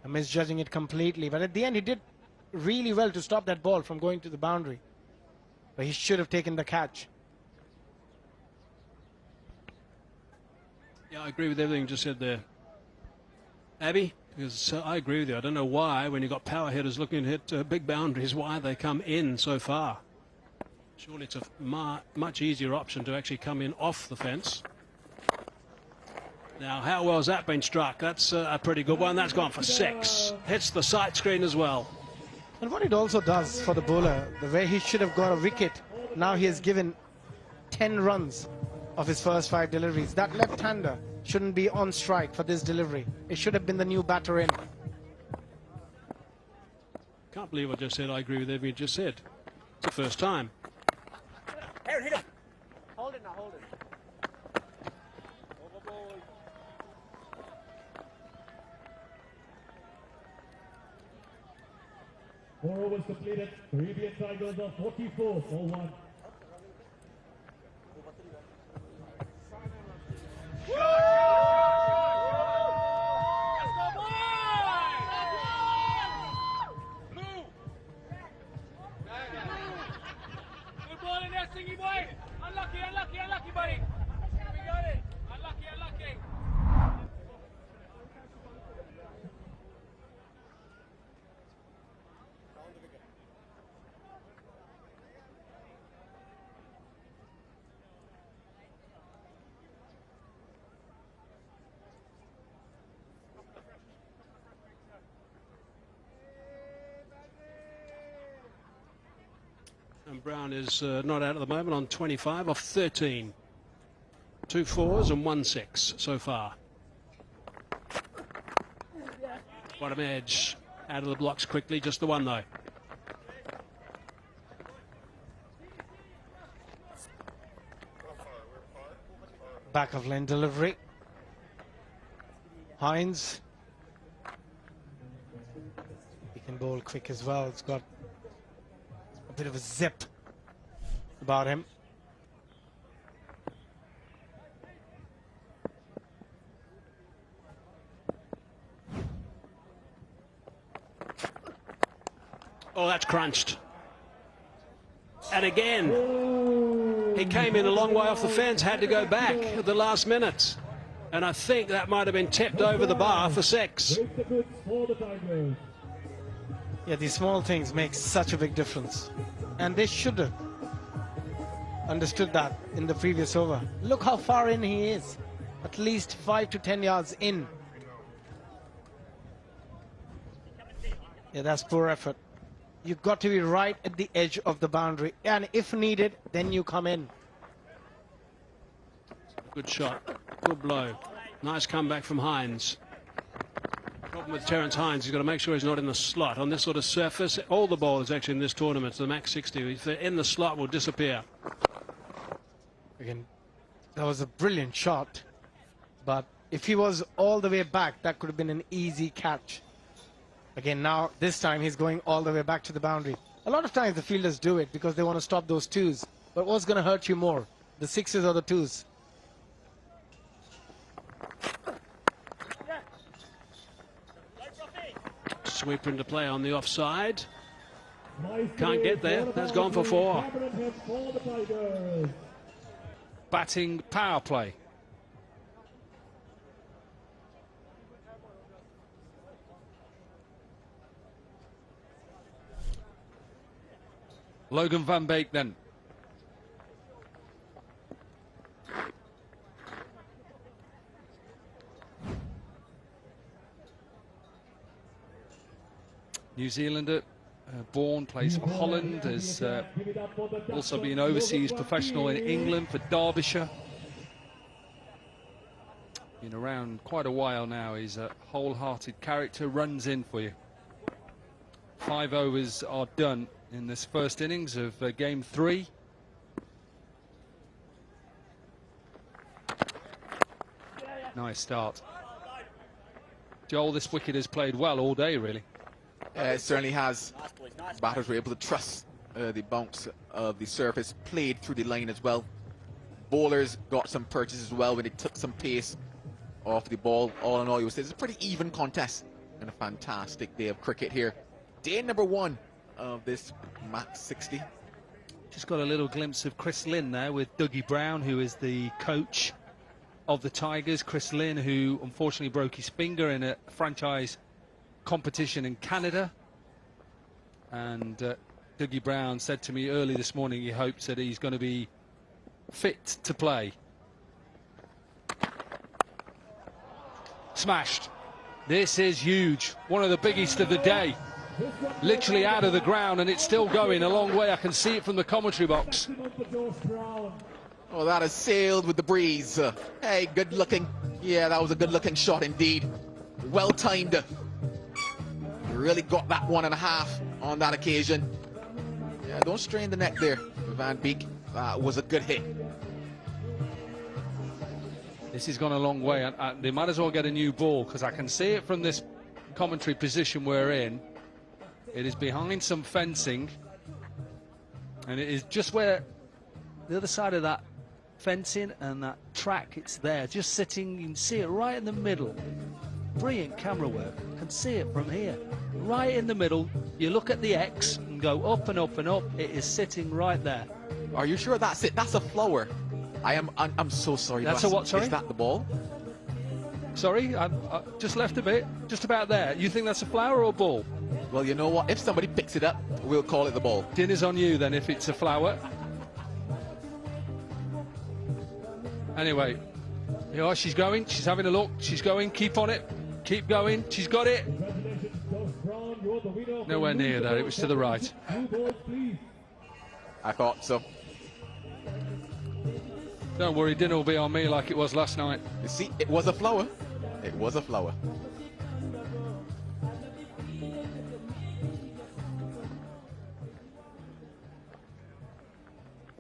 and misjudging it completely. But at the end, he did really well to stop that ball from going to the boundary. But he should have taken the catch. Yeah, I agree with everything you just said there, Abby, because I agree with you. I don't know why, when you've got power hitters looking to hit big boundaries, why they come in so far. Surely it's a much easier option to actually come in off the fence. Now, how well has that been struck? That's a pretty good one. That's gone for 6. Hits the sight screen as well. And what it also does for the bowler, the way he should have got a wicket, now he has given 10 runs of his first 5 deliveries. That left-hander shouldn't be on strike for this delivery. It should have been the new batter in. Can't believe I just said I agree with everything you just said. It's the first time. Aaron, hit him. Hold it now, hold it. Overboard. 4 overs completed. Caribbean Tigers are 44 for 1. Unlucky, buddy. We got it. Unlucky, unlucky. And Brown is not out at the moment on 25 off 13. 2 4s and 1 6 so far. Bottom edge out of the blocks quickly, just the one though. Back of lane delivery. Hines. He can bowl quick as well. It's got a bit of a zip about him. Oh, that's crunched. And again, he came in a long way off the fence, had to go back at the last minute. And I think that might have been tipped over the bar for 6. Yeah, these small things make such a big difference. And they should have understood that in the previous over. Look how far in he is. At least 5 to 10 yards in. Yeah, that's poor effort. You've got to be right at the edge of the boundary. And if needed, then you come in. Good shot. Good blow. Nice comeback from Hines. Problem with Terence Hines, he's got to make sure he's not in the slot. On this sort of surface, all the bowlers actually in this tournament, the MAX60, if they're in the slot, will disappear. Again, that was a brilliant shot. But if he was all the way back, that could have been an easy catch. Again, now, this time, he's going all the way back to the boundary. A lot of times, the fielders do it because they want to stop those 2s. But what's going to hurt you more, the 6s or the 2s? Sweeper into play on the offside. Can't get there. That's gone for 4. Batting power play. Logan van Beek then. New Zealander, born, plays for Holland, has also been overseas professional in England for Derbyshire. Been around quite a while now. He's a wholehearted character, runs in for you. 5 overs are done in this first innings of game 3. Nice start. Joel, this wicket has played well all day, really. It certainly has. Batters were able to trust the bounce of the surface, played through the line as well. Bowlers got some purchase as well when they took some pace off the ball. All in all, it's a pretty even contest and a fantastic day of cricket here. Day number 1 of this MAX60. Just got a little glimpse of Chris Lynn there with Dougie Brown, who is the coach of the Tigers. Chris Lynn, who unfortunately broke his finger in a franchise competition in Canada. And Dougie Brown said to me early this morning he hopes that he's going to be fit to play. Smashed. This is huge. One of the biggest of the day. Literally out of the ground, and it's still going a long way. I can see it from the commentary box. Oh, that has sailed with the breeze. Hey, good looking. Yeah, that was a good looking shot indeed. Well timed. Really got that 1.5 on that occasion. Yeah, don't strain the neck there, Van Beek. That was a good hit. This has gone a long way, and they might as well get a new ball, because I can see it from this commentary position we're in. It is behind some fencing, and it is just where the other side of that fencing and that track, it's there, just sitting. You can see it right in the middle. Brilliant camera work. You can see it from here, right in the middle. You look at the X and go up and up and up. It is sitting right there. Are you sure that's it? That's a flower. I'm so sorry. That's a what, sorry? Is that the ball? Sorry, I just left a bit. Just about there. You think that's a flower or ball? Well, you know what? If somebody picks it up, we'll call it the ball. Dinner's on you then if it's a flower. Anyway, yeah, she's going. She's having a look. She's going. Keep on it. Keep going. She's got it. Nowhere near there. It was to the right. I thought so. Don't worry, dinner will be on me like it was last night. You see, it was a flower. It was a flower.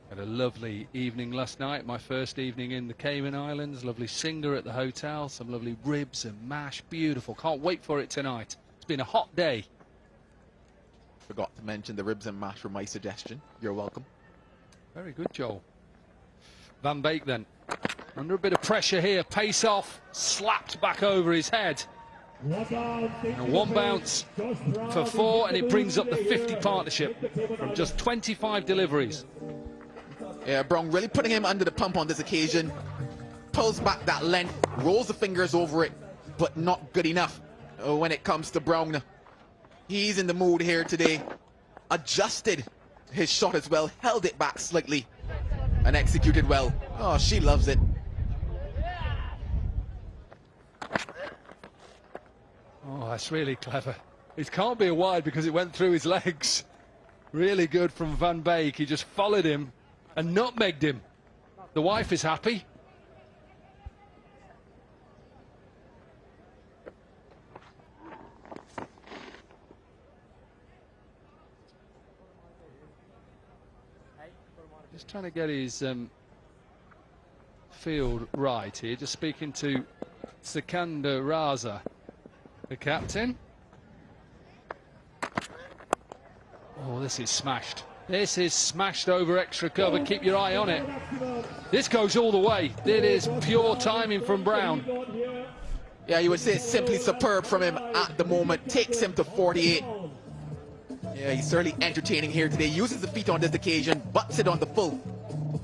Had a lovely evening last night, my first evening in the Cayman Islands. Lovely singer at the hotel, some lovely ribs and mash. Beautiful. Can't wait for it tonight. It's been a hot day. Forgot to mention the ribs and mash were my suggestion. You're welcome. Very good, Joel. Van Beek then. Under a bit of pressure here. Pace off. Slapped back over his head. And one bounce for 4, and it brings up the 50 partnership from just 25 deliveries. Yeah, Brown really putting him under the pump on this occasion. Pulls back that length, rolls the fingers over it, but not good enough when it comes to Brown. He's in the mood here today. Adjusted his shot as well, held it back slightly, and executed well. Oh, she loves it. Oh, that's really clever. It can't be a wide because it went through his legs. Really good from Van Beek. He just followed him and nutmegged him. The wife is happy. Just trying to get his field right here. Just speaking to Sikandar Raza, the captain. Oh, this is smashed. This is smashed over extra cover. Keep your eye on it. This goes all the way. It is pure timing from Brown. Yeah, you would say it's simply superb from him at the moment. Takes him to 48. Yeah, he's certainly entertaining here today. Uses the feet on this occasion, butts it on the full.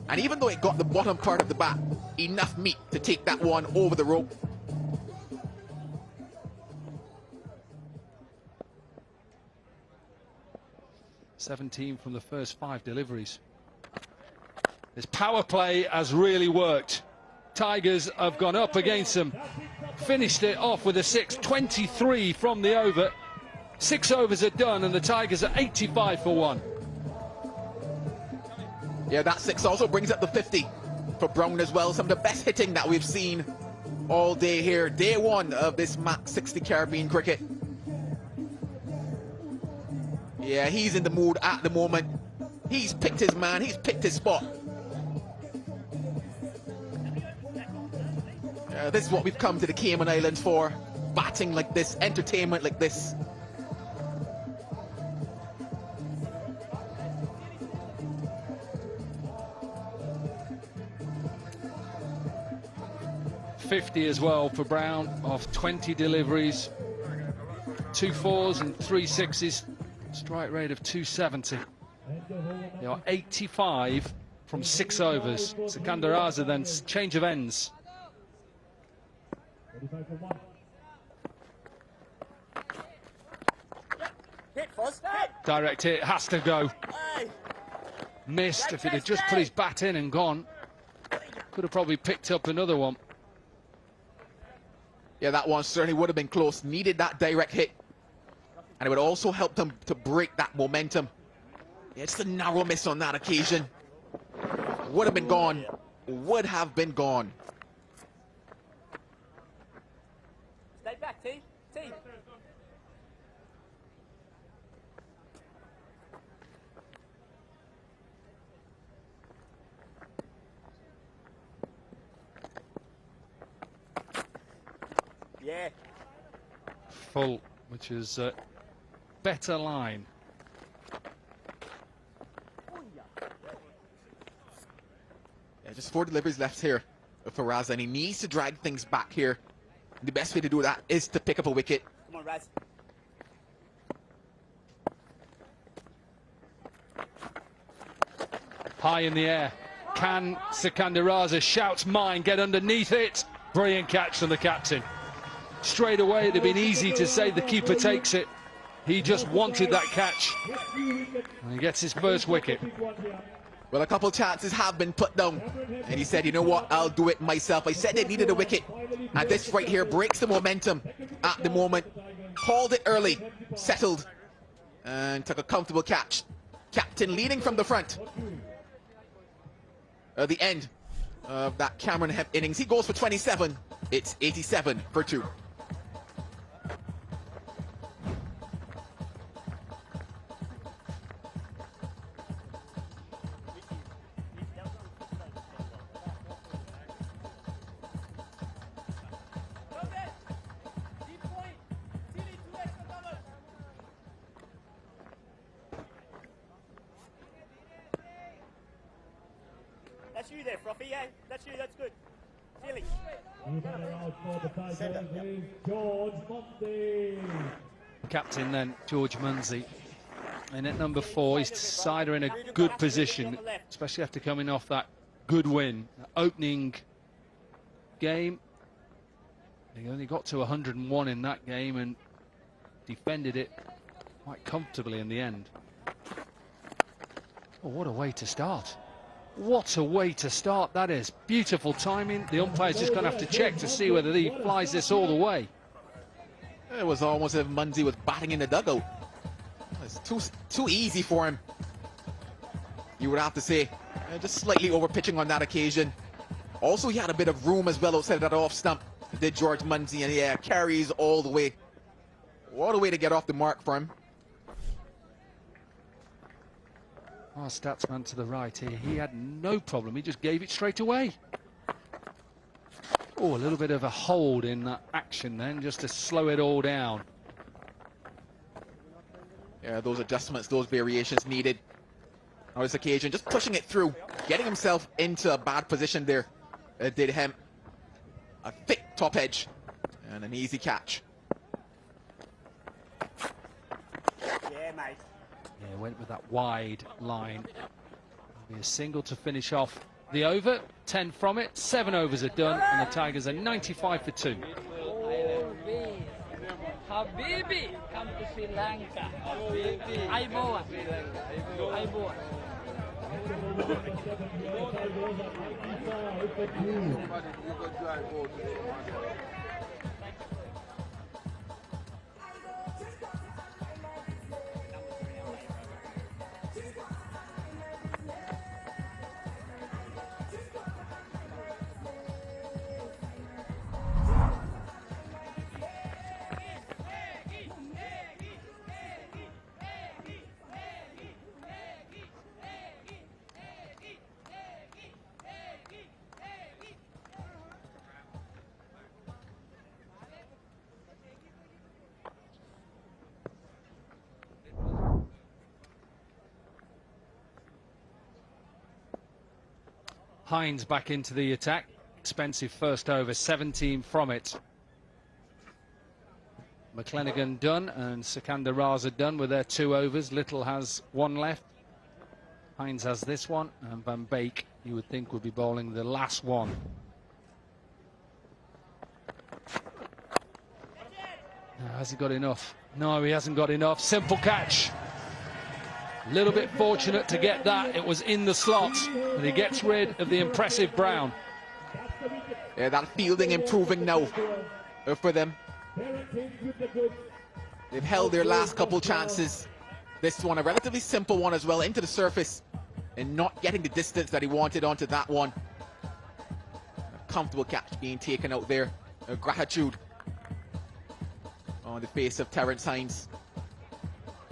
And even though it got the bottom part of the bat, enough meat to take that one over the rope. "17 from the first 5 deliveries. This power play has really worked. Tigers have gone up against them. Finished it off with a 6, 23 from the over. 6 overs are done and the Tigers are 85 for 1. Yeah, that 6 also brings up the 50 for Brown as well. Some of the best hitting that we've seen all day here. Day 1 of this MAX60 Caribbean cricket. Yeah, he's in the mood at the moment. He's picked his man, he's picked his spot. This is what we've come to the Cayman Islands for. Batting like this, entertainment like this. .50 as well for Brown off 20 deliveries. 2 4s and 3 6s. Strike rate of 270. They are 85 from 6 overs. Sikandar Raza then change of ends. Direct hit, has to go. Missed. If he'd have just put his bat in and gone, could have probably picked up another one. Yeah, that one certainly would have been close. Needed that direct hit. And it would also help them to break that momentum. Yeah, it's a narrow miss on that occasion. Would have been gone. Would have been gone. Stay back, T. T. Yeah. Full, which is a better line. Yeah, just 4 deliveries left here for Raza, and he needs to drag things back here. The best way to do that is to pick up a wicket. Come on, Raz. High in the air. Can Sikandar Raza shouts mine, get underneath it. Brilliant catch from the captain. Straight away, it'd have been easy to say the keeper takes it. He just wanted that catch. And he gets his first wicket. Well, a couple chances have been put down. And he said, you know what, I'll do it myself. I said they needed a wicket. And this right here breaks the momentum at the moment. Called it early, settled, and took a comfortable catch. Captain leading from the front. At the end of that Cameron Hemp innings, he goes for 27. It's 87 for 2. That's you there, Frothy, yeah? That's you, that's good. Silly. Captain then, George Munsey. And at number 4, he's Sider in a good position, especially after coming off that good win. Opening game, he only got to 101 in that game and defended it quite comfortably in the end. Oh, what a way to start. What a way to start that is. Beautiful timing. The umpire's just going to have to check to see whether he flies this all the way. It was almost as if Munsey was batting in the dugout. It's too easy for him, you would have to say. Just slightly over pitching on that occasion. Also, he had a bit of room as well outside of that off stump. Did George Munsey, and yeah, carries all the way. What a way to get off the mark for him. Our statsman to the right here, he had no problem. He just gave it straight away. Oh, a little bit of a hold in that action then, just to slow it all down. Yeah, those adjustments, those variations needed on this occasion. Just pushing it through, getting himself into a bad position there. Did him a thick top edge and an easy catch. Yeah, mate. Yeah, went with that wide line. Be a single to finish off the over. 10 from it. 7 overs are done, and the Tigers are 95 for 2. Habibi, come to Sri Lanka. Habibi. Aiboa. Aiboa. Hines back into the attack. Expensive first over, 17 from it. McClenaghan done and Sikandar Raza done with their 2 overs. Little has 1 left. Hines has this one, and Van Beek, you would think, would be bowling the last one. No, has he got enough? No, he hasn't got enough. Simple catch. A little bit fortunate to get that. It was in the slot, but he gets rid of the impressive Brown. Yeah, that fielding improving now for them. They've held their last couple chances. This one, a relatively simple one as well, into the surface and not getting the distance that he wanted onto that one. A comfortable catch being taken out there. Gratitude on the face of Terence Hines.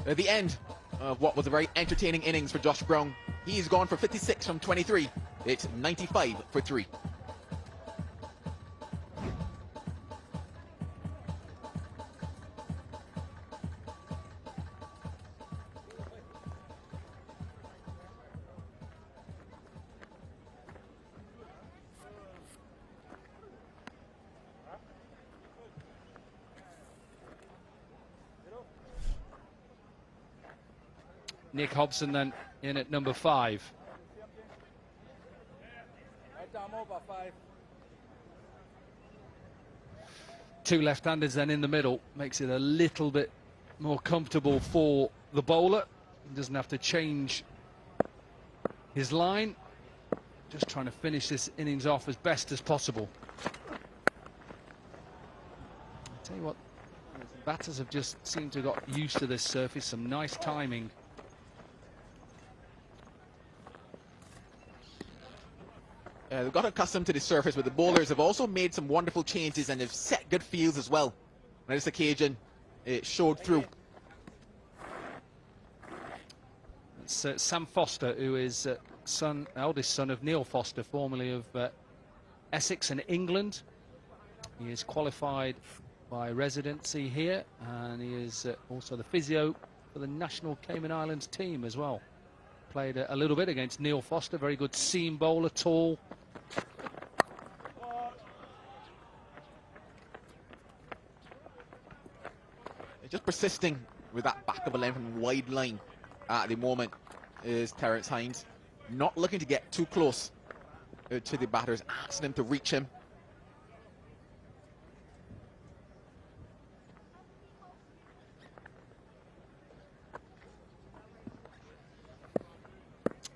At the end of what was a very entertaining innings for Josh Brown. He's gone for 56 from 23. It's 95 for 3. Nick Hobson then in at number 5. I'm over 5. 2 left-handers then in the middle makes it a little bit more comfortable for the bowler. He doesn't have to change his line. Just trying to finish this innings off as best as possible. I'll tell you what, batters have just seemed to have got used to this surface. Some nice timing. They've got accustomed to the surface, but the bowlers have also made some wonderful changes and they've set good fields as well. On this occasion, it showed through. It's Sam Foster, who is eldest son of Neil Foster, formerly of Essex and England. He is qualified by residency here, and he is also the physio for the national Cayman Islands team as well. Played a little bit against Neil Foster, very good seam bowler, tall. Just persisting with that back of a length and wide line at the moment is Terence Hines. Not looking to get too close to the batters, asking them to reach him.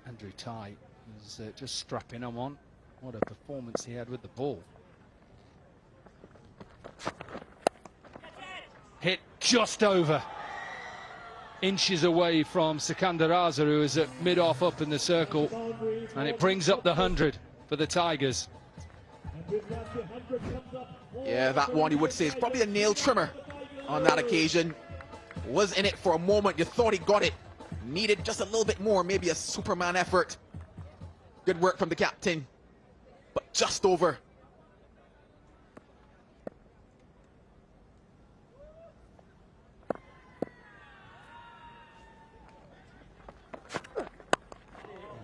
Andrew Ty is just strapping him on. What a performance he had with the ball. Hit just over, inches away from Sikandar Raza, who is at mid-off up in the circle, and it brings up the 100 for the Tigers. Yeah, that one you would say is probably a nail trimmer on that occasion. Was in it for a moment, you thought he got it. Needed just a little bit more, maybe a Superman effort. Good work from the captain, but just over.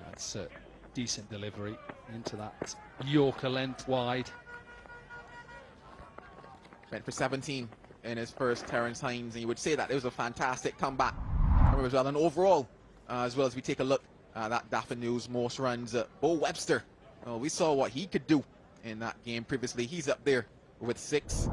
That's a decent delivery into that Yorker length wide. Went for 17 in his first, Terence Hines, and you would say that it was a fantastic comeback as well. And overall, as well as we take a look at that Daffin News most runs, Bo Webster, we saw what he could do in that game previously. He's up there with 6.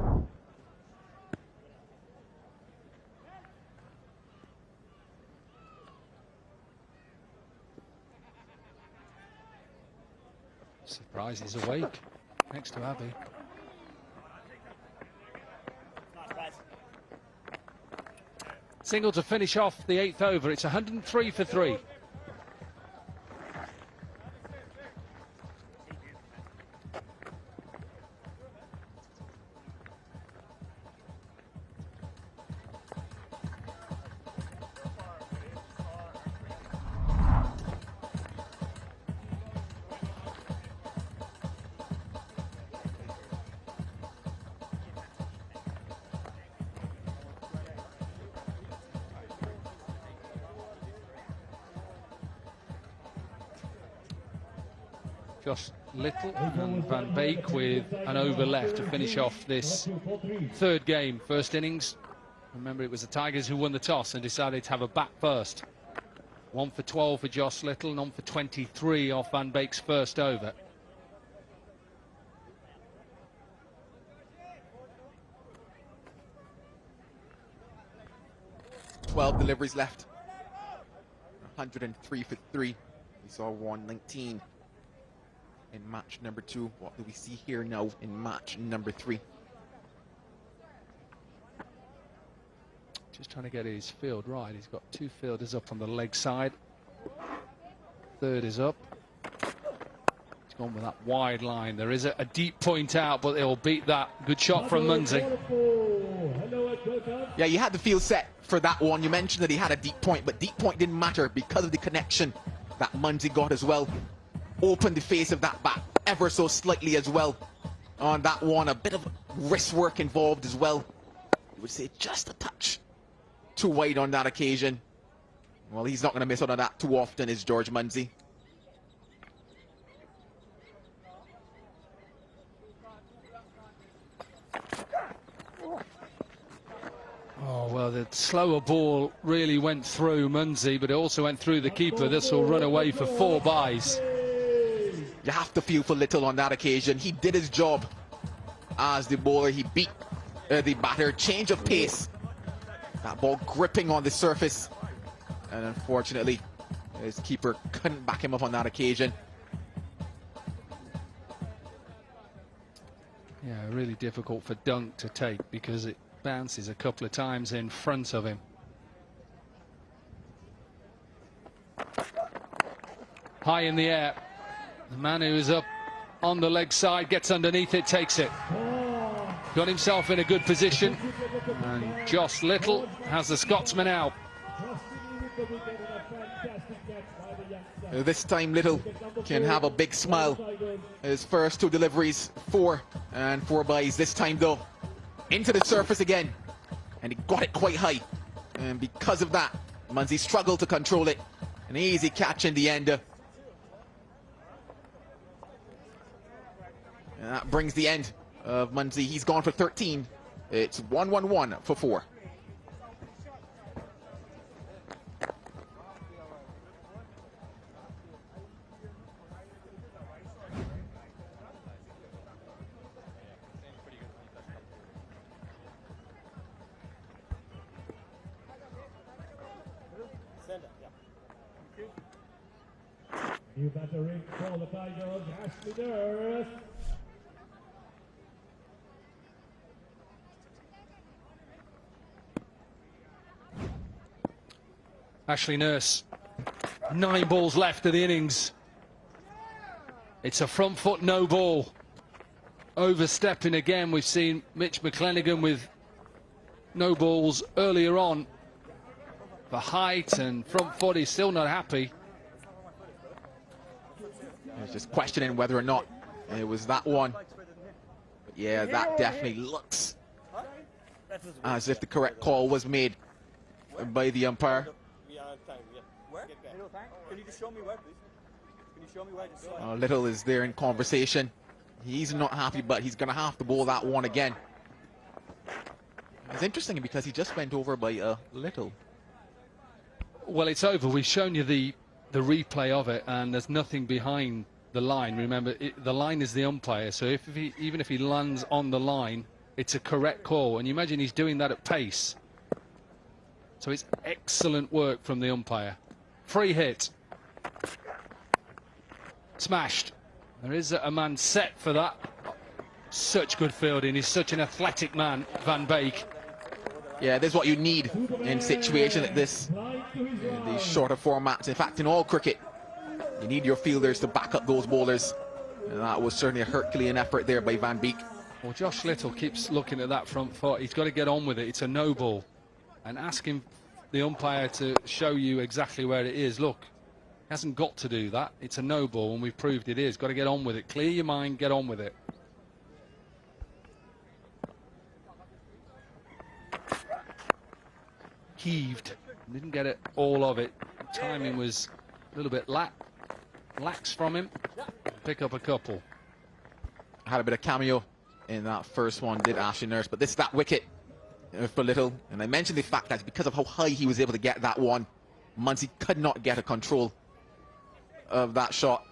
Surprised he's awake next to Abby. Single to finish off the 8th over. It's 103 for 3. Josh Little and Van Beek with an over left to finish off this 3rd game, 1st innings. Remember, it was the Tigers who won the toss and decided to have a bat first. 1 for 12 for Josh Little and 1 for 23 off Van Beek's first over. Twelve deliveries left. 103 for 3. We saw 119 in match number 2. What do we see here now in match number 3? Just trying to get his field right. He's got 2 fielders up on the leg side. 3rd is up. He's gone with that wide line. There is a deep point out, but they'll beat that. Good shot from Munsey. Yeah, you had the field set for that one. You mentioned that he had a deep point, but deep point didn't matter because of the connection that Munsey got as well. Opened the face of that bat ever so slightly as well on that one. A bit of wrist work involved as well. You would say just a touch too wide on that occasion. Well, he's not going to miss out on that too often, is George Munsey. Oh, well, the slower ball really went through Munsey, but it also went through the keeper. This will run away for 4 byes. You have to feel for Little on that occasion. He did his job as the bowler. He beat the batter. Change of pace. That ball gripping on the surface. And unfortunately, his keeper couldn't back him up on that occasion. Yeah, really difficult for Dunk to take because it bounces a couple of times in front of him. High in the air. The man who is up on the leg side gets underneath it, takes it. Got himself in a good position. And Josh Little has the Scotsman out. This time Little can have a big smile. His first 2 deliveries, 4 and 4 byes. This time though, into the surface again. And he got it quite high. And because of that, Munsey struggled to control it. An easy catch in the end. And that brings the end of Munsey. He's gone for 13. It's 1-1-1 for 4. New batter in for the Tigers, Ashley Nurse. Ashley Nurse, 9 balls left of the innings. It's a front foot no ball. Overstepping again. We've seen Mitch McClenaghan with no balls earlier on. For height and front foot, he's still not happy. He's just questioning whether or not it was that one. But yeah, that definitely looks as if the correct call was made by the umpire. Can you just show me where, please? Can you show me where? Little is there in conversation. He's not happy, but he's going to have to bowl that one again. It's interesting because he just went over by Little. Well, it's over. We've shown you the replay of it, and there's nothing behind the line. Remember, the line is the umpire, so even if he lands on the line, it's a correct call. And you imagine he's doing that at pace. So it's excellent work from the umpire. Free hit. Smashed. There is a man set for that. Such good fielding. He's such an athletic man, Van Beek. Yeah, this is what you need in situations like this, these shorter formats. In fact, in all cricket, you need your fielders to back up those bowlers. And that was certainly a Herculean effort there by Van Beek. Well, Josh Little keeps looking at that front foot. He's got to get on with it. It's a no ball. And ask him, the umpire, to show you exactly where it is. Look, he hasn't got to do that. It's a no ball, and we've proved it is. Got to get on with it. Clear your mind, get on with it. Heaved. Didn't get it, all of it. Timing was a little bit lax from him. Pick up a couple. Had a bit of cameo in that first one, did Ashley Nurse, but this is that wicket for Little. And I mentioned the fact that because of how high he was able to get that one, Munsey could not get a control of that shot.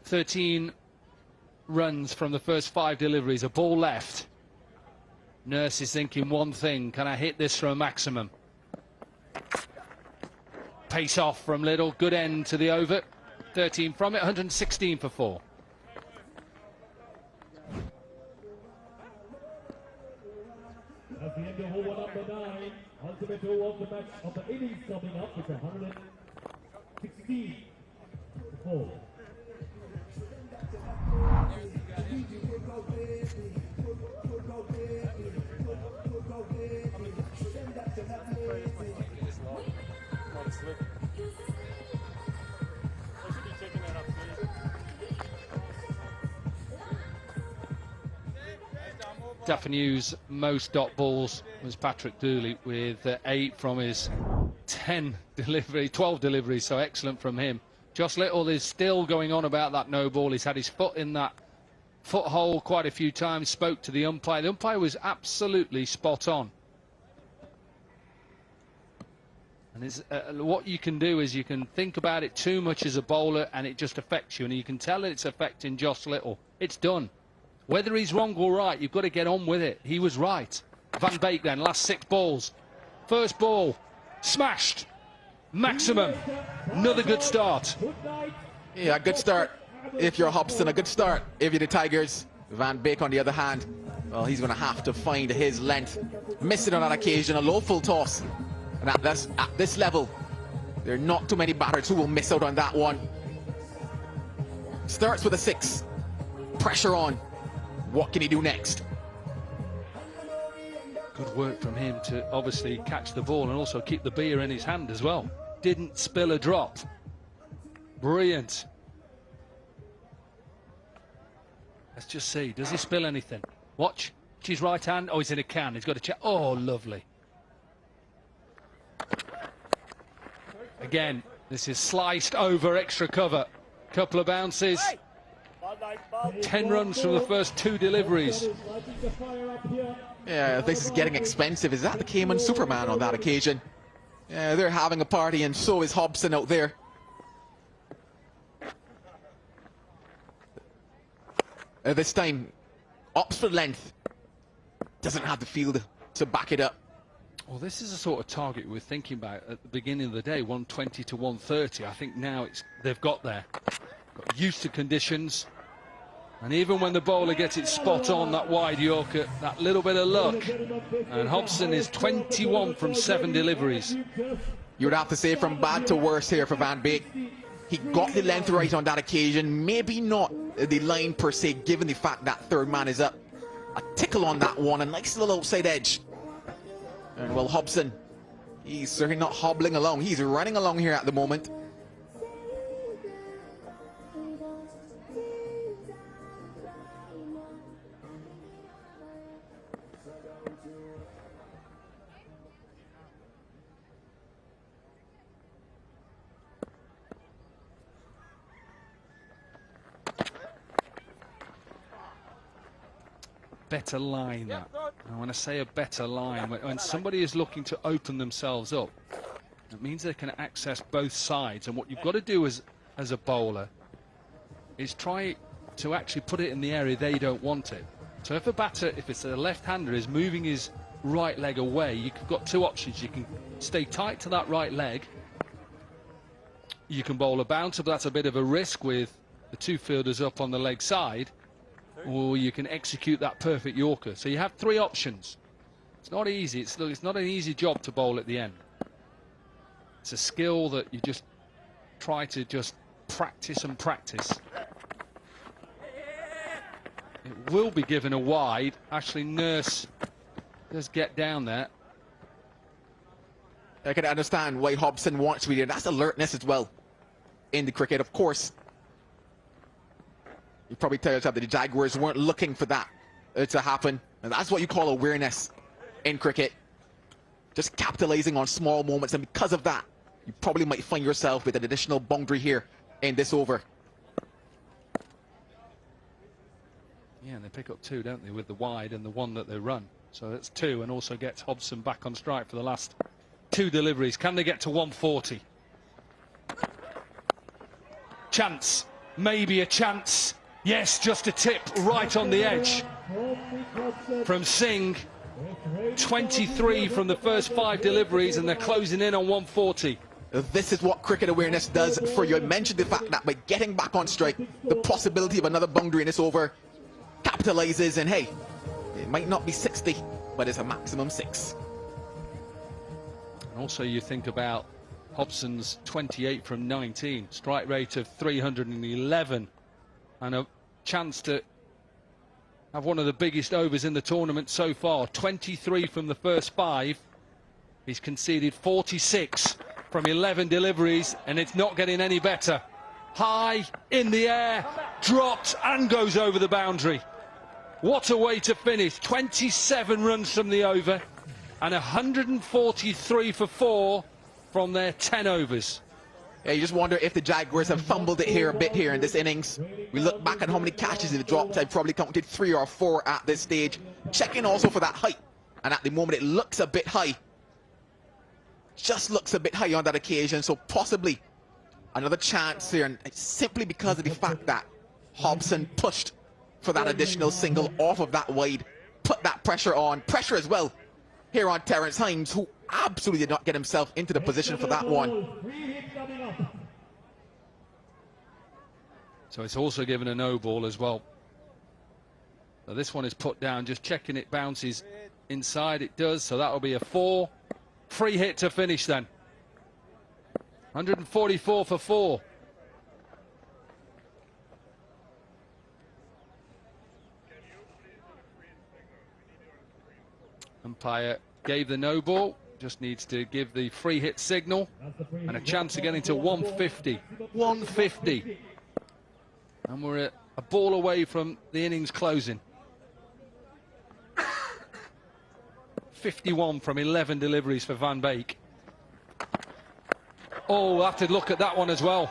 13 runs from the first 5 deliveries, a ball left. Nurse is thinking one thing, can I hit this for a maximum? Pace off from Little, good end to the over. 13 from it, 116 for 4. That's the end of over number 9. Ultimate over of the match of the innings coming up with 116 for 4. Daphne's most dot balls was Patrick Dooley with 8 from his 12 deliveries, so excellent from him. Josh Little is still going on about that no ball. He's had his foot in that foothold quite a few times, spoke to the umpire. The umpire was absolutely spot on. And what you can do is you can think about it too much as a bowler and it just affects you. And you can tell it's affecting Josh Little. It's done. Whether he's wrong or right, you've got to get on with it. He was right. Van Beek then, last 6 balls. First ball, smashed. Maximum. Another good start. Yeah, good start if you're Hobson, a good start if you're the Tigers. Van Beek, on the other hand, well, he's going to have to find his length. Missed it on that occasion, a low full toss. And at this level, there are not too many batters who will miss out on that one. Starts with a 6. Pressure on. What can he do next? Good work from him to obviously catch the ball and also keep the beer in his hand as well. Didn't spill a drop. Brilliant. Let's just see. Does he spill anything? Watch. His right hand. Oh, he's in a can. He's got a check. Oh, lovely. Again, this is sliced over extra cover. Couple of bounces. 10 runs from the first 2 deliveries. Yeah, this is getting expensive. Is that the Cayman Superman on that occasion? Yeah, they're having a party, and so is Hobson out there. This time, opts for length. Doesn't have the field to back it up. Well, this is the sort of target we were thinking about at the beginning of the day, 120 to 130. I think now they've got there. Got used to conditions. And even when the bowler gets it spot on, that wide Yorker, that little bit of luck. And Hobson is 21 from 7 deliveries. You would have to say from bad to worse here for Van Beek. He got the length right on that occasion. Maybe not the line per se, given the fact that third man is up. A tickle on that one, a nice little outside edge. And well, Hobson, he's certainly not hobbling along. He's running along here at the moment. Better line that. I want to say a better line. When somebody is looking to open themselves up, it means they can access both sides. And what you've got to do as a bowler is try to actually put it in the area they don't want it. So if a batter, if it's a left-hander, is moving his right leg away, you've got 2 options. You can stay tight to that right leg. You can bowl a bouncer, but that's a bit of a risk with the 2 fielders up on the leg side. Or you can execute that perfect Yorker. So you have 3 options. It's not easy. It's not an easy job to bowl at the end. It's a skill that you just try to just practice and practice. It will be given a wide. Actually, Nurse does get down there. I can understand why Hobson wants to be there. That's alertness as well in the cricket, of course. You probably tell yourself that the Jaguars weren't looking for that to happen. And that's what you call awareness in cricket. Just capitalizing on small moments. And because of that, you probably might find yourself with an additional boundary here in this over. Yeah, and they pick up 2, don't they, with the wide and the one that they run. So that's 2, and also gets Hobson back on strike for the last 2 deliveries. Can they get to 140? Chance. Maybe a chance. Yes, just a tip right on the edge from Singh. 23 from the first 5 deliveries, and they're closing in on 140. This is what cricket awareness does for you. I mentioned the fact that by getting back on strike, the possibility of another boundary in this over capitalizes, and hey, it might not be 60, but it's a maximum 6. And also you think about Hobson's 28 from 19, strike rate of 311, and a chance to have one of the biggest overs in the tournament so far. 23 from the first 5. He's conceded 46 from 11 deliveries, and it's not getting any better. High, in the air, dropped, and goes over the boundary. What a way to finish. 27 runs from the over, and 143 for 4 from their 10 overs. Yeah, you just wonder if the Jaguars have fumbled it here a bit here in this innings. We look back at how many catches they've dropped. I've probably counted 3 or 4 at this stage. Checking also for that height. And at the moment, it looks a bit high. just looks a bit high on that occasion, so possibly another chance here, and it's simply because of the fact that Hobson pushed for that additional single off of that wide, put that pressure on. Pressure as well here on Terence Himes, who absolutely did not get himself into the position for that one. So it's also given a no ball as well. So this one is put down, just checking it bounces inside. It does, so that'll be a 4. Free hit to finish then. 144 for 4. Umpire gave the no ball, just needs to give the free hit signal and a chance of getting to 150. 150. And we're a ball away from the innings closing. 51 from 11 deliveries for Van Beek. Oh, we'll have to look at that one as well.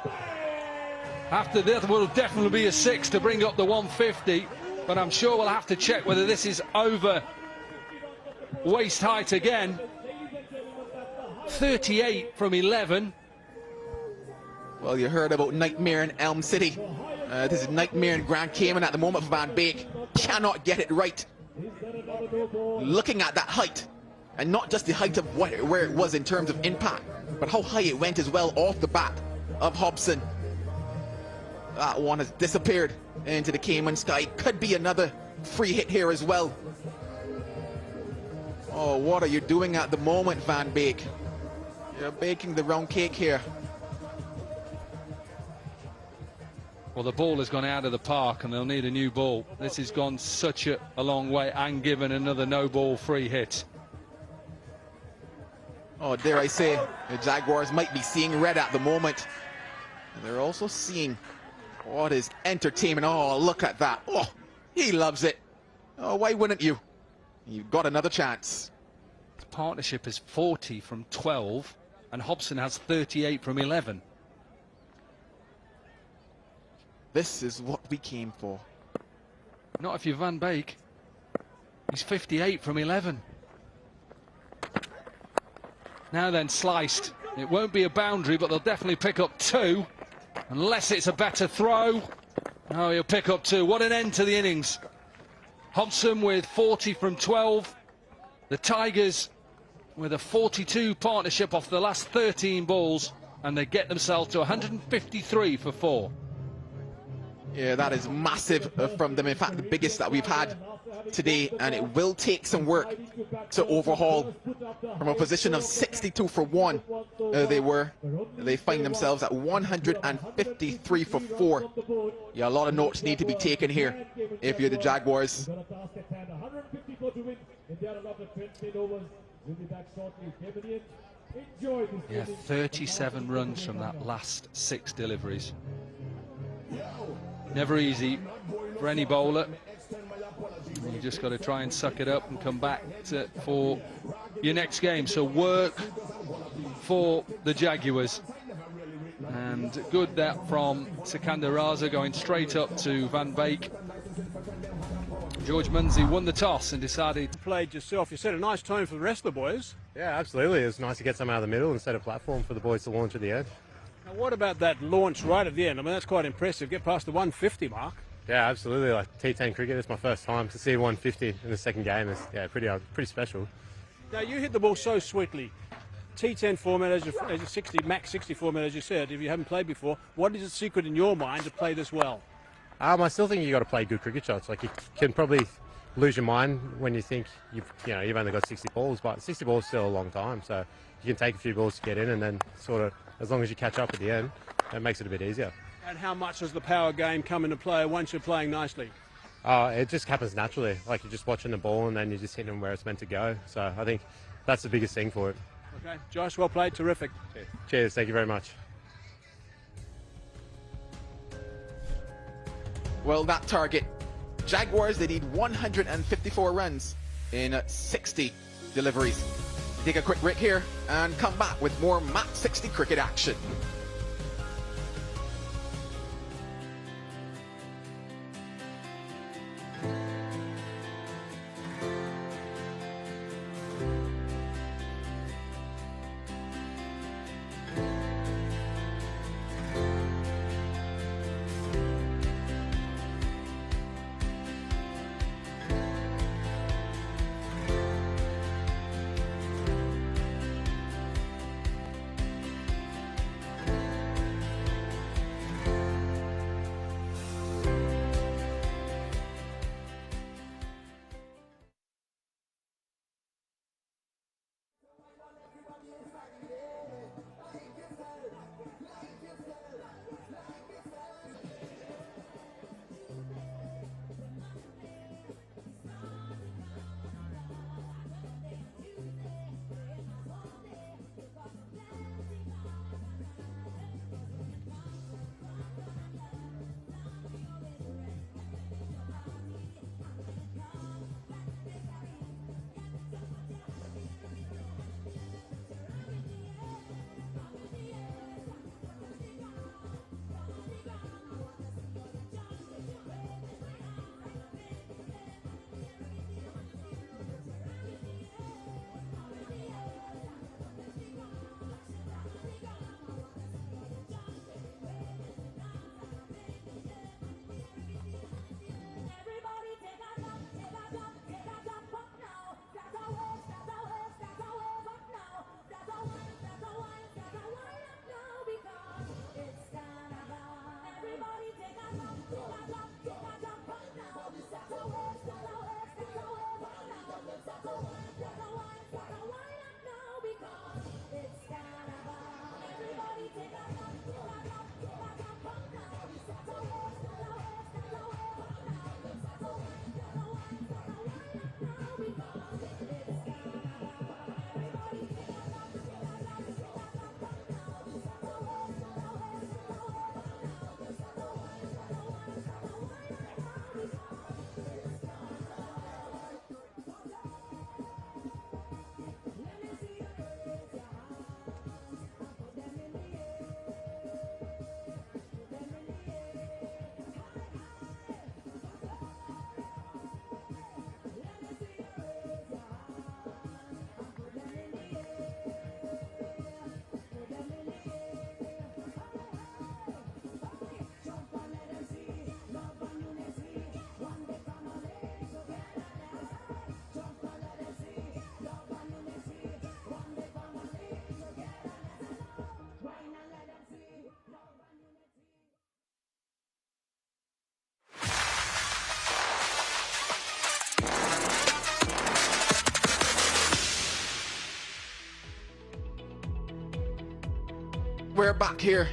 After that will definitely be a 6 to bring up the 150, but I'm sure we'll have to check whether this is over waist height again. 38 from 11. Well, you heard about nightmare in Elm City. This is nightmare in Grand Cayman at the moment for Van Beek. Cannot get it right. Looking at that height, and not just the height of where it was in terms of impact, but how high it went as well off the bat of Hobson. That one has disappeared into the Cayman sky. Could be another free hit here as well. Oh, what are you doing at the moment, Van Beek? You're baking the wrong cake here. Well, the ball has gone out of the park and they'll need a new ball. This has gone such a long way and given another no ball free hit. Oh, dare I say, the Jaguars might be seeing red at the moment. And they're also seeing what is entertainment. Oh, look at that. Oh, he loves it. Oh, why wouldn't you? You've got another chance. The partnership is 40 from 12 and Hobson has 38 from 11. This is what we came for. Not if you're Van Beek. He's 58 from 11. Now then, sliced. It won't be a boundary, but they'll definitely pick up 2. Unless it's a better throw. Oh, he'll pick up 2. What an end to the innings. Hobson with 40 from 12. The Tigers with a 42 partnership off the last 13 balls. And they get themselves to 153 for 4. Yeah, that is massive from them. In fact, the biggest that we've had today, and it will take some work to overhaul. From a position of 62 for 1, they find themselves at 153 for 4. Yeah, a lot of notes need to be taken here if you're the Jaguars. Yeah, 37 runs from that last 6 deliveries. Never easy for any bowler. You just got to try and suck it up and come back for your next game. So work for the Jaguars. And good that from Sikandar Raza going straight up to Van Beek. George Munsey won the toss and decided to play yourself. You set a nice tone for the rest of the boys. Yeah, absolutely. It was nice to get some out of the middle and set a platform for the boys to launch at the end. Now, what about that launch right at the end? I mean, that's quite impressive. Get past the 150 mark. Yeah, absolutely. Like T10 cricket, it's my first time to see 150 in the second game. Is pretty special. Now, you hit the ball so sweetly. T10 format, as your MAX60 format, as you said, if you haven't played before, what is the secret in your mind to play this well? I still think you got to play good cricket shots. Like, you can probably lose your mind when you think you've only got 60 balls, but 60 balls is still a long time. So you can take a few balls to get in, and then sort of, as long as you catch up at the end, that makes it a bit easier. And how much does the power game come into play once you're playing nicely? It just happens naturally. Like, you're just watching the ball and then you're just hitting them where it's meant to go. So I think that's the biggest thing for it. Okay, Josh, well played, terrific. Cheers, thank you very much. Well, that target, Jaguars, they need 154 runs in 60 deliveries. Take a quick break here and come back with more MAX60 cricket action. We're back here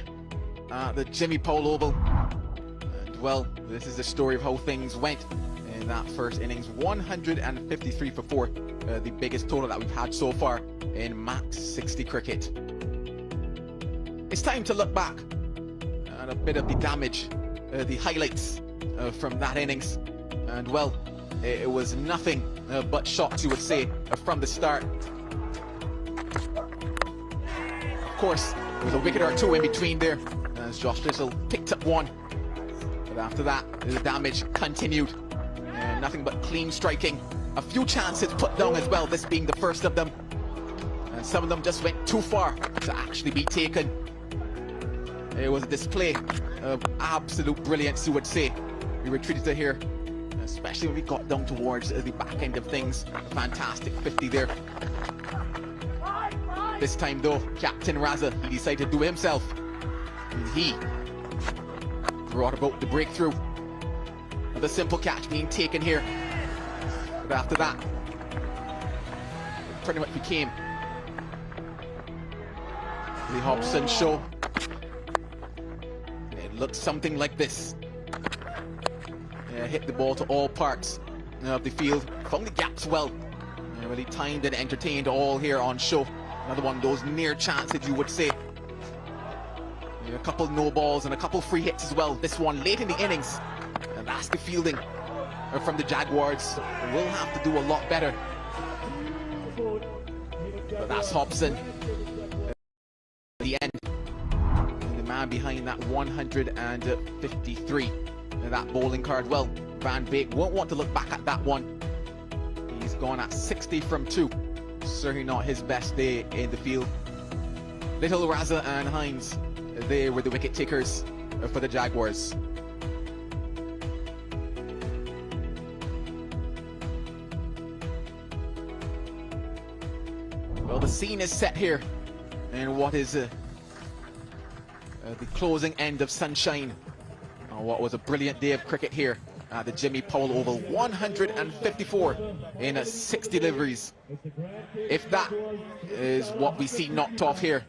at the Jimmy Powell Oval, and well, this is the story of how things went in that first innings. 153 for 4, the biggest total that we've had so far in MAX60 cricket. It's time to look back at a bit of the damage, the highlights from that innings, and well, it was nothing but shots, you would say, from the start. Of course, there was a wicket or two in between there as Josh Little picked up one, but after that the damage continued, and nothing but clean striking. A few chances put down as well, this being the first of them, and some of them just went too far to actually be taken. It was a display of absolute brilliance, you would say. We were treated to here, especially when we got down towards the back end of things. Fantastic 50 there. This time though, Captain Raza, he decided to do it himself. And he brought about the breakthrough. The simple catch being taken here. But after that, it pretty much became the Hobson show. It looked something like this. Hit the ball to all parts of the field. Found the gaps well. Really timed and entertained all here on show. Another one of those near chances, you would say. A couple no balls and a couple free hits as well. This one late in the innings. And that's the fielding from the Jaguars. We'll have to do a lot better. But that's Hobson. The end. And the man behind that 153. That bowling card. Well, Van Beek won't want to look back at that one. He's gone at 60 from 2. Certainly not his best day in the field. Little, Raza and Hines, they were the wicket takers for the Jaguars. Well, the scene is set here in what is the closing end of sunshine. What was a brilliant day of cricket here at the Jimmy Powell Oval. 154 in 6 deliveries. If that is what we see knocked off here,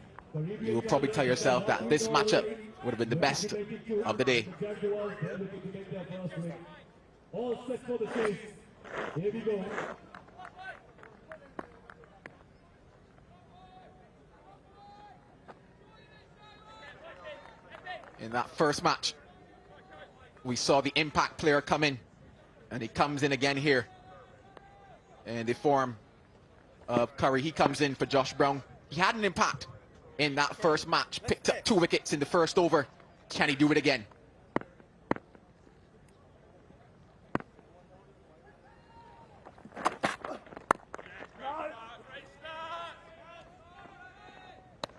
you will probably tell yourself that this matchup would have been the best of the day. In that first match, we saw the impact player come in, and he comes in again here in the form of Curry. He comes in for Josh Brown. He had an impact in that first match, picked up 2 wickets in the first over. Can he do it again?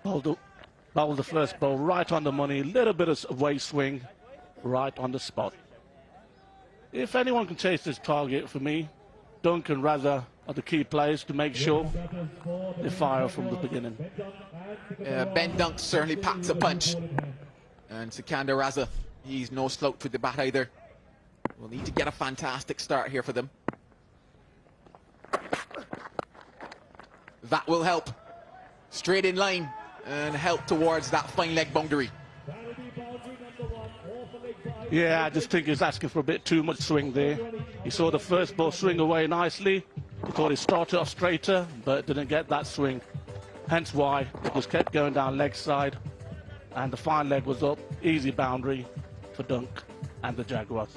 Bowled the first ball right on the money, little bit of waist swing, right on the spot. If anyone can chase this target for me, Dunk and Raza are the key players to make sure they fire from the beginning. Ben Dunk certainly packs a punch. And Sikandar Raza, he's no slouch with the bat either. We'll need to get a fantastic start here for them. That will help. Straight in line and help towards that fine leg boundary. Yeah, I just think he's asking for a bit too much swing there. He saw the first ball swing away nicely. He thought he started off straighter, but didn't get that swing. Hence why it just kept going down leg side. And the fine leg was up. Easy boundary for Dunk and the Jaguars.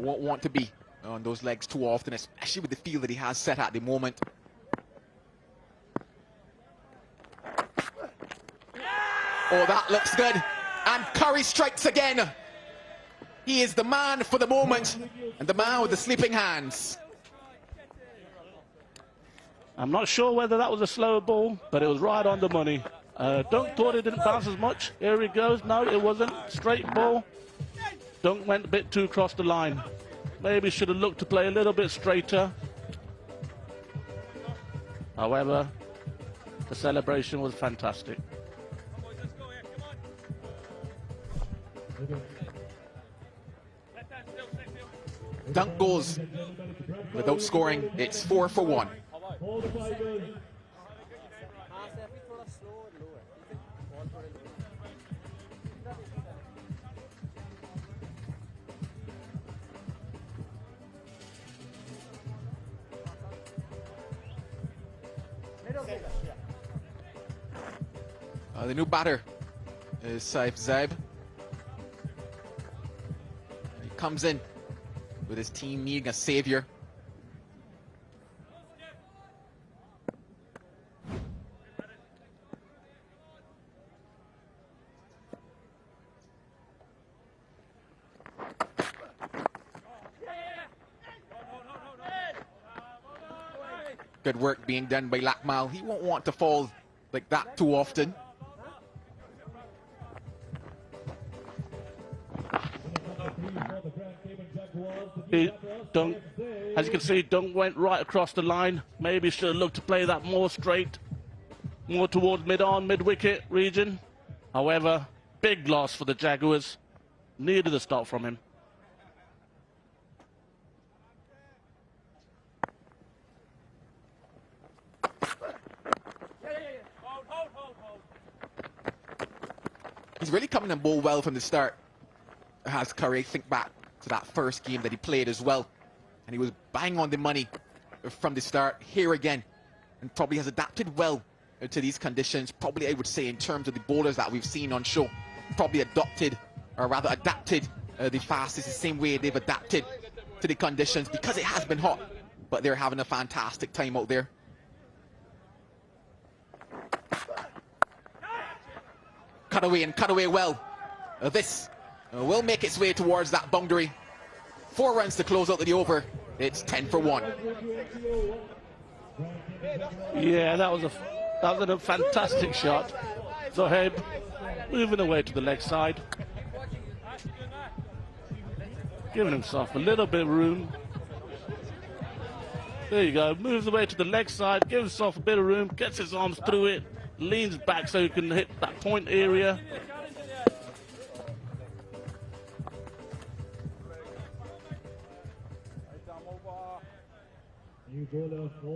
Won't want to be on those legs too often, especially with the field that he has set at the moment. Oh, that looks good. And Curry strikes again. He is the man for the moment, and the man with the sleeping hands. I'm not sure whether that was a slow ball, but it was right on the money. Dunk thought it didn't bounce as much. Here he goes. No, it wasn't. Straight ball. Dunk went a bit too across the line. Maybe should have looked to play a little bit straighter. However, the celebration was fantastic. Dunk goes without scoring. It's 4 for 1. The new batter is Saif Zaib. He comes in with his team needing a savior. Good work being done by Lakmal. He won't want to fall like that too often. Dunk, as you can see, Dunk went right across the line. Maybe should have looked to play that more straight, more towards mid-on, mid-wicket region. However, big loss for the Jaguars. Needed a stop from him. He's really coming and bowl well from the start. Has Curry, think back to that first game that he played as well. And he was bang on the money from the start here again. And probably has adapted well to these conditions. Probably, I would say, in terms of the bowlers that we've seen on show, probably adopted, or rather adapted the fastest, the same way they've adapted to the conditions, because it has been hot. But they're having a fantastic time out there. Cut away and cut away well. This will make its way towards that boundary. 4 runs to close out the over. It's 10 for 1. Yeah, that was a fantastic shot. Zohaib moving away to the leg side, giving himself a little bit of room. There you go, moves away to the leg side, gives himself a bit of room, gets his arms through it, leans back so he can hit that point area.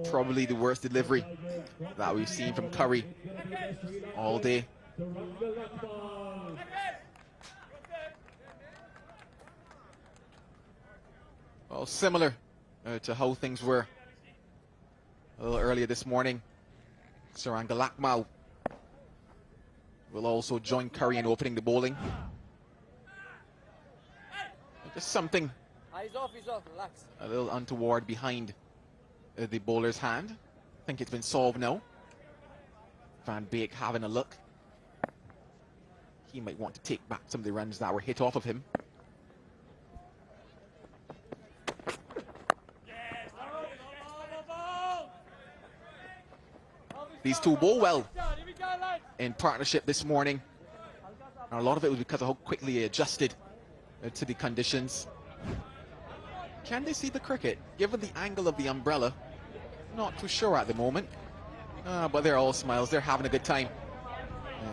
Probably the worst delivery that we've seen from Curry all day. Well, similar to how things were a little earlier this morning. Saranga Lakmal will also join Curry in opening the bowling. Just something He's off, relax. a little untoward behind the bowler's hand. I think it's been solved now. Van Beek having a look. He might want to take back some of the runs that were hit off of him. These two bowl well in partnership this morning. And a lot of it was because of how quickly he adjusted to the conditions. Can they see the cricket? Given the angle of the umbrella, not too sure at the moment. But they're all smiles. They're having a good time.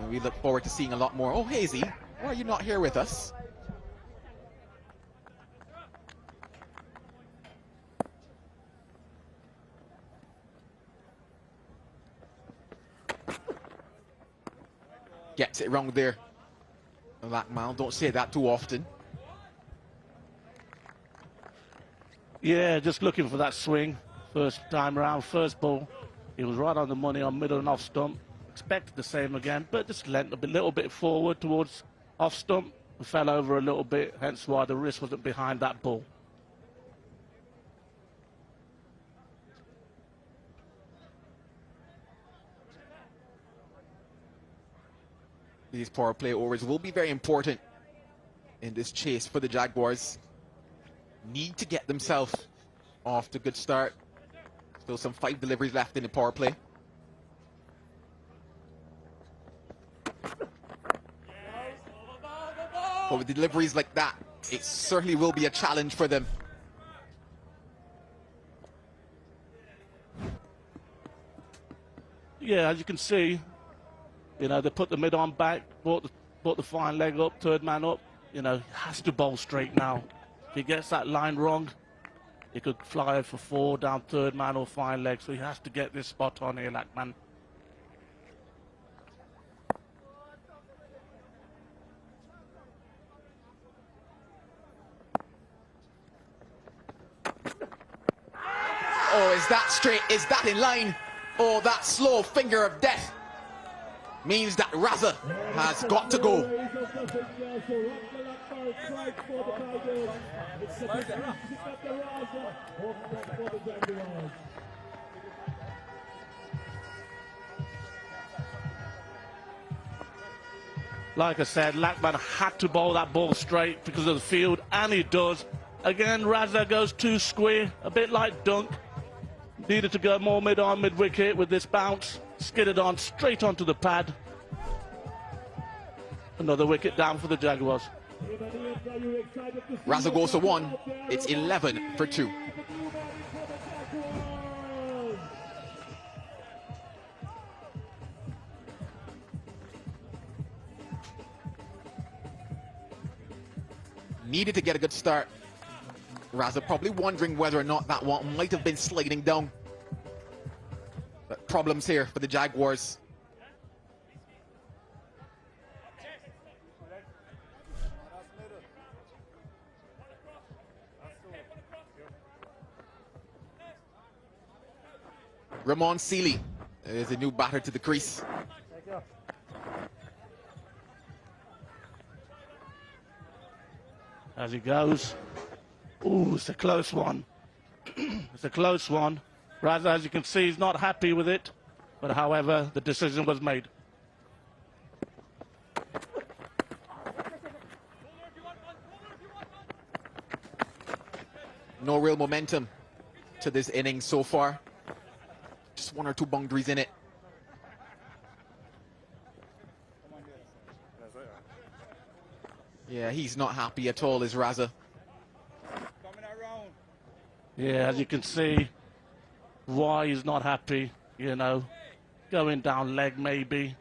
We look forward to seeing a lot more. Oh, Hazy, why are you not here with us? Gets it wrong there. Lakmal, don't say that too often. Yeah, just looking for that swing. First time around, first ball. He was right on the money on middle and off stump. Expected the same again, but just lent a little bit forward towards off stump and fell over a little bit, hence why the wrist wasn't behind that ball. These power play overs will be very important in this chase for the Jaguars. Need to get themselves off to a good start. Still some 5 deliveries left in the power play. But with deliveries like that, it certainly will be a challenge for them. Yeah, as you can see, you know, they put the mid-on back, brought the fine leg up, third man up. You know, he has to bowl straight now. If he gets that line wrong, he could fly for 4 down third man or fine leg. So he has to get this spot on here, Lakman. Is that straight? Is that in line? Oh, that slow finger of death means that Raza has got to go. Like I said, Lackman had to bowl that ball straight because of the field, and he does. Again, Raza goes too square, a bit like Dunk. Needed to go more mid-on, mid-wicket with this bounce. Skidded on straight onto the pad. Another wicket down for the Jaguars. Raza goes for 1. It's 11 for 2. Needed to get a good start. Raza probably wondering whether or not that one might have been sliding down. But problems here for the Jaguars. Ramon Seeley is a new batter to the crease. As he goes. Ooh, it's a close one. It's a close one. Raza, as you can see, he's not happy with it. But however, the decision was made. No real momentum to this inning so far. Just 1 or 2 boundaries in it. Yeah, he's not happy at all, is Raza. Yeah, as you can see, why he's not happy, you know. Going down leg, maybe.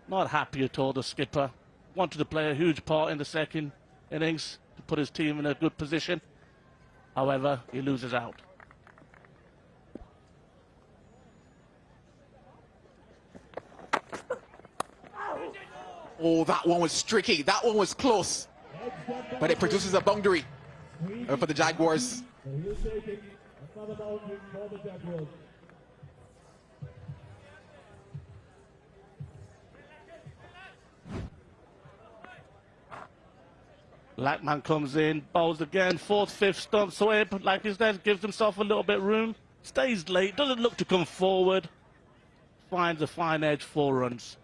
Not happy at all, the skipper. Wanted to play a huge part in the second innings to put his team in a good position. However, he loses out. Oh, that one was tricky. That one was close. But it produces a boundary for the Jaguars. Lackman comes in, bowls again, 4th, 5th stump sweep. Like he said, gives himself a little bit room. Stays late, doesn't look to come forward. Finds a fine edge, 4 runs.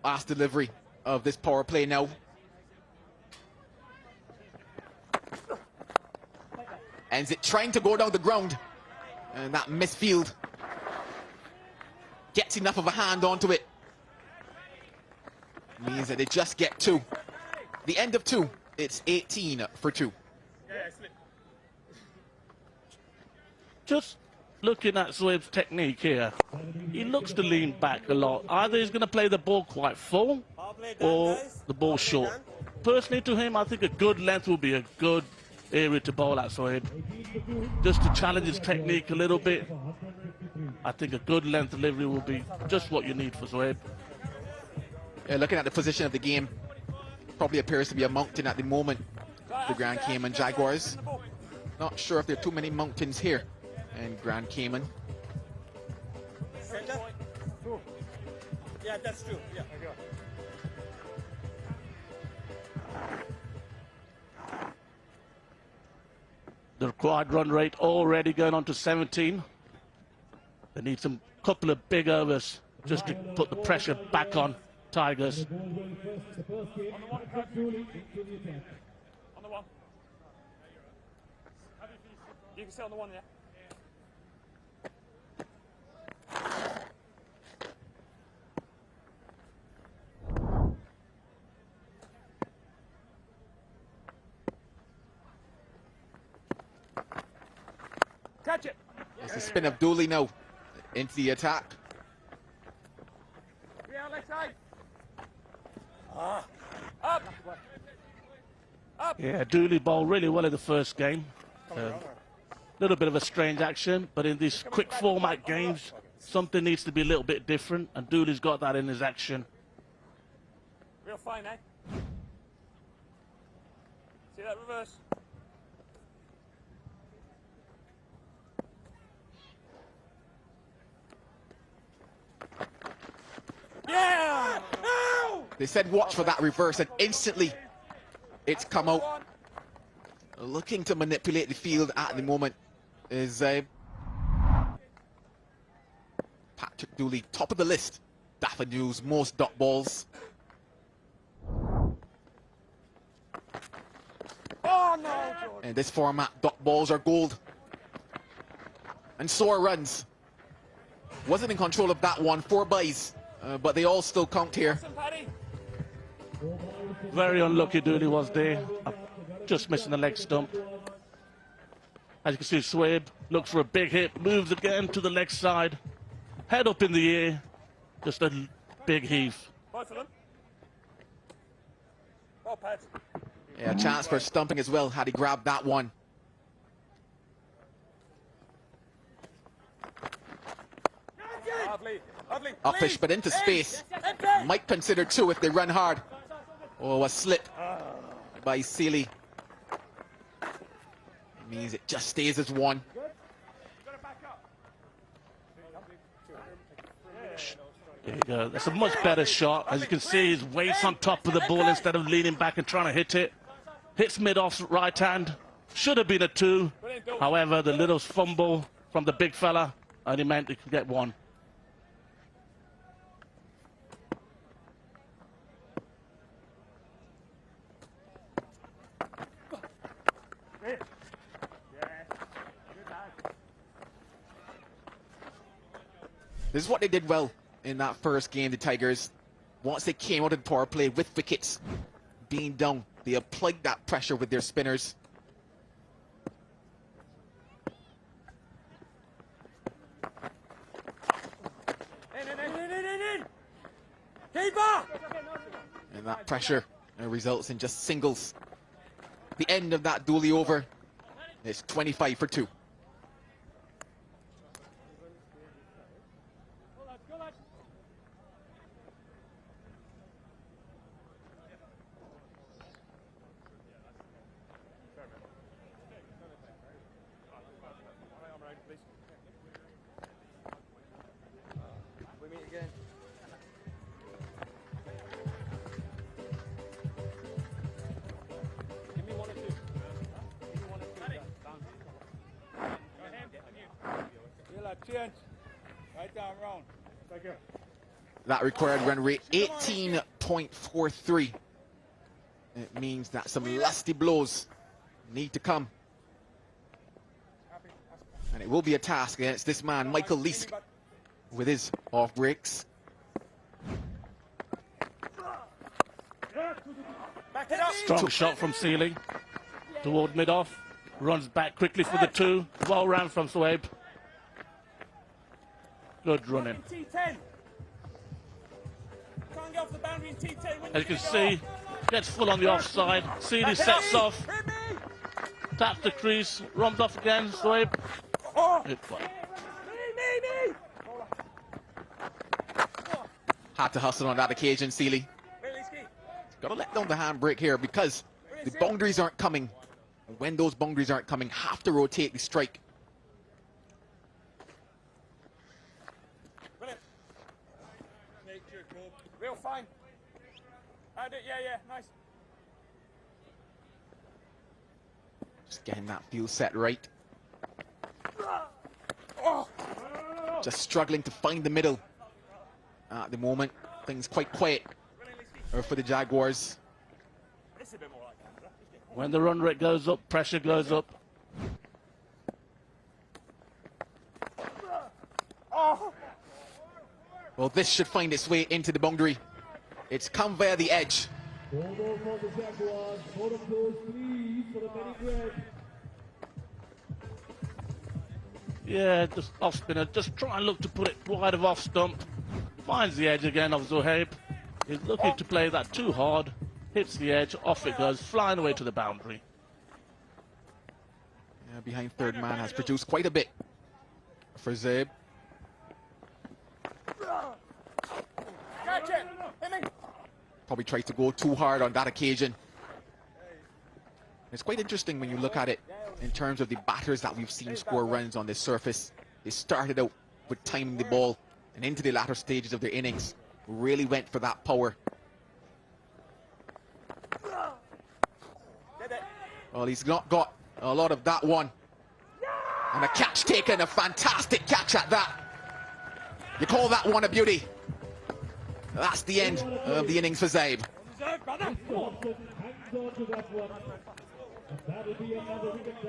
Last delivery of this power play now. Ends it trying to go down the ground. And that misfield gets enough of a hand onto it. Means that they just get 2. The end of 2, it's 18 for 2. Just looking at Zoeb's technique here, he looks to lean back a lot. Either he's going to play the ball quite full or the ball short. Personally to him, I think a good length will be a good area to bowl at Zoeb. Just to challenge his technique a little bit, I think a good length delivery will be just what you need for Zoeb. Yeah, looking at the position of the game, probably appears to be a mountain at the moment. The Grand Cayman Jaguars. Not sure if there are too many mountains here in Grand Cayman. Yeah, that's true. Yeah. The required run rate already going on to 17. They need some couple of big overs just to put the pressure back on Tigers. On the one. You can sit on the one, yeah. Catch it. It's the spin of Dooley now into the attack. Yeah, left side. Up. Up. Yeah, Dooley bowled really well in the first game. Little bit of a strange action, but in these quick format games, something needs to be a little bit different, and Dooley's got that in his action. Real fine, eh? See that reverse? They said watch for that reverse, and instantly it's come out. Looking to manipulate the field at the moment is Patrick Dooley, top of the list. Daffodils, most dot balls. Oh, no, George. In this format, dot balls are gold. And so are runs. Wasn't in control of that one, 4 byes, but they all still count here. Very unlucky Dooley was there. Just missing the leg stump. As you can see, Swabe looks for a big hit, moves again to the leg side. Head up in the air. Just a big heave. Yeah, chance for stumping as well had he grabbed that one. Uppish, but into space. Might consider 2 if they run hard. Oh, a slip by Sealy. Means it just stays as 1. There you go. That's a much better shot. As you can see, his weight's on top of the ball instead of leaning back and trying to hit it. Hits mid-off right hand. Should have been a 2. However, the little fumble from the big fella only meant he could get 1. This is what they did well in that first game, the Tigers. Once they came out of the power play with wickets being down, they applied that pressure with their spinners. And that pressure results in just singles. The end of that Dooley over is 25 for 2. That required run rate 18.43. It means that some lusty blows need to come. And it will be a task against this man, Michael Leask, with his off breaks. Strong shot from Sealy toward mid-off. Runs back quickly for the 2. Well ran from Swabe. Good running. As you can see, gets full on the offside. Sealy sets off. Taps the crease. Runs off again. Swabe. Had to hustle on that occasion, Sealy. Got to let down the handbrake here because the boundaries aren't coming. And when those boundaries aren't coming, have to rotate the strike. Real fine. Yeah, nice. Just getting that fuel set right. Just struggling to find the middle at the moment. Things quite quiet for the Jaguars. When the run rate goes up, pressure goes up. Well, this should find its way into the boundary. It's come via the edge. Yeah, just off spinner. Just try and look to put it wide of off stump. Finds the edge again of Zohaib. He's looking to play that too hard. Hits the edge, off it goes, flying away to the boundary. Yeah, behind third man has produced quite a bit for Zaib. Probably tried to go too hard on that occasion. It's quite interesting when you look at it in terms of the batters that we've seen score runs on this surface. They started out with timing the ball, and into the latter stages of their innings really went for that power. Well, he's not got a lot of that one. And a catch taken, a fantastic catch at that. You call that one a beauty. That's the end of the innings for Zabe.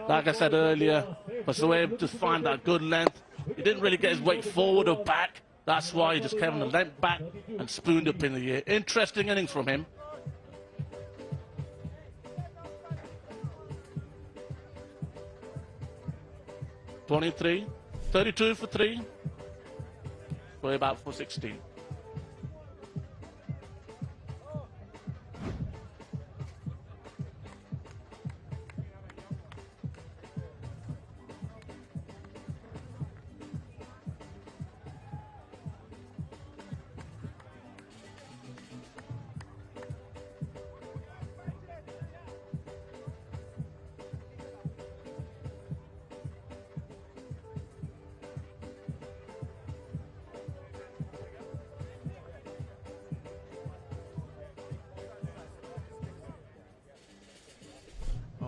Like I said earlier, for Zabe to find that good length, he didn't really get his weight forward or back. That's why he just came on the length back and spooned up in the air. Interesting innings from him. (23), 32 for 3, for about 416.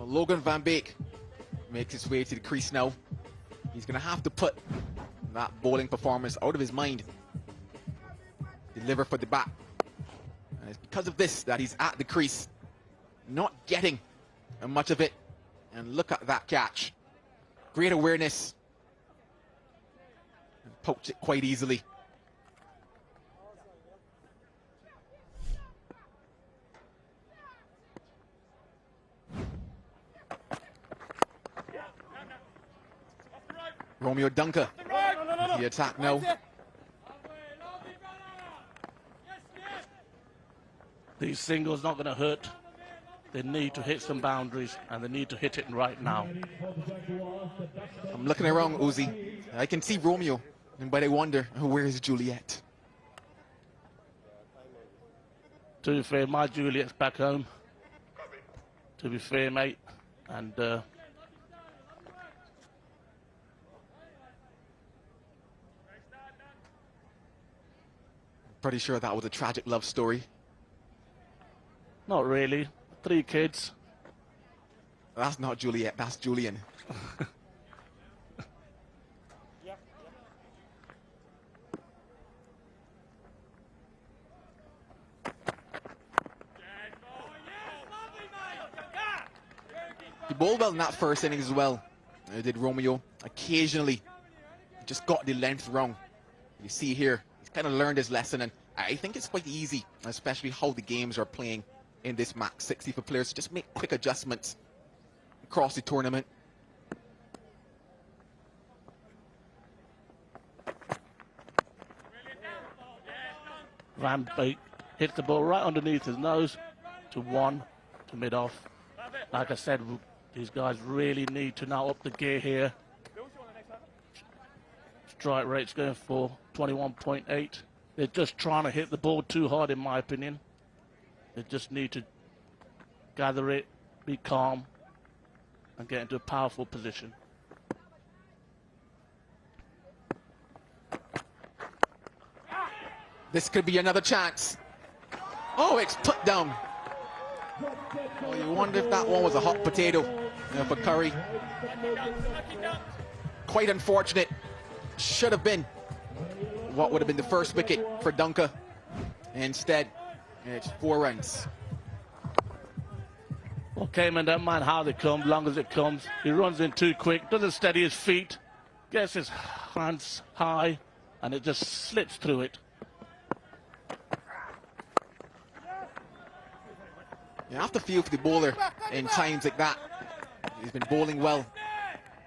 Logan Van Beek makes his way to the crease now. He's going to have to put that bowling performance out of his mind. Deliver for the bat. And it's because of this that he's at the crease, not getting much of it. And look at that catch. Great awareness. And poked it quite easily. Romeo Dunker, the attack now. These singles not going to hurt. They need to hit some boundaries, and they need to hit it right now. I'm looking around, Uzi. I can see Romeo, but I wonder, where is Juliet? To be fair, my Juliet's back home. To be fair, mate. And pretty sure that was a tragic love story. Not really. 3 kids. That's not Juliet, that's Julian. He bowled well in that first innings as well. Did Romeo. Occasionally, just got the length wrong. You see here, he's kind of learned his lesson, and I think it's quite easy, especially how the games are playing in this MAX60 for players to just make quick adjustments across the tournament. Van Beek hits the ball right underneath his nose to 1 to mid-off. Like I said, these guys really need to now up the gear here. Strike rate's going for 21.8. They're just trying to hit the ball too hard, in my opinion. They just need to gather it, be calm, and get into a powerful position. This could be another chance. Oh, it's put down. Oh, you wonder if that one was a hot potato for Curry. Quite unfortunate. Should have been what would have been the first wicket for Dunker. Instead, it's 4 runs. Well, Cayman don't mind how they come, long as it comes. He runs in too quick, doesn't steady his feet, gets his hands high, and it just slips through it. You have to feel for the bowler in times like that. He's been bowling well.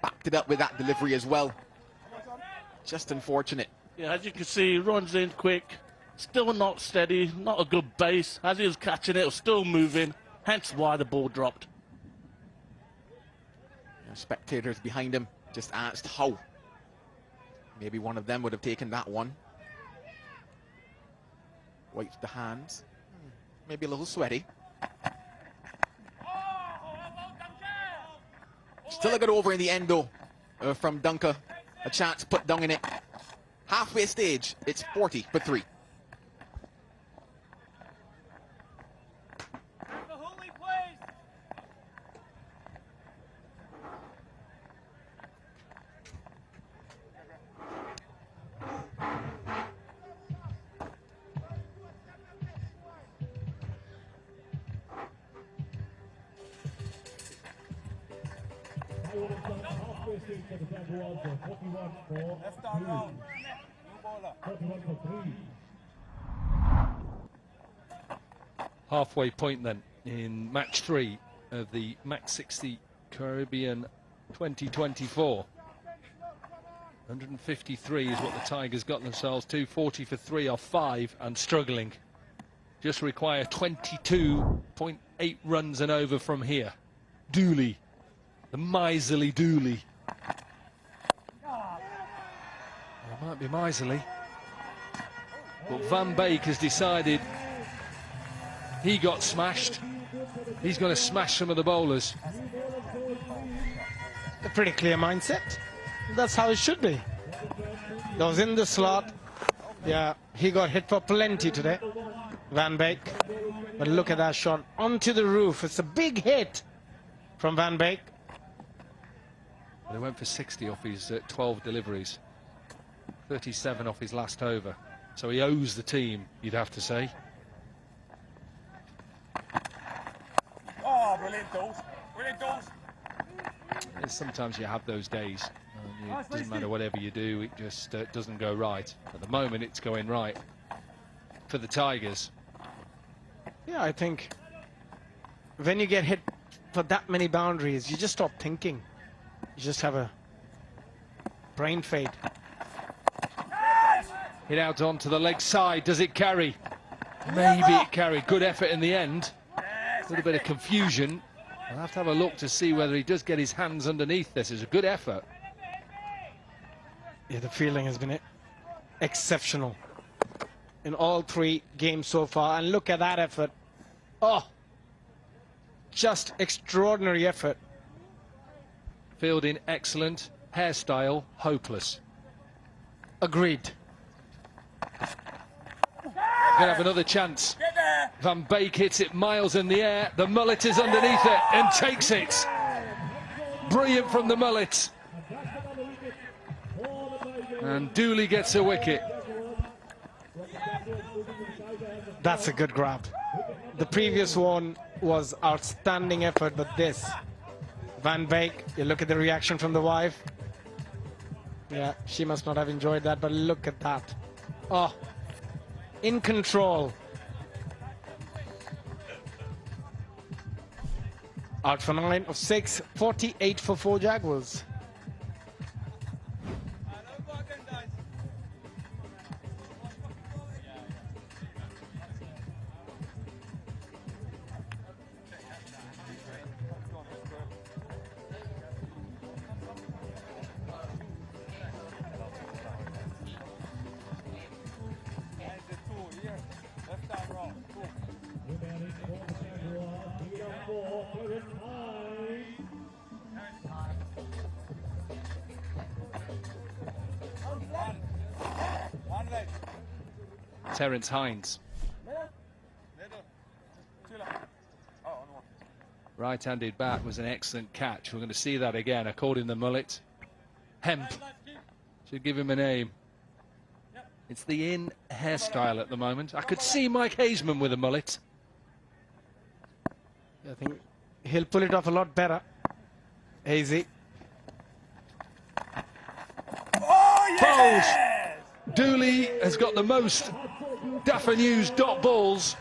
Backed it up with that delivery as well. Just unfortunate. Yeah, as you can see, he runs in quick. Still not steady, not a good base. As he was catching it, it was still moving. Hence why the ball dropped. Spectators behind him just asked how. Maybe one of them would have taken that one. Wipes the hands. Maybe a little sweaty. Still a good over in the end though from Dunker. A chance put down in it. Halfway stage, it's 40 for 3. halfway stage for the Jaguars, 41 for 3. Halfway point then in match 3 of the MAX60 Caribbean 2024. 153 is what the Tigers got themselves to, 40 for 3 off 5 and struggling. Just require 22.8 runs and over from here. Dooley, the miserly Dooley. It might be miserly, but Van Beek has decided he got smashed. He's going to smash some of the bowlers. A pretty clear mindset. That's how it should be. That was in the slot. Yeah, he got hit for plenty today, Van Beek. But look at that shot onto the roof. It's a big hit from Van Beek. They went for 60 off his 12 deliveries. 37 off his last over. So he owes the team, you'd have to say. Oh, brilliant goals. Brilliant goals. Sometimes you have those days. It doesn't matter whatever you do, it just doesn't go right. At the moment, it's going right for the Tigers. Yeah, I think when you get hit for that many boundaries, you just stop thinking. You just have a brain fade. Hit out onto the leg side. Does it carry? Maybe it carried. Good effort in the end. A little bit of confusion. I'll have to have a look to see whether he does get his hands underneath this. It's a good effort. Yeah, the fielding has been exceptional in all 3 games so far. And look at that effort. Oh, just extraordinary effort. Fielding excellent. Hairstyle hopeless. Agreed. Gonna have another chance. Van Beek hits it miles in the air. The mullet is underneath it and takes it. Brilliant from the mullet. And Dooley gets a wicket. That's a good grab. The previous one was outstanding effort, but this, Van Beek, you look at the reaction from the wife. Yeah, she must not have enjoyed that, but look at that. Oh, in control. Out for 9 of 6, 48 for 4 Jaguars. Terence Hines. Right-handed bat was an excellent catch. We're going to see that again. I called him the mullet. Hemp. Should give him a name. It's the in hairstyle at the moment. I could see Mike Hazeman with a mullet. I think he'll pull it off a lot better. Hazy. Oh, yes! Dooley has got the most Daffer News dot balls,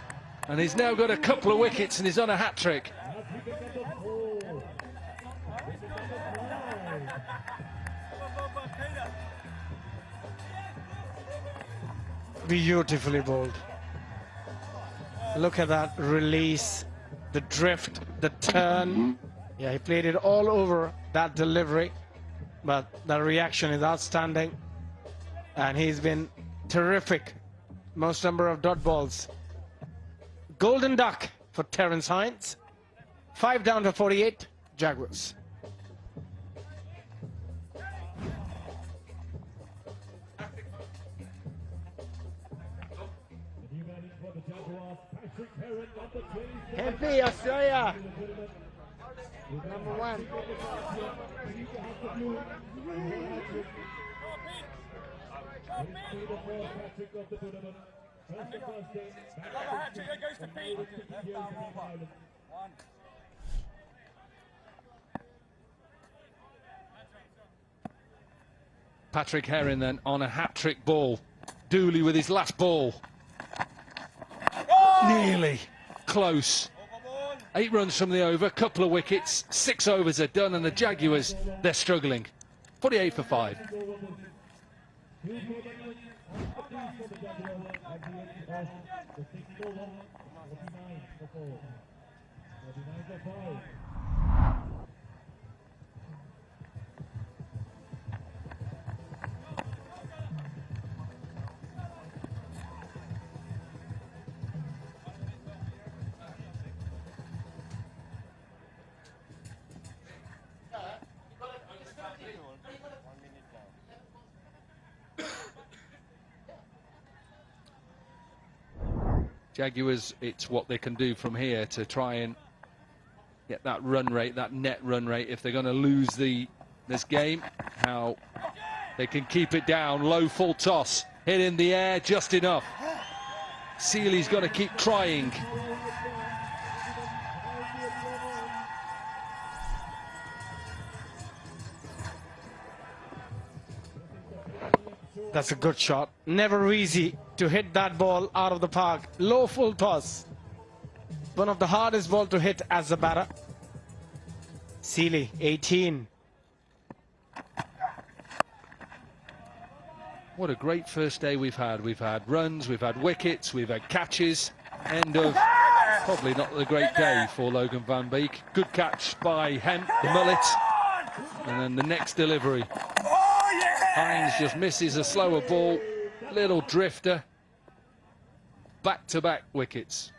and he's now got a couple of wickets and he's on a hat-trick. Beautifully bowled. Look at that release, the drift, the turn. Yeah, he played it all over that delivery, but the reaction is outstanding. And he's been terrific. Most number of dot balls. Golden duck for Terence Hines. 5 down to 48, Jaguars. Happy Australia. Number 1. Patrick Herring then on a hat-trick ball. Dooley with his last ball. Nearly close. 8 runs from the over, couple of wickets, 6 overs are done, and the Jaguars, they're struggling. 48 for 5. Jaguars, it's what they can do from here to try and get that run rate, that net run rate. If they're going to lose this game, how they can keep it down. Low full toss, hit in the air, just enough. Seeley's got to keep trying. That's a good shot. Never easy to hit that ball out of the park. Low full toss. One of the hardest ball to hit as a batter. Seeley, 18. What a great first day we've had. We've had runs, we've had wickets, we've had catches. End of probably not a great day for Logan van Beek. Good catch by Hemp, the mullet. And then the next delivery. Hines just misses a slower ball, little drifter. Back-to-back wickets.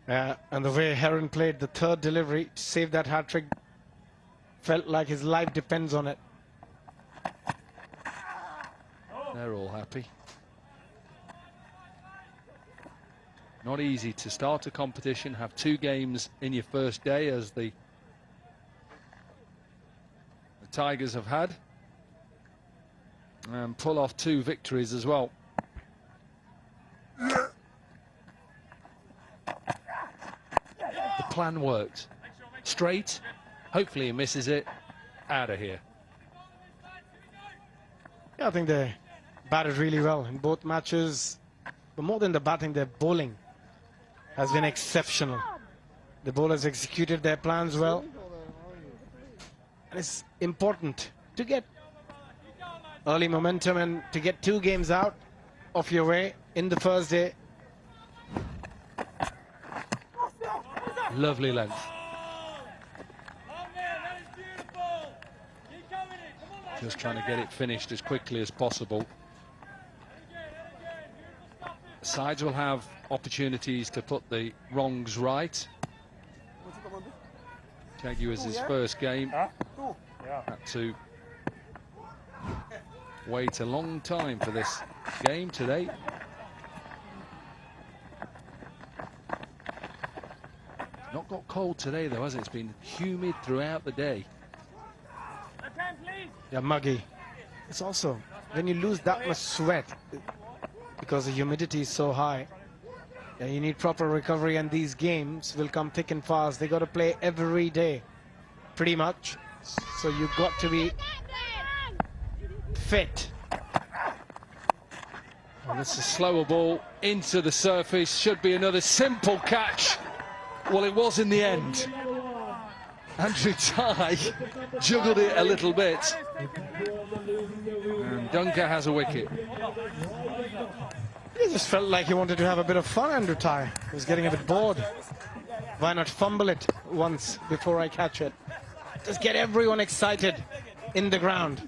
And the way Herron played the third delivery to save that hat-trick, felt like his life depends on it. They're all happy. Not easy to start a competition, have 2 games in your first day as the Tigers have had. And pull off 2 victories as well. The plan worked. Straight. Hopefully he misses it. Out of here. Yeah, I think they batted really well in both matches. But more than the batting, their bowling has been exceptional. The bowlers executed their plans well. And it's important to get early momentum and to get 2 games out of your way in the first day. Lovely length. Just trying to get it finished as quickly as possible. Sides will have opportunities to put the wrongs right. Jaguars his first game. Had to wait a long time for this game today. Not got cold today though, has it? It's been humid throughout the day. Yeah, muggy. It's also when you lose that much sweat because the humidity is so high. Yeah, you need proper recovery, and these games will come thick and fast. They got to play every day, pretty much. So you've got to be fit. And it's a slower ball into the surface. Should be another simple catch. Well, it was in the end. Andrew Ty juggled it a little bit. And Dunker has a wicket. He just felt like he wanted to have a bit of fun, Andrew Ty. He was getting a bit bored. Why not fumble it once before I catch it? Just get everyone excited in the ground.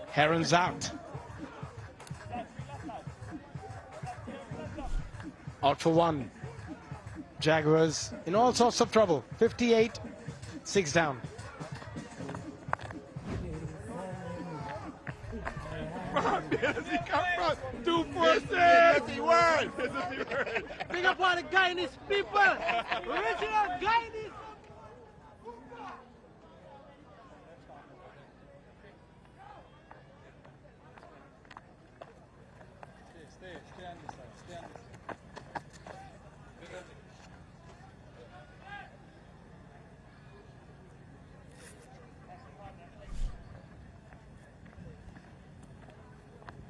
Herron's out. Out for 1. Jaguars in all sorts of trouble. 58, 6 down. Where does he come from? 2 forces! Yes, he was! Big up all the Guyanese people! Original Guyanese!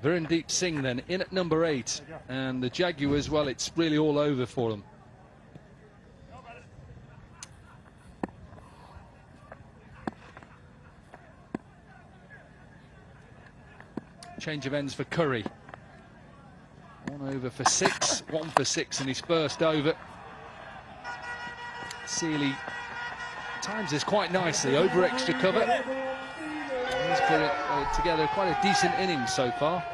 Virundeep Singh then in at number 8, and the Jaguars, well, it's really all over for them. Change of ends for Curry. 1 over for 6, 1 for 6 in his first over. Seeley times this quite nicely, over extra cover. He's put it together quite a decent innings so far.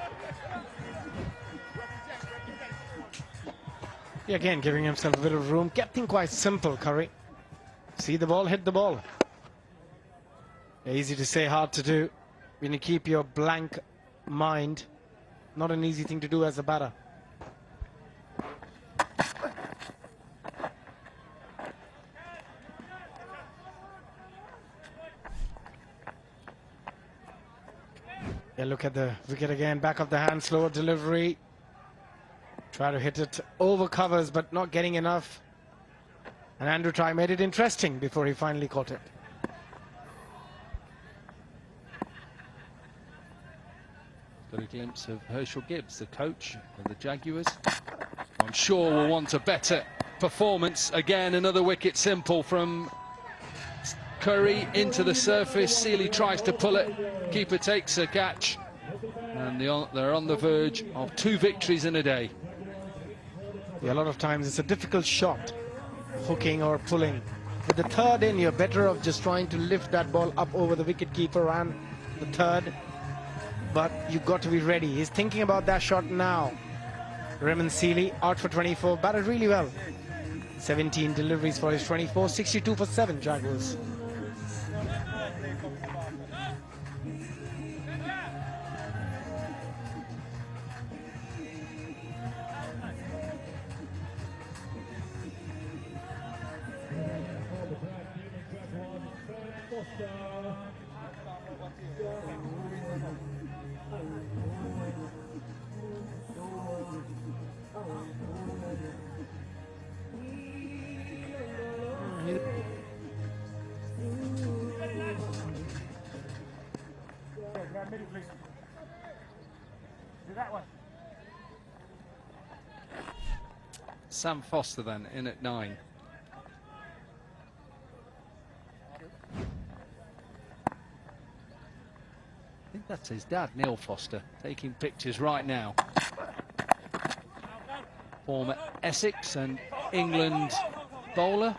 Yeah, again, giving himself a bit of room. Kept things quite simple, Curry. See the ball, hit the ball. Easy to say, hard to do. When you keep your blank mind, not an easy thing to do as a batter. Yeah, look at the wicket again, back of the hand, slower delivery. Try to hit it over covers, but not getting enough. And Andrew Tye made it interesting before he finally caught it. Got a glimpse of Herschel Gibbs, the coach of the Jaguars. I'm sure we'll want a better performance. Again, another wicket simple from Curry into the surface. Seeley tries to pull it. Keeper takes a catch. And they're on the verge of 2 victories in a day. Yeah, a lot of times it's a difficult shot, hooking or pulling. With the third in, you're better off just trying to lift that ball up over the wicketkeeper and the third. But you've got to be ready. He's thinking about that shot now. Raymond Seeley out for 24, batted really well. 17 deliveries for his 24, 62 for 7 Jaguars. Sam Foster then in at 9. I think that's his dad, Neil Foster, taking pictures right now. Former Essex and England bowler.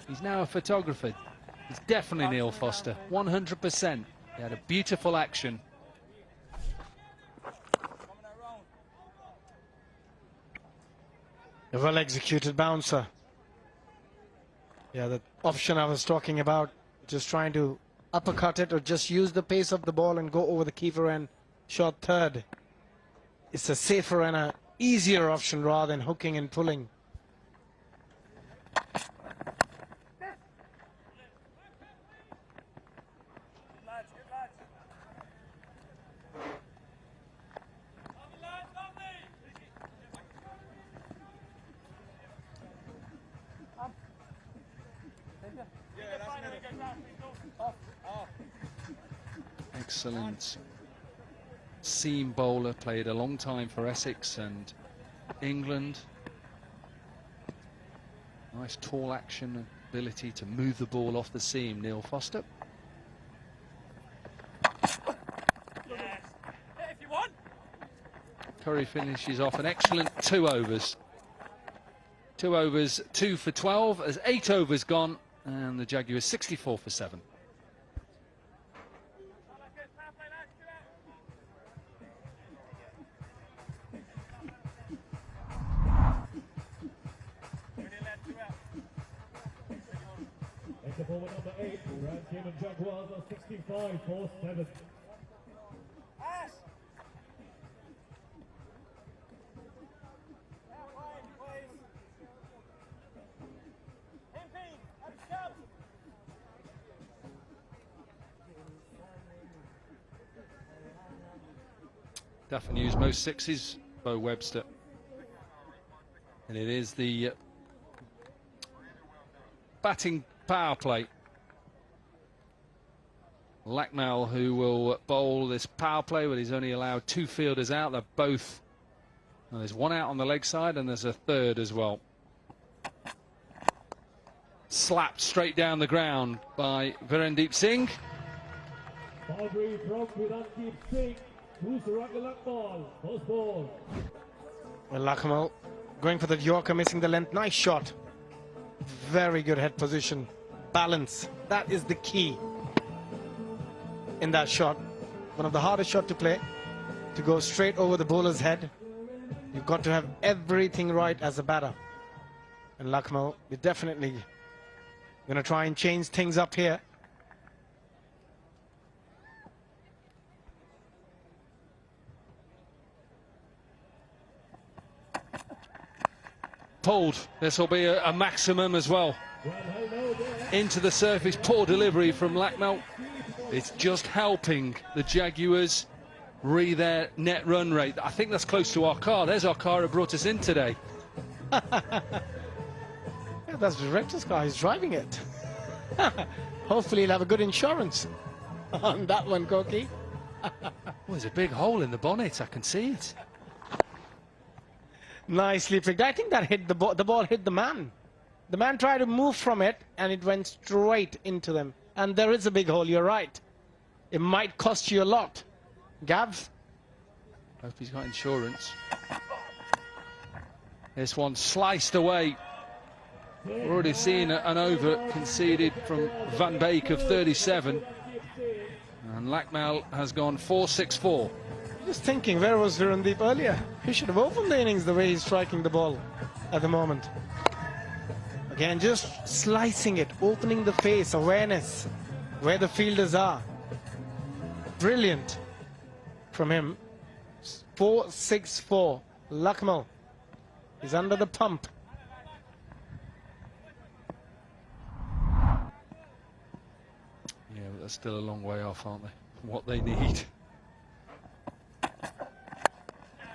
He's now a photographer. He's definitely Neil Foster, 100%. He had a beautiful action. A well-executed bouncer. Yeah, the option I was talking about, just trying to uppercut it or just use the pace of the ball and go over the keeper and shot third. It's a safer and a easier option rather than hooking and pulling. Excellent seam bowler, played a long time for Essex and England. Nice tall action, ability to move the ball off the seam, Neil Foster. Curry finishes off an excellent 2 overs. 2 overs, 2 for 12, as 8 overs gone, and the Jaguars 64 for 7. Forward number 8, Cayman Jaguars are 65 for 7. Duffin used most 6s, Bo Webster. And it is the batting power play. Lackmel, who will bowl this power play, but he's only allowed 2 fielders out. They're both. Well, there's 1 out on the leg side, and there's a 3rd as well. Slapped straight down the ground by Virendeep Singh. Boundary from Virendeep Singh. Who's Lackmel? First ball. Well, Lackmel going for the Yorker, missing the length. Nice shot. Very good head position. Balance. That is the key in that shot. One of the hardest shots to play. To go straight over the bowler's head. You've got to have everything right as a batter. And Lackmel, you're definitely going to try and change things up here. Pulled. This will be a maximum as well. Into the surface. Poor delivery from Lackmel. It's just helping the Jaguars re their net run rate. I think that's close to our car. There's our car who brought us in today. Yeah, that's the director's car. He's driving it. Hopefully he'll have a good insurance on that one, Koki. Well, there's a big hole in the bonnet. I can see it. Nicely flicked. I think that hit the ball. The ball hit the man. The man tried to move from it, and it went straight into them. And there is a big hole. You're right. It might cost you a lot. Gav? Hope he's got insurance. This one sliced away. We're already seeing an over conceded from Van Beek of 37. And Lackmel has gone 4-6-4. Just thinking, where was Virendeep earlier? He should have opened the innings the way he's striking the ball at the moment. Again, just slicing it, opening the face, awareness, where the fielders are. Brilliant from him. 4-6-4. Lackmel is under the pump. Yeah, but they're still a long way off, aren't they? What they need.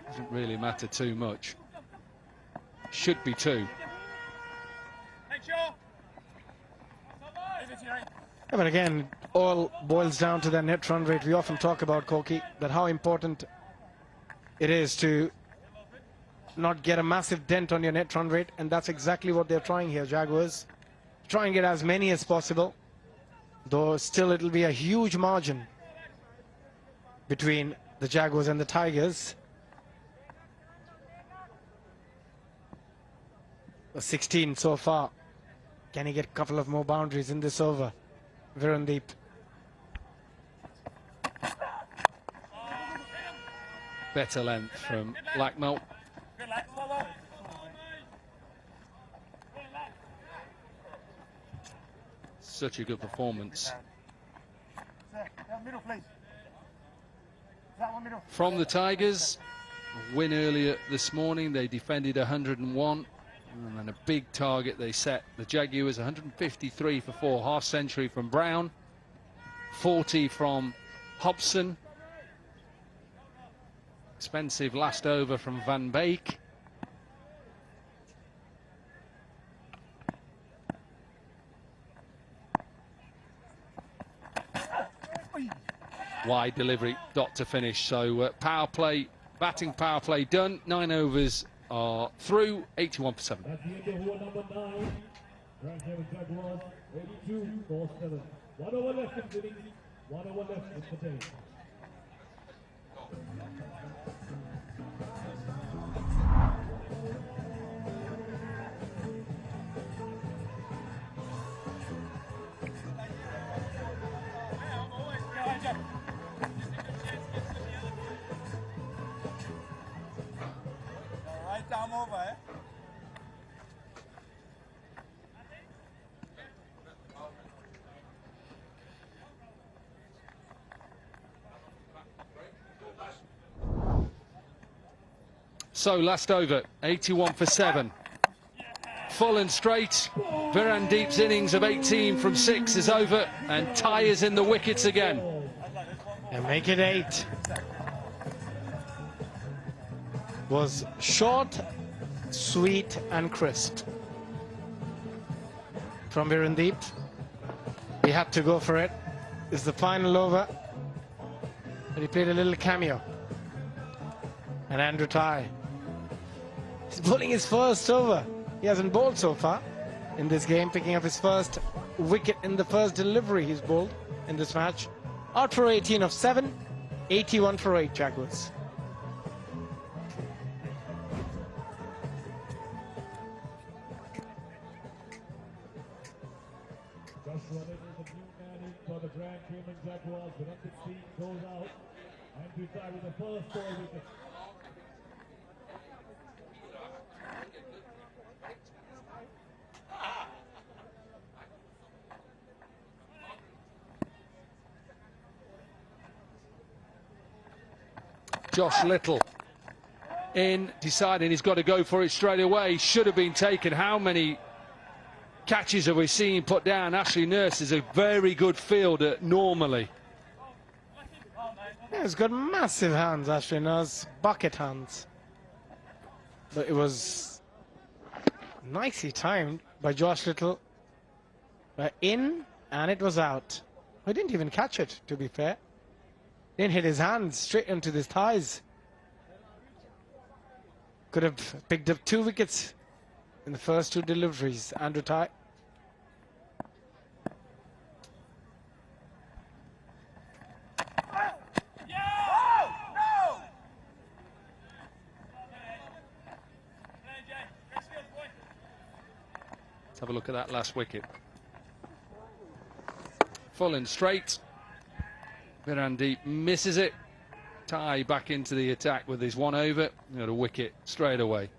Doesn't really matter too much. Should be 2. Yeah, but again, all boils down to that net run rate. We often talk about, Koki, that how important it is to not get a massive dent on your net run rate, and that's exactly what they're trying here, Jaguars. Try and get as many as possible, though still it'll be a huge margin between the Jaguars and the Tigers. 16 so far. Can he get a couple of more boundaries in this over? Virendeep. Better length from Lackmel. Such a good performance from the Tigers. A win earlier this morning. They defended 101. And then a big target they set. The Jaguars 153 for 4, half century from Brown, 40 from Hobson. Expensive last over from Van Beek. Wide delivery, dot to finish. So power play, batting power play done. 9 overs are through. 81 for 7. At the end of over number 9, Jaguars 82 for 7. 1 over left in the innings, 1 over left in the day. So last over, 81 for 7. Full and straight. Virendeep's innings of 18 from 6 is over, and Ty is in the wickets again. And make it 8. Was short, sweet and crisp from Virendeep. He had to go for it. is the final over. And he played a little cameo. And Andrew Ty, he's bowling his first over. He hasn't bowled so far in this game, picking up his first wicket in the first delivery he's bowled in this match. Out for 18 of 7, 81 for 8 Jaguars. Josh Rollins is the new man in for the Grand Cayman Jaguars. The number 16 goes out. Andrew Ty with the first ball wicket. Josh Little in, deciding he's got to go for it straight away. Should have been taken. How many catches have we seen put down? Ashley Nurse is a very good fielder normally. Yeah, he's got massive hands, Ashley Nurse, bucket hands. But it was nicely timed by Josh Little. In, and it was out. He didn't even catch it, to be fair. Didn't hit his hands, straight into his thighs. Could have picked up 2 wickets in the first 2 deliveries, Andrew Ty. Let's have a look at that last wicket. Full and straight. Virandi misses it. Ty back into the attack with his 1 over. Got a wicket straight away.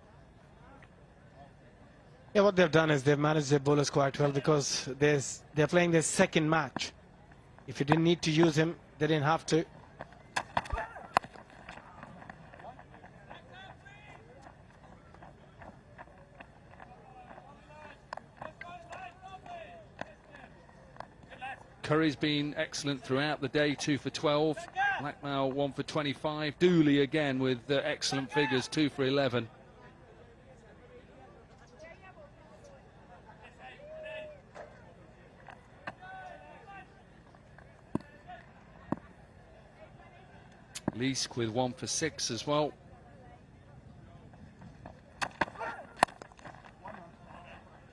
Yeah, what they've done is they've managed their bowlers quite well, because they're playing their second match. If you didn't need to use him, they didn't have to. Curry's been excellent throughout the day, 2 for 12. Blackmale 1 for 25. Dooley again with excellent figures, 2 for 11. Leask with 1 for 6 as well.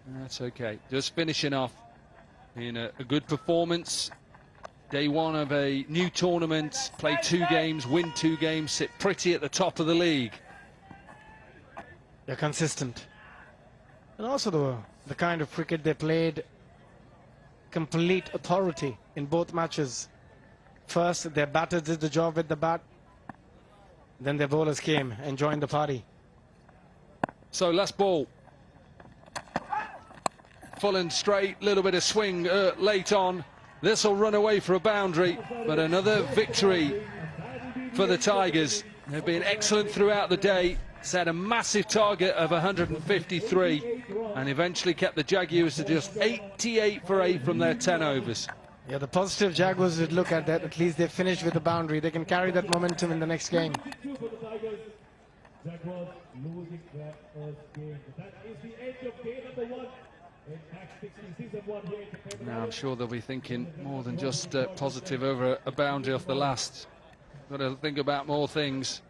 That's okay. Just finishing off in a good performance. Day 1 of a new tournament. Play 2 games, win 2 games, sit pretty at the top of the league. They're consistent. And also the kind of cricket they played, complete authority in both matches. First, their batters did the job with the bat. Then their bowlers came and joined the party. So last ball. Full and straight, little bit of swing late on. This will run away for a boundary, but another victory for the Tigers. They've been excellent throughout the day, set a massive target of 153, and eventually kept the Jaguars to just 88 for 8 from their 10 overs. Yeah, the positive Jaguars would look at that. At least they finished with a boundary. They can carry that momentum in the next game. Jaguars losing their first game. That is the end of game number 1. Now I'm sure they'll be thinking more than just positive over a boundary off the last. Got to think about more things.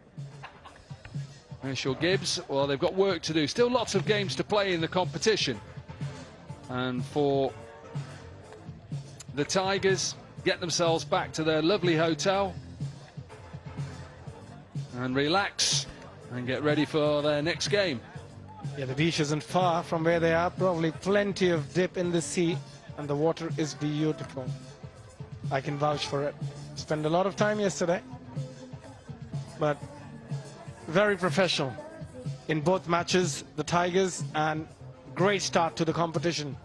Herschel Gibbs, well, they've got work to do. Still lots of games to play in the competition. And for the Tigers, get themselves back to their lovely hotel and relax and get ready for their next game. Yeah, the beach isn't far from where they are. Probably plenty of dip in the sea, and the water is beautiful. I can vouch for it. Spent a lot of time yesterday, but very professional in both matches, the Tigers, and great start to the competition.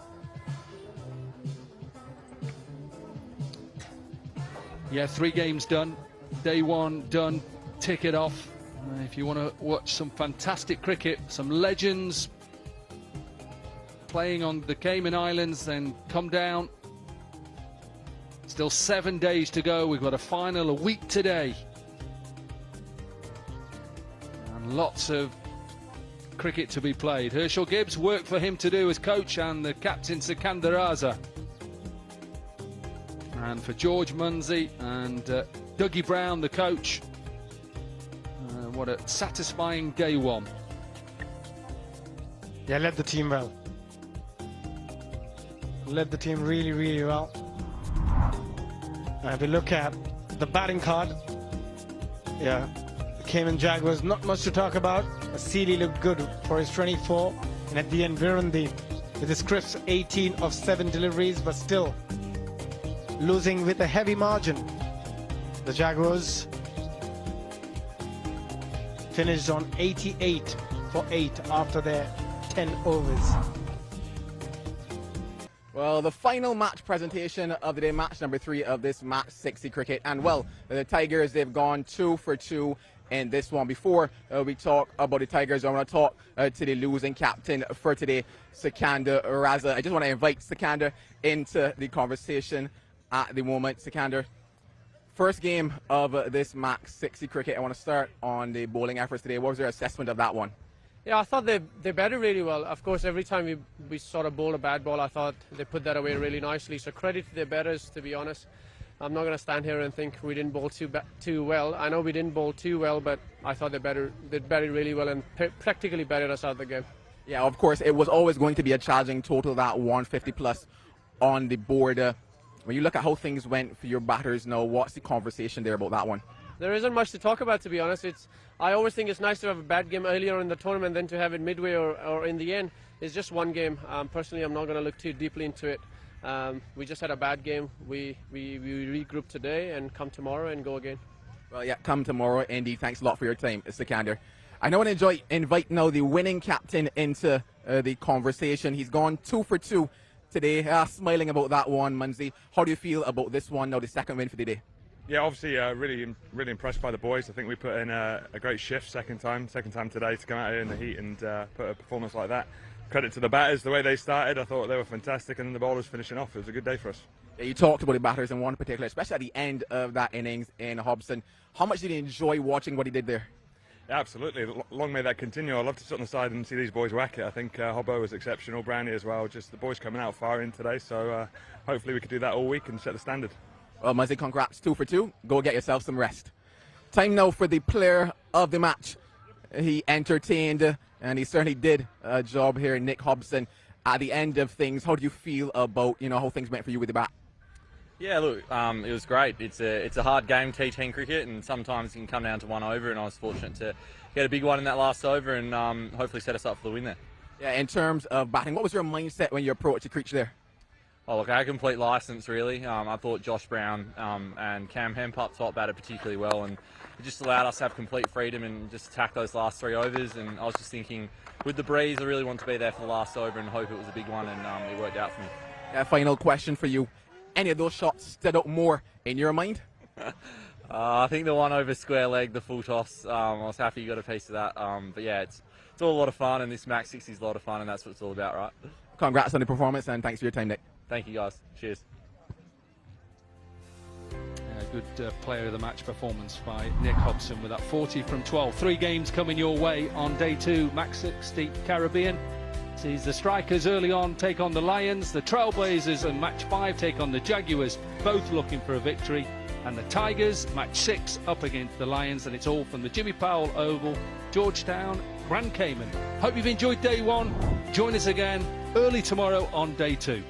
Yeah, 3 games done. Day 1 done. Tick it off. If you want to watch some fantastic cricket, some legends playing on the Cayman Islands, then come down. Still 7 days to go. We've got a final a week today. And lots of cricket to be played. Herschel Gibbs, work for him to do as coach, and the captain Sikandar Raza. And for George Munsey and Dougie Brown, the coach, what a satisfying day one. Yeah, led the team well. Led the team really, really well. And if we look at the batting card, yeah, the Cayman Jaguars, not much to talk about. Seeley looked good for his 24. And at the end, Virandi with his crisp 18 of 7 deliveries, but still losing with a heavy margin. The Jaguars finished on 88 for 8 after their 10 overs. Well, the final match presentation of the day, match number 3 of this MAX60 cricket. And well, the Tigers, they've gone 2 for 2 in this one. Before we talk about the Tigers, I want to talk to the losing captain for today, Sikandar Raza. I just want to invite Sikandar into the conversation at the moment. Sikandar, first game of this MAX60 cricket. I want to start on the bowling efforts today. What was your assessment of that one? Yeah, I thought they batted really well. Of course, every time we sort of bowled a bad ball, I thought they put that away really nicely. So credit to their batters, to be honest. I'm not going to stand here and think we didn't bowl too well. I know we didn't bowl too well, but I thought they batted really well and practically batted us out of the game. Yeah, of course, it was always going to be a challenging total, that 150 plus on the board. When you look at how things went for your batters now, what's the conversation there about that one? There isn't much to talk about, to be honest. I always think it's nice to have a bad game earlier in the tournament than to have it midway or in the end. It's just one game. Personally, I'm not going to look too deeply into it. We just had a bad game. We regroup today and come tomorrow and go again. Well, yeah, come tomorrow. Indeed, thanks a lot for your time, Sikandar. I now want to invite now the winning captain into the conversation. He's gone 2 for 2 today. Smiling about that one, Munsey. How do you feel about this one now, the second win for the day? Yeah, obviously really impressed by the boys. I think we put in a great shift second time today to come out here in the heat and put a performance like that. Credit to the batters, the way they started. I thought they were fantastic, and then the bowlers finishing off. It was a good day for us. Yeah, you talked about the batters in one particular, especially at the end of that innings in Hobson. How much did you enjoy watching what he did there? Yeah, absolutely. Long may that continue. I'd love to sit on the side and see these boys whack it. I think Hobbo was exceptional, Brownie as well. Just the boys coming out firing today, so hopefully we could do that all week and set the standard. Well, Munsey, congrats, 2 for 2. Go get yourself some rest. Time now for the player of the match. He entertained, and he certainly did a job here, Nick Hobson. At the end of things, how do you feel about how things went for you with the bat? Yeah, look, it was great. It's a hard game, T10 cricket, and sometimes it can come down to one over, and I was fortunate to get a big one in that last over and hopefully set us up for the win there. Yeah, in terms of batting, what was your mindset when you approached the crease there? Oh, look, I had complete licence, really. I thought Josh Brown and Cam Hemp up top batted particularly well, and it just allowed us to have complete freedom and just attack those last 3 overs. And I was just thinking, with the breeze, I really want to be there for the last over and hope it was a big one, and it worked out for me. Yeah, final question for you. Any of those shots stood out more in your mind? I think the one over square leg, the full toss, I was happy you got a piece of that. But yeah, it's all a lot of fun, and this MAX60 is a lot of fun, and that's what it's all about, right? Congrats on the performance, and thanks for your time, Nick. Thank you, guys. Cheers. Good player of the match performance by Nick Hobson with that 40 from 12. 3 games coming your way on day 2, MAX60 Caribbean. Sees the Strikers early on take on the Lions, the Trailblazers and match 5 take on the Jaguars, both looking for a victory, and the Tigers match 6 up against the Lions, and it's all from the Jimmy Powell Oval, Georgetown, Grand Cayman. Hope you've enjoyed day 1. Join us again early tomorrow on day 2.